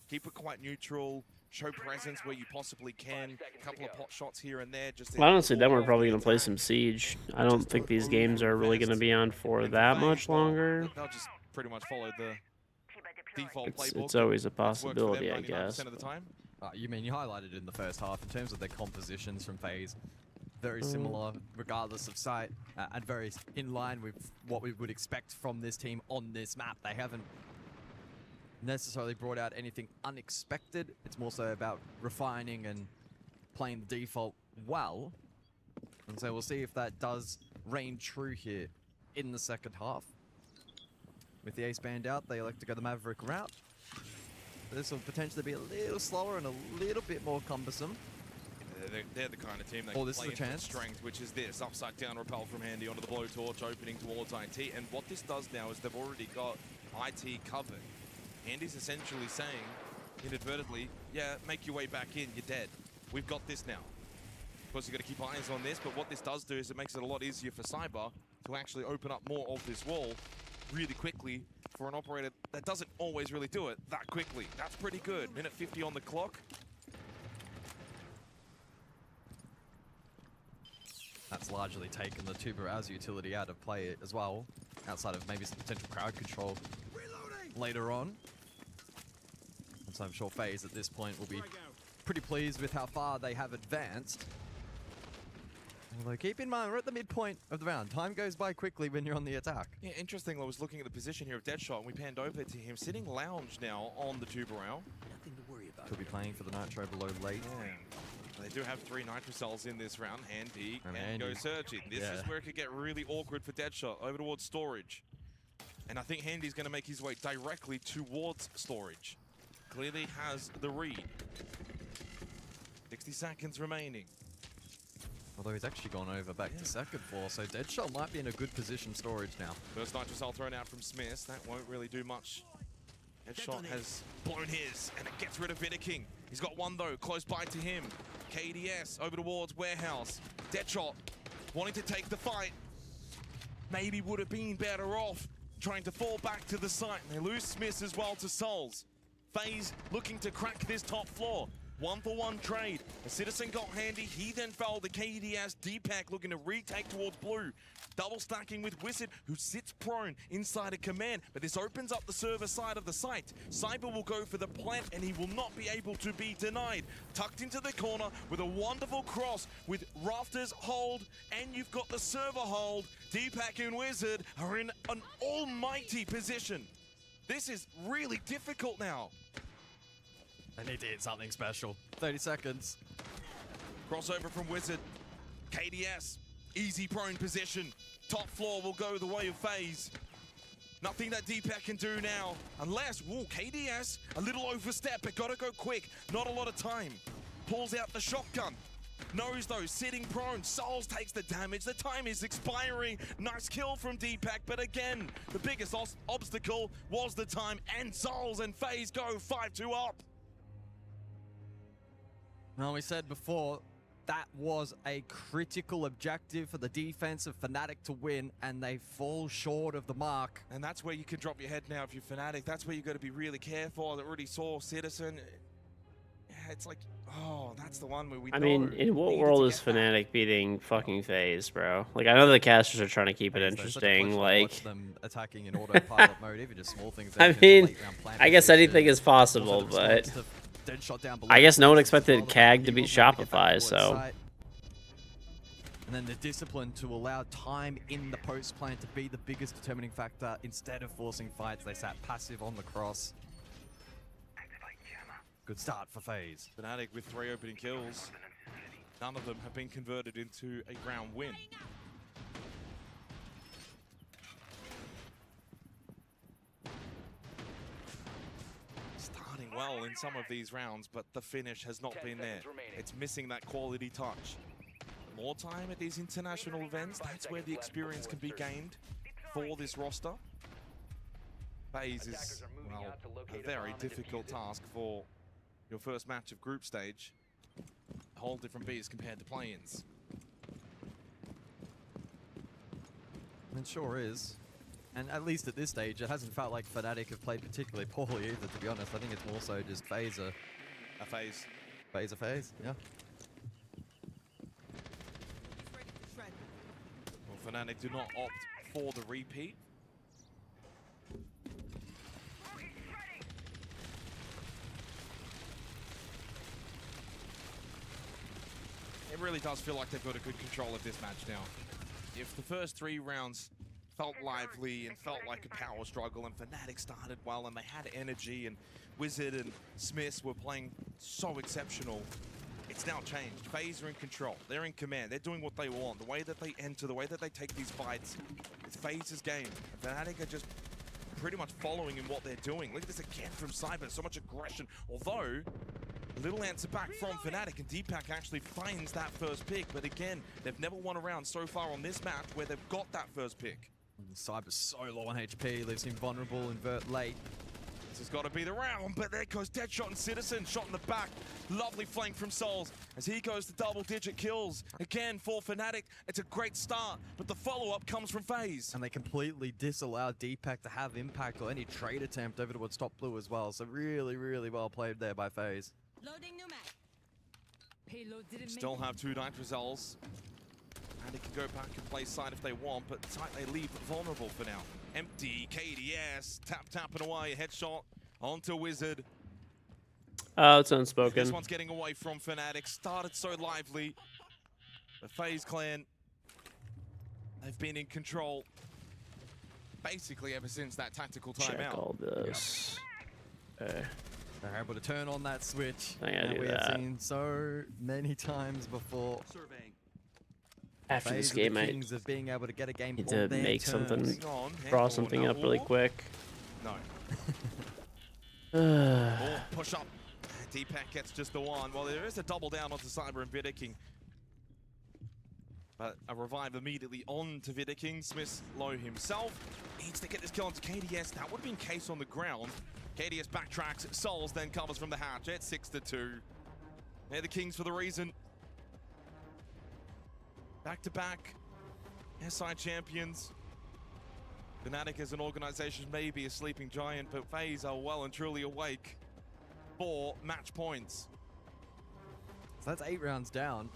Keep it quite neutral. Show presence where you possibly can. A couple of pot shots here and there. Just well, honestly, then we're probably going to play some Siege. I don't think these games are really going to be on for that much longer. They'll just pretty much follow the default playbook. It's always a possibility, I guess. Of the time. You mean you highlighted it in the first half in terms of their compositions from FaZe. Very similar, regardless of site, and very in line with what we would expect from this team on this map. They haven't necessarily brought out anything unexpected. It's more so about refining and playing the default well. And so we'll see if that does reign true here in the second half. With the Ace band out, they elect to go the Maverick route. This will potentially be a little slower and a little bit more cumbersome. They're the kind of team that oh, can this play is a chance. Strength, which is this. Upside down repel from Handy onto the blowtorch, opening towards IT. And what this does now is they've already got IT covered. Handy's essentially saying, inadvertently, yeah, make your way back in, you're dead. We've got this now. Of course, you've got to keep eyes on this, but what this does do is it makes it a lot easier for Cyber to actually open up more of this wall really quickly for an operator that doesn't always really do it that quickly. That's pretty good. Minute 50 on the clock. That's largely taken the Tuberaz utility out of play as well, outside of maybe some potential crowd control later on. And so I'm sure FaZe at this point will be pretty pleased with how far they have advanced. Although keep in mind, we're at the midpoint of the round. Time goes by quickly when you're on the attack. Yeah, interesting. I was looking at the position here of Deadshot, and we panned over to him sitting lounge now on the Tuberale. Nothing to worry about. Could be playing for the Nitro below late. Yeah. They do have 3 Nitro cells in this round. Handy and go Handy. searching. This is where it could get really awkward for Deadshot. Over towards Storage. And I think Handy's going to make his way directly towards Storage. Clearly has the read. 60 seconds remaining. Although he's actually gone over back to second floor, so Deadshot might be in a good position. Storage now. First Nitro cell thrown out from Smith. That won't really do much. Deadshot has blown his, and it gets rid of Vidaking. He's got one though, close by to him. KDS over towards Warehouse. Deadshot wanting to take the fight. Maybe would have been better off trying to fall back to the site. And they lose Smith as well to Souls. FaZe looking to crack this top floor. 1-for-1 trade. A Citizen got Handy. He then fell to KDS. Deepak looking to retake towards Blue. Double stacking with Wizard, who sits prone inside a command. But this opens up the server side of the site. Cyber will go for the plant, and he will not be able to be denied. Tucked into the corner with a wonderful cross with Rafters hold, and you've got the server hold. Deepak and Wizard are in an almighty position. This is really difficult now. And he did something special. 30 seconds. Crossover from Wizard. KDS, easy prone position. Top floor will go the way of FaZe. Nothing that Deepak can do now. Unless, KDS, a little overstep, but gotta go quick. Not a lot of time. Pulls out the shotgun. Knows though, sitting prone. Souls takes the damage. The time is expiring. Nice kill from Deepak, but again, the biggest obstacle was the time, and Souls and FaZe go 5-2 up. Now, we said before, that was a critical objective for the defense of Fnatic to win, and they fall short of the mark. And that's where you can drop your head now if you're Fnatic. That's where you got to be really careful. I already saw Citizen. Yeah, it's like, oh, that's the one where we I mean, in what world is Fnatic beating fucking FaZe, bro? Like, I know the casters are trying to keep it interesting, like... them attacking in autopilot mode, even just small things. I mean, I guess anything is possible, but... I guess no one expected CAG to beat Shopify, so... And then the discipline to allow time in the post plan to be the biggest determining factor. Instead of forcing fights, they sat passive on the cross. Good start for FaZe. Fnatic with 3 opening kills. None of them have been converted into a ground win. Starting well in some of these rounds, but the finish has not been there. It's missing that quality touch. More time at these international events, that's where the experience can be gained for this roster. FaZe is, well, a very difficult task for your first match of group stage. A whole different beast compared to play-ins. It sure is. And at least at this stage, it hasn't felt like Fnatic have played particularly poorly either, to be honest. I think it's more so just FaZe a FaZe. FaZe, yeah. Well, Fnatic do not opt for the repeat. It really does feel like they've got a good control of this match now. If the first 3 rounds felt lively and felt like a power struggle, and Fnatic started well and they had energy, and Wizard and Smith were playing so exceptional, it's now changed. FaZe are in control. They're in command. They're doing what they want. The way that they enter, the way that they take these fights, it's FaZe's game. And Fnatic are just pretty much following in what they're doing. Look at this again from Cyber. So much aggression. Although, a little answer back from Fnatic, and Deepak actually finds that first pick. But again, they've never won a round so far on this map where they've got that first pick. Cyber's so low on HP, leaves him vulnerable, invert late. This has got to be the round, but there goes Deadshot and Citizen, shot in the back. Lovely flank from Souls as he goes to double-digit kills. Again, for Fnatic, it's a great start, but the follow-up comes from FaZe. And they completely disallow Deepak to have impact or any trade attempt over towards top blue as well. So really, really well played there by FaZe. Loading new map. Payload didn't Still make have 2 Nitrozells. And they can go back and play side if they want, but side they leave vulnerable for now. Empty, KDS, tapping away, headshot onto Wizard. Oh, it's unspoken. This one's getting away from Fnatic. Started so lively. The FaZe clan, they've been in control basically ever since that tactical timeout. Check all this. Okay. They're able to turn on that switch. I gotta do we that. have seen so many times before. After this FaZe are game, the I kings of being able to get a game need on to their make terms. something, Hang draw on, something up really quick. No. Push up. Deepak gets just the one. Well, there is a double down onto Cyber and Vidiking. But a revive immediately onto Vidiking. Smith low himself. Needs to get this kill onto KDS. That would have been case on the ground. KDS backtracks. Souls then covers from the hatch. It's 6-2. They're the kings for the reason. Back-to-back SI champions. Fnatic as an organization may be a sleeping giant, but FaZe are well and truly awake. 4 match points. So that's 8 rounds down,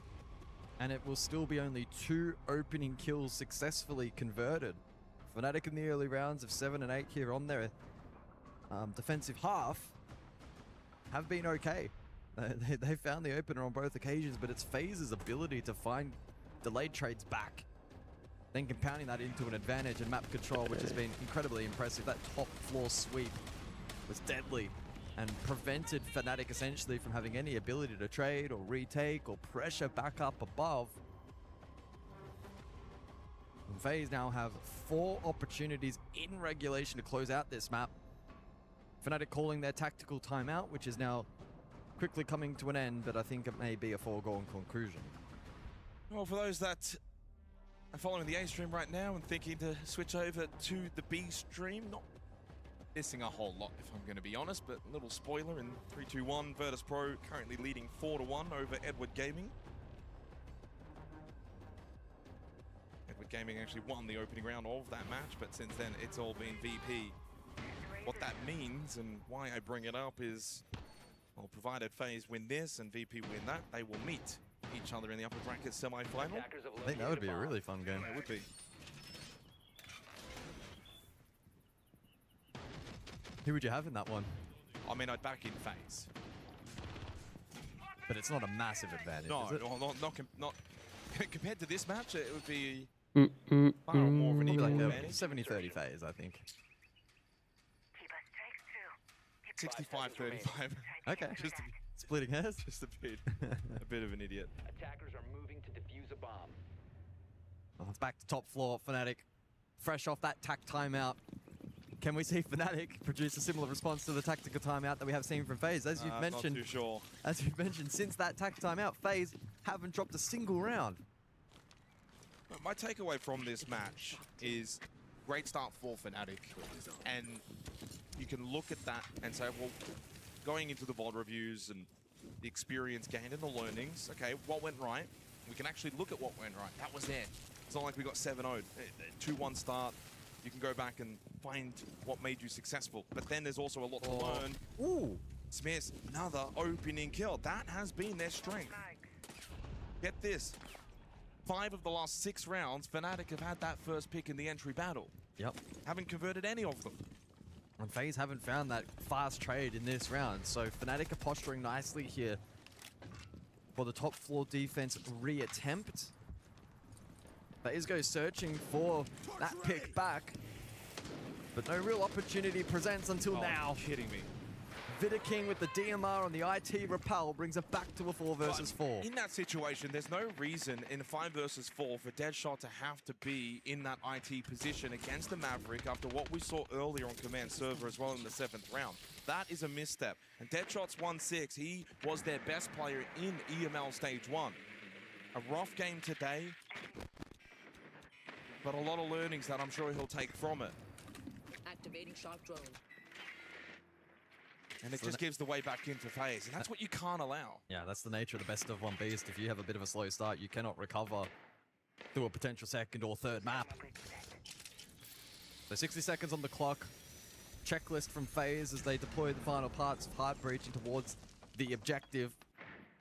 and it will still be only 2 opening kills successfully converted. Fnatic in the early rounds of 7 and 8 here on their defensive half have been okay. They found the opener on both occasions, but it's FaZe's ability to find delayed trades back, then compounding that into an advantage in map control, which has been incredibly impressive. That top floor sweep was deadly and prevented Fnatic essentially from having any ability to trade or retake or pressure back up above. And FaZe now have 4 opportunities in regulation to close out this map. Fnatic calling their tactical timeout, which is now quickly coming to an end, but I think it may be a foregone conclusion. Well, for those that are following the A stream right now and thinking to switch over to the B stream, not missing a whole lot if I'm going to be honest, but a little spoiler in 3-2-1, Virtus Pro currently leading 4-1 over Edward Gaming. Edward Gaming actually won the opening round of that match, but since then it's all been VP. What that means and why I bring it up is, well, provided FaZe win this and VP win that, they will meet each other in the upper bracket semi-final. I think that would be a really fun game. It would be. Who would you have in that one? I mean, I'd back in FaZe. But it's not a massive advantage, No, is it? not compared to this match, it would be far more of an equal advantage. 70-30 FaZe, I think. 65-35. Okay. Just splitting hairs? Just a bit of an idiot. Attackers are moving to defuse a bomb. Well, it's back to top floor, Fnatic. Fresh off that tac timeout. Can we see Fnatic produce a similar response to the tactical timeout that we have seen from FaZe? As you've mentioned, not too sure. As you've mentioned, since that tac timeout, FaZe haven't dropped a single round. My takeaway from this match is great start for Fnatic, and you can look at that and say, well, going into the VOD reviews and the experience gained and the learnings, okay, what went right? We can actually look at what went right. That was there. It's not like we got 7-0, 2-1 start. You can go back and find what made you successful. But then there's also a lot to learn. Ooh. Smith, another opening kill. That has been their strength. Get this. 5 of the last 6 rounds, Fnatic have had that first pick in the entry battle. Yep. Haven't converted any of them. And FaZe haven't found that fast trade in this round. So Fnatic are posturing nicely here for the top floor defense reattempt. FaZe goes searching for that pick back, but no real opportunity presents until now. You're kidding me. Vidiking with the DMR on the IT repel brings it back to a 4 versus 4. In that situation, there's no reason in a 5 versus 4 for Deadshot to have to be in that IT position against the Maverick after what we saw earlier on Command Server as well in the 7th round. That is a misstep. And Deadshot's 1-6. He was their best player in EML Stage 1. A rough game today, but a lot of learnings that I'm sure he'll take from it. Activating shock drone. And it just gives the way back into phase, and that's what you can't allow. Yeah, that's the nature of the best of one beast. If you have a bit of a slow start, you cannot recover through a potential second or third map. So 60 seconds on the clock. Checklist from FaZe as they deploy the final parts of Heart breaching towards the objective.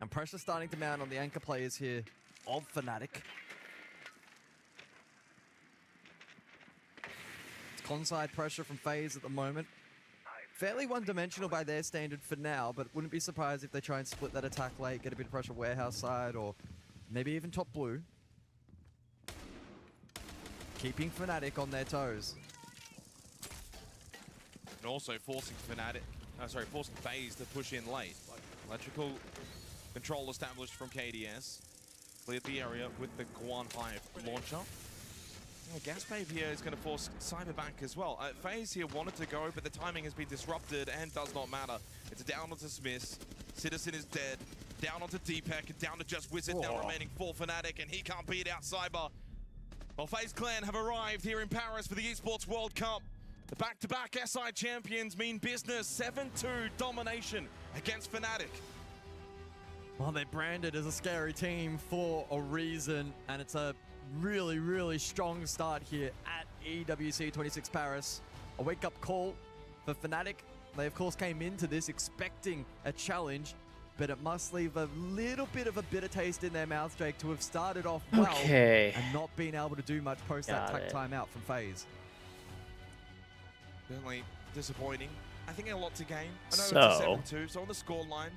And pressure starting to mount on the anchor players here of Fnatic. It's con-side pressure from FaZe at the moment. Fairly one-dimensional by their standard for now, but wouldn't be surprised if they try and split that attack late, get a bit of pressure warehouse side, or maybe even top blue. Keeping Fnatic on their toes. And also forcing forcing FaZe to push in late. Electrical control established from KDS. Cleared the area with the Guan Hive launcher. Gas Babe here is going to force Cyber back as well. FaZe here wanted to go, but the timing has been disrupted and does not matter. It's down onto Smith. Citizen is dead. Down onto Deepak, down to just Wizard, now remaining for Fnatic, and he can't beat out Cyber. Well, FaZe Clan have arrived here in Paris for the Esports World Cup. The back-to-back SI champions mean business. 7-2 domination against Fnatic. Well, they're branded as a scary team for a reason, and it's a really, really strong start here at EWC 26 Paris. A wake-up call for Fnatic. They, of course, came into this expecting a challenge, but it must leave a little bit of a bitter taste in their mouths, Jake, to have started off well and not been able to do much post that tech timeout from FaZe. Certainly disappointing. I think a lot to gain. I know it's a 7-2, so on the scoreline,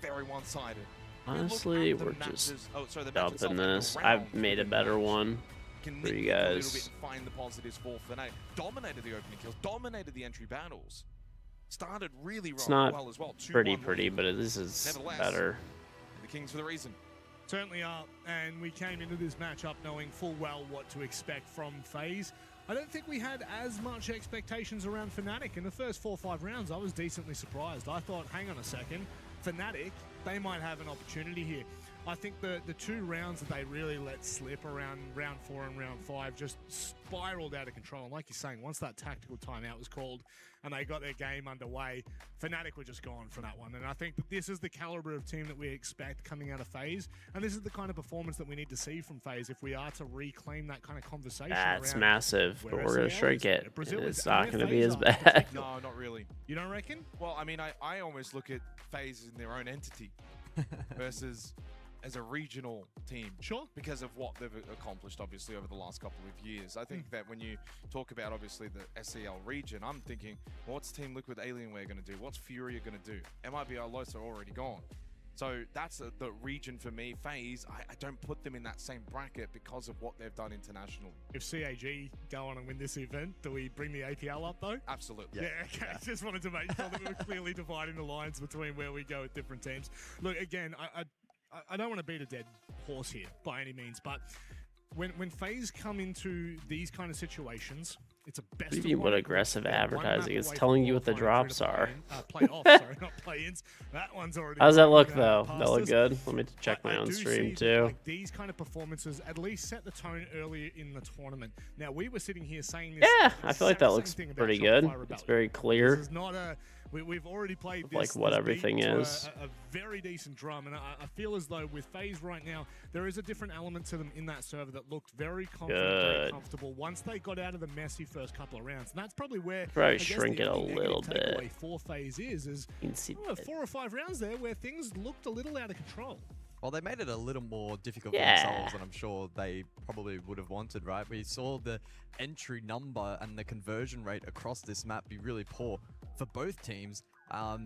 very one-sided. Honestly, we're just dumping this. I've made a better one for you guys. Find the positives for Fnatic. Dominated the opening kills, dominated the entry battles. Started really well as well. It's not pretty, but this is better. The Kings for the reason. Certainly are, and we came into this matchup knowing full well what to expect from FaZe. I don't think we had as much expectations around Fnatic. In the first 4 or 5 rounds, I was decently surprised. I thought, hang on a second, Fnatic, they might have an opportunity here. I think the 2 rounds that they really let slip around round 4 and round 5 just spiraled out of control. And like you're saying, once that tactical timeout was called and they got their game underway, Fnatic were just gone for that one. And I think that this is the caliber of team that we expect coming out of FaZe. And this is the kind of performance that we need to see from FaZe if we are to reclaim that kind of conversation. That's massive, but we're going to shrink it. It's not going to be as bad. No, not really. You don't reckon? Well, I mean, I almost look at FaZe in their own entity versus as a regional team. Sure. Because of what they've accomplished, obviously, over the last couple of years. I think that when you talk about, obviously, the SEL region, I'm thinking, well, what's Team Liquid Alienware going to do? What's Furia going to do? MIB Losa are already gone. So that's the region for me. FaZe, I don't put them in that same bracket because of what they've done internationally. If CAG go on and win this event, do we bring the APL up, though? Absolutely. Yeah, okay. Yeah. Just wanted to make sure that we were clearly dividing the lines between where we go with different teams. Look, again, I don't want to beat a dead horse here by any means, but when FaZe come into these kind of situations, it's a best of one. What aggressive advertising is telling you what the drops are. Playoffs, sorry, not play-ins. That one's already. How does that look, though? That look good? Let me check my own stream, too. Like, these kind of performances at least set the tone earlier in the tournament. Now, we were sitting here saying this. Yeah, I feel like that looks pretty good. It's very clear. This is not a... We've already played this, like what everything is. A very decent drum, and I feel as though with FaZe right now, there is a different element to them in that server that looked very confident, very comfortable once they got out of the messy first couple of rounds. And that's probably where shrink it a little bit. For FaZe is 4 or 5 rounds there where things looked a little out of control. Well, they made it a little more difficult for themselves than I'm sure they probably would have wanted, right? We saw the entry number and the conversion rate across this map be really poor for both teams,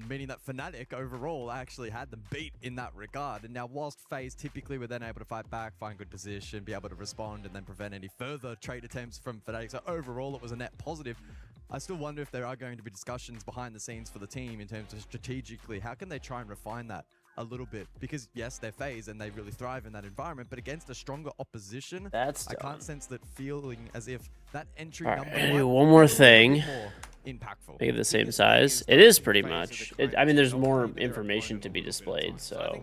meaning that Fnatic overall actually had them beat in that regard. And now whilst FaZe typically were then able to fight back, find good position, be able to respond, and then prevent any further trade attempts from Fnatic, so overall it was a net positive. I still wonder if there are going to be discussions behind the scenes for the team in terms of strategically, how can they try and refine that a little bit? Because yes, they're FaZe and they really thrive in that environment, but against a stronger opposition, I can't sense that feeling as if that entry number one more thing. Impactful. Make it the same size. It is pretty much. I mean, there's more information to be displayed, so.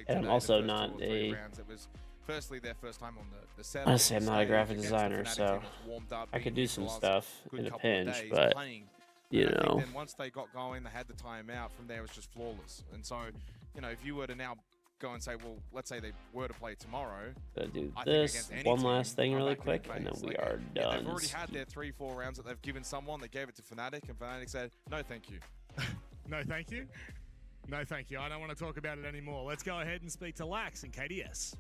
And I'm also not a. Firstly, their first time on the set. Honestly, I'm not a graphic designer, so I could do some stuff in a pinch, but You I think know. then once they got going, they had the timeout. From there, it was just flawless. And so, you know, if you were to now go and say, well, let's say they were to play tomorrow. Gonna do I think this against any one team, last thing I'm really back in your quick, and then face. we Like, are yeah, done. they've already had their 3-4 rounds that they've given someone. They gave it to Fnatic, and Fnatic said, no, thank you. No, thank you. No, thank you. I don't want to talk about it anymore. Let's go ahead and speak to Lax and KDS.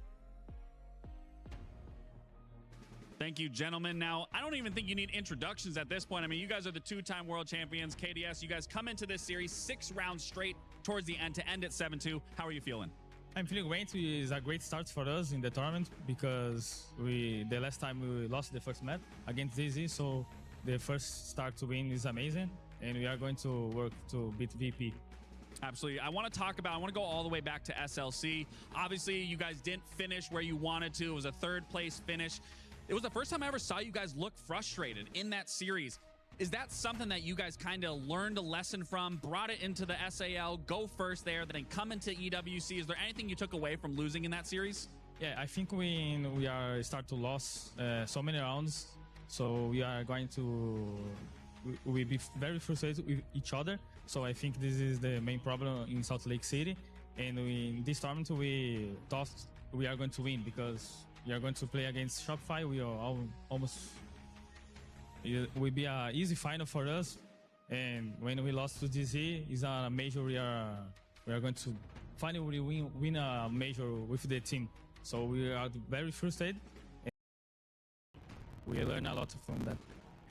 Thank you, gentlemen. Now, I don't even think you need introductions at this point. I mean, you guys are the two-time world champions. KDS, you guys come into this series 6 rounds straight towards the end to end at 7-2. How are you feeling? I'm feeling great. It's a great start for us in the tournament because the last time we lost the first match against DZ, so the first start to win is amazing, and we are going to work to beat VP. Absolutely. I want to go all the way back to SLC. Obviously, you guys didn't finish where you wanted to. It was a 3rd place finish. It was the first time I ever saw you guys look frustrated in that series. Is that something that you guys kind of learned a lesson from, brought it into the SAL, go first there, then come into EWC? Is there anything you took away from losing in that series? Yeah, I think we are start to lose so many rounds, so we are going to we be very frustrated with each other. So I think this is the main problem in Salt Lake City, and in this tournament we thought we are going to win because we are going to play against Shopify. We are almost, it will be an easy final for us. And when we lost to DZ, it's a major. We are going to finally win a major with the team. So we are very frustrated. And we learn a lot from that.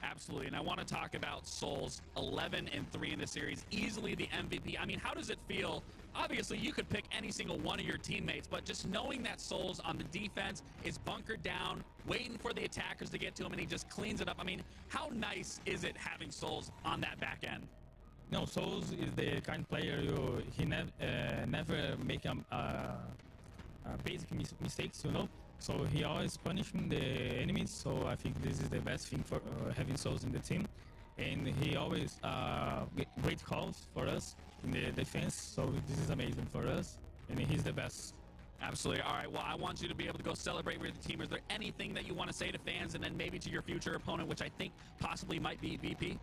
Absolutely, and I want to talk about Souls 11-3 in the series, easily the MVP. I mean, how does it feel? Obviously, you could pick any single one of your teammates, but just knowing that Souls on the defense is bunkered down, waiting for the attackers to get to him, and he just cleans it up. I mean, how nice is it having Souls on that back end? No, Souls is the kind of player he never make basic mistakes, you know. So he always punishing the enemies. So I think this is the best thing for having Souls in the team, and he always get great calls for us in the defense. So this is amazing for us, and he's the best. Absolutely. All right. Well, I want you to be able to go celebrate with the team. Is there anything that you want to say to fans, and then maybe to your future opponent, which I think possibly might be VP?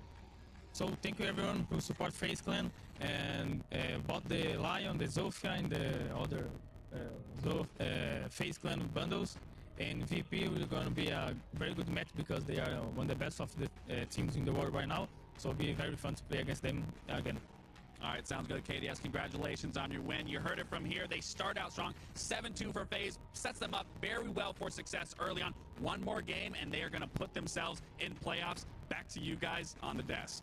So thank you everyone who support FaZe Clan and bought the Lion, the Zofia, and the other FaZe Clan bundles. And VP will going to be a very good match because they are one of the best of the teams in the world right now. So it'll be very fun to play against them again. All right, sounds good, KDS. Congratulations on your win. You heard it from here. They start out strong. 7-2 for FaZe. Sets them up very well for success early on. One more game, and they are going to put themselves in playoffs. Back to you guys on the desk.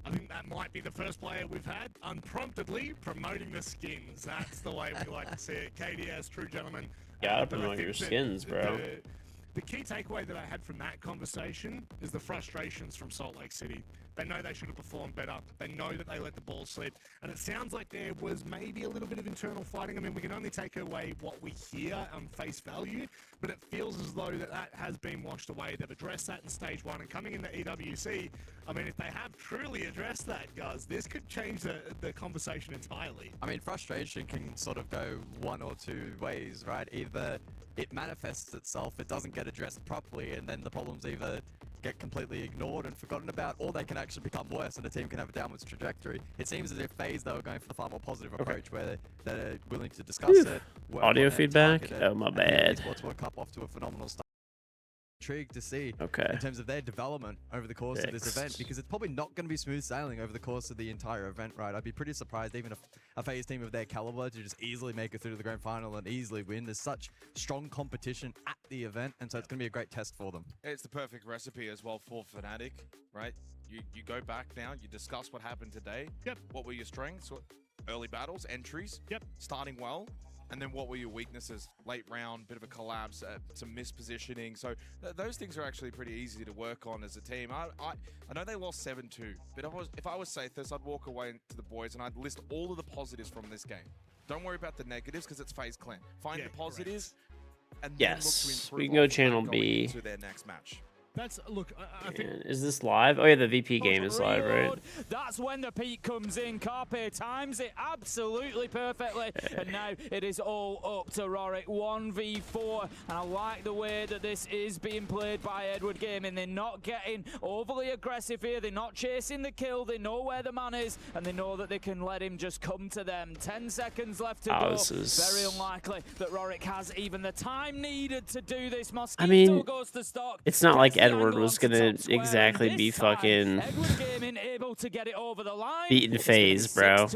I think that might be the first player we've had unpromptedly promoting the skins. That's the way we like to see it. KDS, true gentleman. Gotta promote your skins, bro. The key takeaway that I had from that conversation is the frustrations from Salt Lake City. They know they should have performed better. They know that they let the ball slip. And it sounds like there was maybe a little bit of internal fighting. I mean, we can only take away what we hear on face value, but it feels as though that has been washed away. They've addressed that in stage 1. And coming into EWC, I mean, if they have truly addressed that, guys, this could change the conversation entirely. I mean, frustration can sort of go one or two ways, right? Either it manifests itself, it doesn't get addressed properly, and then the problems either get completely ignored and forgotten about, or they can actually become worse and the team can have a downwards trajectory. It seems as if FaZe, though, are going for the far more positive approach where they're willing to discuss it. Audio feedback? Oh, my bad. Esports World Cup off to a phenomenal start. Intrigued to see Okay. in terms of their development over the course of this event, because it's probably not going to be smooth sailing over the course of the entire event, right? I'd be pretty surprised even if a FaZe team of their caliber to just easily make it through to the grand final and easily win. There's such strong competition at the event, and so it's going to be a great test for them. It's the perfect recipe as well for Fnatic, right? You go back now, you discuss what happened today. Yep. What were your strengths? Early battles, entries. Yep. Starting well. And then what were your weaknesses? Late round, bit of a collapse, some mispositioning. So those things are actually pretty easy to work on as a team. I know they lost 7-2, but if I was Sathis, I'd walk away to the boys and I'd list all of the positives from this game. Don't worry about the negatives because it's FaZe Clan. Find the positives and then look to improve we can go off of that channel going B. into their next match. Look, I think. Is this live? Oh yeah, the VP game is live, right? That's when the peak comes in. Carpe times it absolutely perfectly. And now it is all up to Rorik. 1v4. And I like the way that this is being played by Edward Gaming. They're not getting overly aggressive here. They're not chasing the kill. They know where the man is. And they know that they can let him just come to them. 10 seconds left to go. Very unlikely that Rorik has even the time needed to do this. Mosquito goes to stock. It's not like Edward was gonna exactly be fucking beaten phase, bro.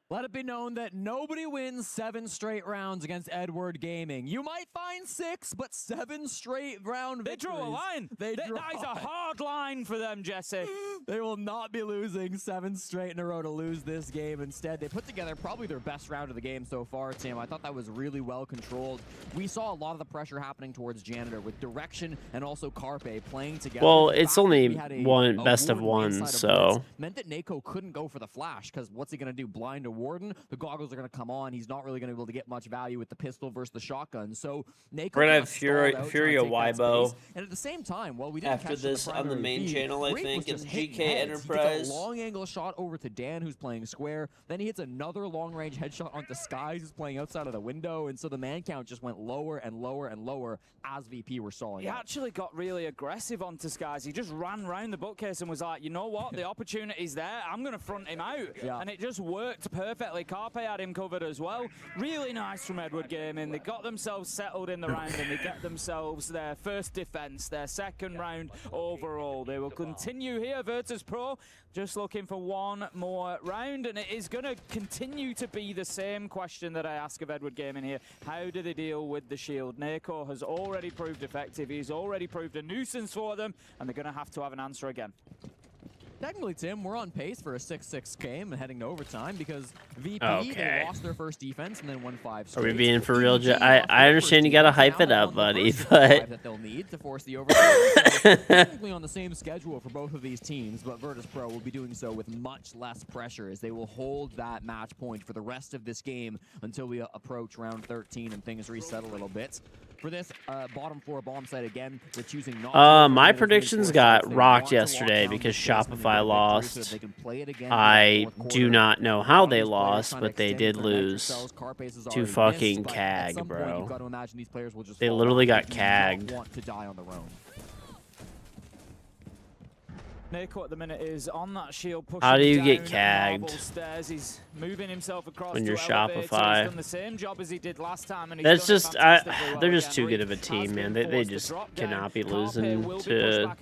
Let it be known that nobody wins 7 straight rounds against Edward Gaming. You might find 6, but 7 straight round victories. They draw a line. That is a hard line for them, Jesse. They will not be losing 7 straight in a row to lose this game. Instead, they put together probably their best round of the game so far, Tim. I thought that was really well controlled. We saw a lot of the pressure happening towards Janitor with Direction and also Carpe playing together. Well, it's only one best of one, so meant that Nako couldn't go for the flash because what's he gonna do? Blind a Warden? The goggles are gonna come on. He's not really gonna be able to get much value with the pistol versus the shotgun. So Nako we're gonna have Furia Weibo. And at the same time, well, we didn't after catch this on the main channel, I think, in GK Enterprise. He gets a long angle shot over to Dan, who's playing square. Then he hits another long range headshot onto Skies, who's playing outside of the window. And so the man count just went lower and lower and lower as VP were stalling. He actually got really aggressive onto Skies. He just ran round the bookcase and was like, you know what? The opportunity's there. I'm going to front him out. And it just worked perfectly. Carpe had him covered as well. Really nice from Edward Gaming. They got themselves settled in the round and they get themselves their first defense, their second round overall. They will continue here. Virtus Pro just looking for one more round, and it is going to continue to be the same question that I ask of Edward Gaming here. How do they deal with the shield? Nako has already proved effective. He's already proved a nuisance for them, and they're going to have an answer again. Technically, Tim, we're on pace for a 6-6 game and heading to overtime because VP, they lost their first defense and then won 5 straight. Are we being for real? I understand you gotta hype it up, buddy, but that they'll need to force the overtime. Technically on the same schedule for both of these teams, but Virtus Pro will be doing so with much less pressure as they will hold that match point for the rest of this game until we approach round 13 and things reset a little bit. For this bottom floor bomb site again, they're choosing not my predictions got rocked yesterday because Shopify lost. I do not know how they lost, but they did lose to fucking CAG, bro. They literally got CAG'd. Nako at the minute is on that shield, pushing how do you down get cagged stairs. He's moving himself across when you're to Shopify? He's done the same job as he did last time, and he's that's done just well they're just again. too good of a team, man. They just cannot be losing to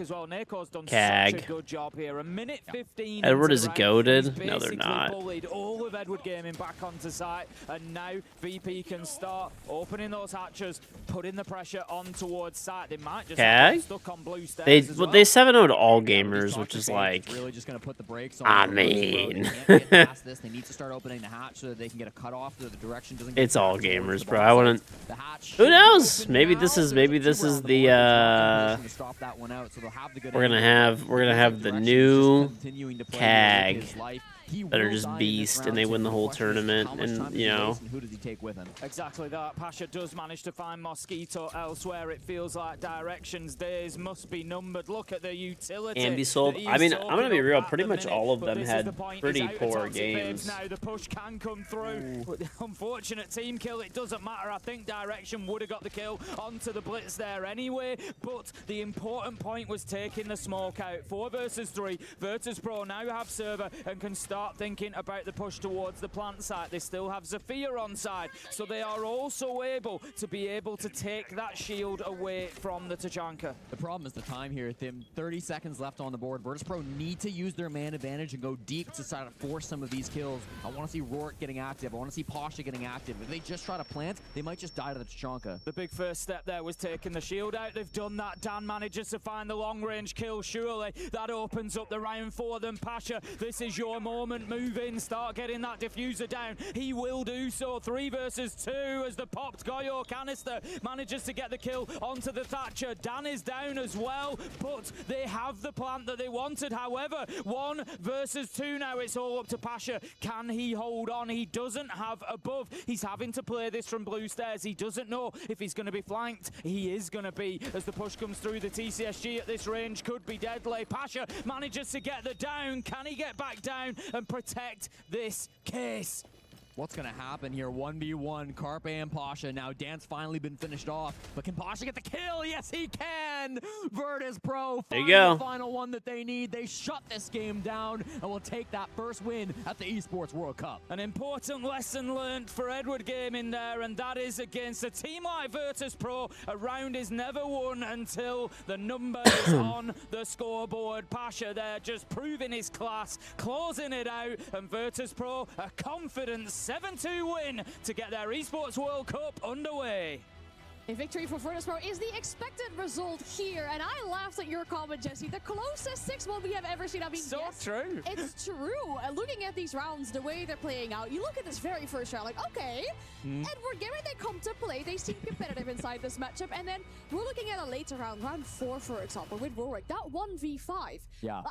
CAG. Good job here. A minute 15. Edward is goated. No, they're not. Bullied all of Edward Gaming back onto site, and now VP can start opening those hatches, putting the pressure on towards site. They might just get stuck on blue stairs. They 7-0'd all gamers, which is like, really just gonna put the brakes on. I mean, they need to start opening the hatch so that they can get a cutoff so the direction doesn't get it's all gamers, bro. I wouldn't. Who knows? Maybe this is the we're gonna have the new CAG that are just beast and they win the whole tournament, and you know. Who does he take with him? Exactly that. Pasha does manage to find Mosquito elsewhere. It feels like Direction's days must be numbered. Look at the utility. And be sold. I mean, I'm gonna be real. Pretty much all of them had pretty poor games. Now the push can come through. But the unfortunate team kill. It doesn't matter. I think Direction would have got the kill onto the blitz there anyway. But the important point was taking the smoke out. 4 versus 3. Virtus Pro now have server and can start thinking about the push towards the plant site. They still have Zafir on side, so they are also able to take that shield away from the Tachanka. The problem is the time here, Tim. 30 seconds left on the board. Virtus Pro need to use their man advantage and go deep to try to force some of these kills. I want to see Rourke getting active. I want to see Pasha getting active. If they just try to plant, they might just die to the Tachanka. The big first step there was taking the shield out. They've done that. Dan manages to find the long range kill. Surely that opens up the round for them. Pasha, this is your moment. moment, move in, start getting that diffuser down. He will do so. 3 versus 2 as the popped Goyo canister manages to get the kill onto the Thatcher. Dan is down as well, but they have the plant that they wanted. However, 1 versus 2 now. It's all up to Pasha. Can he hold on? He doesn't have above. He's having to play this from blue stairs. He doesn't know if he's going to be flanked. He is going to be, as the push comes through. The TCSG at this range could be deadly. Pasha manages to get the down. Can he get back down and protect this case? What's going to happen here? 1v1, Carpe and Pasha. Now, Dan's finally been finished off, but can Pasha get the kill? Yes, he can! Virtus Pro, there you go. The final one that they need. They shut this game down and will take that first win at the Esports World Cup. An important lesson learned for Edward Gaming there, and that is against a team like Virtus Pro. A round is never won until the number is on the scoreboard. Pasha there just proving his class, closing it out, and Virtus Pro a confident 7-2 win to get their Esports World Cup underway. A victory for Virtus Pro is the expected result here, and I laughed at your comment, Jesse. The closest 6-1 we have ever seen. I mean, so yes, true. It's true. Looking at these rounds, the way they're playing out, you look at this very first round, like, okay, Edward Gaming, they come to play, they seem competitive inside this matchup, and then we're looking at a later round, round 4, for example, with Warwick. That 1v5. Yeah.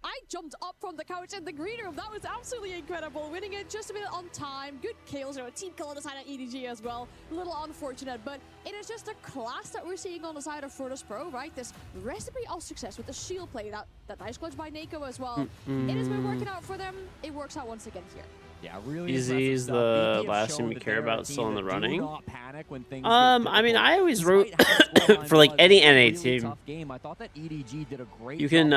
I jumped up from the couch in the green room. That was absolutely incredible. Winning it just a bit on time. Good kills. You know, a team kill on the side of EDG as well. A little unfortunate, but it is just a class that we're seeing on the side of Virtus Pro, right? This recipe of success with the shield play. That nice clutch by Nako as well. It has been working out for them. It works out once again here. Yeah, really. Easy's the last team we care about still in the running. I mean, I always root for like any NA team. You can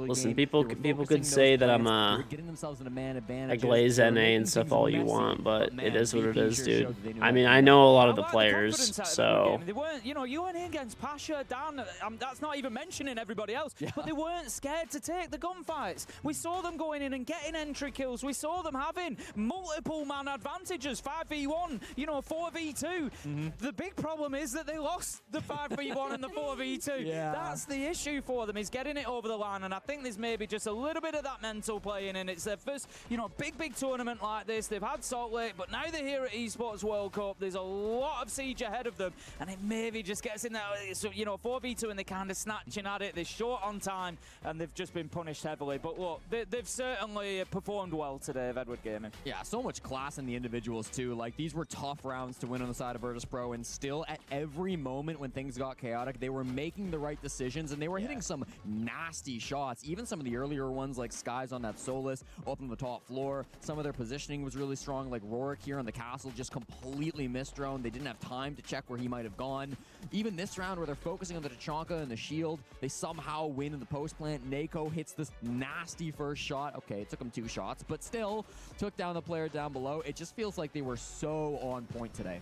listen. People could say that I'm I glaze NA and stuff all you want, but it is what it is, dude. I mean, I know a lot of the players, so. They weren't, you know, you went in against Pasha, Dan. That's not even mentioning everybody else, but they weren't scared to take the gunfights. We saw them going in and getting entry kills. We saw them having multiple man advantages, 5v1, you know, 4v2. The big problem is that they lost the 5v1 and the 4v2. That's the issue for them, is getting it over the line, and I think there's maybe just a little bit of that mental playing in. It's their first, you know, big tournament like this. They've had Salt Lake, but now they're here at Esports World Cup. There's a lot of siege ahead of them, and it maybe just gets in there, so, you know, 4v2, and they're kind of snatching at it. They're short on time, and they've just been punished heavily. But look, they've certainly performed well today, Edward Gaming. Yeah, so much class in the individuals too. Like, these were tough rounds to win on the side of Virtus Pro, and still at every moment when things got chaotic, they were making the right decisions, and they were hitting some nasty shots. Even some of the earlier ones, like Skies on that Solus up on the top floor. Some of their positioning was really strong, like Rorik here on the castle just completely missed drone. They didn't have time to check where he might have gone. Even this round where they're focusing on the Tachanka and the shield, they somehow win in the post plant. Nako hits this nasty first shot. Okay, it took him 2 shots, but still took down the player down below. It just feels like they were so on point today.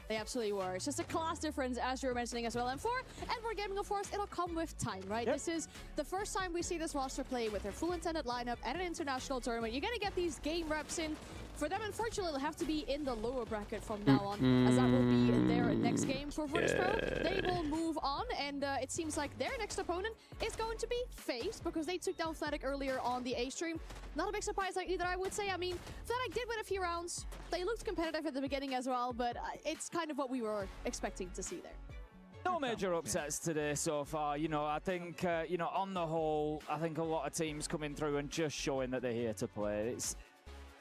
They absolutely were. It's just a class difference, as you were mentioning as well. And for Edward Gaming, of course, it'll come with time, right? This is the first time we see this roster play with their full intended lineup at an international tournament. You're going to get these game reps in. For them, unfortunately, it'll have to be in the lower bracket from now on, as that will be their next game. For Virtus Pro, they will move on, and it seems like their next opponent is going to be FaZe, because they took down Fnatic earlier on the A stream. Not a big surprise either, I would say. I mean, Fnatic did win a few rounds. They looked competitive at the beginning as well, but it's kind of what we were expecting to see there. No major upsets today so far. You know, I think, you know, on the whole, I think a lot of teams coming through and just showing that they're here to play.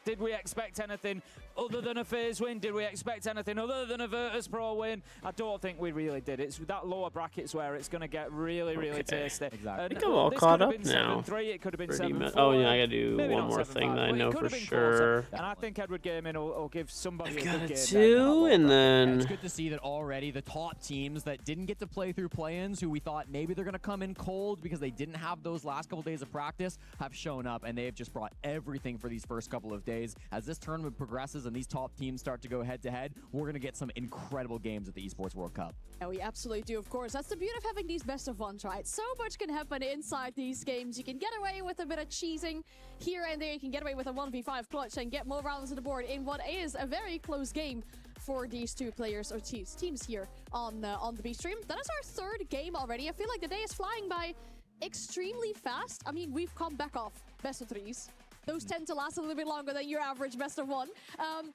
Did we expect anything other than a FaZe win? Did we expect anything other than a Virtus Pro win? I don't think we really did. It's that lower brackets where it's going to get really, really tasty. Exactly. I think I'm all caught up now. 7-3, it could have been 7-4. Oh, yeah, I got to do one more thing that I know for sure. And I think Edward Gaming will give somebody a good game. 2, and then... It's good to see that already the top teams that didn't get to play through play-ins, who we thought maybe they're going to come in cold because they didn't have those last couple days of practice, have shown up, and they have just brought everything for these first couple of days. As this tournament progresses and these top teams start to go head-to-head, we're going to get some incredible games at the Esports World Cup. Yeah, we absolutely do, of course. That's the beauty of having these best of ones, right? So much can happen inside these games. You can get away with a bit of cheesing here and there. You can get away with a 1v5 clutch and get more rounds on the board in what is a very close game for these two players or teams here on the B stream. That is our 3rd game already. I feel like the day is flying by extremely fast. I mean, we've come back off best of 3s. Those tend to last a little bit longer than your average best of one.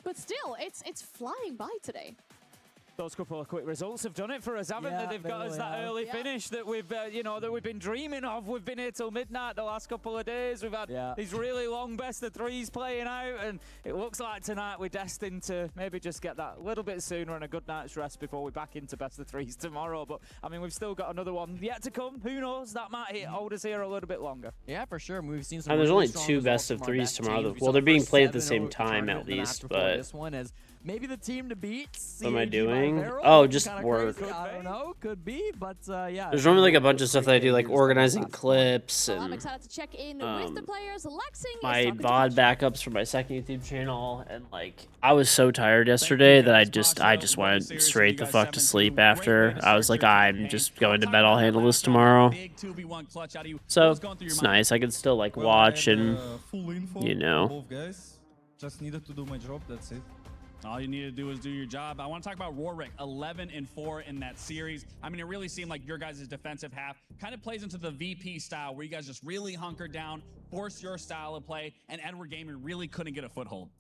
But still, it's flying by today. Those couple of quick results have done it for us, haven't they? They've got us that early finish that we've, that we've been dreaming of. We've been here till midnight the last couple of days. We've had these really long best of threes playing out, and it looks like tonight we're destined to maybe just get that little bit sooner and a good night's rest before we're back into best of threes tomorrow. But I mean, we've still got another one yet to come. Who knows? That might hold us here a little bit longer. Yeah, for sure. We've seen some. And there's really only strong 2 results best of from our 3s best tomorrow. teams. We Well, saw they're the being first played at the 7 same time targeted at the match least, before but this one is maybe the team to beat. what am I CAG by doing? Feral. Oh, just Kinda work. crazy. I don't know. Could be, but yeah. There's normally like a bunch of stuff that I do, like organizing clips Well, I'm and excited to check in with the players. Lexing is my talking to VOD backups for my second YouTube channel, and like I was so tired yesterday that I just went straight the fuck to sleep after. I was like, I'm just going to bed. I'll handle this tomorrow. So it's nice. I can still like watch and you know. Both guys. Just needed to do my job. That's it. All you need to do is do your job. I want to talk about Rorik, 11-4 in that series. I mean, it really seemed like your guys' defensive half kind of plays into the VP style, where you guys just really hunker down, force your style of play, and Edward Gaming really couldn't get a foothold.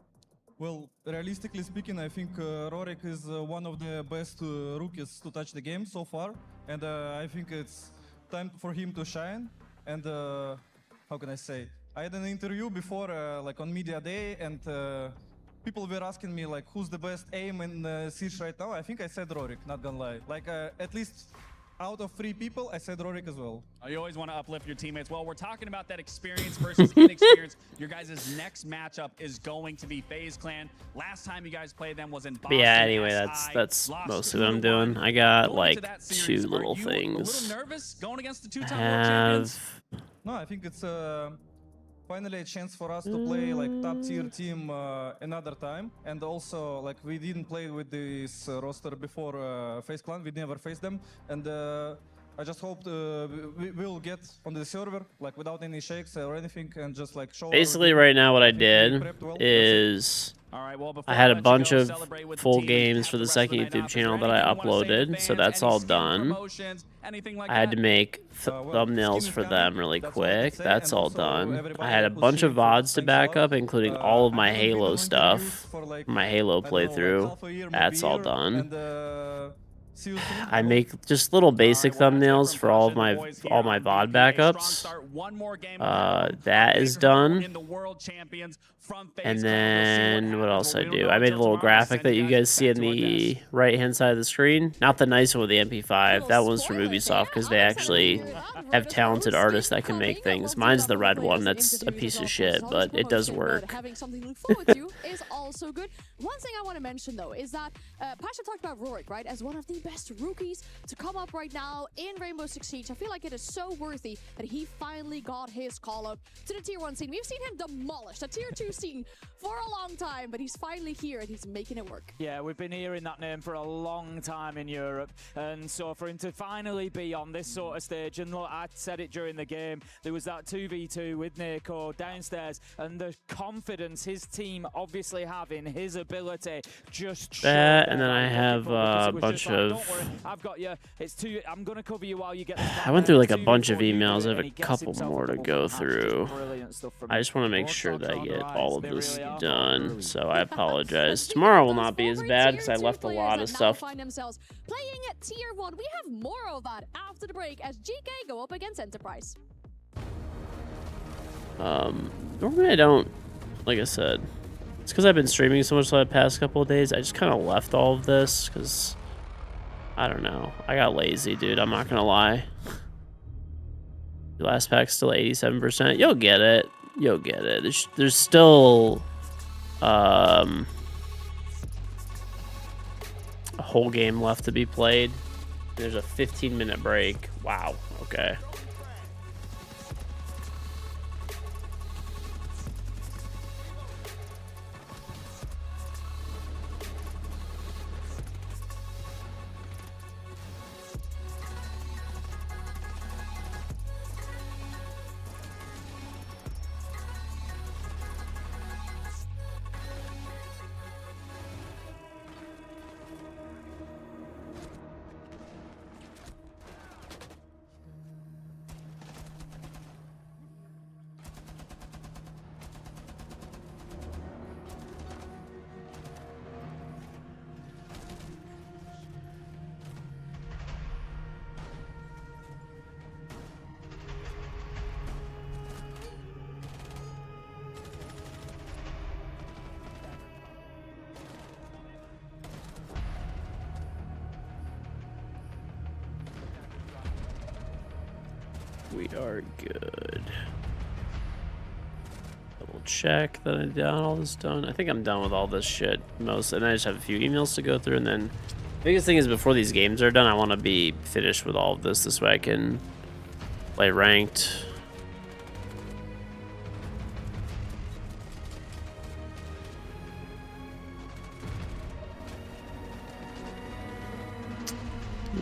Well, realistically speaking, I think Rorik is one of the best rookies to touch the game so far, and I think it's time for him to shine. And how can I say? I had an interview before, like on Media Day, and people were asking me like, who's the best aim in Siege right now? I think I said Rorik, not gonna lie. Like at least out of 3 people, I said Rorik as well. You always want to uplift your teammates. Well, we're talking about that experience versus inexperience. Your guys' next matchup is going to be FaZe Clan. Last time you guys played them was in Boston. But yeah, anyway, that's mostly what I'm doing. I got like 2 little things. A little nervous going against the 2-time I world champions? No, I think it's finally a chance for us to play like top tier team another time. And also like we didn't play with this roster before FaZe Clan. We never faced them. And I just hope we will get on the server like without any shakes or anything and just like show. Basically right now what I did is I had a bunch of full games for the second YouTube channel that I uploaded, so that's all done. I had to make thumbnails for them really quick. That's all done. I had a bunch of VODs to back up, including all of my Halo stuff, my Halo playthrough. That's all done. I make just little basic thumbnails for all my VOD backups. That is done. And then what else I do? I made a little graphic that you guys see on the right-hand side of the screen. Not the nice one with the MP5. That one's from Ubisoft because they actually have talented artists that can make things. Mine's the red one. That's a piece of shit, but it does work. Having something to look forward to is also good. One thing I want to mention though is that Pasha talked about Rorik, right, as one of the best rookies to come up right now in Rainbow Six Siege. I feel like it is so worthy that he finally got his call up to the tier 1 scene. We've seen him demolish the tier 2 scene for a long time, but he's finally here and he's making it work. Yeah, we've been hearing that name for a long time in Europe, and so for him to finally be on this sort of stage, and look, I said it during the game, there was that 2v2 with Nako downstairs, and the confidence his team obviously have in his ability just that, and then I have a bunch of... I've got you. It's two. I'm gonna cover you while you get. I went through like a bunch of emails. I have a couple more to go through. I just want to make sure that I get all of this done, so I apologize. Tomorrow will not be as bad because I left a lot of stuff. Find themselves playing at tier 1. We have more of that after the break as GK go up against Enterprise. Normally I don't, like I said, it's because I've been streaming so much the past couple of days. I just kind of left all of this because I don't know. I got lazy, dude. I'm not gonna lie. Your last pack's still 87%. You'll get it. You'll get it. There's still a whole game left to be played. There's a 15-minute break. Wow. Okay. we are good. Double check that I got all this done. I think I'm done with all this shit most, and I just have a few emails to go through, and then the biggest thing is before these games are done, I want to be finished with all of this. This way I can play ranked.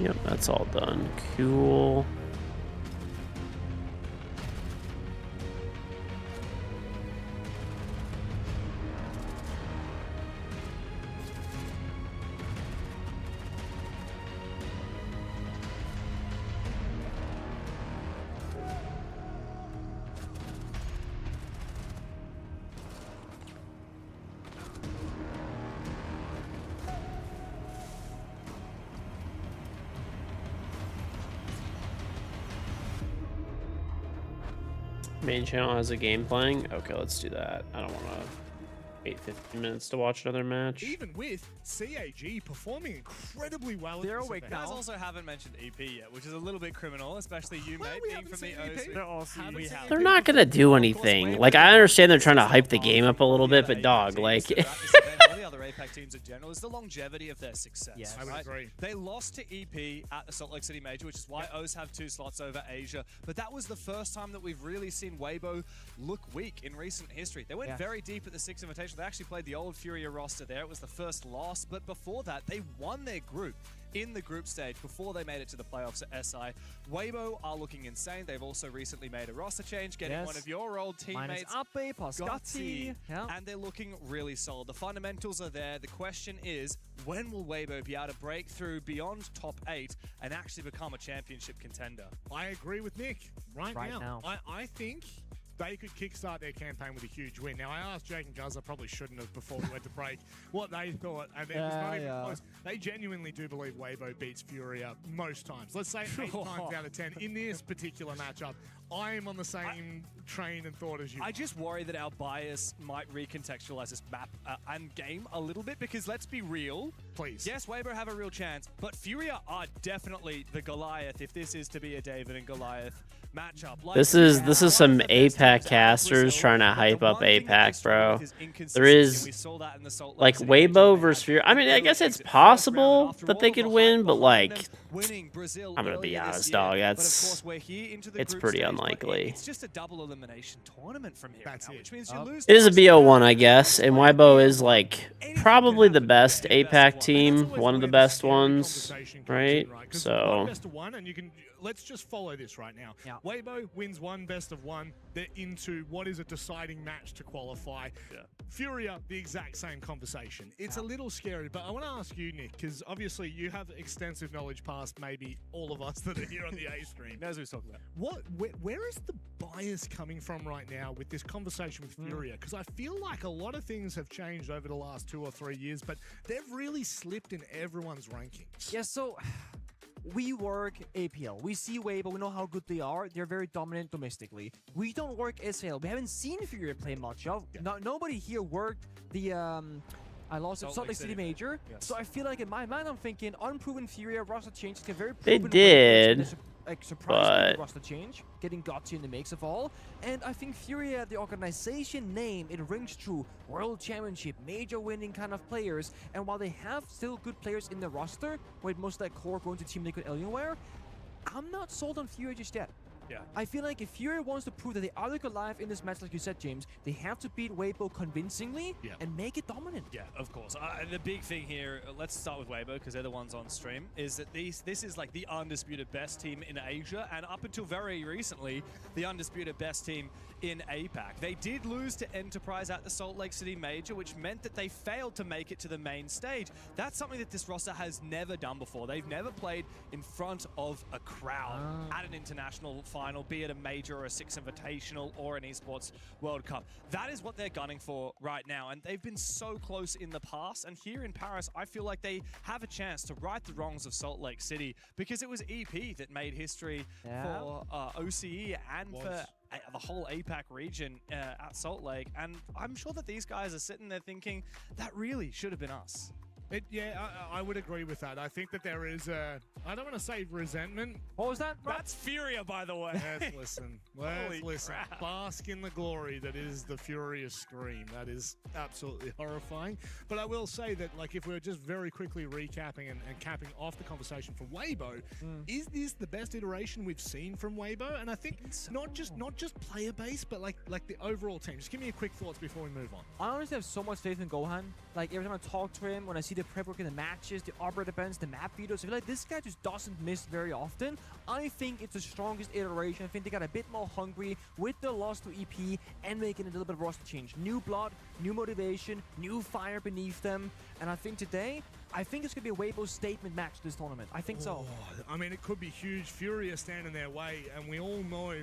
Yep, that's all done. Cool. Main channel has a game playing. Okay, let's do that. I don't want to wait 15 minutes to watch another match. Even with CAG performing incredibly well. They're awake. You guys also haven't mentioned EP yet, which is a little bit criminal, especially you, mate, being from the OC. They're not gonna do anything. Like, I understand they're trying to hype the game up a little bit, but dog, like. All the other APAC teams in general is the longevity of their success. Yes, I would agree. They lost to EP at the Salt Lake City Major, which is why O's have 2 slots over Asia. But that was the first time that we've really seen Weibo look weak in recent history. They went very deep at the 6 Invitational. They actually played the old Furia roster there. It was the first loss, but before that, they won their group in the group stage before they made it to the playoffs at SI. Weibo are looking insane. They've also recently made a roster change, getting one of your old teammates, Gotti, and they're looking really solid. The fundamentals are there. The question is, when will Weibo be able to break through beyond top 8 and actually become a championship contender? I agree with Nick. Right now. I think they could kickstart their campaign with a huge win. Now, I asked Jake and Guz, I probably shouldn't have before we went to break, what they thought, and it was not even close. They genuinely do believe Weibo beats Furia most times. Let's say 8 times out of 10 in this particular matchup. I am on the same train and thought as you. I just worry that our bias might recontextualize this map and game a little bit, because let's be real. Please. Yes, Weibo have a real chance, but Furia are definitely the Goliath if this is to be a David and Goliath matchup. Like, This is some APAC casters trying to hype up APAC, bro. There is like Weibo versus Furia. I mean, I guess it's possible that they could win, but like, I'm gonna be honest, dog. It's pretty unlikely. It's just a double elimination tournament from here, which means you lose. It is a BO1, I guess, and Weibo is like probably the best APAC team, one of the best ones, right? So. Best of one, and you can. Let's just follow this right now. Weibo wins 1 best of 1. They're into what is a deciding match to qualify. Furia, the exact same conversation. It's a little scary, but I want to ask you, Nick, because obviously you have extensive knowledge past maybe all of us that are here on the A stream. Knows what he's talking about. Where is the bias coming from right now with this conversation with Furia? Because I feel like a lot of things have changed over the last 2 or 3 years, but they've really slipped in everyone's rankings. Yeah, so we work APL. We see Weibo. We know how good they are. They're very dominant domestically. We don't work SL. We haven't seen Furia play much of. Nobody here worked the Salt Lake City Major. Yes. So I feel like in my mind, I'm thinking unproven Furia roster change can very They proven did, like surprise but roster change, getting Gotti in the mix of all. And I think Furia, the organization name, it rings true. World Championship, major winning kind of players. And while they have still good players in the roster, with most of that core going to Team Liquid Alienware, I'm not sold on Furia just yet. Yeah. I feel like if Furia wants to prove that they are the Goliath in this match, like you said, James, they have to beat Weibo convincingly and make it dominant. Yeah, of course. The big thing here, let's start with Weibo because they're the ones on stream, is that this is like the undisputed best team in Asia, and up until very recently, the undisputed best team in APAC. They did lose to Enterprise at the Salt Lake City Major, which meant that they failed to make it to the main stage. That's something that this roster has never done before. They've never played in front of a crowd at an international final, be it a major or a 6 Invitational or an Esports World Cup. That is what they're gunning for right now, and they've been so close in the past. And here in Paris, I feel like they have a chance to right the wrongs of Salt Lake City, because it was EP that made history for OCE and for the whole APAC region at Salt Lake. And I'm sure that these guys are sitting there thinking, that really should have been us. I would agree with that. I think that there is I don't want to say resentment. What was that? That's Furia, by the way. Let's listen. Let's listen. Bask in the glory that is the Furious Scream. That is absolutely horrifying. But I will say that, like, if we're just very quickly recapping and capping off the conversation for Weibo, is this the best iteration we've seen from Weibo? And I think not just player base, but like the overall team. Just give me a quick thoughts before we move on. I honestly have so much faith in Gohan. Like, every time I talk to him, when I see the prep work in the matches, the operator events, the map videos, I feel like this guy just doesn't miss very often. I think it's the strongest iteration. I think they got a bit more hungry with the loss to EP and making a little bit of roster change. New blood, new motivation, new fire beneath them. And I think today, I think it's going to be a Weibo statement match this tournament. I think so. I mean, it could be huge. Furia stand in their way, and we all know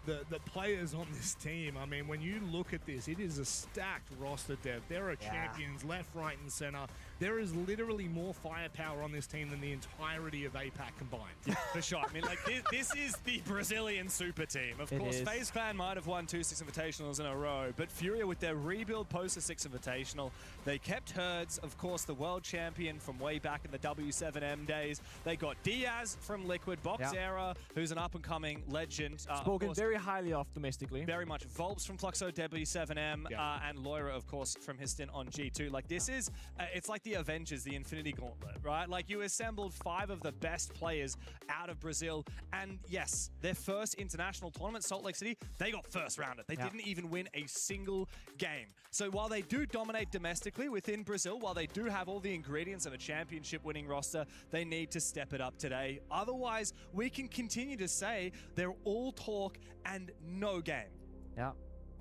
the players on this team. I mean, when you look at this, it is a stacked roster, Dev. There are champions left, right, and center. There is literally more firepower on this team than the entirety of APAC combined. Yeah, for sure. I mean, like, this is the Brazilian super team. Of course, FaZe Clan might have won 2 6 Invitationals in a row, but Furia, with their rebuild post the 6 Invitational, they kept Herds, of course, the world champion from way back in the W7M days. They got Diaz from Liquid, Boxera, who's an up-and-coming legend. Spoken very highly of domestically. Very much. Volps from Fluxo W7M, and Loira, of course, from his stint on G2. Like, this is, it's like the Avengers, the Infinity Gauntlet, right? Like, you assembled 5 of the best players out of Brazil, and yes, their first international tournament, Salt Lake City, they got first rounded. They didn't even win a single game. So while they do dominate domestically within Brazil, while they do have all the ingredients of a championship winning roster, they need to step it up today. Otherwise, we can continue to say they're all talk and no game. Yeah.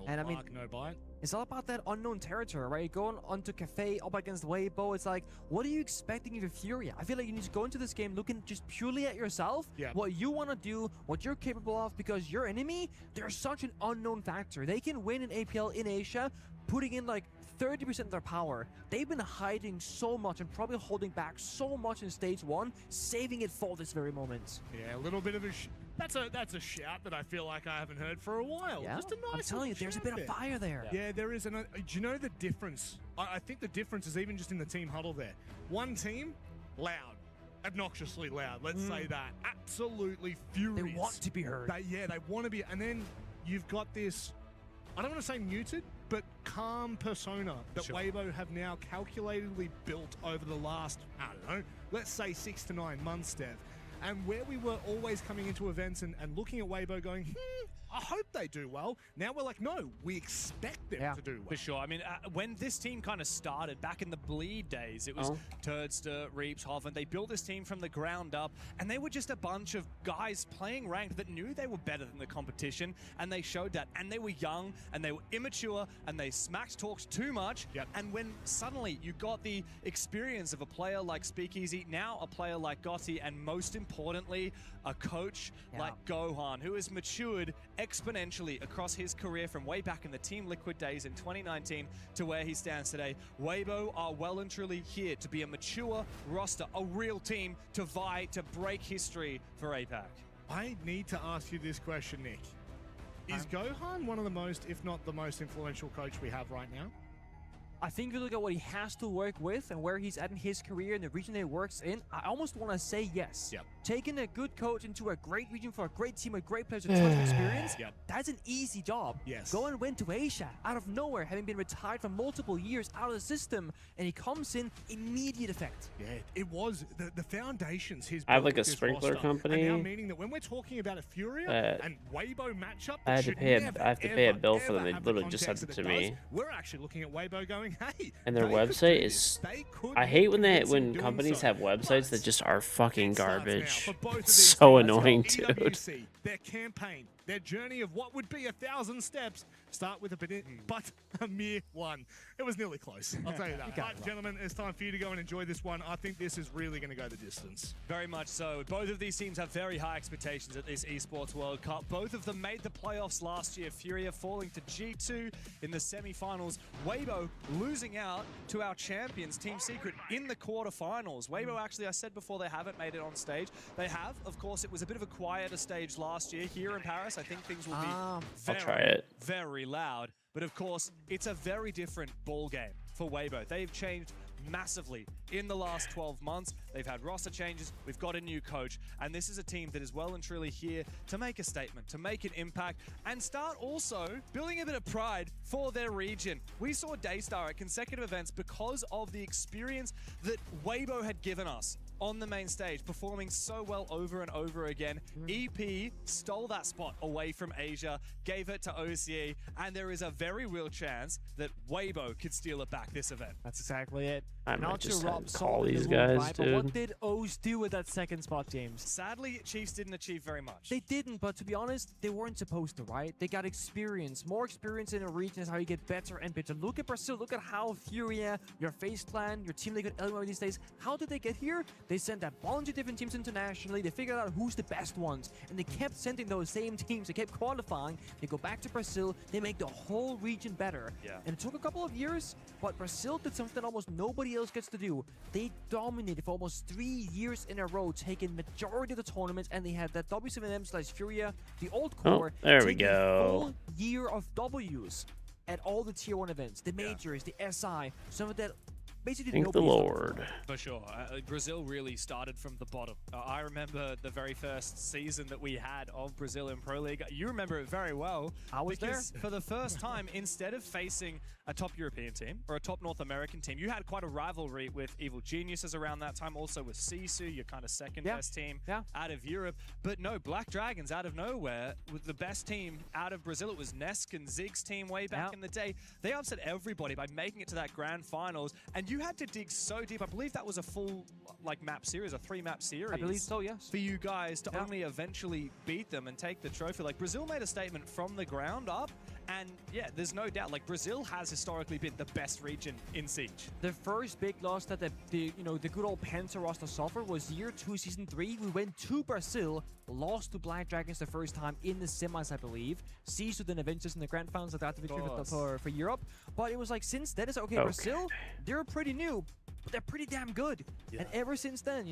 And I mean, no bite. It's all about that unknown territory, right? Going onto Cafe up against Weibo, it's like, what are you expecting of your Furia? I feel like you need to go into this game looking just purely at yourself, what you want to do, what you're capable of, because your enemy, they're such an unknown factor. They can win an APL in Asia, putting in like 30% of their power. They've been hiding so much and probably holding back so much in stage 1, saving it for this very moment. Yeah, a little bit of a... That's a shout that I feel like I haven't heard for a while. Yeah? Just a nice I'm telling you, there's a bit of fire there. Yeah, there is. Do you know the difference? I think the difference is even just in the team huddle there. One team, loud. Obnoxiously loud, let's say that. Absolutely furious. They want to be heard. They want to be. And then you've got this, I don't want to say muted, but calm persona that Weibo have now calculatedly built over the last, I don't know, let's say 6 to 9 months, Dev. And where we were always coming into events and looking at Weibo going, I hope they do well. Now we're like, no, we expect them to do well. For sure. I mean, when this team kind of started back in the Bleed days, it was Turdster, Reeps, Hoffen. They built this team from the ground up, and they were just a bunch of guys playing ranked that knew they were better than the competition, and they showed that. And they were young, and they were immature, and they smacked talked too much. And when suddenly you got the experience of a player like Speakeasy, now a player like Gotti, and most importantly, a coach like Gohan, who has matured exponentially across his career from way back in the Team Liquid days in 2019 to where he stands today. Weibo are well and truly here to be a mature roster, a real team to vie to break history for APAC. I need to ask you this question, Nick. Is Gohan one of the most, if not the most influential coach we have right now? I think if you look at what he has to work with and where he's at in his career and the region he works in, I almost want to say yes. Taking a good coach into a great region for a great team with great players with tons of experience, that's an easy job. Go and win to Asia out of nowhere, having been retired for multiple years out of the system, and he comes in, immediate effect. Yeah, it was the foundations. I have like a sprinkler company. And now meaning that when we're talking about a Furia and Weibo matchup, I have to pay a bill for them. They literally just sent it to me. We're actually looking at Weibo going, hey. And their website is. I hate when companies have websites that just are fucking garbage. It's so annoying, dude. EWC, their campaign, their journey of what would be 1,000 steps, start with a mere 1. It was nearly close. I'll tell you that. But gentlemen, it's time for you to go and enjoy this one. I think this is really going to go the distance. Very much so. Both of these teams have very high expectations at this Esports World Cup. Both of them made the playoffs last year. Furia falling to G2 in the semifinals. Weibo losing out to our champions, Team Secret, in the quarterfinals. Weibo, actually, I said before, they haven't made it on stage. They have. Of course, it was a bit of a quieter stage last year here in Paris. I think things will be very loud. But of course, it's a very different ball game for Weibo. They've changed massively in the last 12 months. They've had roster changes, we've got a new coach, and this is a team that is well and truly here to make a statement, to make an impact, and start also building a bit of pride for their region. We saw Daystar at consecutive events because of the experience that Weibo had given us on the main stage, performing so well over and over again. EP stole that spot away from Asia, gave it to OCE, and there is a very real chance that Weibo could steal it back this event. That's exactly it. I might Not just to rob call salt in these the wound, guys, right? But dude. what did O's do with that second spot, James? Sadly, Chiefs didn't achieve very much. They didn't, but to be honest, they weren't supposed to, right? They got experience. More experience in a region is how you get better and better. Look at Brazil. Look at how Furia, your FaZe Clan, your Team Liquid Element these days, how did they get here? They sent a bunch of different teams internationally. They figured out who's the best ones, and they kept sending those same teams. They kept qualifying. They go back to Brazil. They make the whole region better. Yeah. And it took a couple of years, but Brazil did something almost nobody else gets to do. They dominated for almost 3 years in a row, taking majority of the tournaments, and they had that W7M/Furia, the old core, there we taking a go. full year of Ws at all the tier 1 events, the majors, the SI, some of that. Basically, Thank the Lord. For sure. Brazil really started from the bottom. I remember the very first season that we had of Brazil in Pro League. You remember it very well. I was because there. For the first time, instead of facing a top European team or a top North American team, you had quite a rivalry with Evil Geniuses around that time, also with Sisu, your kind of second best team out of Europe. But no, Black Dragons out of nowhere with the best team out of Brazil. It was Nesk and Zig's team way back in the day. They upset everybody by making it to that grand finals, and you had to dig so deep. I believe that was a full map series, a 3-map series. I believe so, yes. For you guys to only eventually beat them and take the trophy. Like, Brazil made a statement from the ground up, and yeah, there's no doubt, like, Brazil has historically been the best region in Siege. The first big loss that the good old Penta roster suffered was year 2, season 3. We went to Brazil, lost to Black Dragons the first time in the semis, I believe. Sisu then Avengers in the grand finals of that victory for Europe. But it was like, since then, it's like, okay, Brazil, they're pretty new, but they're pretty damn good. And ever since then,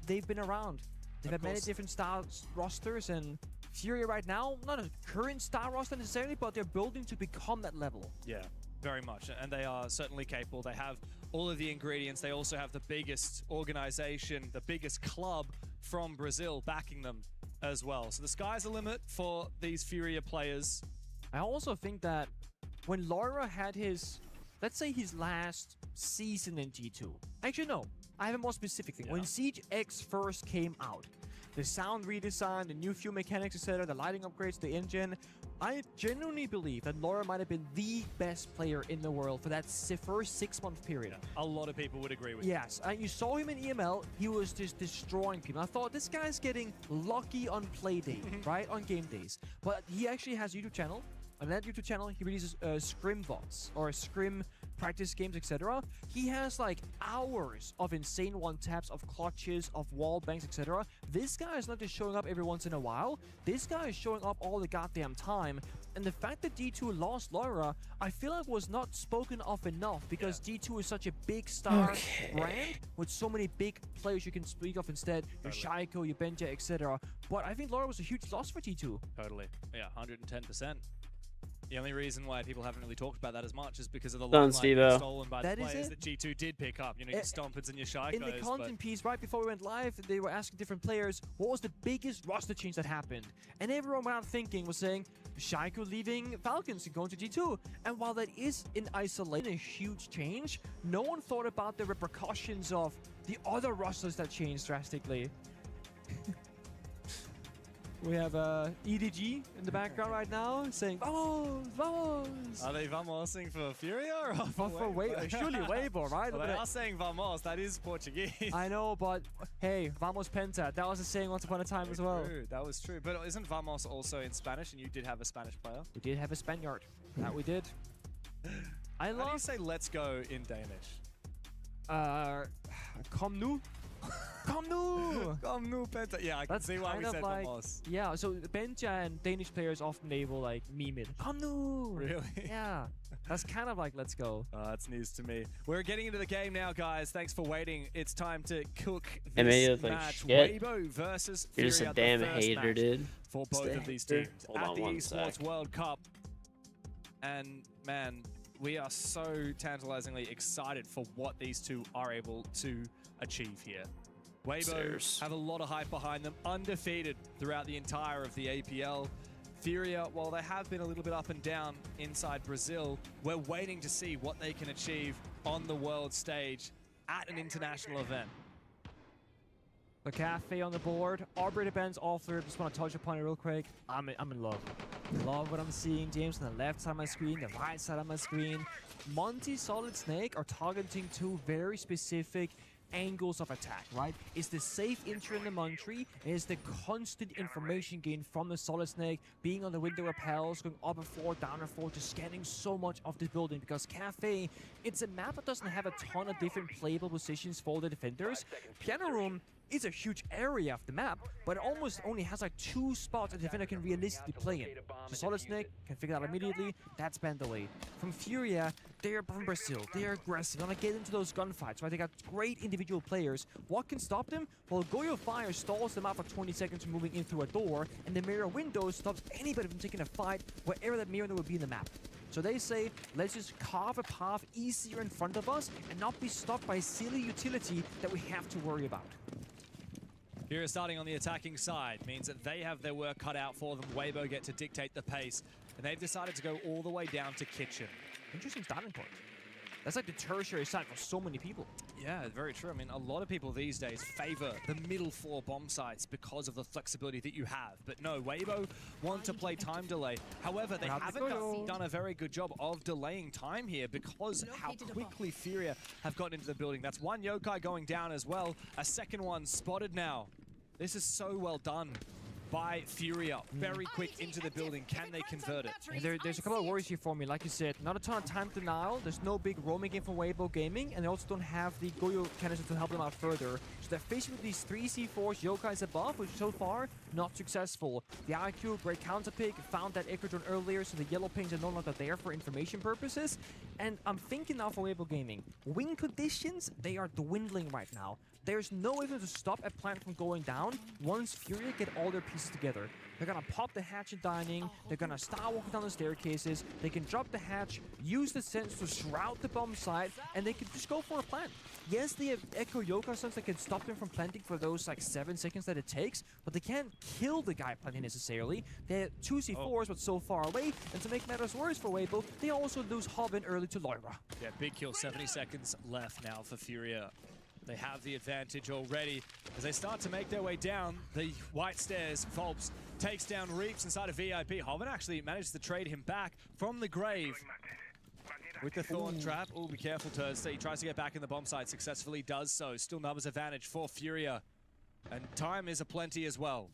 they've been around. They've had many different styles, rosters, and Furia right now, not a current star roster necessarily, but they're building to become that level. Yeah, very much. And they are certainly capable. They have all of the ingredients. They also have the biggest organization, the biggest club from Brazil backing them as well. So the sky's the limit for these Furia players. I also think that when Laura had his, let's say his last season in G2. Actually, no. I have a more specific thing. When Siege X first came out, the sound redesign, the new fuel mechanics, etc., the lighting upgrades, the engine, I genuinely believe that Laura might have been the best player in the world for that first 6-month period. A lot of people would agree with you. Yes, you saw him in EML, he was just destroying people. I thought, this guy's getting lucky on play day, right, on game days. But he actually has a YouTube channel. On that YouTube channel, he releases scrim VODs or scrim practice games, etc. He has like hours of insane one-taps, of clutches, of wall banks, etc. This guy is not just showing up every once in a while. This guy is showing up all the goddamn time. And the fact that D2 lost Laura, I feel like was not spoken of enough, because D2 is such a big star brand with so many big players you can speak of instead. Your Shaiko, your Benja, etc. But I think Laura was a huge loss for D2. Totally. Yeah, 110%. The only reason why people haven't really talked about that as much is because of the Done, limelight being Steve-O. stolen by the players that G2 did pick up. You know, your Stompers and your Shaikos. In the content piece, right before we went live, they were asking different players, what was the biggest roster change that happened? And everyone without thinking was saying, Shaiko leaving Falcons and going to G2. And while that is in isolation a huge change, no one thought about the repercussions of the other rosters that changed drastically. We have EDG in the background right now saying, vamos, vamos. Are they vamosing for Furia or for Weibo? Surely Weibo, right? Well, they are saying vamos. That is Portuguese. I know, but hey, vamos Penta. That was a saying once upon a time as well. True. That was true. But isn't vamos also in Spanish? And you did have a Spanish player? We did have a Spaniard. That we did. How do you say let's go in Danish? Kom nu. Kom nu! Kom nu, Penta. Yeah, I can see why we said vamos. Yeah, so Benja and Danish players often they will like meme it. Kom nu! Really? Yeah. That's kind of like let's go. That's news to me. We're getting into the game now, guys. Thanks for waiting. It's time to cook this match. Weibo versus Furia. You're just a damn hater, dude. For both of these teams Hold at on the one Esports sec. World Cup. And man, we are so tantalizingly excited for what these two are able to achieve here. Weibo have a lot of hype behind them, undefeated throughout the entire of the APL. Furia, while they have been a little bit up and down inside Brazil, we're waiting to see what they can achieve on the world stage at an international event. The Cafe on the board, Arbitrator Ben's all through. Just want to touch upon it real quick. I'm in love. Love what I'm seeing, James, on the left side of my screen, the right side of my screen. Monty, Solid Snake are targeting two very specific angles of attack, right? It's the safe entry in the Montry, and it's the constant information gain from the Solid Snake, being on the window rappels, going up a floor, down a floor, just scanning so much of this building, because Cafe, it's a map that doesn't have a ton of different playable positions for the defenders. Piano Room is a huge area of the map, but it almost only has like 2 spots a defender can realistically play in. So Solid Snake can figure that out immediately. That's Bandolay. From Furia, they're from Brazil. They're aggressive. They want to get into those gunfights, right? They got great individual players. What can stop them? Well, Goyo Fire stalls them out for 20 seconds from moving in through a door, and the mirror window stops anybody from taking a fight wherever that mirror window would be in the map. So they say, let's just carve a path easier in front of us and not be stuck by silly utility that we have to worry about. Furia starting on the attacking side means that they have their work cut out for them. Weibo get to dictate the pace, and they've decided to go all the way down to Kitchen. Interesting starting point. That's like the tertiary site for so many people. Yeah, very true. I mean, a lot of people these days favor the middle floor bomb sites because of the flexibility that you have. But no, Weibo want to play time delay. However, they haven't done a very good job of delaying time here because how quickly Furia have gotten into the building. That's one Yokai going down as well. A second one spotted now. This is so well done by Furia. Very quick into the building. Can they convert it? And there's a couple of worries here for me. Like you said, not a ton of time denial. There's no big roaming game from Weibo Gaming, and they also don't have the Goyo canister to help them out further. So they're facing with these 3 C4s, Yokais above, which so far, not successful. The IQ, great counter pick, found that Echo drone earlier, so the yellow pings are no longer there for information purposes. And I'm thinking now for Weibo Gaming, win conditions, they are dwindling right now. There's no way to stop a plant from going down once Furia get all their pieces together. They're gonna pop the hatch in dining, they're gonna start walking down the staircases, they can drop the hatch, use the sense to shroud the bomb site, and they can just go for a plant. Yes, they have Echo Yokai stuns that can stop them from planting for those like 7 seconds that it takes, but they can't kill the guy planting necessarily. They have 2 C4s, but so far away, and to make matters worse for Weibo, they also lose Hobbin early to Loira. Yeah, big kill, 70 seconds left now for Furia. They have the advantage already as they start to make their way down the white stairs. Volps takes down Reaps inside of VIP. Hobbin actually manages to trade him back from the grave with the Thorn Trap. Oh, be careful, Turds. He tries to get back in the bomb site, successfully does so. Still numbers advantage for Furia. And time is aplenty as well.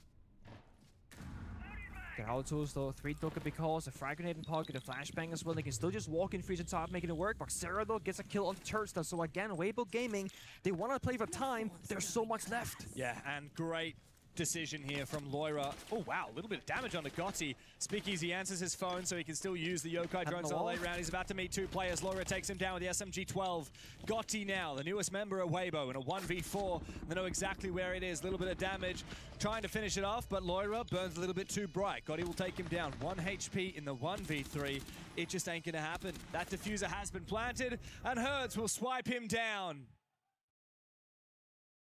Their auto tools though, 3 Doka because a frag grenade in pocket, a flashbang as well. They can still just walk in, freeze on top, making it work. Boxera though gets a kill on Tursta. So again, Weibo Gaming, they want to play for time. There's so much left. Yeah, and great decision here from Loira. Oh wow, a little bit of damage on the Gotti. Speakeasy answers his phone so he can still use the Yokai drones on the late round. He's about to meet 2 players. Loira takes him down with the SMG-12. Gotti now, the newest member of Weibo in a 1v4. They know exactly where it is. A little bit of damage. Trying to finish it off, but Loira burns a little bit too bright. Gotti will take him down. 1 HP in the 1v3. It just ain't gonna happen. That diffuser has been planted, and Herds will swipe him down.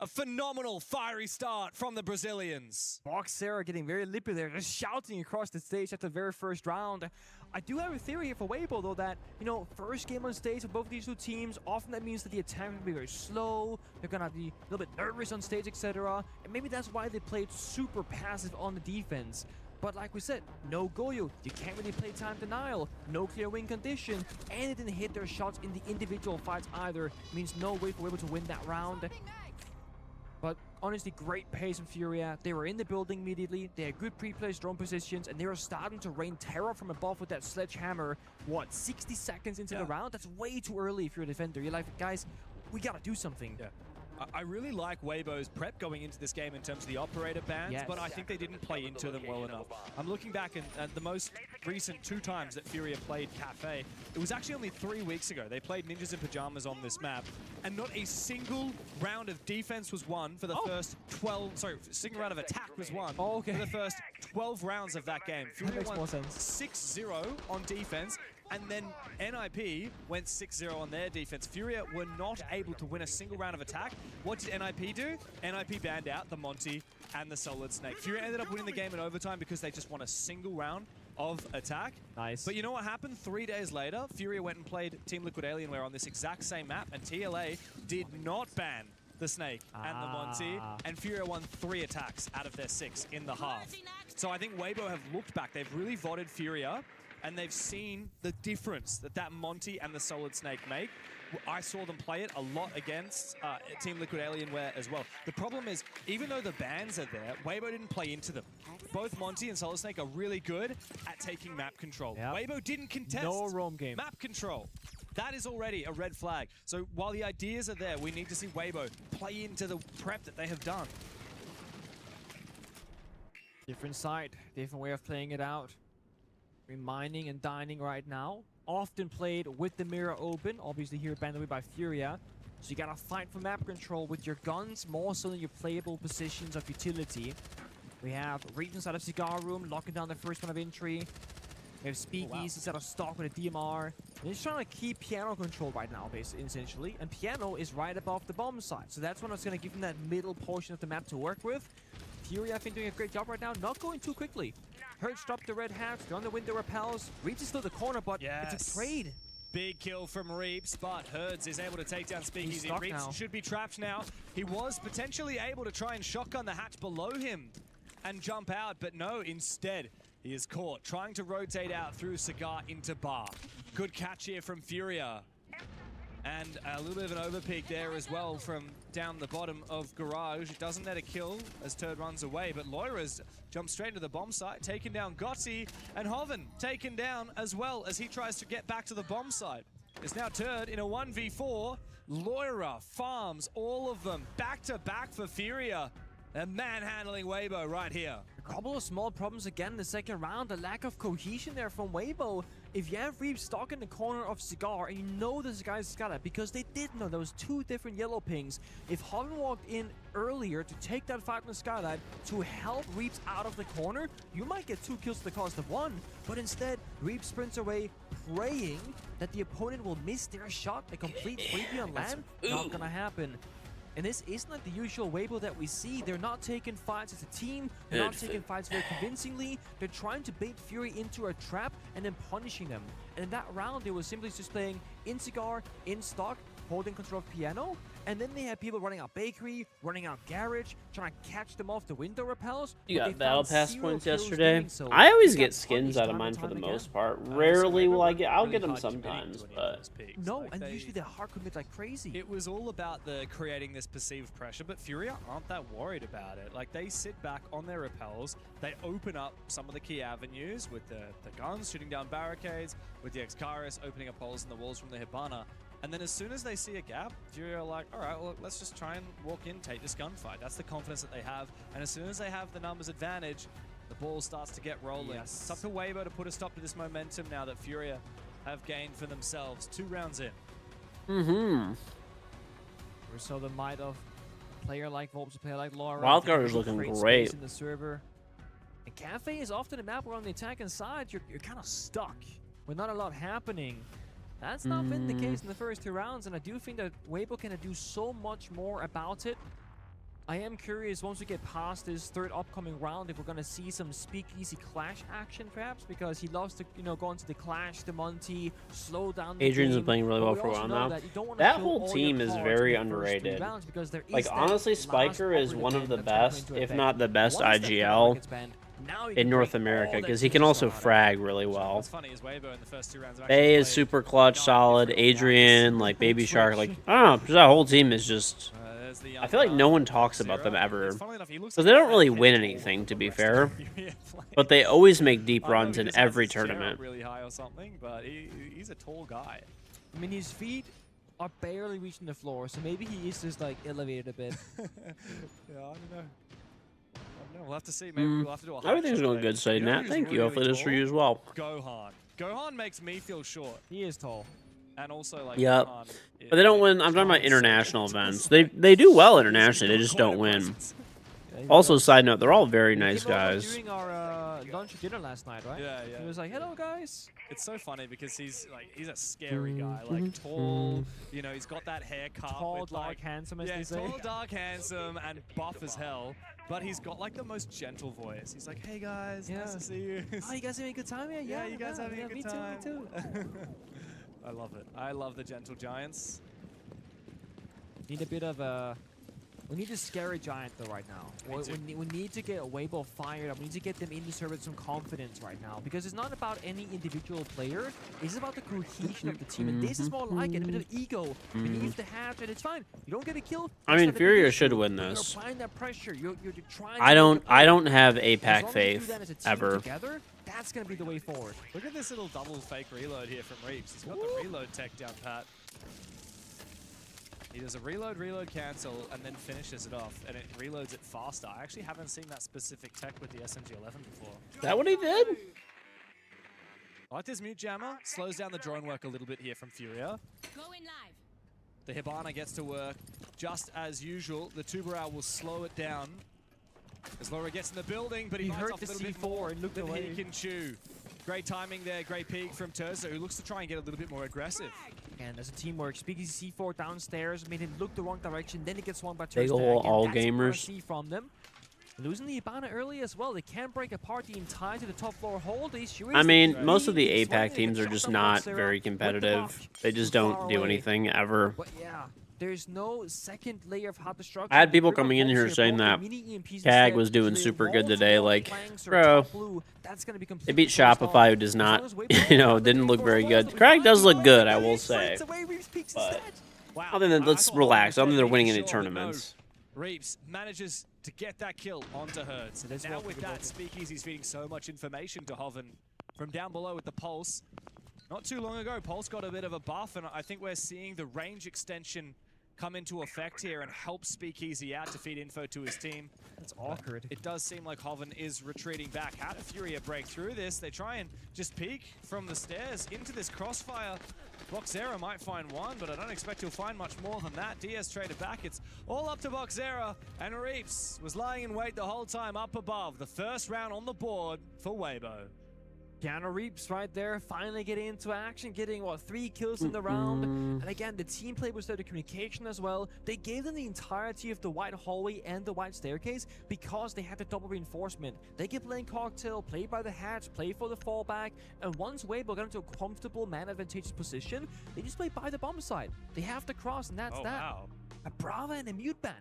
A phenomenal fiery start from the Brazilians. Boxera getting very lippy there, just shouting across the stage at the very first round. I do have a theory here for Weibo though that, you know, first game on stage for both of these two teams, often that means that the attack will be very slow, they're gonna be a little bit nervous on stage, etc. And maybe that's why they played super passive on the defense. But like we said, no Goyo, you can't really play time denial, no clear win condition, and it didn't hit their shots in the individual fights either. Means no way for Weibo to win that round. But honestly, great pace from Furia. They were in the building immediately. They had good pre-placed drone positions, and they were starting to rain terror from above with that sledgehammer. What, 60 seconds into the round? That's way too early if you're a defender. You're like, guys, we gotta do something. Yeah. I really like Weibo's prep going into this game in terms of the operator bans, but I think they didn't play into them well enough. I'm looking back at the most recent 2 times that Furia played Cafe. It was actually only 3 weeks ago. They played Ninjas in Pajamas on this map, and not a single round of defense was won for the first 12, sorry, single round of attack was won for the first 12 rounds of that game. Furia won 6-0 on defense, And then NIP went 6-0 on their defense. Furia were not able to win a single round of attack. What did NIP do? NIP banned out the Monty and the Solid Snake. Furia ended up winning the game in overtime because they just won a single round of attack. Nice. But you know what happened? 3 days later, Furia went and played Team Liquid Alienware on this exact same map, and TLA did not ban the Snake and the Monty, and Furia won 3 attacks out of their 6 in the half. So I think Weibo have looked back. They've really voted Furia, and they've seen the difference that Monty and the Solid Snake make. I saw them play it a lot against Team Liquid Alienware as well. The problem is, even though the bans are there, Weibo didn't play into them. Both Monty and Solid Snake are really good at taking map control. Yep. Weibo didn't contest No roam game. map control. That is already a red flag. So while the ideas are there, we need to see Weibo play into the prep that they have done. Different side, different way of playing it out. We're mining and dining right now. Often played with the mirror open, obviously here banned away by Furia. So you gotta fight for map control with your guns, more so than your playable positions of utility. We have Reach inside of Cigar Room, locking down the first one of entry. We have Speakeasy inside of Stock with a DMR. And he's trying to keep Piano control right now, basically, essentially. And Piano is right above the bomb side. So that's what's gonna give him that middle portion of the map to work with. Furia, I think, doing a great job right now, not going too quickly. Hertz dropped the red hat, they're on the window repels. Reach is still the corner, but it's a trade. Big kill from Reeps, but Herds is able to take down Speakeasy. Reeps should be trapped now. He was potentially able to try and shotgun the hatch below him and jump out, but no, instead, he is caught, trying to rotate out through Cigar into Bar. Good catch here from Furia. And a little bit of an overpeak there as well from down the bottom of Garage. It doesn't net a kill as Turd runs away, but Loira's jumped straight to the bomb site, taking down Gotti, and Hoven taken down as well as he tries to get back to the bomb site. It's now Turd in a 1v4. Loira farms all of them back to back for Furia. And manhandling Weibo right here. A couple of small problems again in the second round. The lack of cohesion there from Weibo. If you have Reeves stuck in the corner of Cigar, and you know this guy's Scala, because they did know there was 2 different yellow pings. If Hoven walked in earlier to take that fight from the Skylight to help Reeves out of the corner, you might get 2 kills to the cost of 1. But instead, Reeves sprints away, praying that the opponent will miss their shot. A complete freebie on land. Not gonna happen. And this isn't like the usual Weibo that we see. They're not taking fights as a team. They're not taking fights very convincingly. They're trying to bait Fury into a trap and then punishing them. And in that round, they were simply just playing in Cigar, in Stock, holding control of Piano. And then they had people running out Bakery, running out Garage, trying to catch them off the window repels. You got Battle Pass points yesterday. I always get skins out of mine for the most part. Rarely will I get. I'll get them sometimes, but no. And usually they hard commit like crazy. It was all about the creating this perceived pressure, but Furia aren't that worried about it. Like, they sit back on their repels. They open up some of the key avenues with the guns, shooting down barricades, with the Excaris opening up holes in the walls from the Hibana. And then as soon as they see a gap, Furia are like, all right, well, let's just try and walk in, take this gunfight. That's the confidence that they have. And as soon as they have the numbers advantage, the ball starts to get rolling. Yes. It's up to Weibo to put a stop to this momentum now that Furia have gained for themselves. 2 rounds in. We saw the might of a player like Volps, a player like Laura. Wildcard is looking great. In the server. And Cafe is often a map where on the attacking side, you're kind of stuck with not a lot happening. That's not been the case in the first 2 rounds, and I do think that Weibo can do so much more about it. I am curious, once we get past this 3rd upcoming round, if we're going to see some Speakeasy clash action, perhaps, because he loves to, go into the clash, the Monty, slow down the Adrian's game. been playing really well for a while now. That whole team is very underrated. Like, honestly, Spiker is one of the best, if not the best IGL in North America, because he can also frag really well. Bay is super clutch, solid. Adrian, like Baby Shark, like, I don't know, that whole team is just... I feel like no one talks about them ever, because they don't really win anything, to be fair. But they always make deep runs in every tournament. Really high or something, but he's a tall guy. I mean, his feet are barely reaching the floor, so maybe he is just like elevated a bit. Yeah, I don't know. We'll have to see. Maybe we'll have to do a Everything's going good, say Nat. Thank you. Hopefully this for you as well. Gohan makes me feel short. He is tall. And also, like, yep. But they don't win. I'm talking about international events. They do well internationally. They just don't win. Also, side note, they're all very nice guys. During our lunch or dinner last night, right? Yeah. He was like, "Hello, guys." It's so funny because he's a scary guy, like tall. You know, he's got that haircut. Tall, with, dark, like, handsome, as they say. tall, dark, handsome, and buff as hell. But he's got like the most gentle voice. He's like, "Hey guys, nice to see you." Oh, you guys having a good time here? Yeah, you guys having a good time? Me too. I love it. I love the gentle giants. Need a bit of a... We need a scary giant though right now. We need to get Weibo fired up. We need to get them into serve with some confidence right now. Because it's not about any individual player. It's about the cohesion of the team. And this is more like it. A bit of ego beneath the hatch. And it's fine. You don't get a kill. I mean, Furia should win this. You're applying that pressure. You're trying I don't have APAC as long as you do faith that as a team ever. Together, that's going to be the way forward. Look at this little double fake reload here from Reeps. He's got the reload tech down pat. He does a reload, cancel, and then finishes it off, and it reloads it faster. I actually haven't seen that specific tech with the SMG-11 before. Is that what he did? I like this mute jammer. Slows down the drone work a little bit here from Furia. Going live. The Hibana gets to work just as usual. The Tuberal will slow it down as Laura gets in the building, but he heard off the a little bit C4 more and looked than away. he can chew. Great timing there, great peek from Terza, who looks to try and get a little bit more aggressive. And as a teamwork, Speakeasy C4 downstairs made him look the wrong direction, then he gets one by Big Terza. ol' Again, all that's what gamers. I see from them. Losing the Hibana early as well. They can't break apart the entire to the top floor hold. The issue is I mean, that most of the he's APAC swinging teams are the just shot not box there very with the competitive. block. They just Too don't far do away. anything ever. But yeah, there's no second layer of hot destruction. I had people River coming in Bolts here saying both that the mini EMPs CAG instead, was doing so super they good won't today. block Like, flanks or bro, top blue. That's gonna be they beat completely closed Shopify, off. who does As not, long as Weibo you know, holds didn't the look lead very for good. Weibo, CAG does look good, I will Weibo say. breaks away, Reeves peeks But instead. Wow. other than, let's relax. Other than they're winning any Sure, but no. tournaments. Reeps manages to get that kill onto Hertz. Now with that, Speakeasy's feeding so much information to Hoven from down below with the Pulse. Not too long ago, Pulse got a bit of a buff, and I think we're seeing the range extension come into effect here and help Speakeasy out to feed info to his team. That's awkward. It does seem like Hoven is retreating back. How do Furia break through this? They try and just peek from the stairs into this crossfire. Boxera might find one, but I don't expect he'll find much more than that. Diaz traded back. It's all up to Boxera, and Reeps was lying in wait the whole time up above. The first round on the board for Weibo. Keanu Reeves right there, finally getting into action, getting, what, 3 kills in the round. And again, the team play was there, the communication as well. They gave them the entirety of the white hallway and the white staircase because they had the double reinforcement. They kept playing cocktail, play by the hatch, play for the fallback, and once Weibo got into a comfortable, man-advantageous position, they just play by the bomb side. They have the cross, and that's that. Wow. A Brava and a mute ban.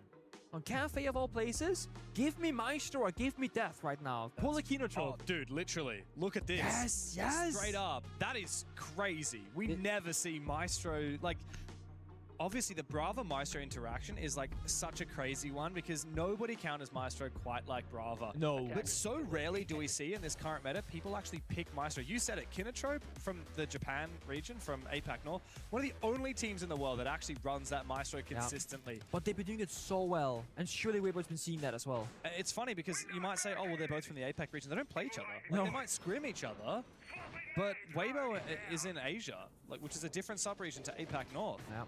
On Cafe of all places, give me Maestro or give me death right now. Pull a Kino trope. Oh, dude, literally. Look at this. Yes, yes. Straight up. That is crazy. We never see Maestro, like, obviously the Brava Maestro interaction is like such a crazy one because nobody counters Maestro quite like Brava. No. But so rarely do we see in this current meta people actually pick Maestro. You said it, Kinotrope from the Japan region, from APAC North, one of the only teams in the world that actually runs that Maestro consistently. But they've been doing it so well, and surely Weibo's been seeing that as well. It's funny because you might say, oh, well, they're both from the APAC region. They don't play each other. Like, No. They might scrim each other, but Weibo is in Asia, like, which is a different sub-region to APAC North. Yeah.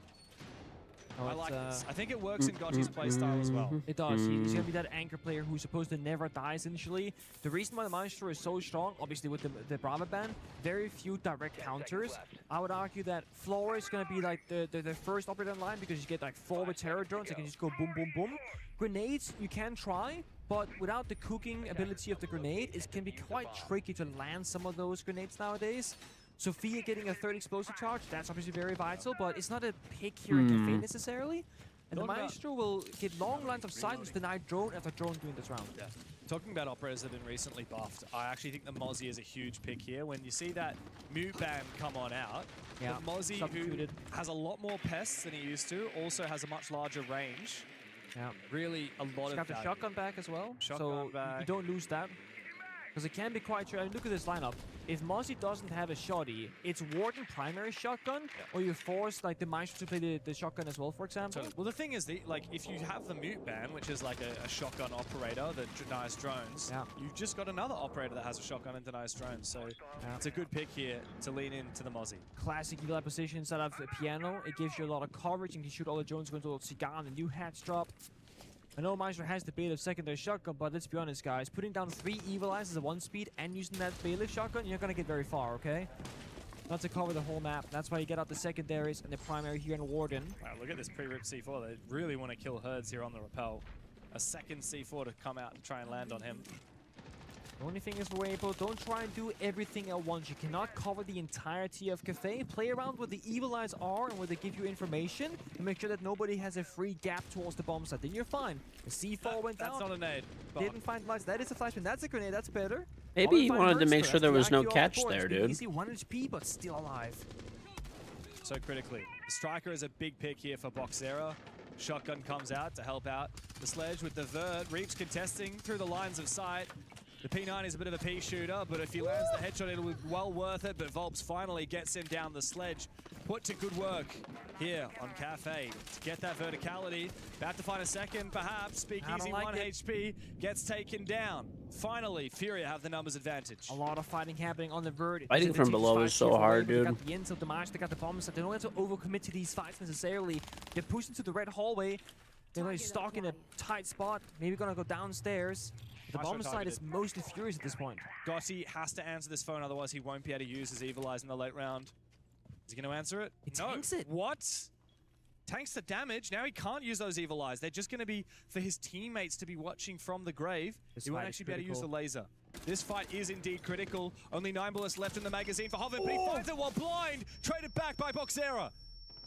I like this. I think it works in Gotchi's playstyle as well. It does. He's going to be that anchor player who's supposed to never die, essentially. The reason why the Maestro is so strong, obviously with the Brava ban, very few direct counters. I would argue that Flora is going to be like the first operator in line because you get like forward terror drones. You can just go boom, boom, boom. Grenades, you can try, but without the cooking ability of the grenade, it can be quite tricky to land some of those grenades nowadays. Sophia getting a third explosive charge, that's obviously very vital, but it's not a pick here in Cafe necessarily. And the Maestro will get long lines of sight and just deny drone after drone during this round. Yeah. Talking about operators that have been recently buffed, I actually think the Mozzie is a huge pick here. When you see that mute ban come on out, the Mozzie, who has a lot more pests than he used to, also has a much larger range. Yeah. Really a lot of got the shotgun back as well, Shotgun back. you don't lose that. Because it can be quite true. I mean, look at this lineup. If Mozzie doesn't have a shoddy, it's Warden primary shotgun, or you force like the Maestro to play the shotgun as well, for example. Well, the thing is, like, if you have the mute ban, which is like a shotgun operator that denies drones, you've just got another operator that has a shotgun and denies drones. So it's a good pick here to lean into the Mozzie. Classic evil position inside of the piano. It gives you a lot of coverage and you can shoot all the drones going to a cigar and the new hatch drop. I know Maestro has the bailiff secondary shotgun, but let's be honest, guys. Putting down 3 Evil Eyes as a 1-speed and using that bailiff shotgun, you're not going to get very far, okay? Not to cover the whole map. That's why you get out the secondaries and the primary here in Warden. Wow, look at this pre-rip C4. They really want to kill Herds here on the rappel. A second C4 to come out and try and land on him. The only thing is, Rainbow, don't try and do everything at once. You cannot cover the entirety of Cafe. Play around where the Evil Eyes are and where they give you information and make sure that nobody has a free gap towards the bomb site. Then you're fine. The C4 went down. That's not a nade. Didn't find lights. That is a flashbang. That's a grenade. That's better. Maybe he wanted to make sure there was no catch there, dude. Easy 1 HP, but still alive. So critically, the striker is a big pick here for Boxera. Shotgun comes out to help out the sledge with the vert. Reaps contesting through the lines of sight. The P9 is a bit of a pea shooter, but if he lands the headshot, it'll be well worth it. But Volps finally gets him down the sledge. Put to good work here on Cafe to get that verticality. About to find a second, perhaps. Speakeasy 1 HP gets taken down. Finally, Furia have the numbers advantage. A lot of fighting happening on the vert. Fighting from below is so hard, dude. They got the ends of the match, they got the bombs. They don't have to overcommit to these fights necessarily. Get pushed into the red hallway. They're really stuck in a tight spot. Maybe gonna go downstairs. The bomb side is mostly Furious at this point. Gotti has to answer this phone, otherwise he won't be able to use his Evil Eyes in the late round. Is he going to answer it? He tanks it. What? Tanks the damage. Now he can't use those Evil Eyes. They're just going to be for his teammates to be watching from the grave. He won't actually be able to use the laser. This fight is indeed critical. Only 9 bullets left in the magazine for Hoven, but he finds it while blind. Traded back by Boxera.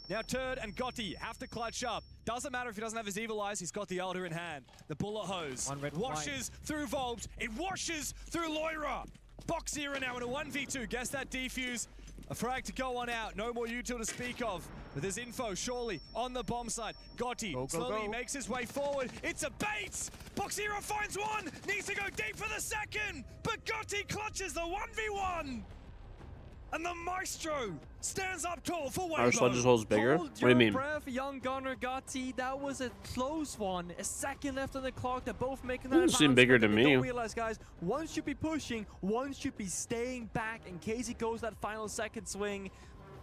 Now Turd and Gotti have to clutch up. Doesn't matter if he doesn't have his Evil Eyes, he's got the Elder in hand. The bullet hose washes through Volps. It washes through Loira. Boxera now in a 1v2. Guess that defuse. A frag to go on out. No more util to speak of. But there's info surely on the bomb side. Gotti slowly makes his way forward. It's a bait! Boxera finds one! Needs to go deep for the second! But Gotti clutches the 1v1! And the Maestro stands up tall for Weibo. Our sledge's hole's bigger? What do you mean? Breath, young gunner Gotti. That was a close one. A second left on the clock. They're both making that Doesn't seem bigger to me. Don't realize, guys, one should be pushing, one should be staying back in case he goes that final second swing.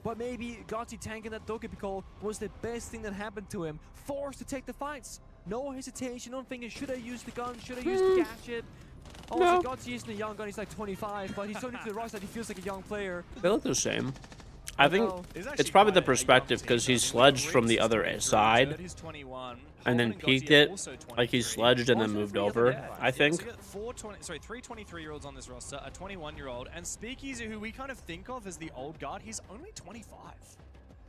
But maybe Gotti tanking that Dokepi call was the best thing that happened to him. Forced to take the fights. No hesitation, no thinking, should I use the gun, should I use the gadget? Also, Gotti isn't a young gun, he's like 25, but he's so new to the roster that he feels like a young player. They look the same. I think it's probably the perspective because he's sledged from the other side and then peeked it like he sledged and then moved over, I think. So 3 23-year-olds on this roster, a 21-year-old, and Speakeasy, who we kind of think of as the old guard, he's only 25.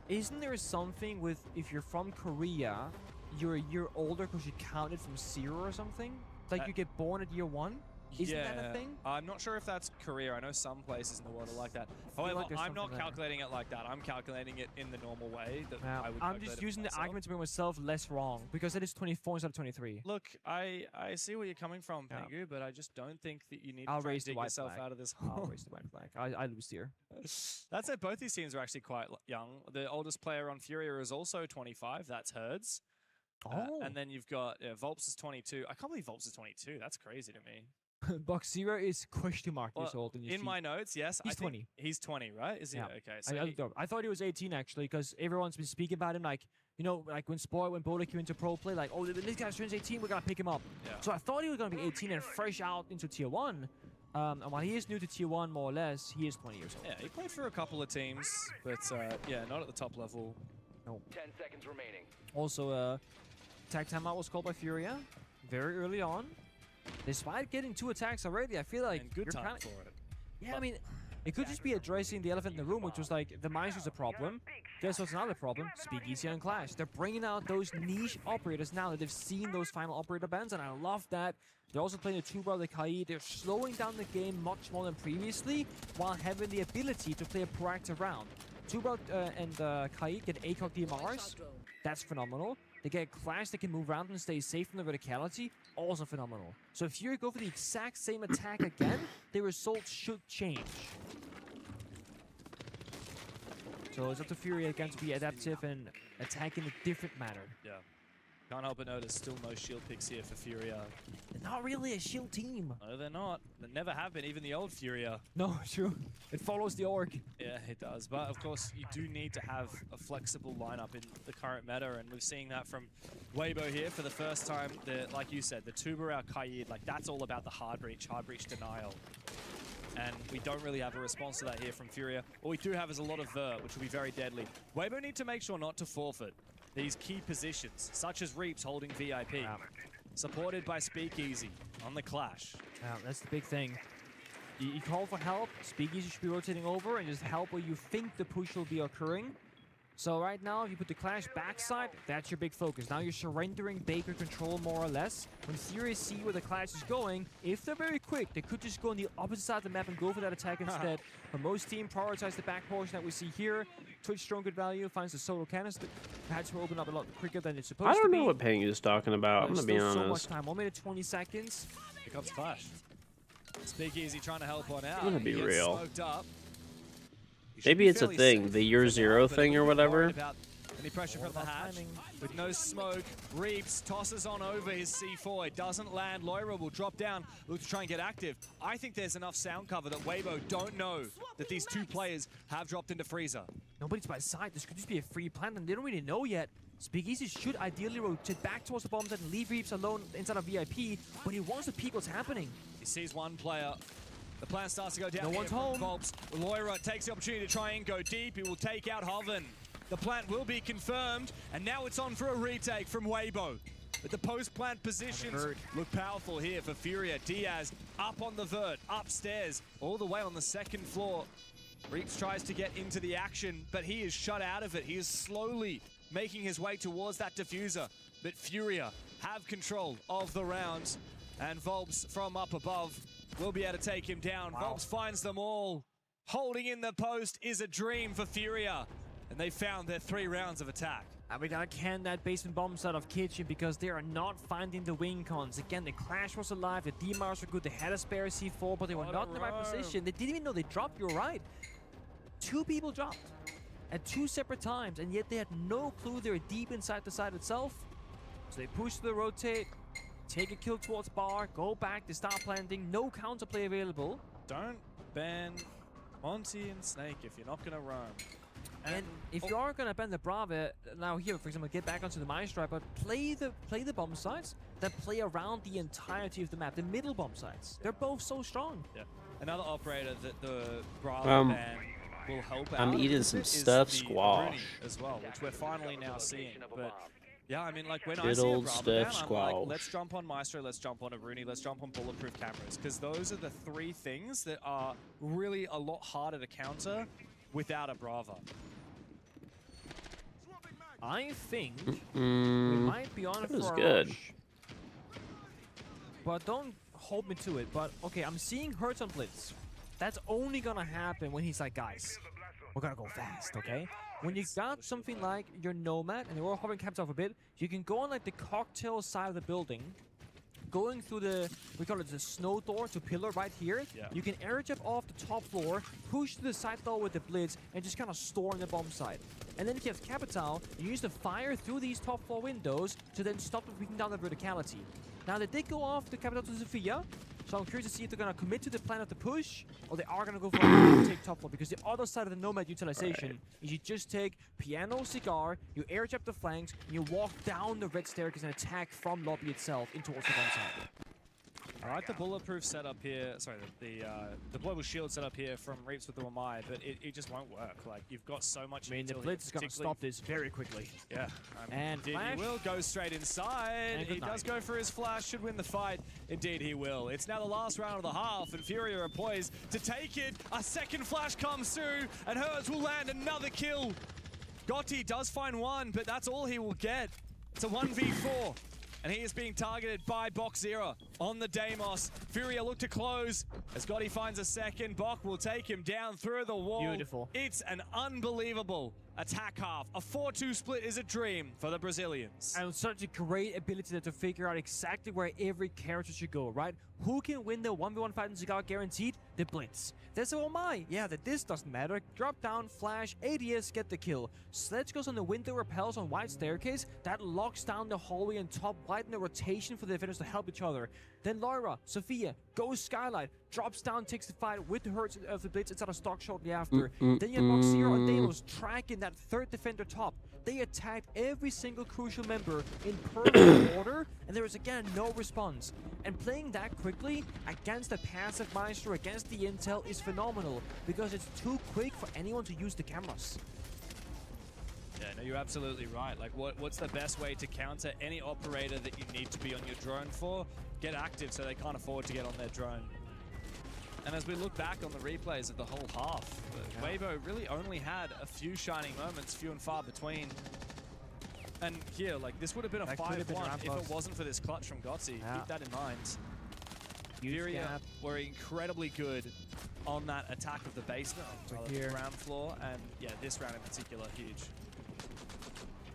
Isn't there something with, if you're from Korea, you're a year older because you counted from 0 or something? Like you get born at year 1? Isn't that a thing? I'm not sure if that's Korea. I know some places in the world are like that. However, I'm not calculating it like that. I'm calculating it in the normal way. That I'm just using the argument to make myself less wrong because it is 24 instead of 23. Look, I see where you're coming from, Pengu, but I just don't think that you need to try and dig yourself out of this hole. I'll raise the white flag. I lose here. That said, both these teams are actually quite young. The oldest player on Furia is also 25. That's Herds. And then you've got Volps is 22. I can't believe Volps is 22. That's crazy to me. Boxera is question mark years old. In my notes, yes. He's 20. He's 20, right? Is he? Yeah. Okay. So I thought he was 18 actually, because everyone's been speaking about him like, you know, like when Bola came into pro play, like, oh, this guy turns 18, we're gonna pick him up. Yeah. So I thought he was gonna be 18 and fresh out into tier 1. And while he is new to tier 1, more or less, he is 20 years old. Yeah, he played for a couple of teams, but yeah, not at the top level. No. 10 seconds remaining. Also, tag timeout was called by Furia very early on. Despite getting 2 attacks already, I feel like good time for it. Yeah, I mean, it could just be addressing the elephant in the room, which was like, the Maester's a problem. Guess what's another problem? Speakeasy and Clash. They're bringing out those niche operators now that they've seen those final operator bans, and I love that. They're also playing a 2-brother Kai. They're slowing down the game much more than previously, while having the ability to play a proactive round. 2-brother and Kai get ACOG DMRs. That's phenomenal. They get Clash that can move around and stay safe from the verticality. Also phenomenal. So if you go for the exact same attack again, the results should change. So it's up to Fury again to be adaptive and attack in a different manner. Yeah. Can't help but notice still no shield picks here for Furia. They're not really a shield team. No, they're not. They never have been, even the old Furia. No, true. It follows the orc. Yeah, it does. But of course, you do need to have a flexible lineup in the current meta, and we're seeing that from Weibo here for the first time. Like you said, the Tuber Kaid, like that's all about the hard breach denial. And we don't really have a response to that here from Furia. All we do have is a lot of Vert, which will be very deadly. Weibo need to make sure not to forfeit these key positions, such as Reaps holding VIP. Wow. Supported by Speakeasy on the Clash. Wow, that's the big thing. You call for help, Speakeasy should be rotating over and just help where you think the push will be occurring. So right now, if you put the Clash backside, that's your big focus. Now you're surrendering Baker control more or less. When Fury see where the Clash is going, if they're very quick, they could just go on the opposite side of the map and go for that attack instead. But most teams prioritize the back portion that we see here. Twitch strong good value, finds the solo canister. Perhaps will open up a lot quicker than it's supposed to be. I don't know what Peng is talking about. I'm gonna be honest. So much time, 1 minute 20 seconds. Here comes Clash. Speakeasy trying to help on out. I'm gonna be He gets real. smoked up. Maybe it's a thing, the year zero thing or whatever. Any pressure from the hatch with no smoke. Reaps tosses on over his C4. It doesn't land. Loira will drop down, look to try and get active. I think there's enough sound cover that Weibo don't know that these two players have dropped into Freezer. Nobody's by side. This could just be a free plant, and they don't really know yet. Speakeasy should ideally rotate back towards the bomb site and leave Reaps alone inside of VIP, but he wants to peek what's happening. He sees one player. The plan starts to go down. No one's home. Volps. Loira takes the opportunity to try and go deep. He will take out Hoven. The plant will be confirmed, and now it's on for a retake from Weibo. But the post-plant positions look powerful here for Furia. Diaz up on the vert, upstairs, all the way on the second floor. Reaps tries to get into the action, but he is shut out of it. He is slowly making his way towards that diffuser. But Furia have control of the rounds, and Volps from up above will be able to take him down. Wow. Volps finds them all. Holding in the post is a dream for Furia. And they found their 3 rounds of attack. And we gotta can that basement bomb side of Kitchen because they are not finding the wing cons. Again, the Clash was alive, the DMARs were good, they had a spare C4, but they were not in the right position. They didn't even know they dropped, you're right. 2 people dropped at 2 separate times, and yet they had no clue they were deep inside the site itself. So they push the rotate, take a kill towards bar, go back, they start planting, no counterplay available. Don't ban Monty and Snake if you're not gonna roam. And if you are gonna ban the Brava, now here, for example, get back onto the mine strike, but play the bomb sites that play around the entirety of the map, the middle bomb sites. They're both so strong. Yeah. Another operator that the Brava ban will help out. I'm eating some stuffed squash as well, which we're finally now seeing. But yeah, I mean, like when Good I see a old Brava ban, stuffed I'm like, squash. let's jump on Maestro, let's jump on a Rooney, let's jump on bulletproof cameras, because those are the 3 things that are really a lot harder to counter without a Brava. I think we might be on it for a good. rush. But don't hold me to it. But okay, I'm seeing Hurts on Blitz. That's only gonna happen when he's like, guys, we're gonna go fast, okay? When you got something like your Nomad and you're hovering caps off a bit, you can go on like the cocktail side of the building, going through the, we call it the snow door to pillar right here. Yeah. You can air jump off the top floor, push to the side door with the blitz, and just kind of storm the bomb site. And then if you have Capital, you use the fire through these top floor windows to then stop them breaking down the verticality. Now they did go off the Capital to Sophia, so I'm curious to see if they're going to commit to the plan of the push, or they are going to go for a take top floor, because the other side of the Nomad utilization is you just take Piano, Cigar, you air jump the flanks, and you walk down the red staircase and attack from lobby itself in towards the bomb side. I like the bulletproof setup here. Sorry, the global shield setup here from Reaps with the Wamai, but it just won't work. Like, you've got so much. I mean, the blitz is going to stop this very quickly. Yeah, and indeed he will go straight inside. He does go for his flash. Should win the fight. Indeed, he will. It's now the last round of the half, and Furia are poised to take it. A second flash comes through, and Hertz will land another kill. Gotti does find one, but that's all he will get. It's a 1v4. And he is being targeted by Boxera on the Deimos. Furia look to close as Gotti finds a second. Bok will take him down through the wall. Beautiful. It's an unbelievable attack half. A 4-2 split is a dream for the Brazilians. And such a great ability to figure out exactly where every character should go, right? Who can win the 1v1 fight in Cigar guaranteed? The Blitz. They say, oh my, yeah, this doesn't matter. Drop down, flash, ADS, get the kill. Sledge goes on the window, repels on White Staircase. That locks down the hallway and top White in the rotation for the defenders to help each other. Then Laura, Sophia, goes Skylight, drops down, takes the fight with the hurts of the Blitz inside a stock shortly after. Then you have Moxiro and Delos tracking that third defender top. They attacked every single crucial member in perfect order, and there was again no response. And playing that quickly against the passive Maestro, against the intel, is phenomenal because it's too quick for anyone to use the cameras. Yeah, no, you're absolutely right. Like, what's the best way to counter any operator that you need to be on your drone for? Get active so they can't afford to get on their drone. And as we look back on the replays of the whole half, Weibo really only had a few shining moments, few and far between. And here, like, this would have been a 5-1 if it wasn't for this clutch from Gotzi. Keep that in mind. Furia were incredibly good on that attack of the basement, the ground floor, and yeah, this round in particular, huge.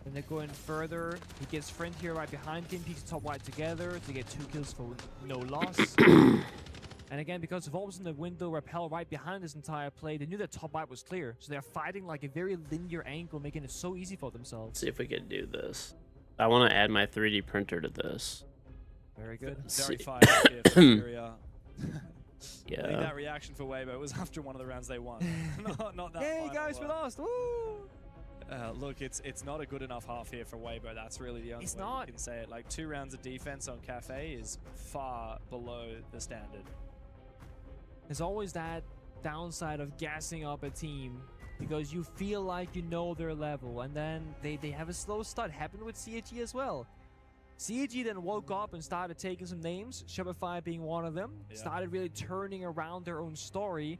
And they're going further. He gets Friend here right behind him, peeks top White together to get 2 kills for no loss. And again, because of always in the window, Repel right behind this entire play, they knew that top White was clear. So they're fighting like a very linear angle, making it so easy for themselves. Let's see if we can do this. I want to add my 3D printer to this. Very good. Very fired up here for Furia. Yeah. I think that reaction for Weibo was after one of the rounds they won. not that Hey guys, we lost! Woo! Look, it's not a good enough half here for Weibo. That's really the only way you can say it. Like, 2 rounds of defense on Cafe is far below the standard. There's always that downside of gassing up a team because you feel like you know their level, and then they have a slow start. Happened with CAG as well. CAG then woke up and started taking some names, Shopify being one of them, started really turning around their own story.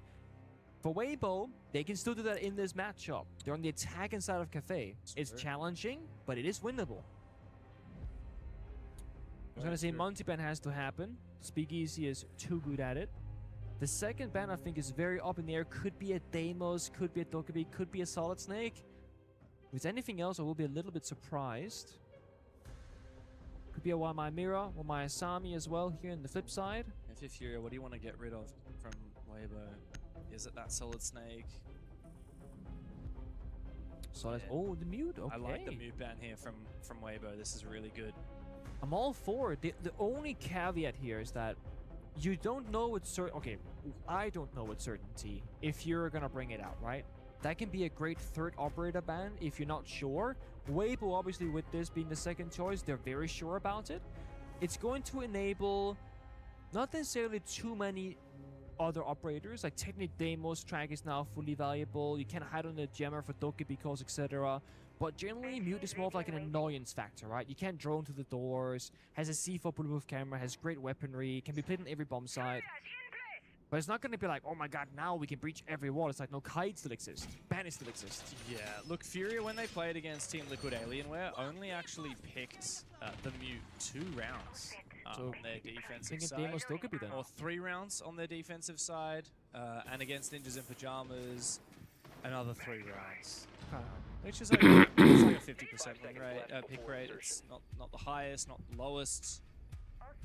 For Weibo, they can still do that in this matchup. They're on the attacking side of Cafe. It's challenging, but it is winnable. I was going to say multi-ban has to happen. Speakeasy is too good at it. The second ban, I think, is very up in the air. Could be a Deimos, could be a Dokkaebi, could be a Solid Snake. If it's anything else, I will be a little bit surprised. Could be a Wamai Mira, Wamai Asami as well here in the flip side. If Furia, what do you want to get rid of from Weibo? Is it that Solid Snake? Solid. Yeah. Oh, the mute. Okay. I like the mute ban here from Weibo. This is really good. I'm all for it. The only caveat here is that you don't know with okay, I don't know with certainty if you're gonna bring it out, right? That can be a great third operator ban if you're not sure. Weibo, obviously, with this being the second choice, they're very sure about it. It's going to enable not necessarily too many other operators. Like, technically, Deimos track is now fully valuable. You can hide on the jammer for Dokkaebi calls, etc. But generally, mute is more of like an annoyance factor, right? You can't drone to the doors, has a C4 bulletproof camera, has great weaponry, can be played on every bomb site. But it's not going to be like, oh my god, now we can breach every wall. It's like, no, Kite still exists. Ban still exists. Yeah, look, Furia, when they played against Team Liquid Alienware, only actually picked the mute 2 rounds on their defensive side. Then. Or 3 rounds on their defensive side. And against Ninjas in Pajamas, another 3 rounds. Which is like, it's like a 50% pick rate. It's not the highest, not the lowest.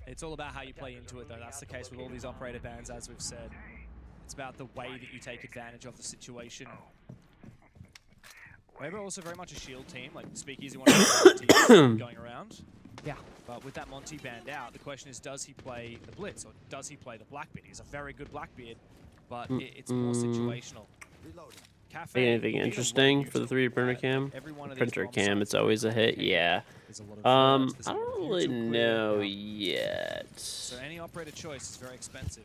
It's all about how you play into it, though. That's the case with all these operator bans, as we've said. It's about the way that you take advantage of the situation. We're also very much a shield team, like Speakeasy one of the teams going around. Yeah. But with that Monty banned out, the question is, does he play the Blitz or does he play the Blackbeard? He's a very good Blackbeard, but it's more situational. Anything interesting for the 3D printer cam? Printer cam, it's always a hit. Yeah. I don't really know yet. So any operator choice is very expensive.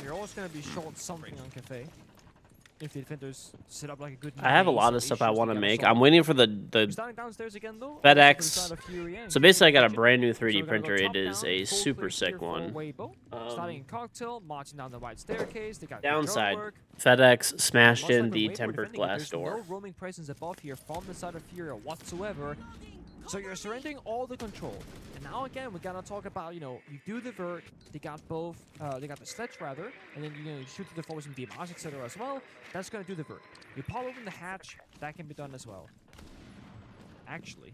You're always going to be short something on Cafe. If the defenders set up like a good. I have a lot of stuff I want to make. I'm waiting for the again, though, FedEx. So basically, I got a brand new 3D printer. It is a super sick one. Starting in cocktail, marching down the White Staircase. They got downside: FedEx smashed in the tempered glass door. No roaming presence above here from the side of Furia whatsoever. So you're surrendering all the control. And now again, we're gonna talk about, you know, you do the vert, they got both, they got the sledge rather, and then you shoot to the force and DMRs, etc. as well. That's gonna do the vert. You pop open the hatch, that can be done as well. Actually,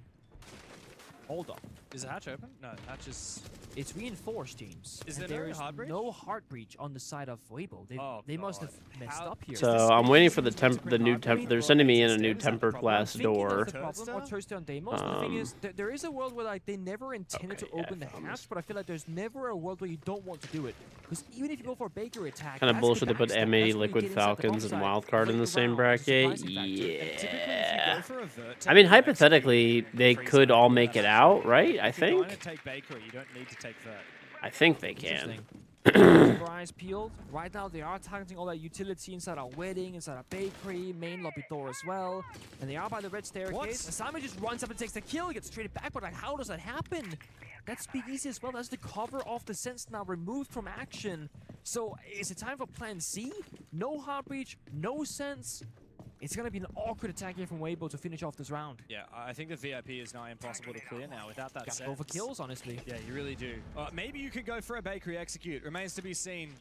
hold up. Is the hatch open? No, hatch is... It's reinforced, James. Is and there no hard breach? No hard breach on the side of Weibo. They must have messed up here. So I'm waiting for the new temp. They're sending me in a new tempered glass door. The thing is, there is a world where like they never intended to open the hatch, but I feel like there's never a world where you don't want to do it. Because even if you go for a bakery attack, Kind of bullshit to put M80 Liquid Falcons and Wildcard in the same bracket. Yeah. I mean, hypothetically, they could all make it out, right? I think. I think they can. Eyes peeled. Right now, they are targeting all that utility inside our wedding, inside our bakery, main lobby door as well. And they are by the red staircase. Simon just runs up and takes the kill, gets traded back, but like, how does that happen? That's Big Easy as well. That's the cover of the sense now removed from action. So, is it time for plan C? No hard breach, no sense. It's going to be an awkward attack here from Weibo to finish off this round. Yeah, I think the VIP is now impossible to clear now without that sense. Gotta go for kills, honestly. Yeah, you really do. Maybe you could go for a bakery execute. Remains to be seen.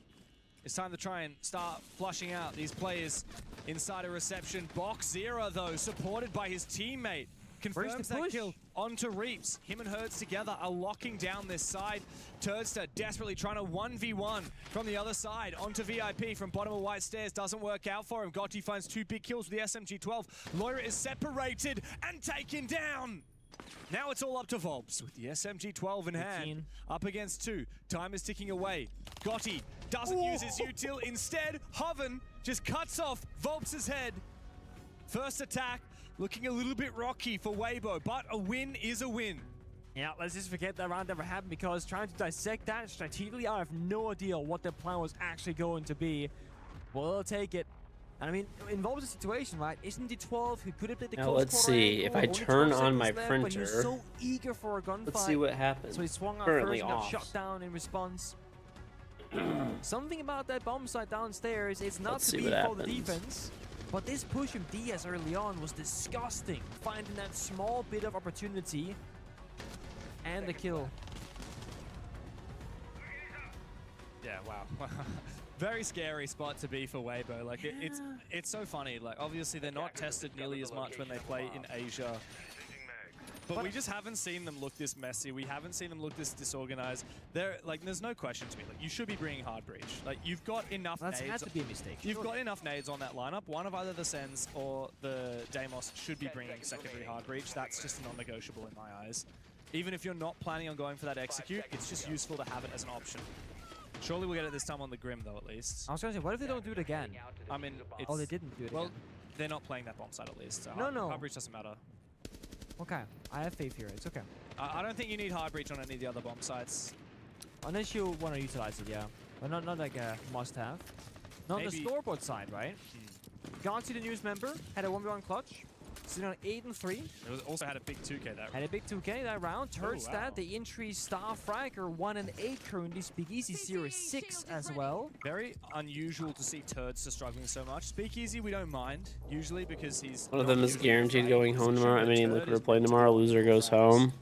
It's time to try and start flushing out these players inside a reception. Box 0, though, supported by his teammate. Confirms that kill onto Reaps. Him and Hertz together are locking down this side. Turdster desperately trying to 1v1 from the other side onto VIP from bottom of White Stairs. Doesn't work out for him. Gotti finds 2 big kills with the SMG-12. Loira is separated and taken down. Now it's all up to Volbs with the SMG-12 in hand. Up against 2. Time is ticking away. Gotti doesn't use his util. Instead, Hoven just cuts off Volbs' head. First attack. Looking a little bit rocky for Weibo, but a win is a win. Yeah, let's just forget that round ever happened because trying to dissect that strategically, I have no idea what their plan was actually going to be. Well, I'll take it. And I mean, it involves a situation, right? Isn't the 12 who could have played the now close let's see if I turn on my left, printer. but he was so eager for a gunfight. Let's see what happens. So he swung out Currently first and got off. shot down in response. Something about that bomb site downstairs, it's not Let's to see be what for the happens. defense. But this push from Diaz early on was disgusting. Finding that small bit of opportunity and the kill. Yeah, wow. Very scary spot to be for Weibo. Like it's so funny. Like obviously they're not tested nearly as much when they play in Asia. But we just haven't seen them look this messy. We haven't seen them look this disorganized. There's no question to me. Like, you should be bringing hard breach. Like, you've got enough nades. That had to be a mistake. You've got enough nades on that lineup. One of either the Sens or the Deimos should be bringing secondary hard breach. That's just non-negotiable in my eyes. Even if you're not planning on going for that execute, it's just useful to have it as an option. Surely we'll get it this time on the Grim, though, at least. I was going to say, what if they don't do it again? I mean, it's... Oh, they didn't do it Well, again. they're not playing that bomb site, at least. So No. Hard breach doesn't matter. Okay, I have faith here. It's okay. I don't think you need hard breach on any of the other bomb sites. Unless you want to utilize it, yeah. But not like a must-have. Not on the scoreboard side, right? Gone to the news member, had a 1v1 clutch. Sitting on 8-3. It also had a big 2K that round. Had a big 2K that round. Turns wow. that the entry star fragger 1-8 currently. Speakeasy 0-6 as well. Very unusual to see Turds struggling so much. Speakeasy we don't mind usually because he's one of them is guaranteed going home tomorrow. I mean, Liquid are playing tomorrow. Loser goes home.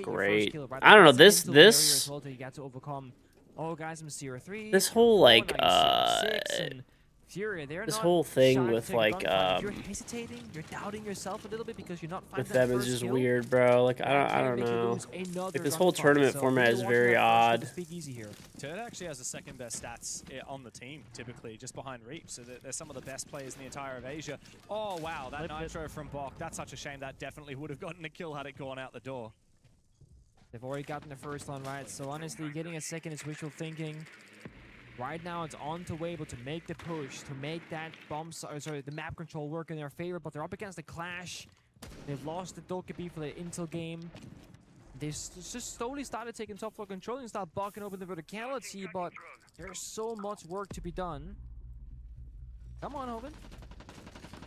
Great. I don't know this. Oh, guys, I'm 0-3. This whole like Furia, this whole thing with like you're hesitating, you're doubting yourself a little bit because you're not with them is just weird, bro. Like I don't know. Like this whole tournament format is very odd. Turd actually has the second best stats on the team, typically, just behind Reap. So they're some of the best players in the entire of Asia. Oh wow, that nitro from Bok. That's such a shame. That definitely would have gotten a kill had it gone out the door. They've already gotten the first one right. So honestly, getting a second is wishful thinking. Right now, it's on to Weibo to make the push, to make that the map control work in their favor, but they're up against the Clash. They've lost the Dokkaebi for the Intel game. They just slowly started taking top floor control and start bucking open the verticality, but there's so much work to be done. Come on, Hogan.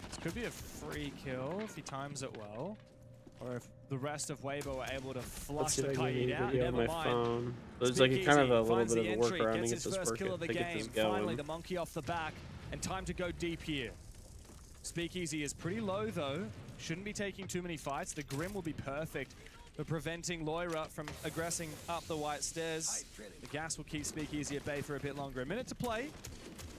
This could be a free kill if he times it well. Or if the rest of Weibo are able to flush the Kaid out, never my mind. phone. So it's like a kind of a little bit of a workaround to get this working. To get this going. Finally, the monkey off the back, and time to go deep here. Speakeasy is pretty low though. shouldn't be taking too many fights. The Grim will be perfect for preventing Loira from aggressing up the white stairs. The gas will keep Speakeasy at bay for a bit longer. A minute to play.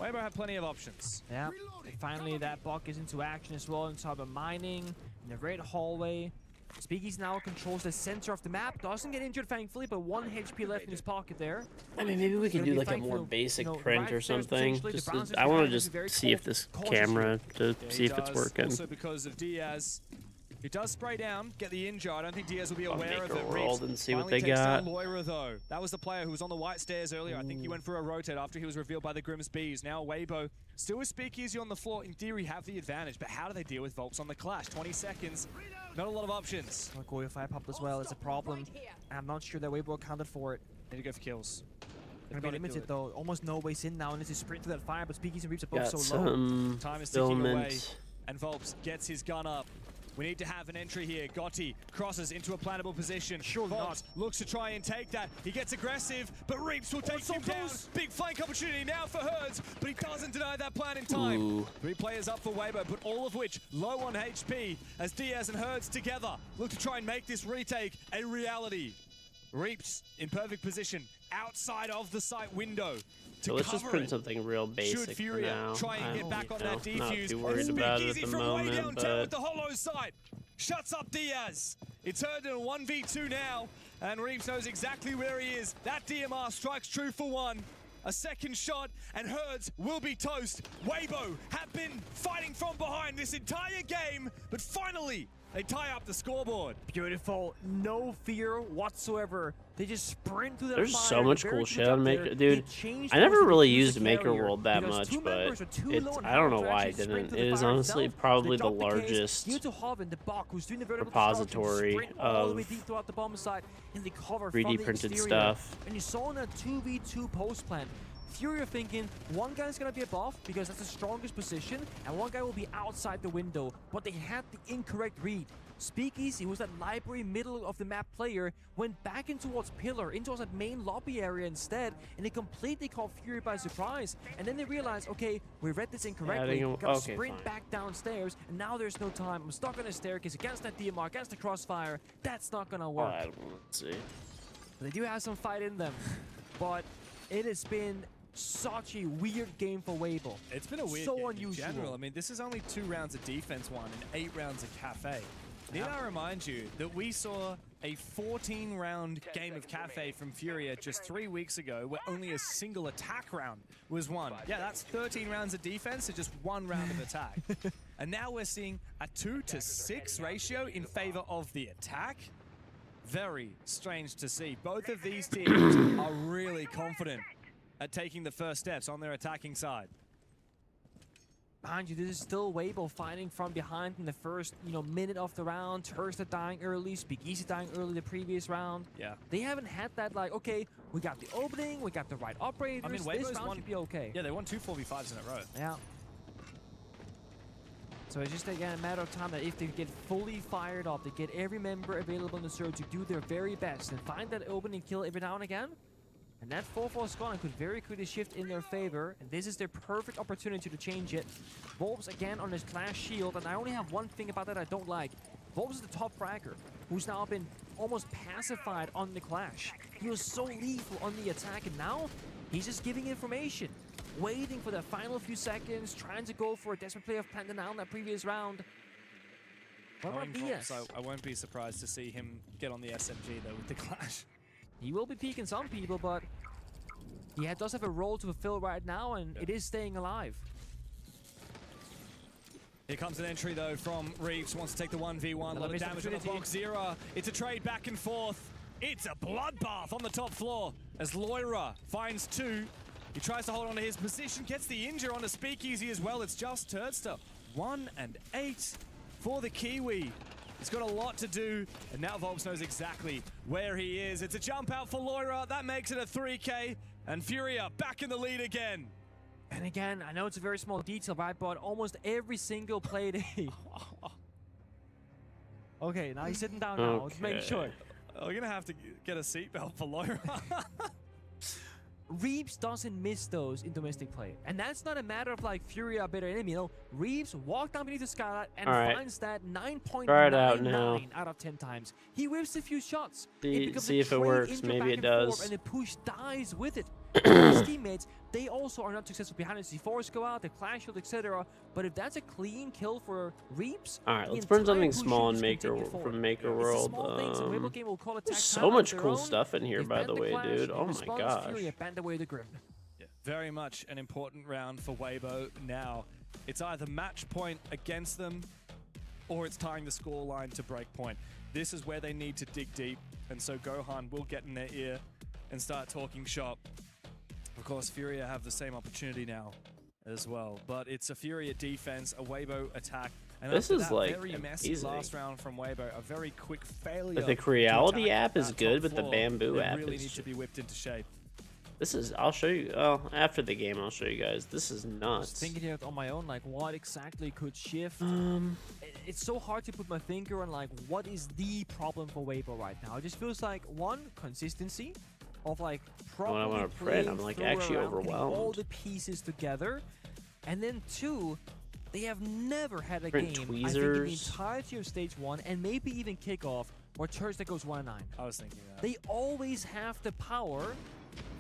Weibo have plenty of options. Yeah, and finally that bot gets into action as well inside of mining in the red hallway. Speakeasy now controls the center of the map. Doesn't get injured, thankfully, but 1 HP left in his pocket there. I mean, maybe we could do like a more basic print or something. Just, I want to just see if this camera, to see if it's working. Also because of Diaz. He does spray down, get the injury. I don't think Diaz will be aware of it. Roll and see what Finally they takes got. down Loira, though. That was the player who was on the white stairs earlier. I think he went for a rotate after he was revealed by the Grimm's Bees. Now Weibo still with Speakeasy on the floor. In theory, have the advantage, but how do they deal with Volps on the clash? 20 seconds, not a lot of options. Going fire pop as well is a problem. I'm not sure that Weibo accounted for it. Need to go for kills. Gonna be limited though. Almost no ways in now, and this is sprint to that fire, but Speakeasy reaps above Got so low. some Time is ticking away, filament. and Volps gets his gun up. We need to have an entry here. Gotti crosses into a plannable position. Surely Volps looks to try and take that. He gets aggressive, but Reaps will take him down. Big flank opportunity now for Herds, but he doesn't deny that plan in time. Ooh. 3 players up for Weibo, but all of which low on HP as Diaz and Herds together look to try and make this retake a reality. Reaps in perfect position outside of the site window. So let's just print something real basic Should for Furia now. try and get back on that defuse? Not too worried about it at the From way moment, downtown with but the hollow side. Shuts up Diaz. It's Herd in a 1v2 now, and Reeves knows exactly where he is. That DMR strikes true for 1. A second shot, and Herds will be toast. Weibo have been fighting from behind this entire game, but finally, they tie up the scoreboard. Beautiful. No fear whatsoever. They just sprint through the there's fire. so much Very cool quick shit up on there. Maker. They Dude, changed I never those really to used the Maker carrier World that because much, two but members are too low it's, on I don't know health to why I actually sprint didn't. to It the is fire honestly itself. probably They the drop the case. largest Due to Hoven, the Bach, who's doing the vertical repository sprint all the way of deep throughout the bomb site, and they cover 3D from the printed exterior. stuff. And you saw in a 2v2 post plan, Fury are thinking one guy's gonna be above because that's the strongest position, and one guy will be outside the window. But they had the incorrect read. Speakeasy, who's that library middle of the map player, went back in towards Pillar, into that main lobby area instead, and they completely caught Fury by surprise. And then they realized, okay, we read this incorrectly. Gotta sprint back downstairs, and now there's no time. I'm stuck on a staircase against that DMR, against the crossfire. That's not gonna work. Let's see. They do have some fight in them, but it has been such a weird game for Weibo. It's been a weird so game unusual. in general. I mean, this is only 2 rounds of defense won and 8 rounds of Cafe. Need I remind you that we saw a 14-round game of Cafe from Furia just 3 weeks ago where only a single attack round was won. Yeah, that's 13 rounds of defense to just 1 round of attack. And now we're seeing a 2-to-6 ratio in favor of the attack. Very strange to see. Both of these teams are really confident at taking the first steps on their attacking side. Mind you, this is still Weibo fighting from behind in the first, minute of the round. Tursta dying early, Speakeasy dying early the previous round. Yeah. They haven't had that, like, okay, we got the opening, we got the right operators, I mean, this Weibo's round should be okay. Yeah, they won 2 4v5s in a row. Yeah. So it's just, again, a matter of time that if they get fully fired up, they get every member available in the server to do their very best and find that opening kill every now and again. And that 4-4 scoring could very quickly shift in their favor, and this is their perfect opportunity to change it. Volps again on his Clash shield, and I only have one thing about that I don't like. Volps is the top fragger, who's now been almost pacified on the Clash. He was so lethal on the attack, and now he's just giving information, waiting for the final few seconds, trying to go for a desperate play of planting down that previous round. What about Diaz? I won't be surprised to see him get on the SMG though with the Clash. He will be peeking some people, but he does have a role to fulfill right now, and it is staying alive. Here comes an entry though from Reeves. Wants to take the 1v1. A lot of damage on the box. Zera. It's a trade back and forth. It's a bloodbath on the top floor as Loira finds 2. He tries to hold on to his position, gets the injure on a Speakeasy as well. It's just Turdster. 1 and 8 for the Kiwi. He's got a lot to do, and now Volps knows exactly where he is. It's a jump out for Loira. That makes it a 3K, and Furia back in the lead again. And again, I know it's a very small detail, right? But almost every single play day. Okay, now he's sitting down now. Let's make sure. We're going to have to get a seatbelt for Loira. Reeves doesn't miss those in domestic play. And that's not a matter of like Fury a better enemy. You know, Reeves walked down beneath the skylight and finds that 9.99 out of 10 times. He whips a few shots. See if it works. Maybe it does. And the push dies with it. His teammates, they also are not successful behind it. C4s go out, the clash shield, etc. But if that's a clean kill for Reeves, all right, let's burn something small in Maker from Maker World. There's so much cool stuff in here, by the way, dude. Oh my gosh. Yeah, very much an important round for Weibo now. It's either match point against them, or it's tying the scoreline to break point. This is where they need to dig deep, and so Gohan will get in their ear and start talking shop. Of course, Furia have the same opportunity now as well, but it's a Furia defense, a Weibo attack, and this is that like very messy last round from Weibo, a very quick failure. But the Creality app is good, but the Bamboo app really is need to be whipped into shape. This is, I'll show you, after the game I'll show you guys. This is nuts. Just thinking here on my own, like what exactly could shift? It's so hard to put my finger on like what is the problem for Weibo right now. It just feels like one, consistency of like properly I want to print, I'm like actually overwhelmed. All the pieces together, and then two, they have never had a print game. tweezers. I think in the entirety of stage 1 and maybe even kickoff or church that goes 1-9. I was thinking that. They always have the power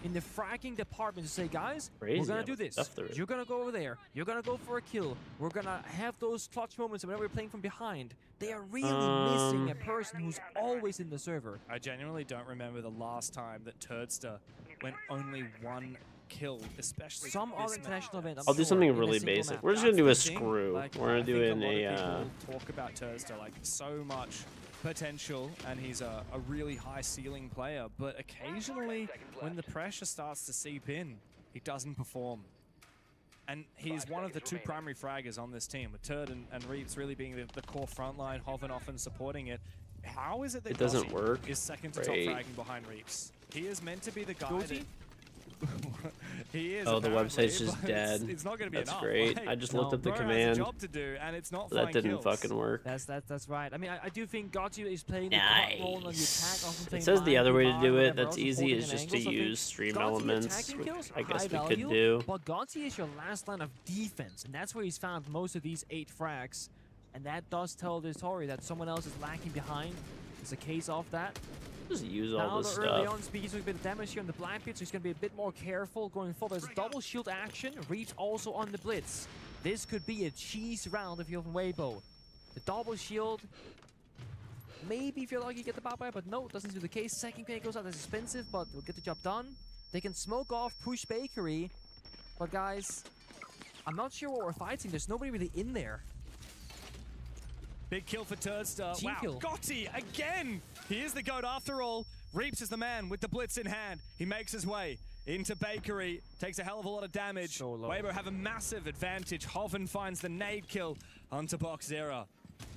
in the fragging department to say, guys, Crazy we're gonna do this. You're gonna go over there. You're gonna go for a kill. We're gonna have those clutch moments whenever we're playing from behind. They are really missing a person who's always in the server. I genuinely don't remember the last time that Turdster went only one kill, especially some other international event. I'll do something really basic. We're just gonna do a screw. Like, we're gonna do it in talk about Turdster like so much potential, and he's a really high ceiling player, but occasionally when the pressure starts to seep in, he doesn't perform. And he's one of the two primary fraggers on this team, with Turd and Reeves really being the core front line, Hoven often supporting it. How is it that it doesn't work? Is second to top fragging behind Reeves? He is meant to be the guy that he is. Oh, the website's just dead. It's not going to be That's enough. great. Like, I just looked up the Bro command. has a job to do, and it's not that didn't fucking work. That's right. I mean, I do think Gotti is playing nice. the role on the attack. Often it says the other way to do it. That's else, easy. Is just to use stream elements, which I guess we could do. But Gotti is your last line of defense, and that's where he's found most of these 8 frags. And that does tell the story that someone else is lacking behind. It's a case of that. Just use all this stuff. Early on, Speaky's doing a bit of damage here on the blind pit, so he's going to be a bit more careful going forward. There's a double shield action. Reeves also on the blitz. This could be a cheese round if you're from Weibo. The double shield. Maybe if you're lucky, you get the bye-bye, but no, doesn't seem to be the case. Second play goes out as expensive, but we'll get the job done. They can smoke off, push Bakery. But guys, I'm not sure what we're fighting. There's nobody really in there. Big kill for Turdster. Team wow, kill. Gotti again! He is the GOAT after all. Reeps is the man with the blitz in hand. He makes his way into Bakery, takes a hell of a lot of damage. Weibo have a massive advantage. Hoven finds the nade kill onto Boxera.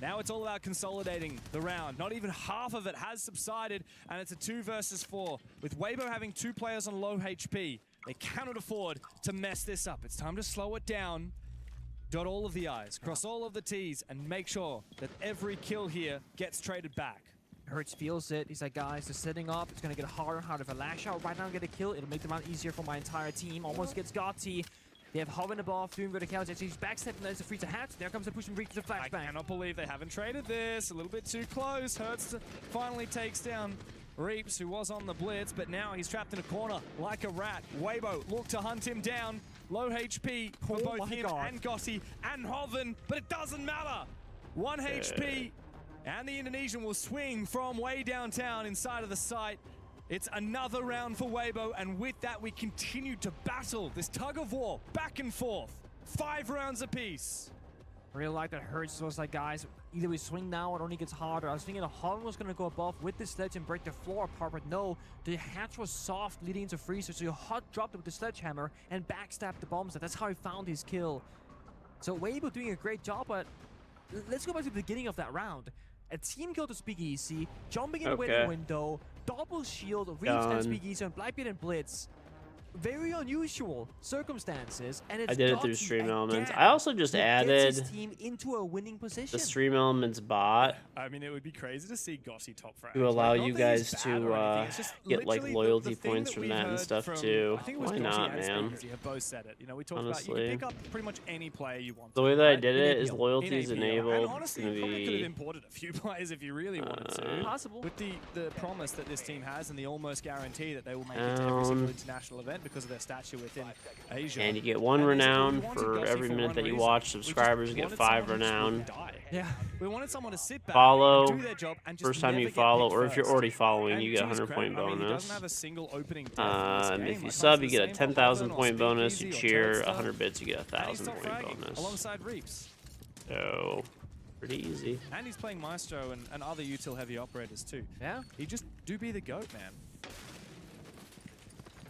Now it's all about consolidating the round. Not even half of it has subsided, and it's a 2 versus 4. With Weibo having 2 players on low HP, they cannot afford to mess this up. It's time to slow it down. Dot all of the I's, cross all of the T's, and make sure that every kill here gets traded back. Hurts feels it. He's like, guys, they're setting up. It's going to get harder and harder. If I lash out right now and get a kill, it'll make the round easier for my entire team. Almost gets Gotti. They have Hoven above, doing verticality. Actually, he's backstepping. There's a free to hatch. There comes the push and reach the flashbang. I cannot believe they haven't traded this. A little bit too close. Hurts finally takes down Reeps, who was on the blitz, but now he's trapped in a corner like a rat. Weibo look to hunt him down. Low HP for both him and Gotti and Hoven, but it doesn't matter. 1 HP, and the Indonesian will swing from way downtown inside of the site. It's another round for Weibo, and with that, we continue to battle this tug of war back and forth. 5 rounds apiece. I really like that Hurts was like, guys, either we swing now or it only gets harder. I was thinking the Hoven was going to go above with the sledge and break the floor apart, but no, the hatch was soft leading into freezer, so you hot dropped it with the sledgehammer and backstabbed the bombs. That's how he found his kill. So Weibo doing a great job, but let's go back to the beginning of that round. A team kill to Speakeasy, jumping in the window, double shield, Reeves and Speakeasy on Blackbeard and Blitz. very unusual circumstances, and it's I did it through Gotti Stream Elements. again I also just who gets added his team into a winning position. the Stream Elements bot I mean, it would be crazy to see Gotti top frag. to allow Like, not you that he's guys bad or to anything, it's just get like literally loyalty the thing points that from we've that and heard stuff from, too. I think it was Why Gotti not, and man? Speakeasy have both said it. You know, we talked about you Honestly. can pick up pretty much any player you want. The way that I right? did In it is APL. loyalty In is APL. enabled. And It's honestly, gonna you probably could have be imported a few players if you really wanted to. Possible. With the promise that this team has and the almost guarantee that they will make it to every single international event because of their stature within Asia. and you get 1 And basically, renown we wanted for Gotti every for minute one that you reason. watch. We just Subscribers get wanted 5 someone who just renown. wouldn't die. Yeah, we wanted someone to sit back, Follow do their job, and just first time never you get follow, picked or if you're first. already following, And you get to his 100 point credit, I mean, he bonus. doesn't have a single opening death in this game. If you Like, sub, that's you the get a same for 10,000 Hoven or point bonus. You Speakeasy or cheer Toadster. 100 bits, you get a And he's 1,000 top point fragging bonus. alongside Reaps. So pretty easy. And he's playing Maestro and other util heavy operators too. Yeah. He just do be the GOAT, man.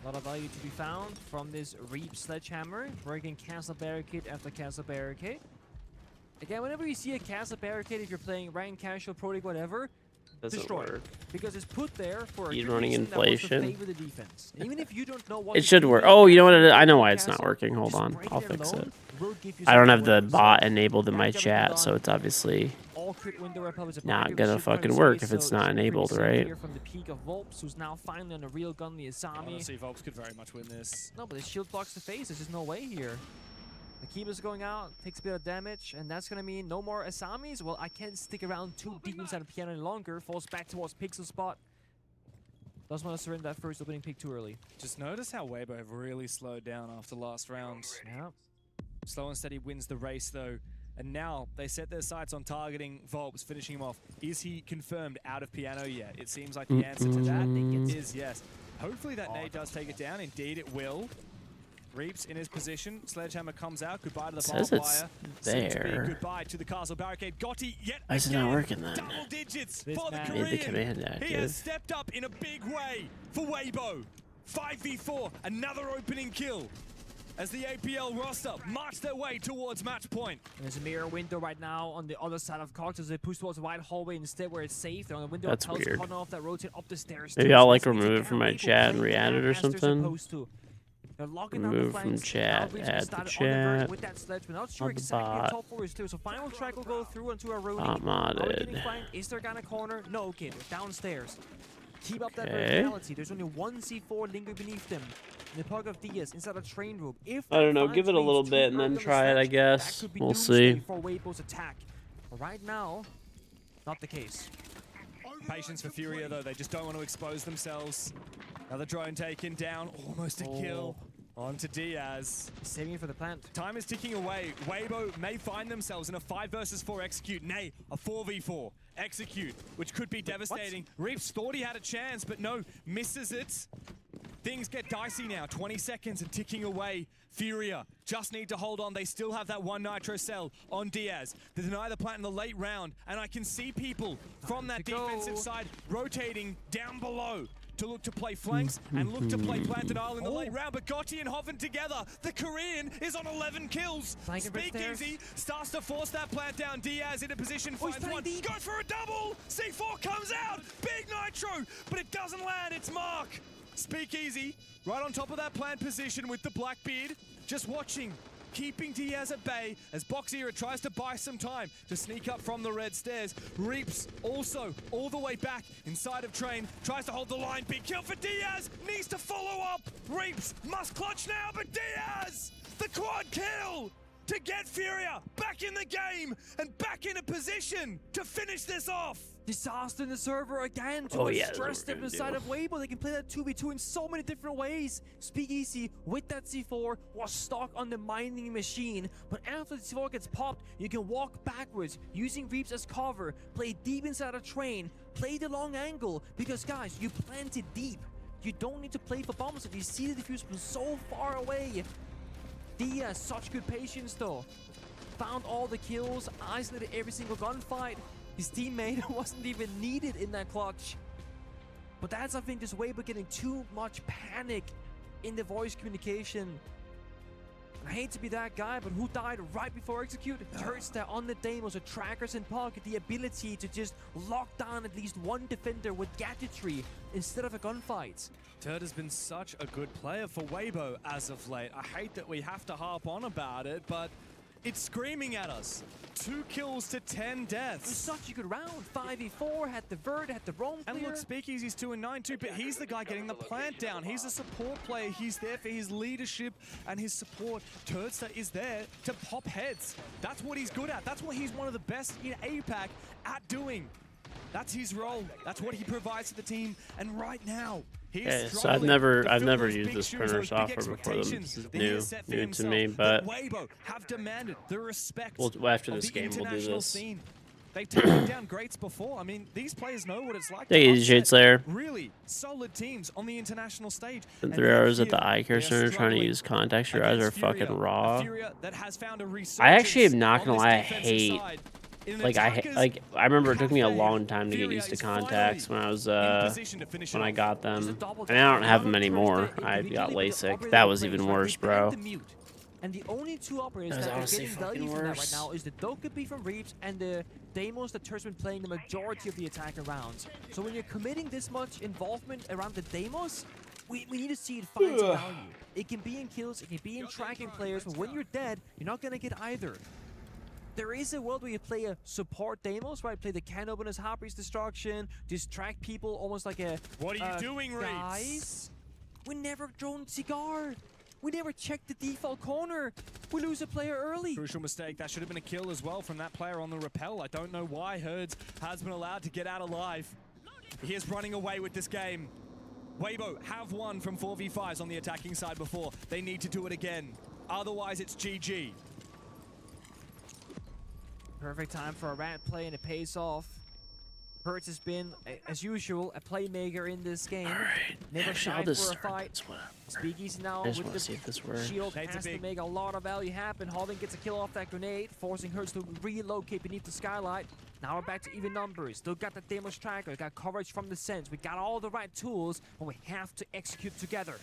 A lot of value to be found from this Reap Sledgehammer, breaking castle barricade after castle barricade. Again, whenever you see a castle barricade, if you're playing ranked, casual, pro league, whatever, Doesn't destroy it. work. Because it's put there for a He's good running reason that wants to inflation. favor the defense. And even if you don't know what It to should do work. with Oh, you know what? castle, I know why it's not castle, working. Hold just on, break I'll it fix alone, it. will give you I don't some have the work. bot enabled in my Back chat, up so it's obviously all crit window repel is a not very gonna good fucking ship work space, if it's so not it's pretty enabled, safe right? here from the peak of Volps, who's now finally on a real gun, the Asami. Honestly, Volps could very much win this. No, but the shield blocks the face. There's just no way here. The Keeper's going out, takes a bit of damage, and that's gonna mean no more Asamis. Well, I can't stick around too deep inside the piano any longer. Falls back towards Pixel spot. Doesn't want to surrender that first opening pick too early. Just notice how Weibo have really slowed down after last round. Yeah. Slow and steady wins the race though. And now they set their sights on targeting Volps, finishing him off. Is he confirmed out of piano yet? It seems like the answer to that is yes. Hopefully that nade does take it down. Indeed it will. Reaps in his position. Sledgehammer comes out. Goodbye to the barbed wire. Seems to be there. goodbye to the castle barricade. Gotti yet Why is it not working then? double digits This for the man- Korean. Made the command He has active. stepped up in a big way for Weibo. 5v4, another opening kill. As the APL roster march their way towards match point. And there's a mirror window right now on the other side of Cox as they push towards the wide hallway instead where it's safe. They're on the window. That's Repels weird. cut off that rotate up the stairs. Maybe too, I'll so like this means remove they it from can't my people chat and play re-add it or as they're something. supposed to. They're locking down the Remove from flanks. chat, Outreach add just to started on the vert chat. with that sledge. We're not sure On the exactly bot. what top four is too. So final track will go through onto a roadie. Bot Are we modded. getting flanked? Is there gonna corner? No, okay, they're downstairs. Keep up that Okay. verticality. There's only one C4 lingering beneath them. In the pug of Diaz inside a train room. If I don't that know. finds Give it a little Reaps bit too and then early on the try it, I sledge, guess. that could be We'll doomsday see. for Weibo's attack. Right now, not the case. Patience for Furia though, they just don't want to expose themselves. Another drone taken down, almost a kill. Onto Diaz. Saving it for the plant. Time is ticking away. Weibo may find themselves in a 5 versus 4 execute, nay, a 4v4 execute, which could be devastating. Reaps thought he had a chance, but no, misses it. Things get dicey now. 20 seconds and ticking away. Furia just need to hold on. They still have that one nitro cell on Diaz. They deny the plant in the late round, and I can see people from that defensive side rotating down below to look to play flanks and look to play Planted Isle in the late round. But Gotti and Hoven together. The Korean is on 11 kills. Speakeasy starts to force that plant down. Diaz in a position, finds one. Go for a double. C4 comes out. Big nitro, but it doesn't land. It's Mark. Speakeasy right on top of that plant position with the Blackbeard. Just watching. Keeping Diaz at bay as Boxera tries to buy some time to sneak up from the red stairs. Reaps also all the way back inside of Train. Tries to hold the line. Big kill for Diaz. Needs to follow up. Reaps must clutch now, but Diaz! The quad kill! To get Furia back in the game and back in a position to finish this off. Disaster in the server again to Oh, yeah, that's stress what them we're the side gonna of Weibo. They can play that 2v2 in so many different ways. Speakeasy with that C4 was stuck on the mining machine, but after the C4 gets popped, you can walk backwards using Reaps as cover, play deep inside a train, play the long angle, because guys, you planted deep. You don't need to play for bombs if you see the defuse from so far away. Diaz, such good patience though. Found all the kills, isolated every single gunfight. His teammate wasn't even needed in that clutch. But that's, I think, just Weibo getting too much panic in the voice communication. I hate to be that guy, but who died right before execute? Turds that on the Deimos with trackers in pocket, the ability to just lock down at least one defender with gadgetry instead of a gunfight. Turd has been such a good player for Weibo as of late. I hate that we have to harp on about it, but it's screaming at us. 2 kills to 10 deaths. It was such a good round. 5v4, had the Vert, had the roam clear. And look, Speakeasy's 2-9 too, but he's the guy getting the plant down. He's a support player. He's there for his leadership and his support. Turdster is there to pop heads. That's what he's good at. That's what he's one of the best in APAC at doing. That's his role. That's what he provides to the team. And right now, okay, so I've never used the Sprinter software before. This is new to me, but have demanded the respect after this game we'll do this. Scene. They've taken down greats before. I mean, these players know what it's like. Take it easy, Shades Slayer. Really solid teams on the international stage. The 3 hours at the eye care center trying to use context. Your eyes are fucking raw. I actually am not gonna lie. I hate. Like I remember it took me a long time to get used to contacts when I was when I got them. I mean, I don't have them anymore. I got LASIK. That was even worse, bro. And the only 2 operators that are getting value from that right now is the Dokkaebi from Reaps and the Deimos that Turt's been playing the majority of the attacker rounds. So when you're committing this much involvement around the Deimos, we need to see it find some value. It can be in kills, it can be in tracking players, but when you're dead, you're not going to get either. There is a world where you play a support Deimos, right? Play the can open as Harpy's Destruction, distract people almost like a... What are you doing, Reaps? Guys, we never drone Cigar. We never checked the default corner. We lose a player early. Crucial mistake. That should have been a kill as well from that player on the rappel. I don't know why Herds has been allowed to get out alive. He is running away with this game. Weibo have won from 4v5s on the attacking side before. They need to do it again. Otherwise, it's GG. Perfect time for a rant play, and it pays off. Hertz has been, as usual, a playmaker in this game. Never shy for a fight. Speakeasy now with the shield has to make a lot of value happen. Holding gets a kill off that grenade, forcing Hertz to relocate beneath the skylight. Now we're back to even numbers. Still got the Deimos tracker, got coverage from the Sense. We got all the right tools, but we have to execute together.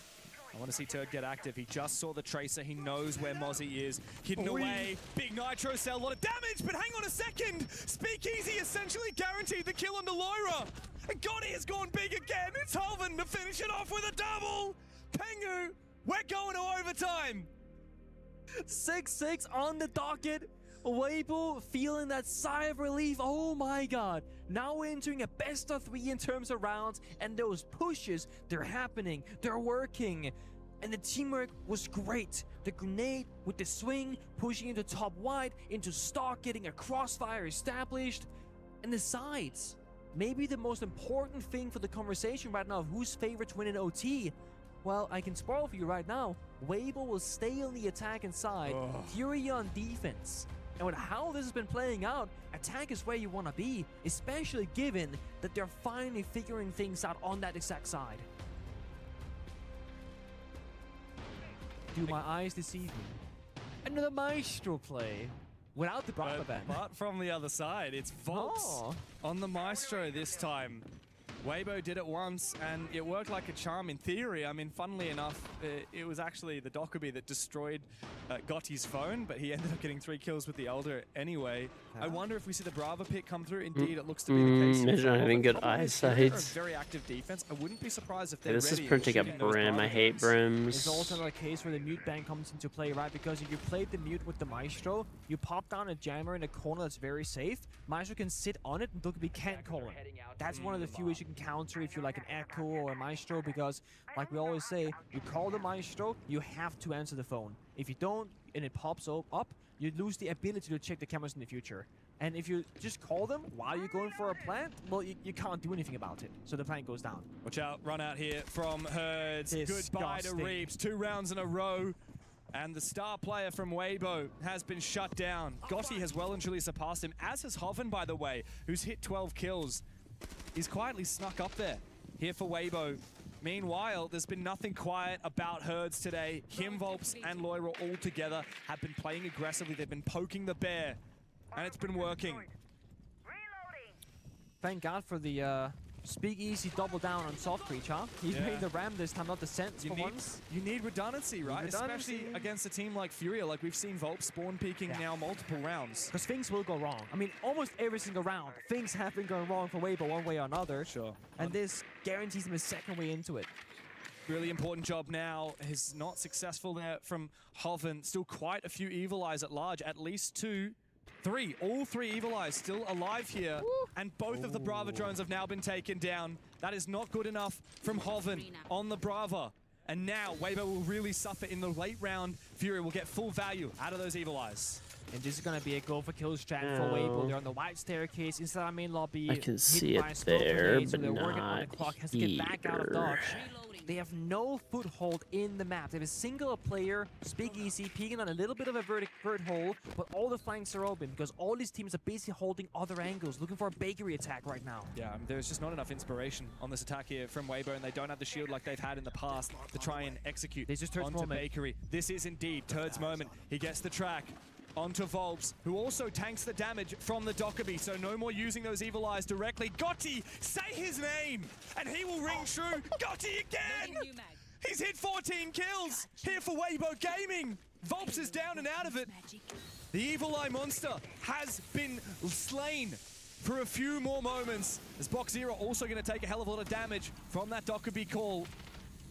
I want to see Turd get active. He just saw the Tracer. He knows where Mozzie is. Hidden away. Big Nitro cell. A lot of damage, but hang on a second. Speakeasy essentially guaranteed the kill on the Lyra. And Gotti has gone big again. It's Halvin to finish it off with a double. Pengu, we're going to overtime. 6-6 on the docket. Weibo feeling that sigh of relief. Oh my god. Now we're entering a best of 3 in terms of rounds, and those pushes, they're happening, they're working. And the teamwork was great. The grenade with the swing, pushing into top wide, into stock, getting a crossfire established. And the sides. Maybe the most important thing for the conversation right now of whose favorite to win in OT. Well, I can spoil for you right now. Weibo will stay on the attacking side, Fury on defense. And with how this has been playing out, attack is where you want to be, especially given that they're finally figuring things out on that exact side. Do my eyes deceive me? Another Maestro play without the Brava band. But from the other side, it's Volks on the Maestro this time. Weibo did it once, and it worked like a charm in theory. I mean, funnily enough, it was actually the Dokkaebi that destroyed Gotti's phone, but he ended up getting 3 kills with the Elder anyway. I wonder if we see the Brava pick come through. Indeed, it looks to be the case. Imagine having good eyesight. Very active defense. I wouldn't be surprised if they're this is printing a brim. I hate brims. It's also another case where the mute ban comes into play, right? Because if you played the mute with the Maestro, you pop down a jammer in a corner that's very safe. Maestro can sit on it, and Dokkaebi can't call him. That's one of the few ways you can counter if you're like an Echo or a Maestro, because like we always say, you call the Maestro, you have to answer the phone. If you don't and it pops up, you lose the ability to check the cameras in the future. And if you just call them while you're going for a plant, well, you can't do anything about it. So the plant goes down. Watch out, run out here from Herds. Goodbye to Reaps. 2 rounds in a row. And the star player from Weibo has been shut down. Gotti has well and truly surpassed him, as has Hoven, by the way, who's hit 12 kills. He's quietly snuck up there, here for Weibo. Meanwhile, there's been nothing quiet about Herds today. Him, Volps, and Loira all together have been playing aggressively. They've been poking the bear, and it's been working. Thank God for the Speak Easy double down on soft reach, huh? He's playing the ram this time, not the sense for once. You need redundancy, right? Especially against a team like Furia. Like, we've seen Volp spawn peeking now multiple rounds. Because things will go wrong. I mean, almost every single round, things have been going wrong for Weibo one way or another. Sure. And this guarantees him a second way into it. Really important job now. Is not successful there from Hoven. Still quite a few Evil Eyes at large. At least 2, 3. All 3 Evil Eyes still alive here. Woo. And both of the Brava drones have now been taken down. That is not good enough from Hoven on the Brava. And now Weibo will really suffer in the late round. Furia will get full value out of those Evil Eyes. And this is going to be a go for kills strat for Weibo. They're on the white staircase inside our main lobby. I can see it there, but they're working on the clock. Has to get back out of dodge. here. They have no foothold in the map. They have a single player, Speak Easy, peeking on a little bit of a vert hole, but all the flanks are open because all these teams are basically holding other angles, looking for a bakery attack right now. Yeah, there's just not enough inspiration on this attack here from Weibo, and they don't have the shield like they've had in the past to try and execute onto Bakery. This is indeed Turd's moment. He gets the track onto Volps, who also tanks the damage from the Dokkaebi, so no more using those Evil Eyes directly. Gotti, say his name, and he will ring true. Gotti again! He's hit 14 kills here for Weibo Gaming. Volps is down and out of it. The Evil Eye monster has been slain for a few more moments, as Box Zero also going to take a hell of a lot of damage from that Dokkaebi call.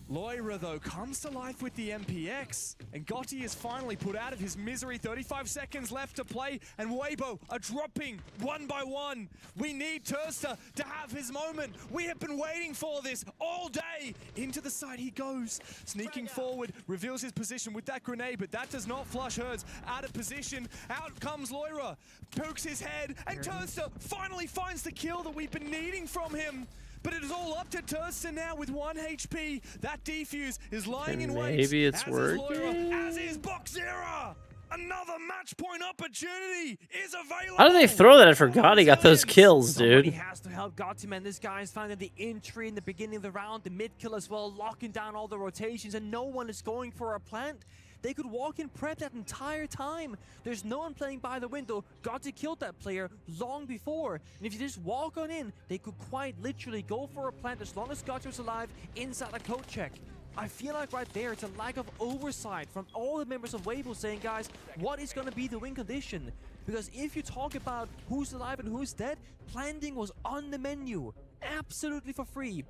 Loira, though, comes to life with the MPX, and Gotti is finally put out of his misery. 35 seconds left to play, and Weibo are dropping one by one. We need Turster to have his moment. We have been waiting for this all day. Into the side he goes, sneaking forward, reveals his position with that grenade, but that does not flush Herds out of position. Out comes Loira, pokes his head, and Turster finally finds the kill that we've been needing from him. But it is all up to Turster now with 1 HP. That defuse is lying in wait. Maybe it's working. Loira, as is Boxera. Another match point opportunity is available. How do they throw that? I forgot he got those kills, dude. Somebody has to help Gotti, man. This guy is finding the entry in the beginning of the round, the mid kill as well, locking down all the rotations, and no one is going for a plant. They could walk in prep that entire time. There's no one playing by the window. Gotti killed that player long before. And if you just walk on in, they could quite literally go for a plant as long as Gotti was alive inside a code check. I feel like right there, it's a lack of oversight from all the members of Weibo saying, guys, what is going to be the win condition? Because if you talk about who's alive and who's dead, planting was on the menu, absolutely for free.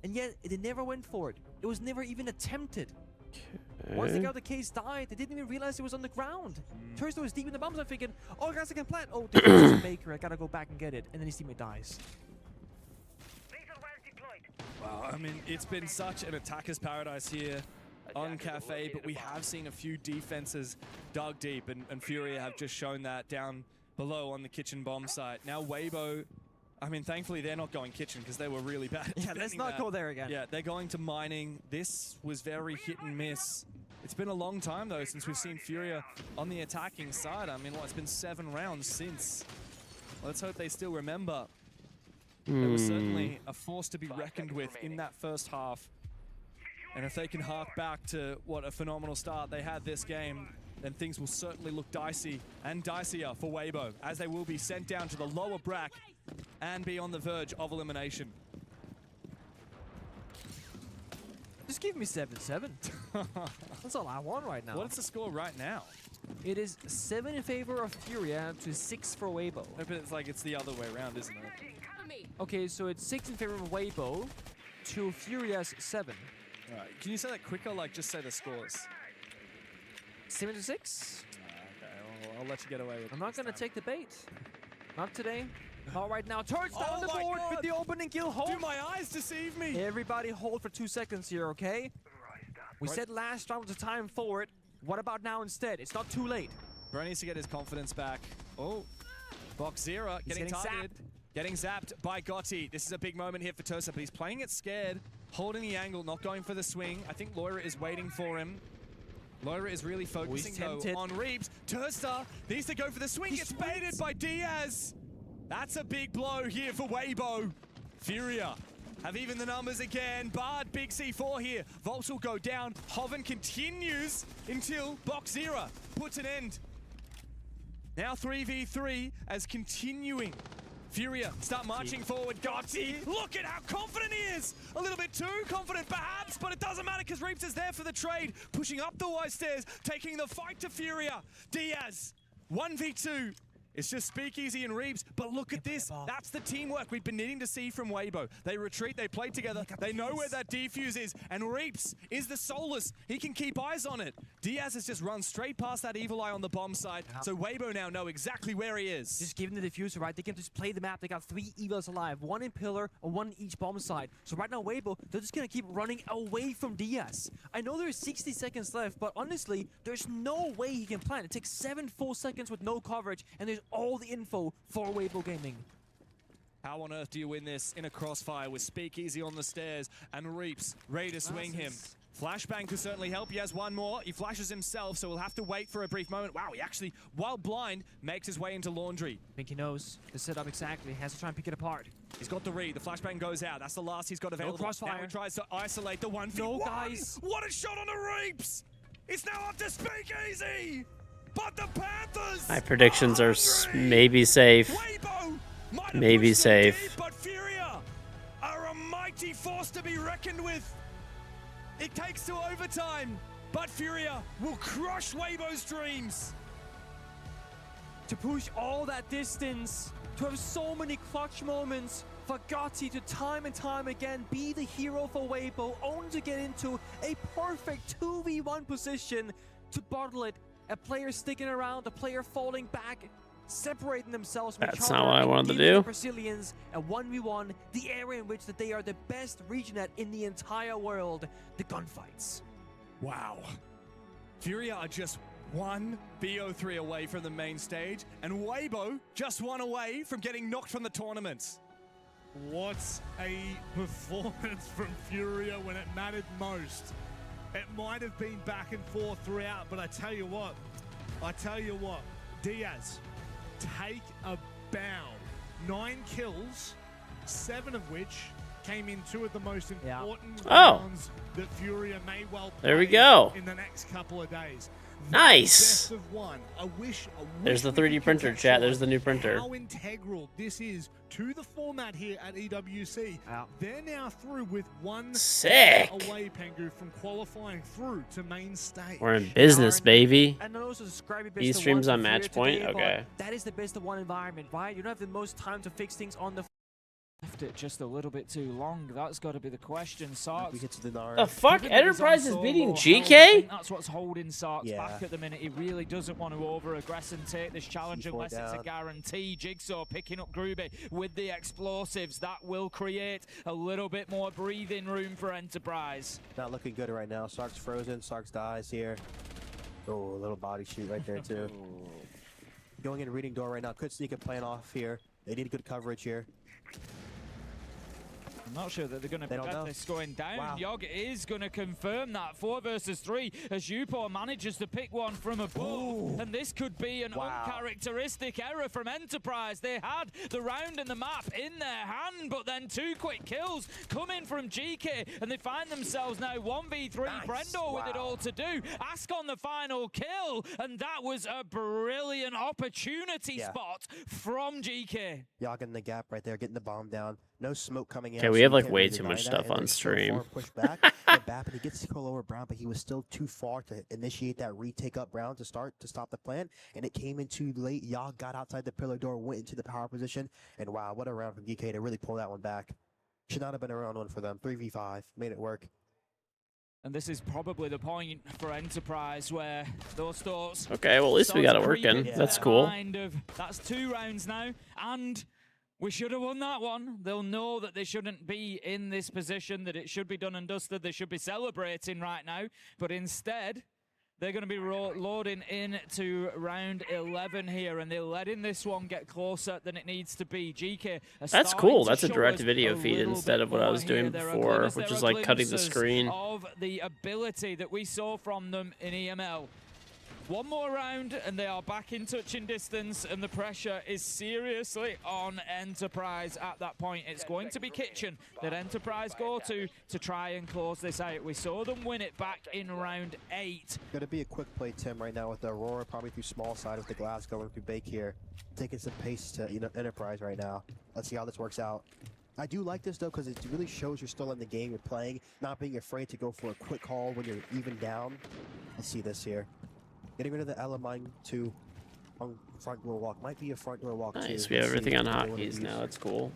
And yet, they never went for it. It was never even attempted. Once they got the case died, they didn't even realize it was on the ground. Turster was deep in the bombs. I'm thinking, oh, guys, I can plant. Oh, there's a Baker. I gotta go back and get it. And then his teammate dies. Wow, I mean, it's been such an attacker's paradise here on Cafe, but we have seen a few defenses dug deep, and Furia have just shown that down below on the kitchen bomb site. Now Weibo, I mean, thankfully they're not going kitchen because they were really bad. Yeah, let's not go there again. Yeah, they're going to mining. This was very hit and miss. It's been a long time, though, since we've seen Furia on the attacking side. I mean, what, it's been 7 rounds since. Let's hope they still remember. There was certainly a force to be reckoned with in that first half. And if they can hark back to what a phenomenal start they had this game, then things will certainly look dicey and dicier for Weibo, as they will be sent down to the lower brack and be on the verge of elimination. Just give me 7-7. That's all I want right now. What's the score right now? It is 7 in favor of Furia to 6 for Weibo. But it's like it's the other way around, isn't it? Okay, so it's 6 in favor of Weibo to Furia's 7. All right, can you say that quicker? Like, just say the scores. 7-6. Okay, I'll let you get away with it. I'm not gonna take the bait. Not today. Not right now. Turns down the board with the opening kill. Hold. Do my eyes deceive me? Everybody hold for 2 seconds here, okay? We said last round was a time forward. What about now instead? It's not too late. Bro needs to get his confidence back. Oh, Boxera getting targeted. Getting zapped by Gotti. This is a big moment here for Tursa, but he's playing it scared, holding the angle, not going for the swing. I think Loira is waiting for him. Loira is really focusing though on Reeves. Tursa needs to go for the swing. Gets baited by Diaz. That's a big blow here for Weibo. Furia have even the numbers again. Bard, big C4 here. Volts will go down. Hoven continues until Boxera puts an end. Now 3v3 as continuing Furia start marching forward. Gotti, look at how confident he is. A little bit too confident perhaps, but it doesn't matter because Reaps is there for the trade. Pushing up the white stairs, taking the fight to Furia. Diaz, 1v2. It's just Speakeasy and Reeves, but look at this. That's the teamwork we've been needing to see from Weibo. They retreat, they play together, they know where that defuse is, and Reeves is the soulless. He can keep eyes on it. Diaz has just run straight past that evil eye on the bomb side, so Weibo now know exactly where he is. Just giving the diffuser, right? They can just play the map. They got 3 evils alive, 1 in pillar and 1 in each bomb side. So right now, Weibo, they're just gonna keep running away from Diaz. I know there's 60 seconds left, but honestly, there's no way he can plan. It takes 7 full seconds with no coverage, and there's all the info for Weibo Gaming. How on earth do you win this in a crossfire with Speakeasy on the stairs and Reaps ready to swing him? Flashbang could certainly help. He has one more. He flashes himself, so we'll have to wait for a brief moment. Wow, he actually, while blind, makes his way into Laundry. I think he knows the setup exactly. He has to try and pick it apart. He's got the read. The flashbang goes out. That's the last he's got available. No crossfire. Now he tries to isolate the 1v1. No, guys. What a shot on the Reaps! It's now up to Speakeasy! But the Panthers! My predictions are maybe safe. Maybe safe. But Furia are a mighty force to be reckoned with. It takes to overtime, but Furia will crush Weibo's dreams. To push all that distance, to have so many clutch moments, for Gotti to time and time again be the hero for Weibo, only to get into a perfect 2v1 position to bottle it. A player sticking around, a player falling back, separating themselves from each That's other, not what I wanted to giving do. the Brazilians a 1v1, the area in which that they are the best region at in the entire world, the gunfights. Wow. Furia are just 1 BO3 away from the main stage, and Weibo just 1 away from getting knocked from the tournament. What a performance from Furia when it mattered most. It might have been back and forth throughout, but I tell you what, Diaz, take a bow. 9 kills, 7 of which came in 2 of the most important rounds that Furia may well play there we go. in the next couple of days. Nice. Best of 1. I wish There's the 3D printer, chat. There's the new printer. How integral this is to the format here at EWC. They're now through with 1 Sick. away, Pengu, from qualifying through to main stage. We're in business, baby. And also describe it He streams on Match Point? today, Okay. That is the best of 1 environment, right? You don't have the most time to fix things on the Left it just a little bit too long. That's got to be the question. Sarks. The fuck? Enterprise is beating I GK? think that's what's holding Sarks back at the minute. He really doesn't want to over-aggress and take this challenge unless it's a guarantee. Jigsaw picking up Groovy with the explosives. That will create a little bit more breathing room for Enterprise. Not looking good right now. Sark's frozen. Sark's dies here. Oh, a little body shoot right there too. Going in reading door right now. Could sneak a plan off here. They need good coverage here. I'm not sure that they're going to prevent this going down. Wow. Yogg is going to confirm that 4 versus 3 as Yupo manages to pick one from above. And this could be an uncharacteristic error from Enterprise. They had the round and the map in their hand, but then 2 quick kills coming from GK, and they find themselves now 1v3. Brendo with it all to do. Ask on the final kill, and that was a brilliant opportunity spot from GK. Yogg in the gap right there, getting the bomb down. No smoke coming in. Okay, we have like way too much stuff on stream. Push back, and he gets to go over Brown, but he was still too far to initiate that retake up Brown to stop the plan, and it came in too late. Yogg got outside the pillar door, went into the power position, and wow, what a round from DK to really pull that one back. Should not have been a round 1 for them. 3v5, made it work. And this is probably the point for Enterprise where those thoughts. Okay, well at least we got it working. That's cool. That's 2 rounds now, and we should have won that one. They'll know that they shouldn't be in this position, that it should be done and dusted. They should be celebrating right now, but instead, they're going to be loading into round 11 here, and they're letting this one get closer than it needs to be. GK. That's cool. That's a direct video feed instead of what I was doing before, which is like cutting the screen. Of the ability that we saw from them in EML. 1 more round and they are back in touching distance, and the pressure is seriously on Enterprise at that point. It's going to be Kitchen that Enterprise go to try and close this out. We saw them win it back in round 8. Gonna be a quick play, Tim, right now with the Aurora probably through small side with the glass going through Bake here. Taking some pace to Enterprise right now. Let's see how this works out. I do like this though because it really shows you're still in the game, you're playing, not being afraid to go for a quick call when you're even down. Let's see this here. Getting rid of the Elamine 2 on front door walk. Might be a front door walk too. Nice, we have everything on hotkeys now. That's cool.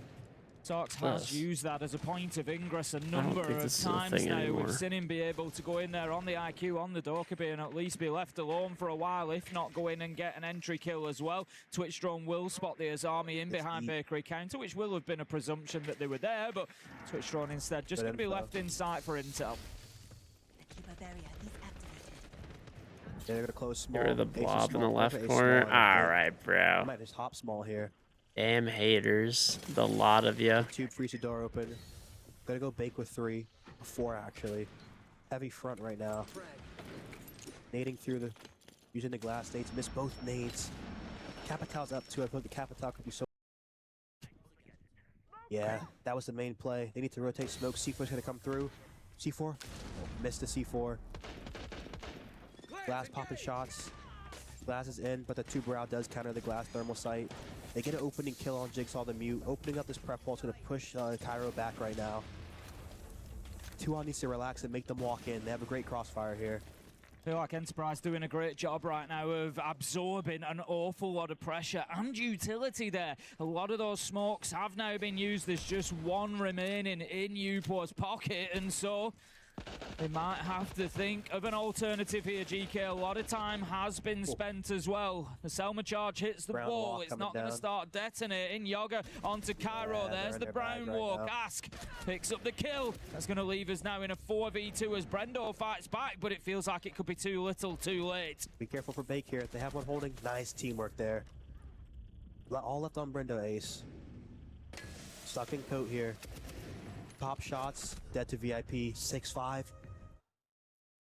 Sox has used that as a point of ingress a number of times now. Anymore. We've seen him be able to go in there on the IQ, on the Dokkaebi, and at least be left alone for a while, if not go in and get an entry kill as well. Twitch drone will spot the Azami in behind Bakery counter, which will have been a presumption that they were there, but Twitch drone instead just going to be left in sight for intel. They're going to close small. You're the blob in the left corner. Alright, bro. I might just hop small here. Damn haters. The lot of you. Tube freeze the door open. Gonna go bake with 3. 4 actually. Heavy front right now. Nading through the... Using the glass nades. Missed both nades. Capital's up too. I feel like the Capital could be so... Yeah, that was the main play. They need to rotate smoke. C4's gonna come through. C4. Oh, missed the C4. Glass popping shots. Glass is in, but the 2 brow does counter the glass thermal sight. They get an opening kill on Jigsaw the Mute. Opening up this prep wall is going to push Cairo back right now. 2-on needs to relax and make them walk in. They have a great crossfire here. I feel like Enterprise doing a great job right now of absorbing an awful lot of pressure and utility there. A lot of those smokes have now been used. There's just one remaining in Upor's pocket, and so they might have to think of an alternative here, GK. A lot of time has been spent as well. The Selma charge hits the wall. It's not going to start detonating. Yoga onto Cairo. There's the brown walk. Ask picks up the kill. That's going to leave us now in a 4v2 as Brendo fights back, but it feels like it could be too little too late. Be careful for Bake here. They have one holding. Nice teamwork there. All left on Brendo Ace. Stuck in coat here. Pop shots, dead to VIP, 6-5.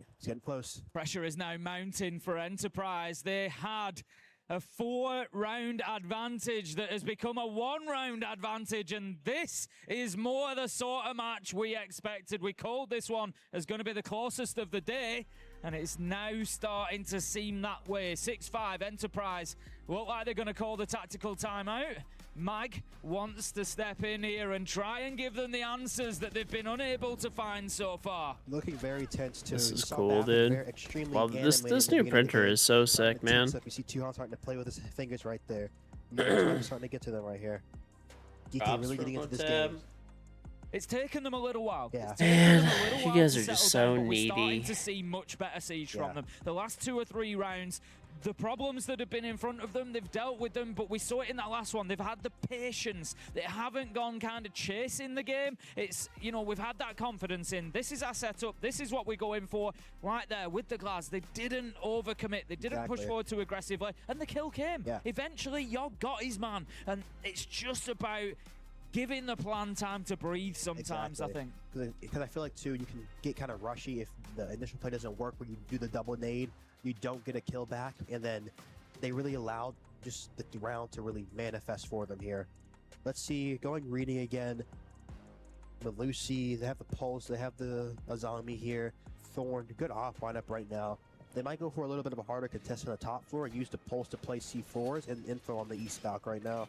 It's getting close. Pressure is now mounting for Enterprise. They had a 4-round advantage that has become a 1-round advantage, and this is more the sort of match we expected. We called this one as going to be the closest of the day, and it's now starting to seem that way. 6-5 Enterprise look like they're going to call the tactical timeout. Mag wants to step in here and try and give them the answers that they've been unable to find so far. Looking very tense too. This is cool, dude. Well, this new printer is so sick, man. You see Tuhon starting to play with his fingers right there. Starting to get to them right here. DK really getting into this game. It's taken them a little while. Yeah. Man, you guys are just so down, needy. We're starting to see much better siege from them. The last 2 or 3 rounds, the problems that have been in front of them, they've dealt with them, but we saw it in that last one. They've had the patience. They haven't gone kind of chasing the game. It's, you know, we've had that confidence in, this is our setup, this is what we're going for. Right there with the glass, they didn't overcommit. They didn't push forward too aggressively, and the kill came. Eventually, Yog got his man, and it's just about giving the plan time to breathe sometimes, I think. Because I feel like, too, you can get kind of rushy if the initial play doesn't work, where you do the double nade, you don't get a kill back, and then they really allowed just the round to really manifest for them here. Let's see, going reading again. The Lucy, they have the Pulse, they have the Azami here. Thorn, good off lineup right now. They might go for a little bit of a harder contest on the top floor and use the Pulse to play C4s and info on the East Falc right now.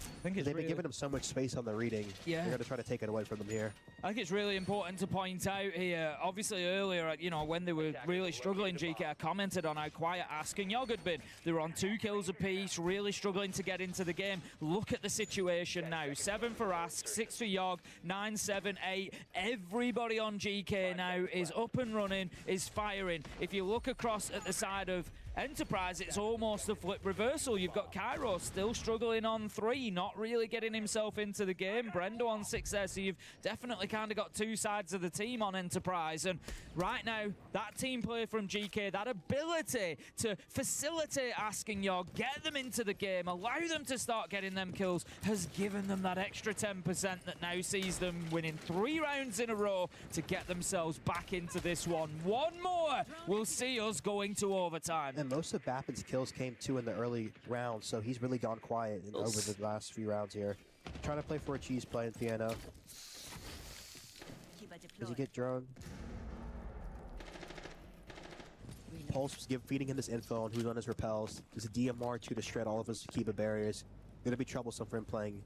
I think they've been giving them so much space on the reading. Yeah. They're going to try to take it away from them here. I think it's really important to point out here, obviously earlier, you know, when they were really struggling, GK, I commented on how quiet Ask and Yog had been. They were on 2 kills apiece, really struggling to get into the game. Look at the situation now. 7 for Ask, 6 for Yog, 9, 7, 8. Everybody on GK now is up and running, is firing. If you look across at the side of Enterprise, it's almost a flip reversal. You've got Cairo still struggling on 3, not really getting himself into the game. Brendo on 6 there, so you've definitely kind of got 2 sides of the team on Enterprise. And right now, that team play from GK, that ability to facilitate Asking Yog, get them into the game, allow them to start getting them kills, has given them that extra 10% that now sees them winning 3 rounds in a row to get themselves back into this one. One more will see us going to overtime. And most of Bappin's kills came too in the early rounds, so he's really gone quiet over the last few rounds here. Trying to play for a cheese play in piano. Does he get drone? Pulse feeding him this info on who's on his repels. There's a DMR2 to shred all of his Kiba barriers. Gonna be troublesome for him playing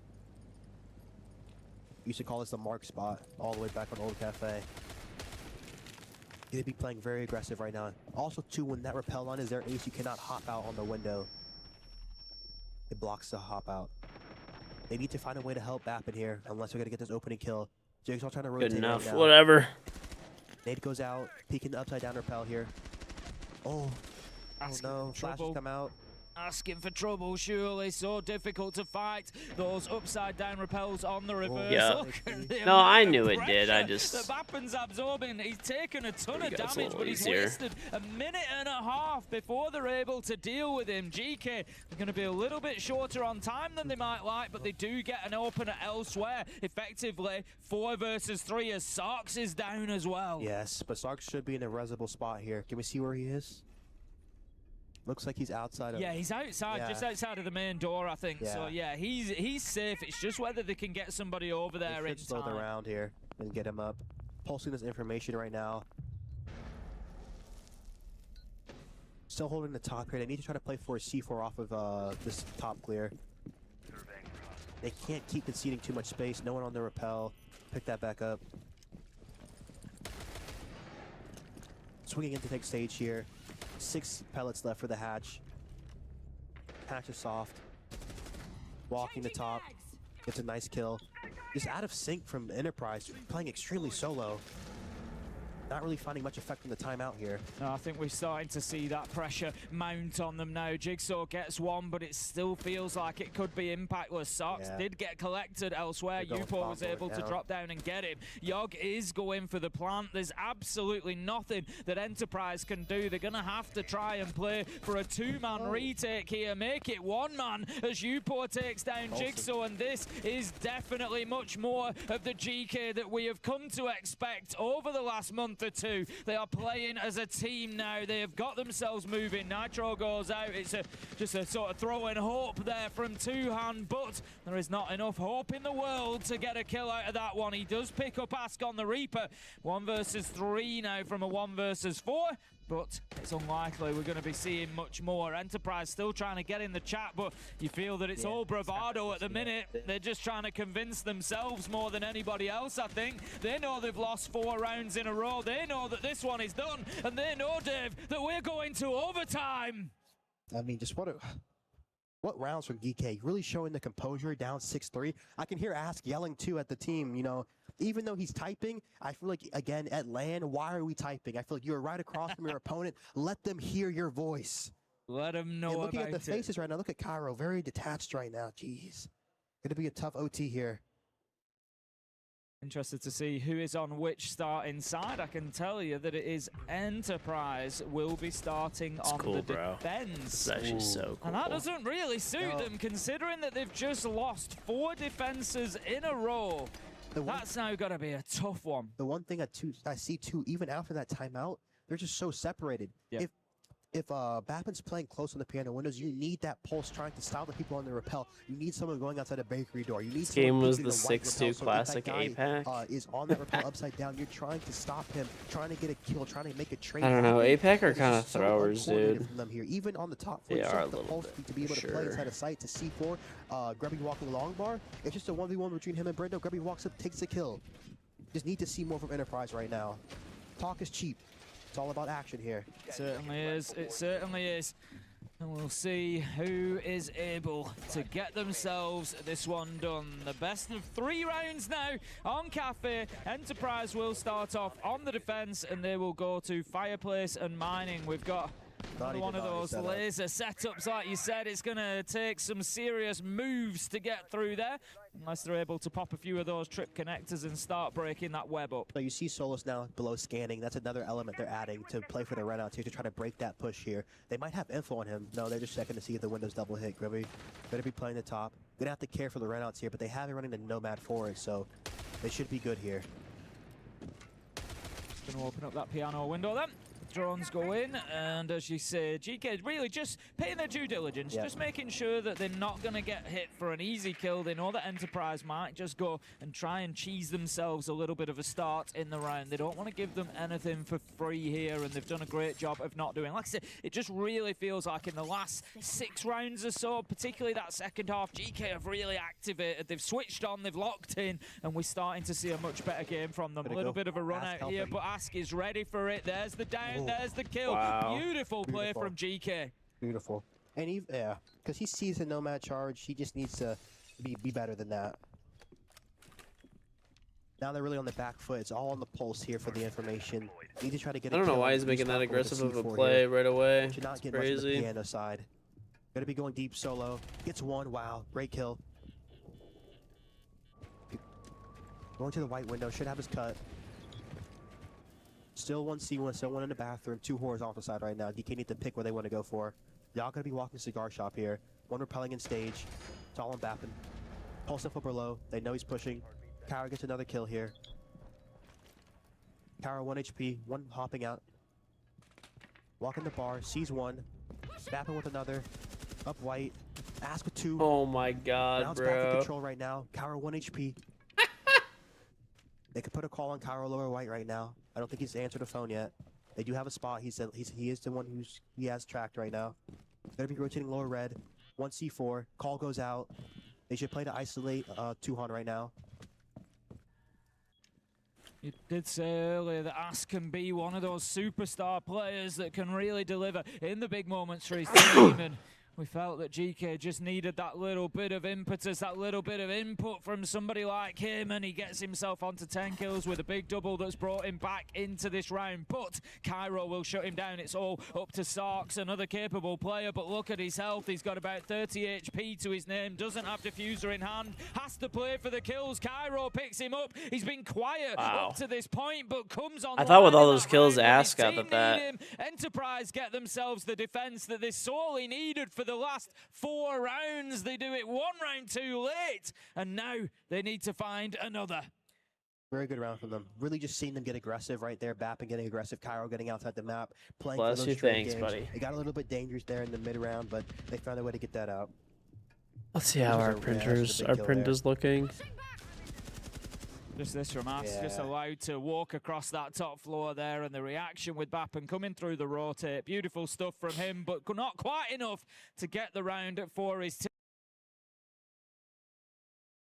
Used to call this the Mark spot, all the way back on Old Cafe. They'd be playing very aggressive right now. Also, too, when that rappel line is their ace, you cannot hop out on the window. It blocks the hop out. They need to find a way to help Bappin here, unless we're gonna get this opening kill. Jigsaw trying to rotate. Good enough. Right now. Whatever. Nade goes out, peeking the upside down rappel here. Oh no! Flashes come out. Asking for trouble, surely. So difficult to fight. Those upside down repels on the reverse. Yeah. Look at the No, I knew it pressure did. I just. that Bappin's absorbing. He's taken a ton of It's a damage, little but he's easier. wasted a minute and a half before they're able to deal with him. GK are going to be a little bit shorter on time than they might like, but they do get an opener elsewhere. Effectively, 4 versus 3 as Sarks is down as well. Yes, but Sarks should be in a resable spot here. Can we see where he is? Looks like he's outside of... Yeah, he's outside, just outside of the main door, I think. Yeah. So, yeah, he's safe. It's just whether they can get somebody over there in slow the time. round here and get him up. Pulsing this information right now. Still holding the top here. They need to try to play for a C4 off of this top clear. They can't keep conceding too much space. No one on the rappel. Pick that back up. Swinging in to take stage here. 6 pellets left for the hatch. Hatch is soft. Walking the top. Gets a nice kill. Just out of sync from Enterprise. Playing extremely solo. Not really finding much effect from the timeout here. No, I think we're starting to see that pressure mount on them now. Jigsaw gets one, but it still feels like it could be impactless. Sarks did get collected elsewhere. Upo was able to drop down and get him. Yogg is going for the plant. There's absolutely nothing that Enterprise can do. They're going to have to try and play for a 2-man retake here. Make it 1-man as Upo takes down Jigsaw, and this is definitely much more of the GK that we have come to expect over the last month or two. They are playing as a team now. They have got themselves moving. Nitro goes out. It's just a sort of throwing hope there from Tuhan, but there is not enough hope in the world to get a kill out of that one. He does pick up Ask on the Reaper. 1 versus 3 now from a 1 versus 4. But it's unlikely we're going to be seeing much more. Enterprise still trying to get in the chat, but you feel that it's all bravado at the minute. They're just trying to convince themselves more than anybody else, I think. They know they've lost 4 rounds in a row. They know that this one is done, and they know, Dave, that we're going to overtime. I mean, just what rounds from DK? Really showing the composure, down 6-3. I can hear Ask yelling too at the team, you know. Even though he's typing, I feel like, again, at LAN, why are we typing? I feel like you're right across from your opponent. Let them hear your voice. Let them know about it. Looking at the faces right now, look at Cairo, very detached right now. Jeez. Going to be a tough OT here. Interested to see who is on which start inside. I can tell you that it is Enterprise will be starting on the defense. It's actually so cool. And that doesn't really suit them, considering that they've just lost 4 defenses in a row. That's now got to be a tough one. The one thing I see too, even after that timeout, they're just so separated. Yeah. If Bappin's playing close on the piano windows, you need that pulse trying to stop the people on the rappel. You need someone going outside a bakery door. You need this game was the 6-2 classic APAC. Is on that rappel upside down. You're trying to stop him, trying to get a kill, trying to make a trade. I don't know. APAC are kind of throwers, dude. From them here. Even on the top floor, They are a the little pulse bit, to be able to play inside a site to C4. Grubby walking long bar. It's just a 1v1 between him and Brendo. Grubby walks up, takes the kill. Just need to see more from Enterprise right now. Talk is cheap. It's all about action here. It certainly is. It certainly is. And we'll see who is able to get themselves this one done. The best of 3 rounds now on Cafe. Enterprise will start off on the defense, and they will go to Fireplace and Mining. We've got another one of those laser setups, like you said. It's going to take some serious moves to get through there, unless they're able to pop a few of those trip connectors and start breaking that web up. So you see Solus now below scanning. That's another element they're adding to play for the runouts here to try to break that push here. They might have info on him. No, they're just checking to see if the window's double hit. Grubby better be playing the top. Gonna have to care for the runouts here, but they have it running the Nomad forward, so they should be good here. Going to open up that piano window then. drones go in, and as you say, GK really just paying their due diligence, just making sure that they're not going to get hit for an easy kill. They know that Enterprise might just go and try and cheese themselves a little bit of a start in the round. They don't want to give them anything for free here, and they've done a great job of not doing. Like I said, it just really feels like in the last 6 rounds or so, particularly that second half, GK have really activated. They've switched on, they've locked in, and we're starting to see a much better game from them. A little bit of a run out here, but Ask is ready for it. There's the down, there's the kill. Wow. Beautiful play from GK. Beautiful. And he, yeah, because he sees the Nomad charge, he just needs to be better than that. Now they're really on the back foot. It's all on the pulse here for the information. Need to try to get. I don't know why he's making that aggressive of a play right away. Should not it's get crazy. much of the piano side. Gonna be going deep solo. Gets one. Wow, great kill. Going to the white window. Should have his cut. Still 1C1. Still one in the bathroom. 2 whores off the side right now. DK need to pick where they want to go for. Y'all gonna be walking cigar shop here. One repelling in stage. It's all on Bappin. Pulse up low. They know he's pushing. Kara gets another kill here. Kara 1 HP, 1 hopping out. Walking the bar, sees 1. Bappin with another. Up white. Ask with 2. Oh my god, Round's bro. back in control right now. Kara 1 HP. They could put a call on Kara lower white right now. I don't think he's answered the phone yet. They do have a spot. He is the one he has tracked right now. Gonna be rotating lower red. 1 C4. Call goes out. They should play to isolate Tuhan right now. You did say earlier that Ask can be one of those superstar players that can really deliver in the big moments for his team, and we felt that GK just needed that little bit of impetus, that little bit of input from somebody like him, and he gets himself onto 10 kills with a big double that's brought him back into this round. But Cairo will shut him down. It's all up to Sarks, another capable player, but look at his health. He's got about 30 HP to his name, doesn't have diffuser in hand, has to play for the kills. Cairo picks him up. He's been quiet up to this point, but comes on. I thought with all those kills, Ask got that. Enterprise get themselves the defense that they sorely needed for the last 4 rounds. They do it 1 round too late, and now they need to find another. Very good round from them. Really just seeing them get aggressive right there. Bappin getting aggressive. Cairo getting outside the map. Playing Bless for those you, straight thanks, games. buddy. It got a little bit dangerous there in the mid round, but they found a way to get that out. Let's see how our printers looking. Just this from us, just allowed to walk across that top floor there, and the reaction with Bappin coming through the rotate. Beautiful stuff from him, but not quite enough to get the round for his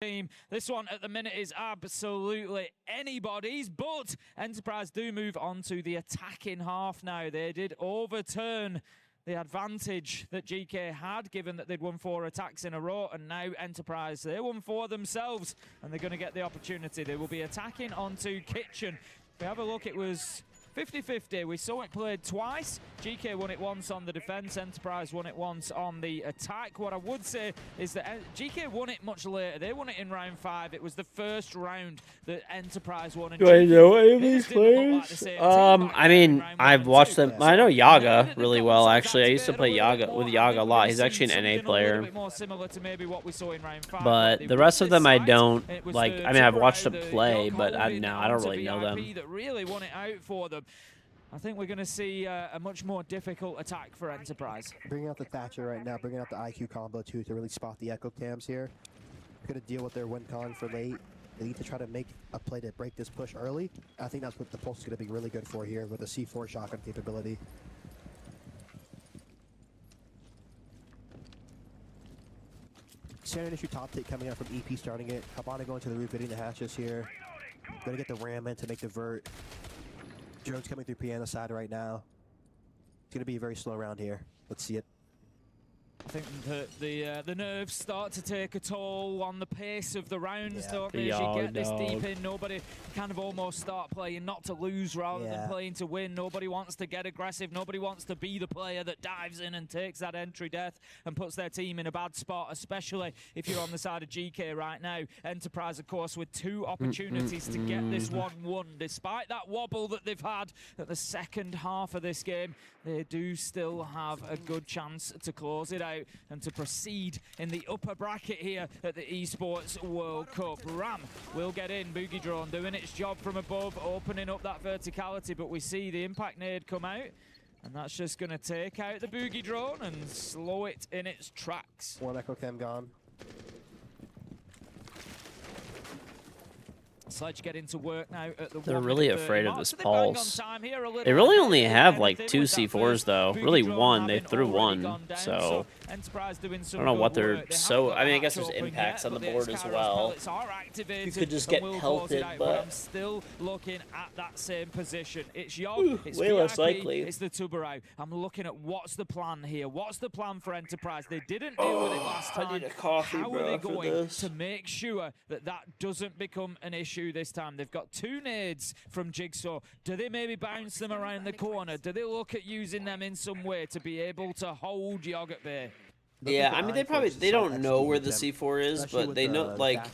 team. This one at the minute is absolutely anybody's, but Enterprise do move on to the attacking half now. They did overturn the advantage that GK had, given that they'd won 4 attacks in a row, and now Enterprise, they won 4 themselves, and they're going to get the opportunity. They will be attacking onto Kitchen. If we have a look, it was 50-50. We saw it played twice. GK won it once on the defense. Enterprise won it once on the attack. What I would say is that GK won it much later. They won it in round 5. It was the first round that Enterprise won. Do I know any of these players? I mean, I've watched them. I know Yaga really well, actually. I used to play Yaga with Yaga a lot. He's actually an NA player. But the rest of them I don't like. I mean, I've watched them play, but I don't really know them. That really won it out for them. I think we're going to see a much more difficult attack for Enterprise. Bringing out the Thatcher right now, bringing out the IQ combo too to really spot the echo cams here. Going to deal with their win con for late. They need to try to make a play to break this push early. I think that's what the Pulse is going to be really good for here with the C4 shotgun capability. Standard issue top take coming out from EP starting it. Habana going to the roof, hitting the hatches here. Going to get the ram in to make the vert. Jones coming through piano side right now. It's going to be a very slow round here. Let's see it. I think that the nerves start to take a toll on the pace of the rounds, don't they? As you get this deep in, nobody kind of almost start playing not to lose rather than playing to win. Nobody wants to get aggressive. Nobody wants to be the player that dives in and takes that entry death and puts their team in a bad spot, especially if you're on the side of GK right now. Enterprise, of course, with 2 opportunities to get this 1-1. Despite that wobble that they've had at the second half of this game, they do still have a good chance to close it out. out and to proceed in the upper bracket here at the Esports World Cup. Ram will get in. Boogie Drone doing its job from above, opening up that verticality, but we see the impact nade come out, and that's just going to take out the Boogie Drone and slow it in its tracks. One Echo Cam gone. Sledge getting to work now at the They're really afraid of this pulse. They They really only have like 2 C4s though. Really one. They threw one. So I don't know what they're so. I mean, I guess there's impacts on the board as well. You could just get pelted, but I'm still looking at that same position. It's Yog. It's way less likely. It's the Tubarão. I'm looking at what's the plan here. What's the plan for Enterprise? They didn't deal with it last time. I need a coffee, How bro, are they for going this. to make sure that that doesn't become an issue this time? They've got 2 nades from Jigsaw. Do they maybe bounce them around the corner? Do they look at using them in some way to be able to hold Yog at bay? yeah, I mean, they don't know where the C4 is, but they know, like,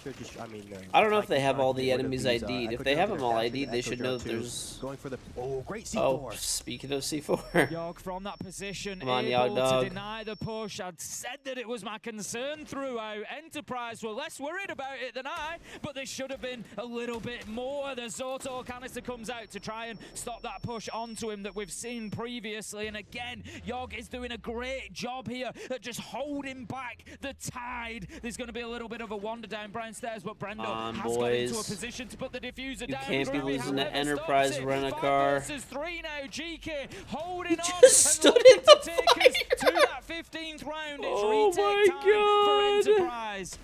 I don't know if they have all the enemies ID'd. If they have them all ID'd, they should know that there's... Going for the great C4. Oh, speaking of C4. Yog from that position, Come on, able Yog to deny the push. I'd said that it was my concern throughout. Enterprise were less worried about it than I, but they should have been a little bit more. The Zoto canister comes out to try and stop that push onto him that we've seen previously. And again, Yog is doing a great job here at just holding back the tide. There's going to be a little bit of a wander down Brown Stairs, but Brendo has got into a position to put the diffuser down. You can't be losing to However, Enterprise stops it. Rent-A-Car. 5 versus 3 now. GK holding on just stood and in looking the to take us to that 15th round. It's retake time for Enterprise.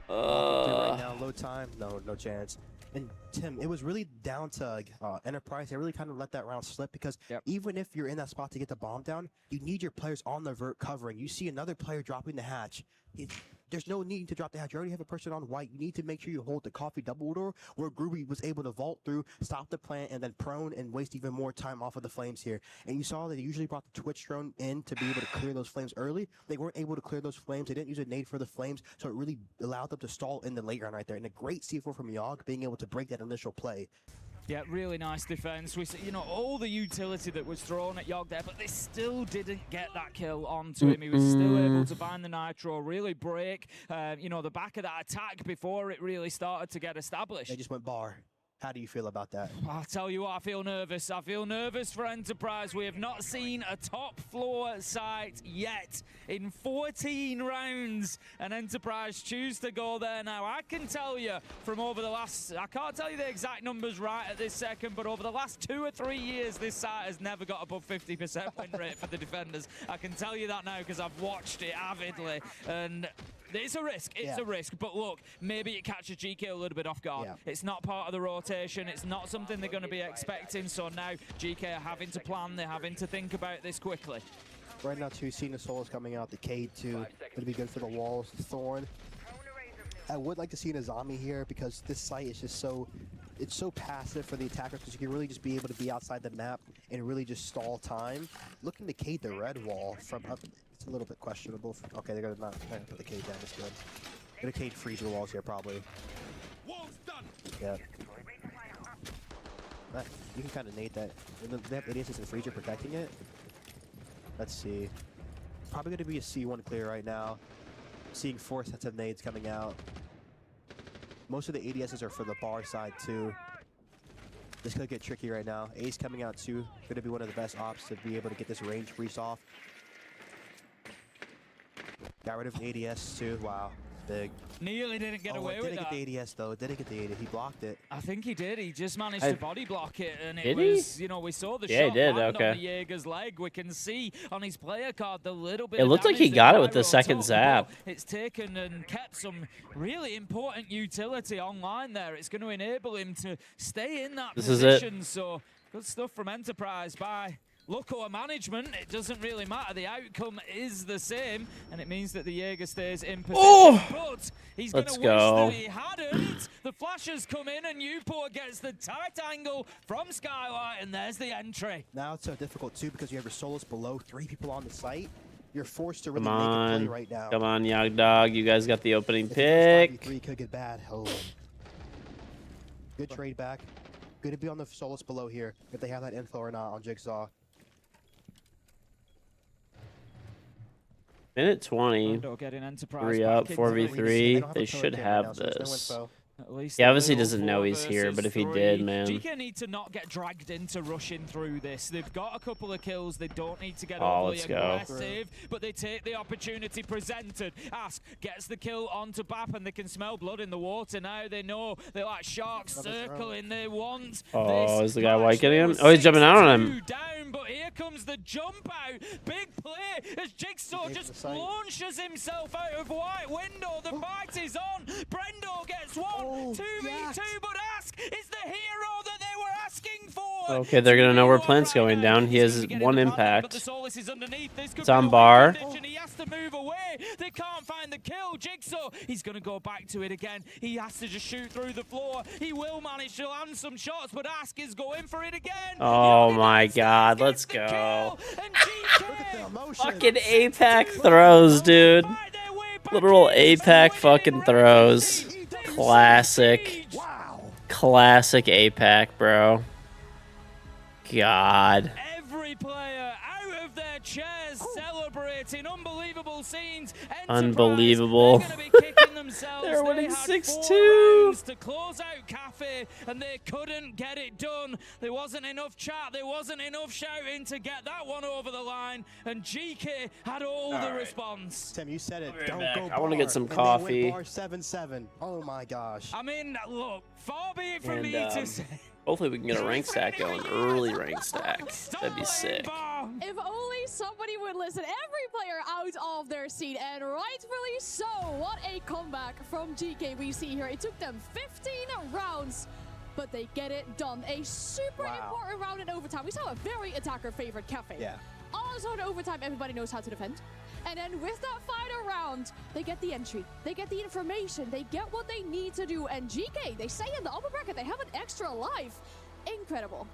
Right now, low time, no chance. And Tim, it was really down to Enterprise. They really kind of let that round slip because even if you're in that spot to get the bomb down, you need your players on the vert covering. You see another player dropping the hatch. There's no need to drop the hatch. You already have a person on white. You need to make sure you hold the coffee double door where Groovy was able to vault through, stop the plant, and then prone and waste even more time off of the flames here. And you saw that they usually brought the Twitch drone in to be able to clear those flames early. They weren't able to clear those flames. They didn't use a nade for the flames, so it really allowed them to stall in the late round right there. And a great C4 from Yog being able to break that initial play. Yeah, really nice defense. We see, all the utility that was thrown at Yog there, but they still didn't get that kill onto him. He was still able to find the nitro, really break, the back of that attack before it really started to get established. They just went bar. How do you feel about that? I'll tell you what, I feel nervous. I feel nervous for Enterprise. We have not seen a top floor site yet in 14 rounds, and Enterprise choose to go there now. I can tell you from over the last, I can't tell you the exact numbers right at this second, but over the last 2 or 3 years, this site has never got above 50% win rate for the defenders. I can tell you that now because I've watched it avidly, and it's a risk. It's a risk. But look, maybe it catches GK a little bit off guard. It's not part of the rotation. It's not something they're going to be expecting. So now GK are having to plan. They're having to think about this quickly. Right now, too, Cena Soul is coming out. The Cade, too. Going to be good for the walls. Thorn. I would like to see an Azami here because this site is just so... It's so passive for the attackers because you can really just be able to be outside the map and really just stall time. Looking to Cade the red wall from up... It's a little bit questionable. Okay, they're going to not put the Cade down. It's good. They're going to Cade freezer walls here, probably. Yeah. You can kind of nade that. They have Idiots and Freezer protecting it. Let's see. Probably going to be a C1 clear right now. Seeing 4 sets of nades coming out. Most of the ADSs are for the bar side, too. This could get tricky right now. Ace coming out, too. Going to be one of the best ops to be able to get this range breach off. Got rid of the ADS, too. Wow. Big. Nearly didn't get away with that. Didn't get the ADS, though. Didn't get the ADS. He blocked it. I think he did. He just managed to body block it, and it Did was, he? we saw the Yeah, shot he did. land Okay. on the Jaeger's leg. We can see on his player card the little bit It of looked like damage he that got it with the Gyro second took, zap. but it's taken and kept some really important utility online there. It's going to enable him to stay in that This is it. position. So good stuff from Enterprise by Loco management. It doesn't really matter. The outcome is the same, and it means that the Jaeger stays in position. But he's going to wish that he hadn't. The flashes come in, and Newport gets the tight angle from Skylight, and there's the entry. Now it's so difficult, too, because you have your solos below 3 people on the site. You're forced to really Come make a on. play right now. Come on, Yog Dog. You guys got the opening pick. 3 could get bad. Oh. Good trade back. Good to be on the solos below here, if they have that info or not on Jigsaw. Minute 20. Brendo getting Enterprise 3 up, back into 4v3. They should have this. He obviously doesn't know he's here, but if he did, man. GK need to not get dragged into rushing through this. They've got a couple of kills. They don't need to get overly aggressive, but they take the opportunity presented. Ask gets the kill onto Bap, and they can smell blood in the water now. They know they're like sharks circling. They want. Oh, is the guy white getting him? Oh, he's jumping out on him. Down, but here comes the jump out. Big play as Jigsaw just launches himself out of white window. The fight is on. Brendo gets one. 2v2, but Ask is the hero that they were asking for. Okay, they're gonna know where Plant's going down. He has one impact. It's on bar. He has to move away. They can't find the kill. Jigsaw, he's gonna go back to it again. He has to just shoot through the floor. He will manage to land some shots, but Ask is going for it again. Oh my god, let's go. Fucking APAC throws, dude. Literal APAC fucking throws. Classic. Classic APAC, bro. God. Every player out of their chairs celebrating unbelievable scenes. Unbelievable. They're winning 6-2 to close out Cafe, and they couldn't get it done. There wasn't enough chat, there wasn't enough shouting to get that one over the line, and GK had all the response. Tim, you said it. Don't go I want to get some coffee. Bar 7-7. Oh my gosh. I mean, look, far be it from me to say. Hopefully we can get a rank stack going, early rank stack. That'd be sick. If only somebody would listen. Every player out of their seat, and rightfully so. What a comeback from GK we see here. It took them 15 rounds, but they get it done. A super important round in overtime. We saw a very attacker-favorite Cafe. Yeah. Also in overtime, everybody knows how to defend. And then with that final round, they get the entry, they get the information, they get what they need to do. And GK, they say in the upper bracket, they have an extra life. Incredible.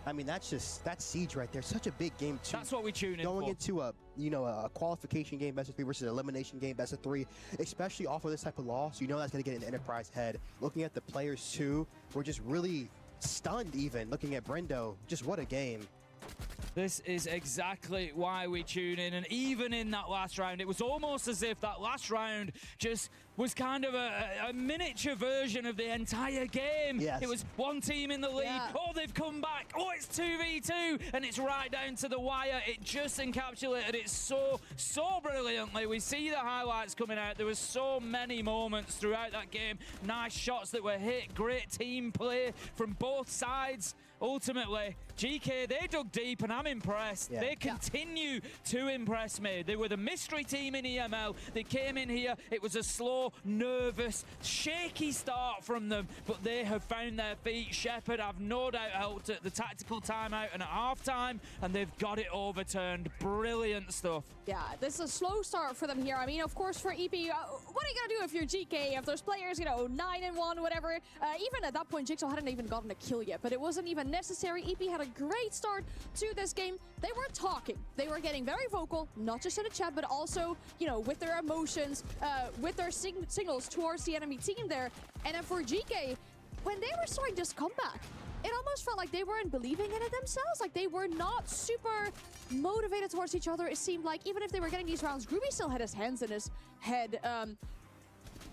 I mean, that's siege right there. Such a big game too. That's what we tune in Going for. into a qualification game, best of 3 versus an elimination game, best of 3, especially off of this type of loss, you know that's going to get an Enterprise head. Looking at the players too, we're just really stunned even. Looking at Brendo, just what a game. This is exactly why we tune in, and even in that last round, it was almost as if that last round just was kind of a miniature version of the entire game. Yes. It was one team in the lead. Yeah. Oh, they've come back. Oh, it's 2v2, and it's right down to the wire. It just encapsulated it so brilliantly. We see the highlights coming out. There was so many moments throughout that game. Nice shots that were hit. Great team play from both sides. Ultimately, GK, they dug deep, and I'm impressed. Yeah. They continue to impress me. They were the mystery team in EML. They came in here. It was a slow, nervous, shaky start from them, but they have found their feet. Shepard, I've no doubt, helped at the tactical timeout and at halftime, and they've got it overturned. Brilliant stuff. Yeah, this is a slow start for them here. I mean, of course, for EP, what are you going to do if you're GK? If those players, 9-1, whatever. Even at that point, Jigsaw hadn't even gotten a kill yet, but it wasn't even necessary. EP had a great start to this game. They were talking. They were getting very vocal, not just in the chat, but also, with their emotions, with their signals towards the enemy team there. And then for GK, when they were starting this comeback, it almost felt like they weren't believing in it themselves. Like they were not super motivated towards each other. It seemed like even if they were getting these rounds, Groovy still had his hands in his head.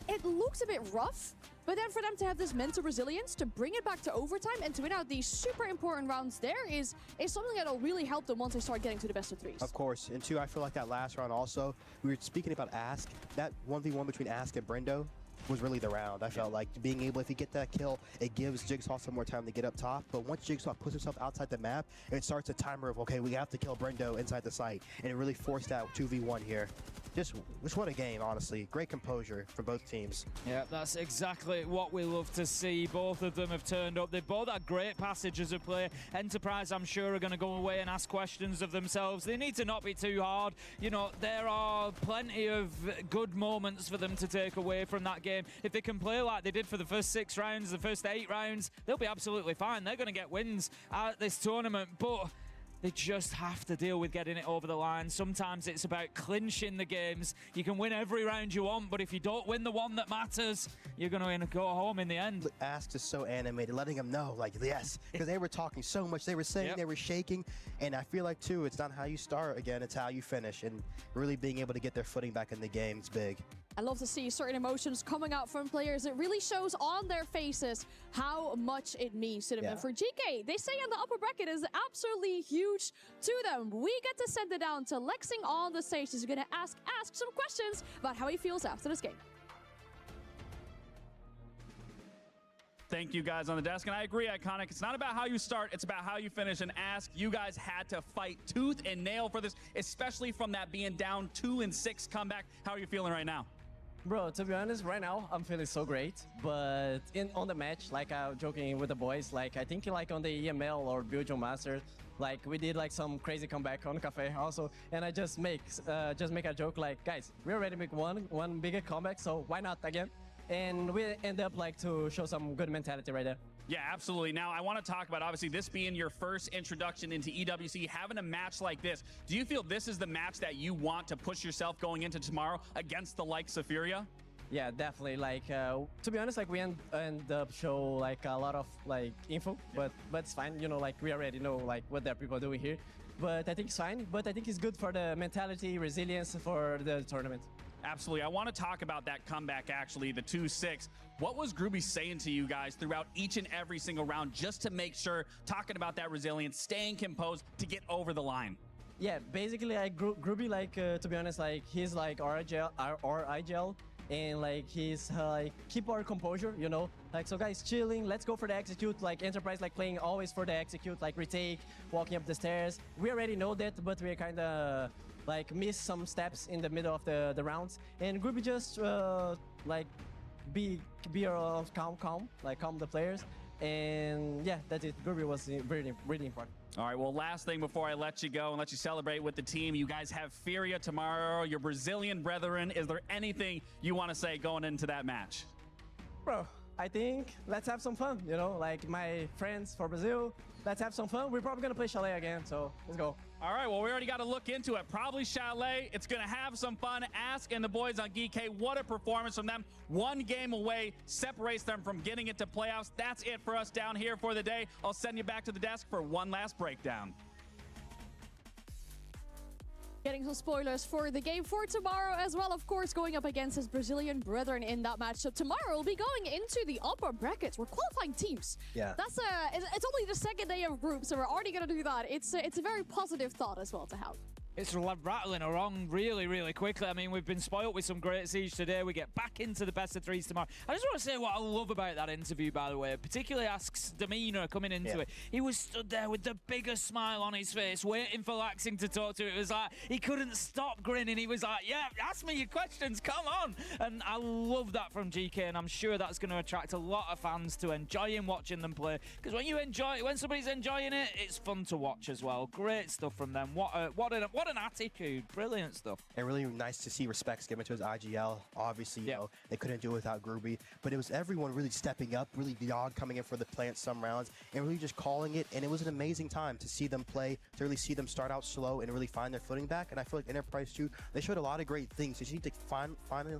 It looked a bit rough, but then for them to have this mental resilience to bring it back to overtime and to win out these super important rounds there is something that'll really help them once they start getting to the best of 3s. Of course, and 2, I feel like that last round also, we were speaking about Ask, that 1v1 between Ask and Brendo was really the round. I felt like being able, if you get that kill, it gives Jigsaw some more time to get up top. But once Jigsaw puts himself outside the map, it starts a timer of, okay, we have to kill Brendo inside the site. And it really forced that 2v1 here. Just what a game, honestly. Great composure for both teams. Yeah, that's exactly what we love to see. Both of them have turned up. They've both had great passages of play. Enterprise, I'm sure, are going to go away and ask questions of themselves. They need to not be too hard. There are plenty of good moments for them to take away from that game. If they can play like they did for the first 6 rounds, the first 8 rounds, they'll be absolutely fine. They're going to get wins at this tournament. But They just have to deal with getting it over the line. Sometimes it's about clinching the games. You can win every round you want, but if you don't win the one that matters, you're going to go home in the end. Ask is so animated, letting them know, like, yes, because they were talking so much. They were saying, they were shaking, and I feel like, too, it's not how you start, again, it's how you finish, and really being able to get their footing back in the game is big. I love to see certain emotions coming out from players. It really shows on their faces how much it means to them. And for GK, they say in the upper bracket is absolutely huge to them. We get to send it down to Lexing on the stage. He's going to ask some questions about how he feels after this game. Thank you guys on the desk, and I agree, Iconic. It's not about how you start, it's about how you finish. And Ask, you guys had to fight tooth and nail for this, especially from that being down 2-6 comeback. How are you feeling right now? Bro, to be honest, right now I'm feeling so great. But on the match, like I was joking with the boys, like I think like on the EML or Belgium Masters, like we did like some crazy comeback on Cafe also, and I just make a joke like, guys, we already make one bigger comeback, so why not again? And we end up like to show some good mentality right there. Yeah, absolutely. Now, I want to talk about, obviously, this being your first introduction into EWC, having a match like this. Do you feel this is the match that you want to push yourself going into tomorrow against the likes of Furia? Yeah, definitely. Like, to be honest, like we end up show like a lot of like info, but it's fine. You know, like we already know like what the people are doing here. But I think it's fine. But I think it's good for the mentality, resilience for the tournament. Absolutely. I want to talk about that comeback, actually, the 2-6. What was Groovy saying to you guys throughout each and every single round just to make sure, talking about that resilience, staying composed to get over the line? Yeah, basically, like Groovy, like to be honest, like he's like our IGL, and like he's like keep our composure, you know. Like, so guys, chilling, let's go for the execute. Like Enterprise, like playing always for the execute, like retake, walking up the stairs. We already know that, but we're kind of like miss some steps in the middle of the rounds, and Groovy just like be calm, like calm the players, and yeah, that's it. Groovy was really important. All right, well, last thing before I let you go and let you celebrate with the team, you guys have Furia tomorrow, your Brazilian brethren. Is there anything you want to say going into that match? Bro, I think let's have some fun, you know, like my friends for Brazil, let's have some fun. We're probably gonna play Chalet again, so let's go. All right, well, we already got to look into it. Probably Chalet. It's going to have some fun. Ask and the boys on GK, what a performance from them. One game away separates them from getting into playoffs. That's it for us down here for the day. I'll send you back to the desk for one last breakdown. Getting some spoilers for the game for tomorrow as well, of course, going up against his Brazilian brethren in that match. So tomorrow we'll be going into the upper brackets. We're qualifying teams. Yeah. That's it's only the second day of groups, so we're already going to do that. It's a very positive thought as well to have. It's rattling along really, really quickly. I mean, we've been spoilt with some great Siege today. We get back into the best of threes tomorrow. I just want to say what I love about that interview, by the way, particularly Ask's demeanor coming into it. He was stood there with the biggest smile on his face, waiting for Laxing to talk to. It was like he couldn't stop grinning. He was like, yeah, ask me your questions, come on. And I love that from GK, and I'm sure that's going to attract a lot of fans to enjoying watching them play. Because when somebody's enjoying it, it's fun to watch as well. Great stuff from them. What an attitude. Brilliant stuff. And really nice to see respects given to his IGL. Obviously, you know, they couldn't do it without Groovy, but it was everyone really stepping up, really Yogg coming in for the play at some rounds, and really just calling it, and it was an amazing time to see them play, to really see them start out slow and really find their footing back, and I feel like Enterprise too, they showed a lot of great things. They just need to finally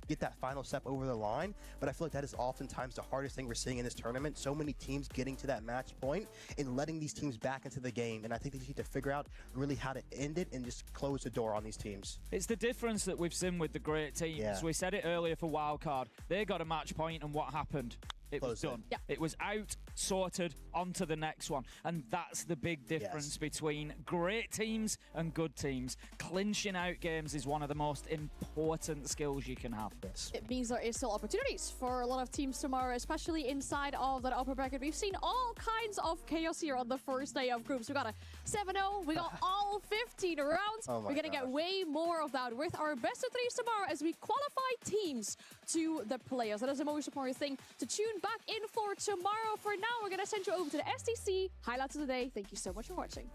get that final step over the line, but I feel like that is oftentimes the hardest thing we're seeing in this tournament. So many teams getting to that match point and letting these teams back into the game, and I think they just need to figure out really how to end it and just close the door on these teams. It's the difference that we've seen with the great teams. Yeah. We said it earlier for Wildcard. They got a match point, and what happened? It was done. Yeah. It was out, sorted, on to the next one. And that's the big difference between great teams and good teams. Clinching out games is one of the most important skills you can have. It means there is still opportunities for a lot of teams tomorrow, especially inside of that upper bracket. We've seen all kinds of chaos here on the first day of groups. We got a 7-0. We got all 15 rounds. We're going to get way more of that with our best of threes tomorrow as we qualify teams to the playoffs. That is the most important thing to tune back in for tomorrow. For now, we're going to send you over to the STC highlights of the day. Thank you so much for watching.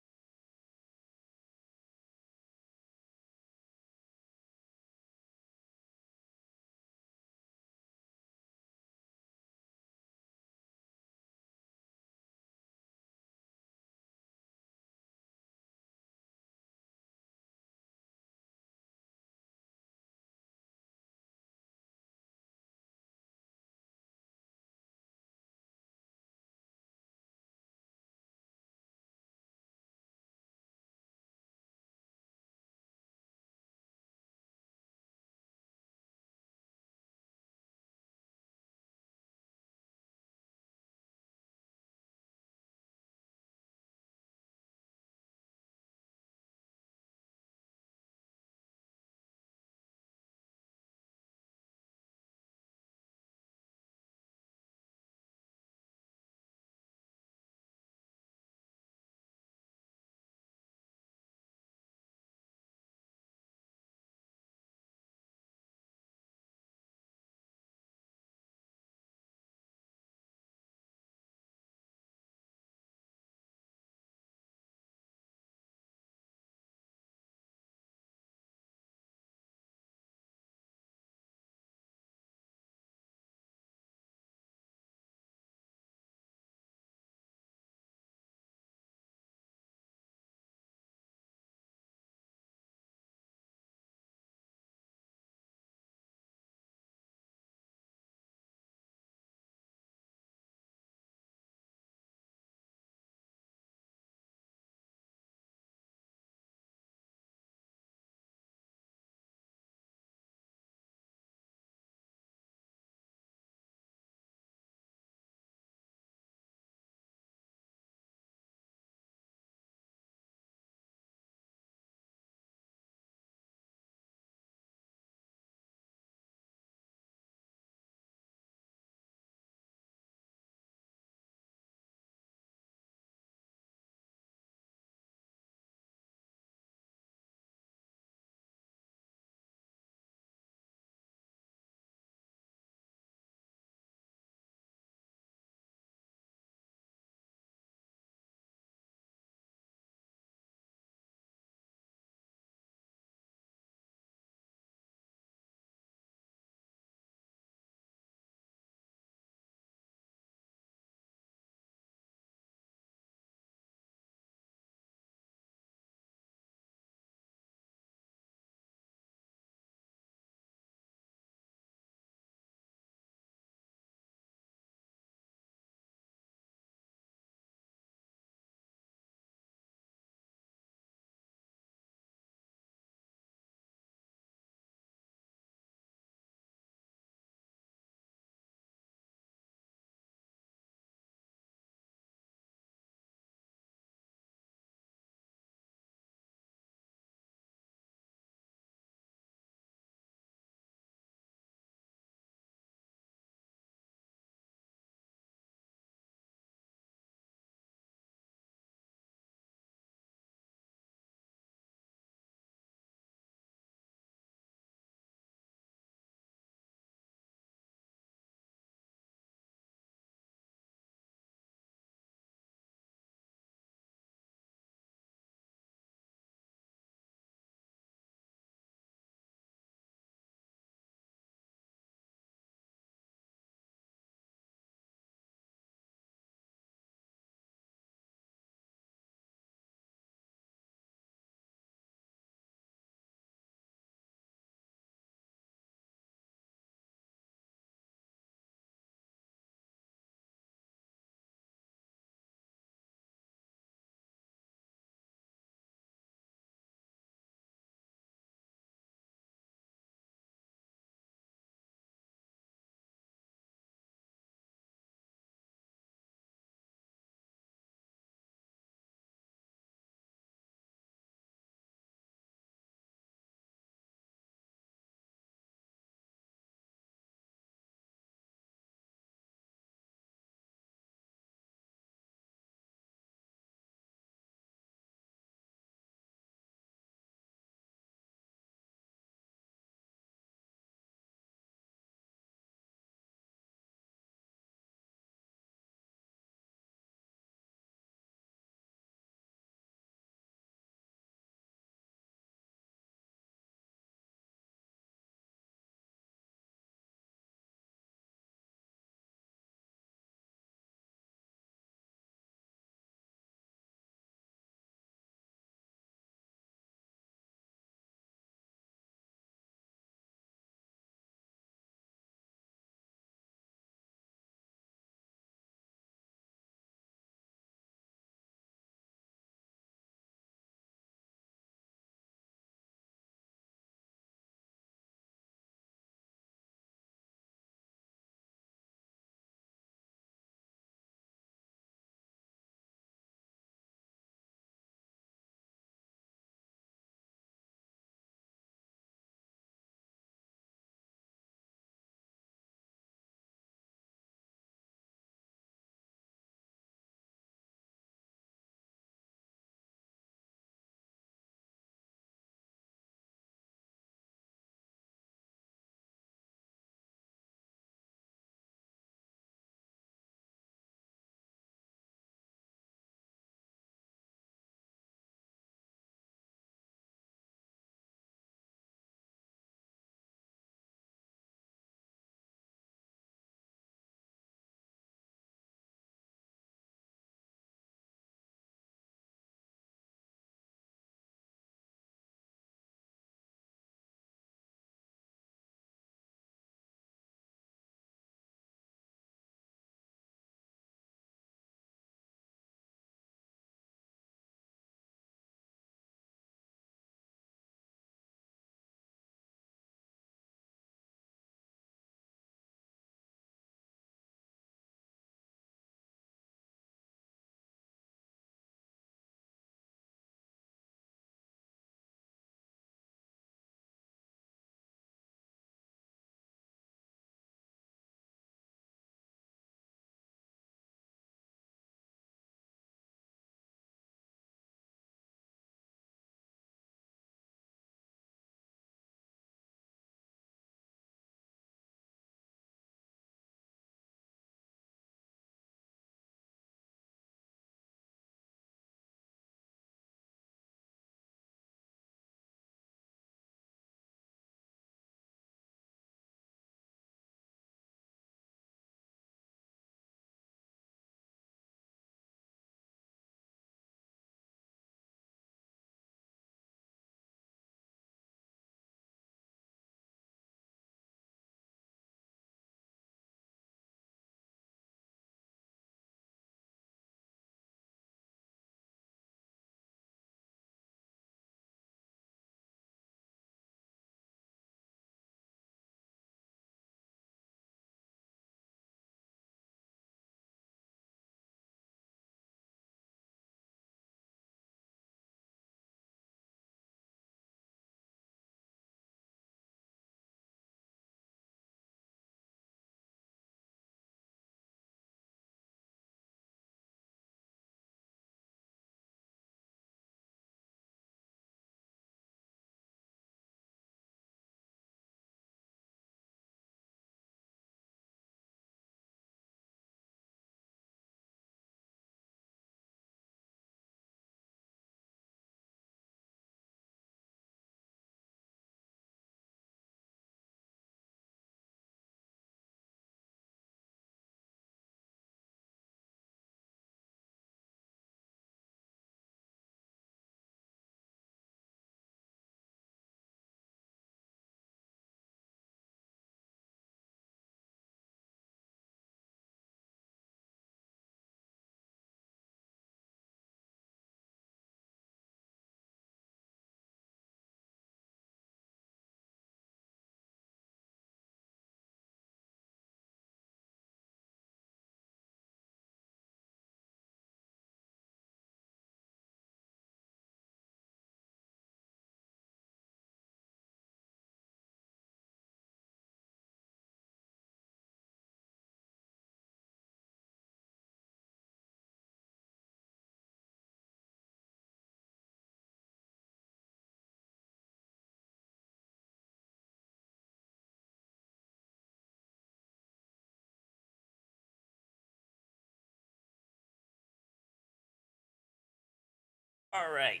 All right.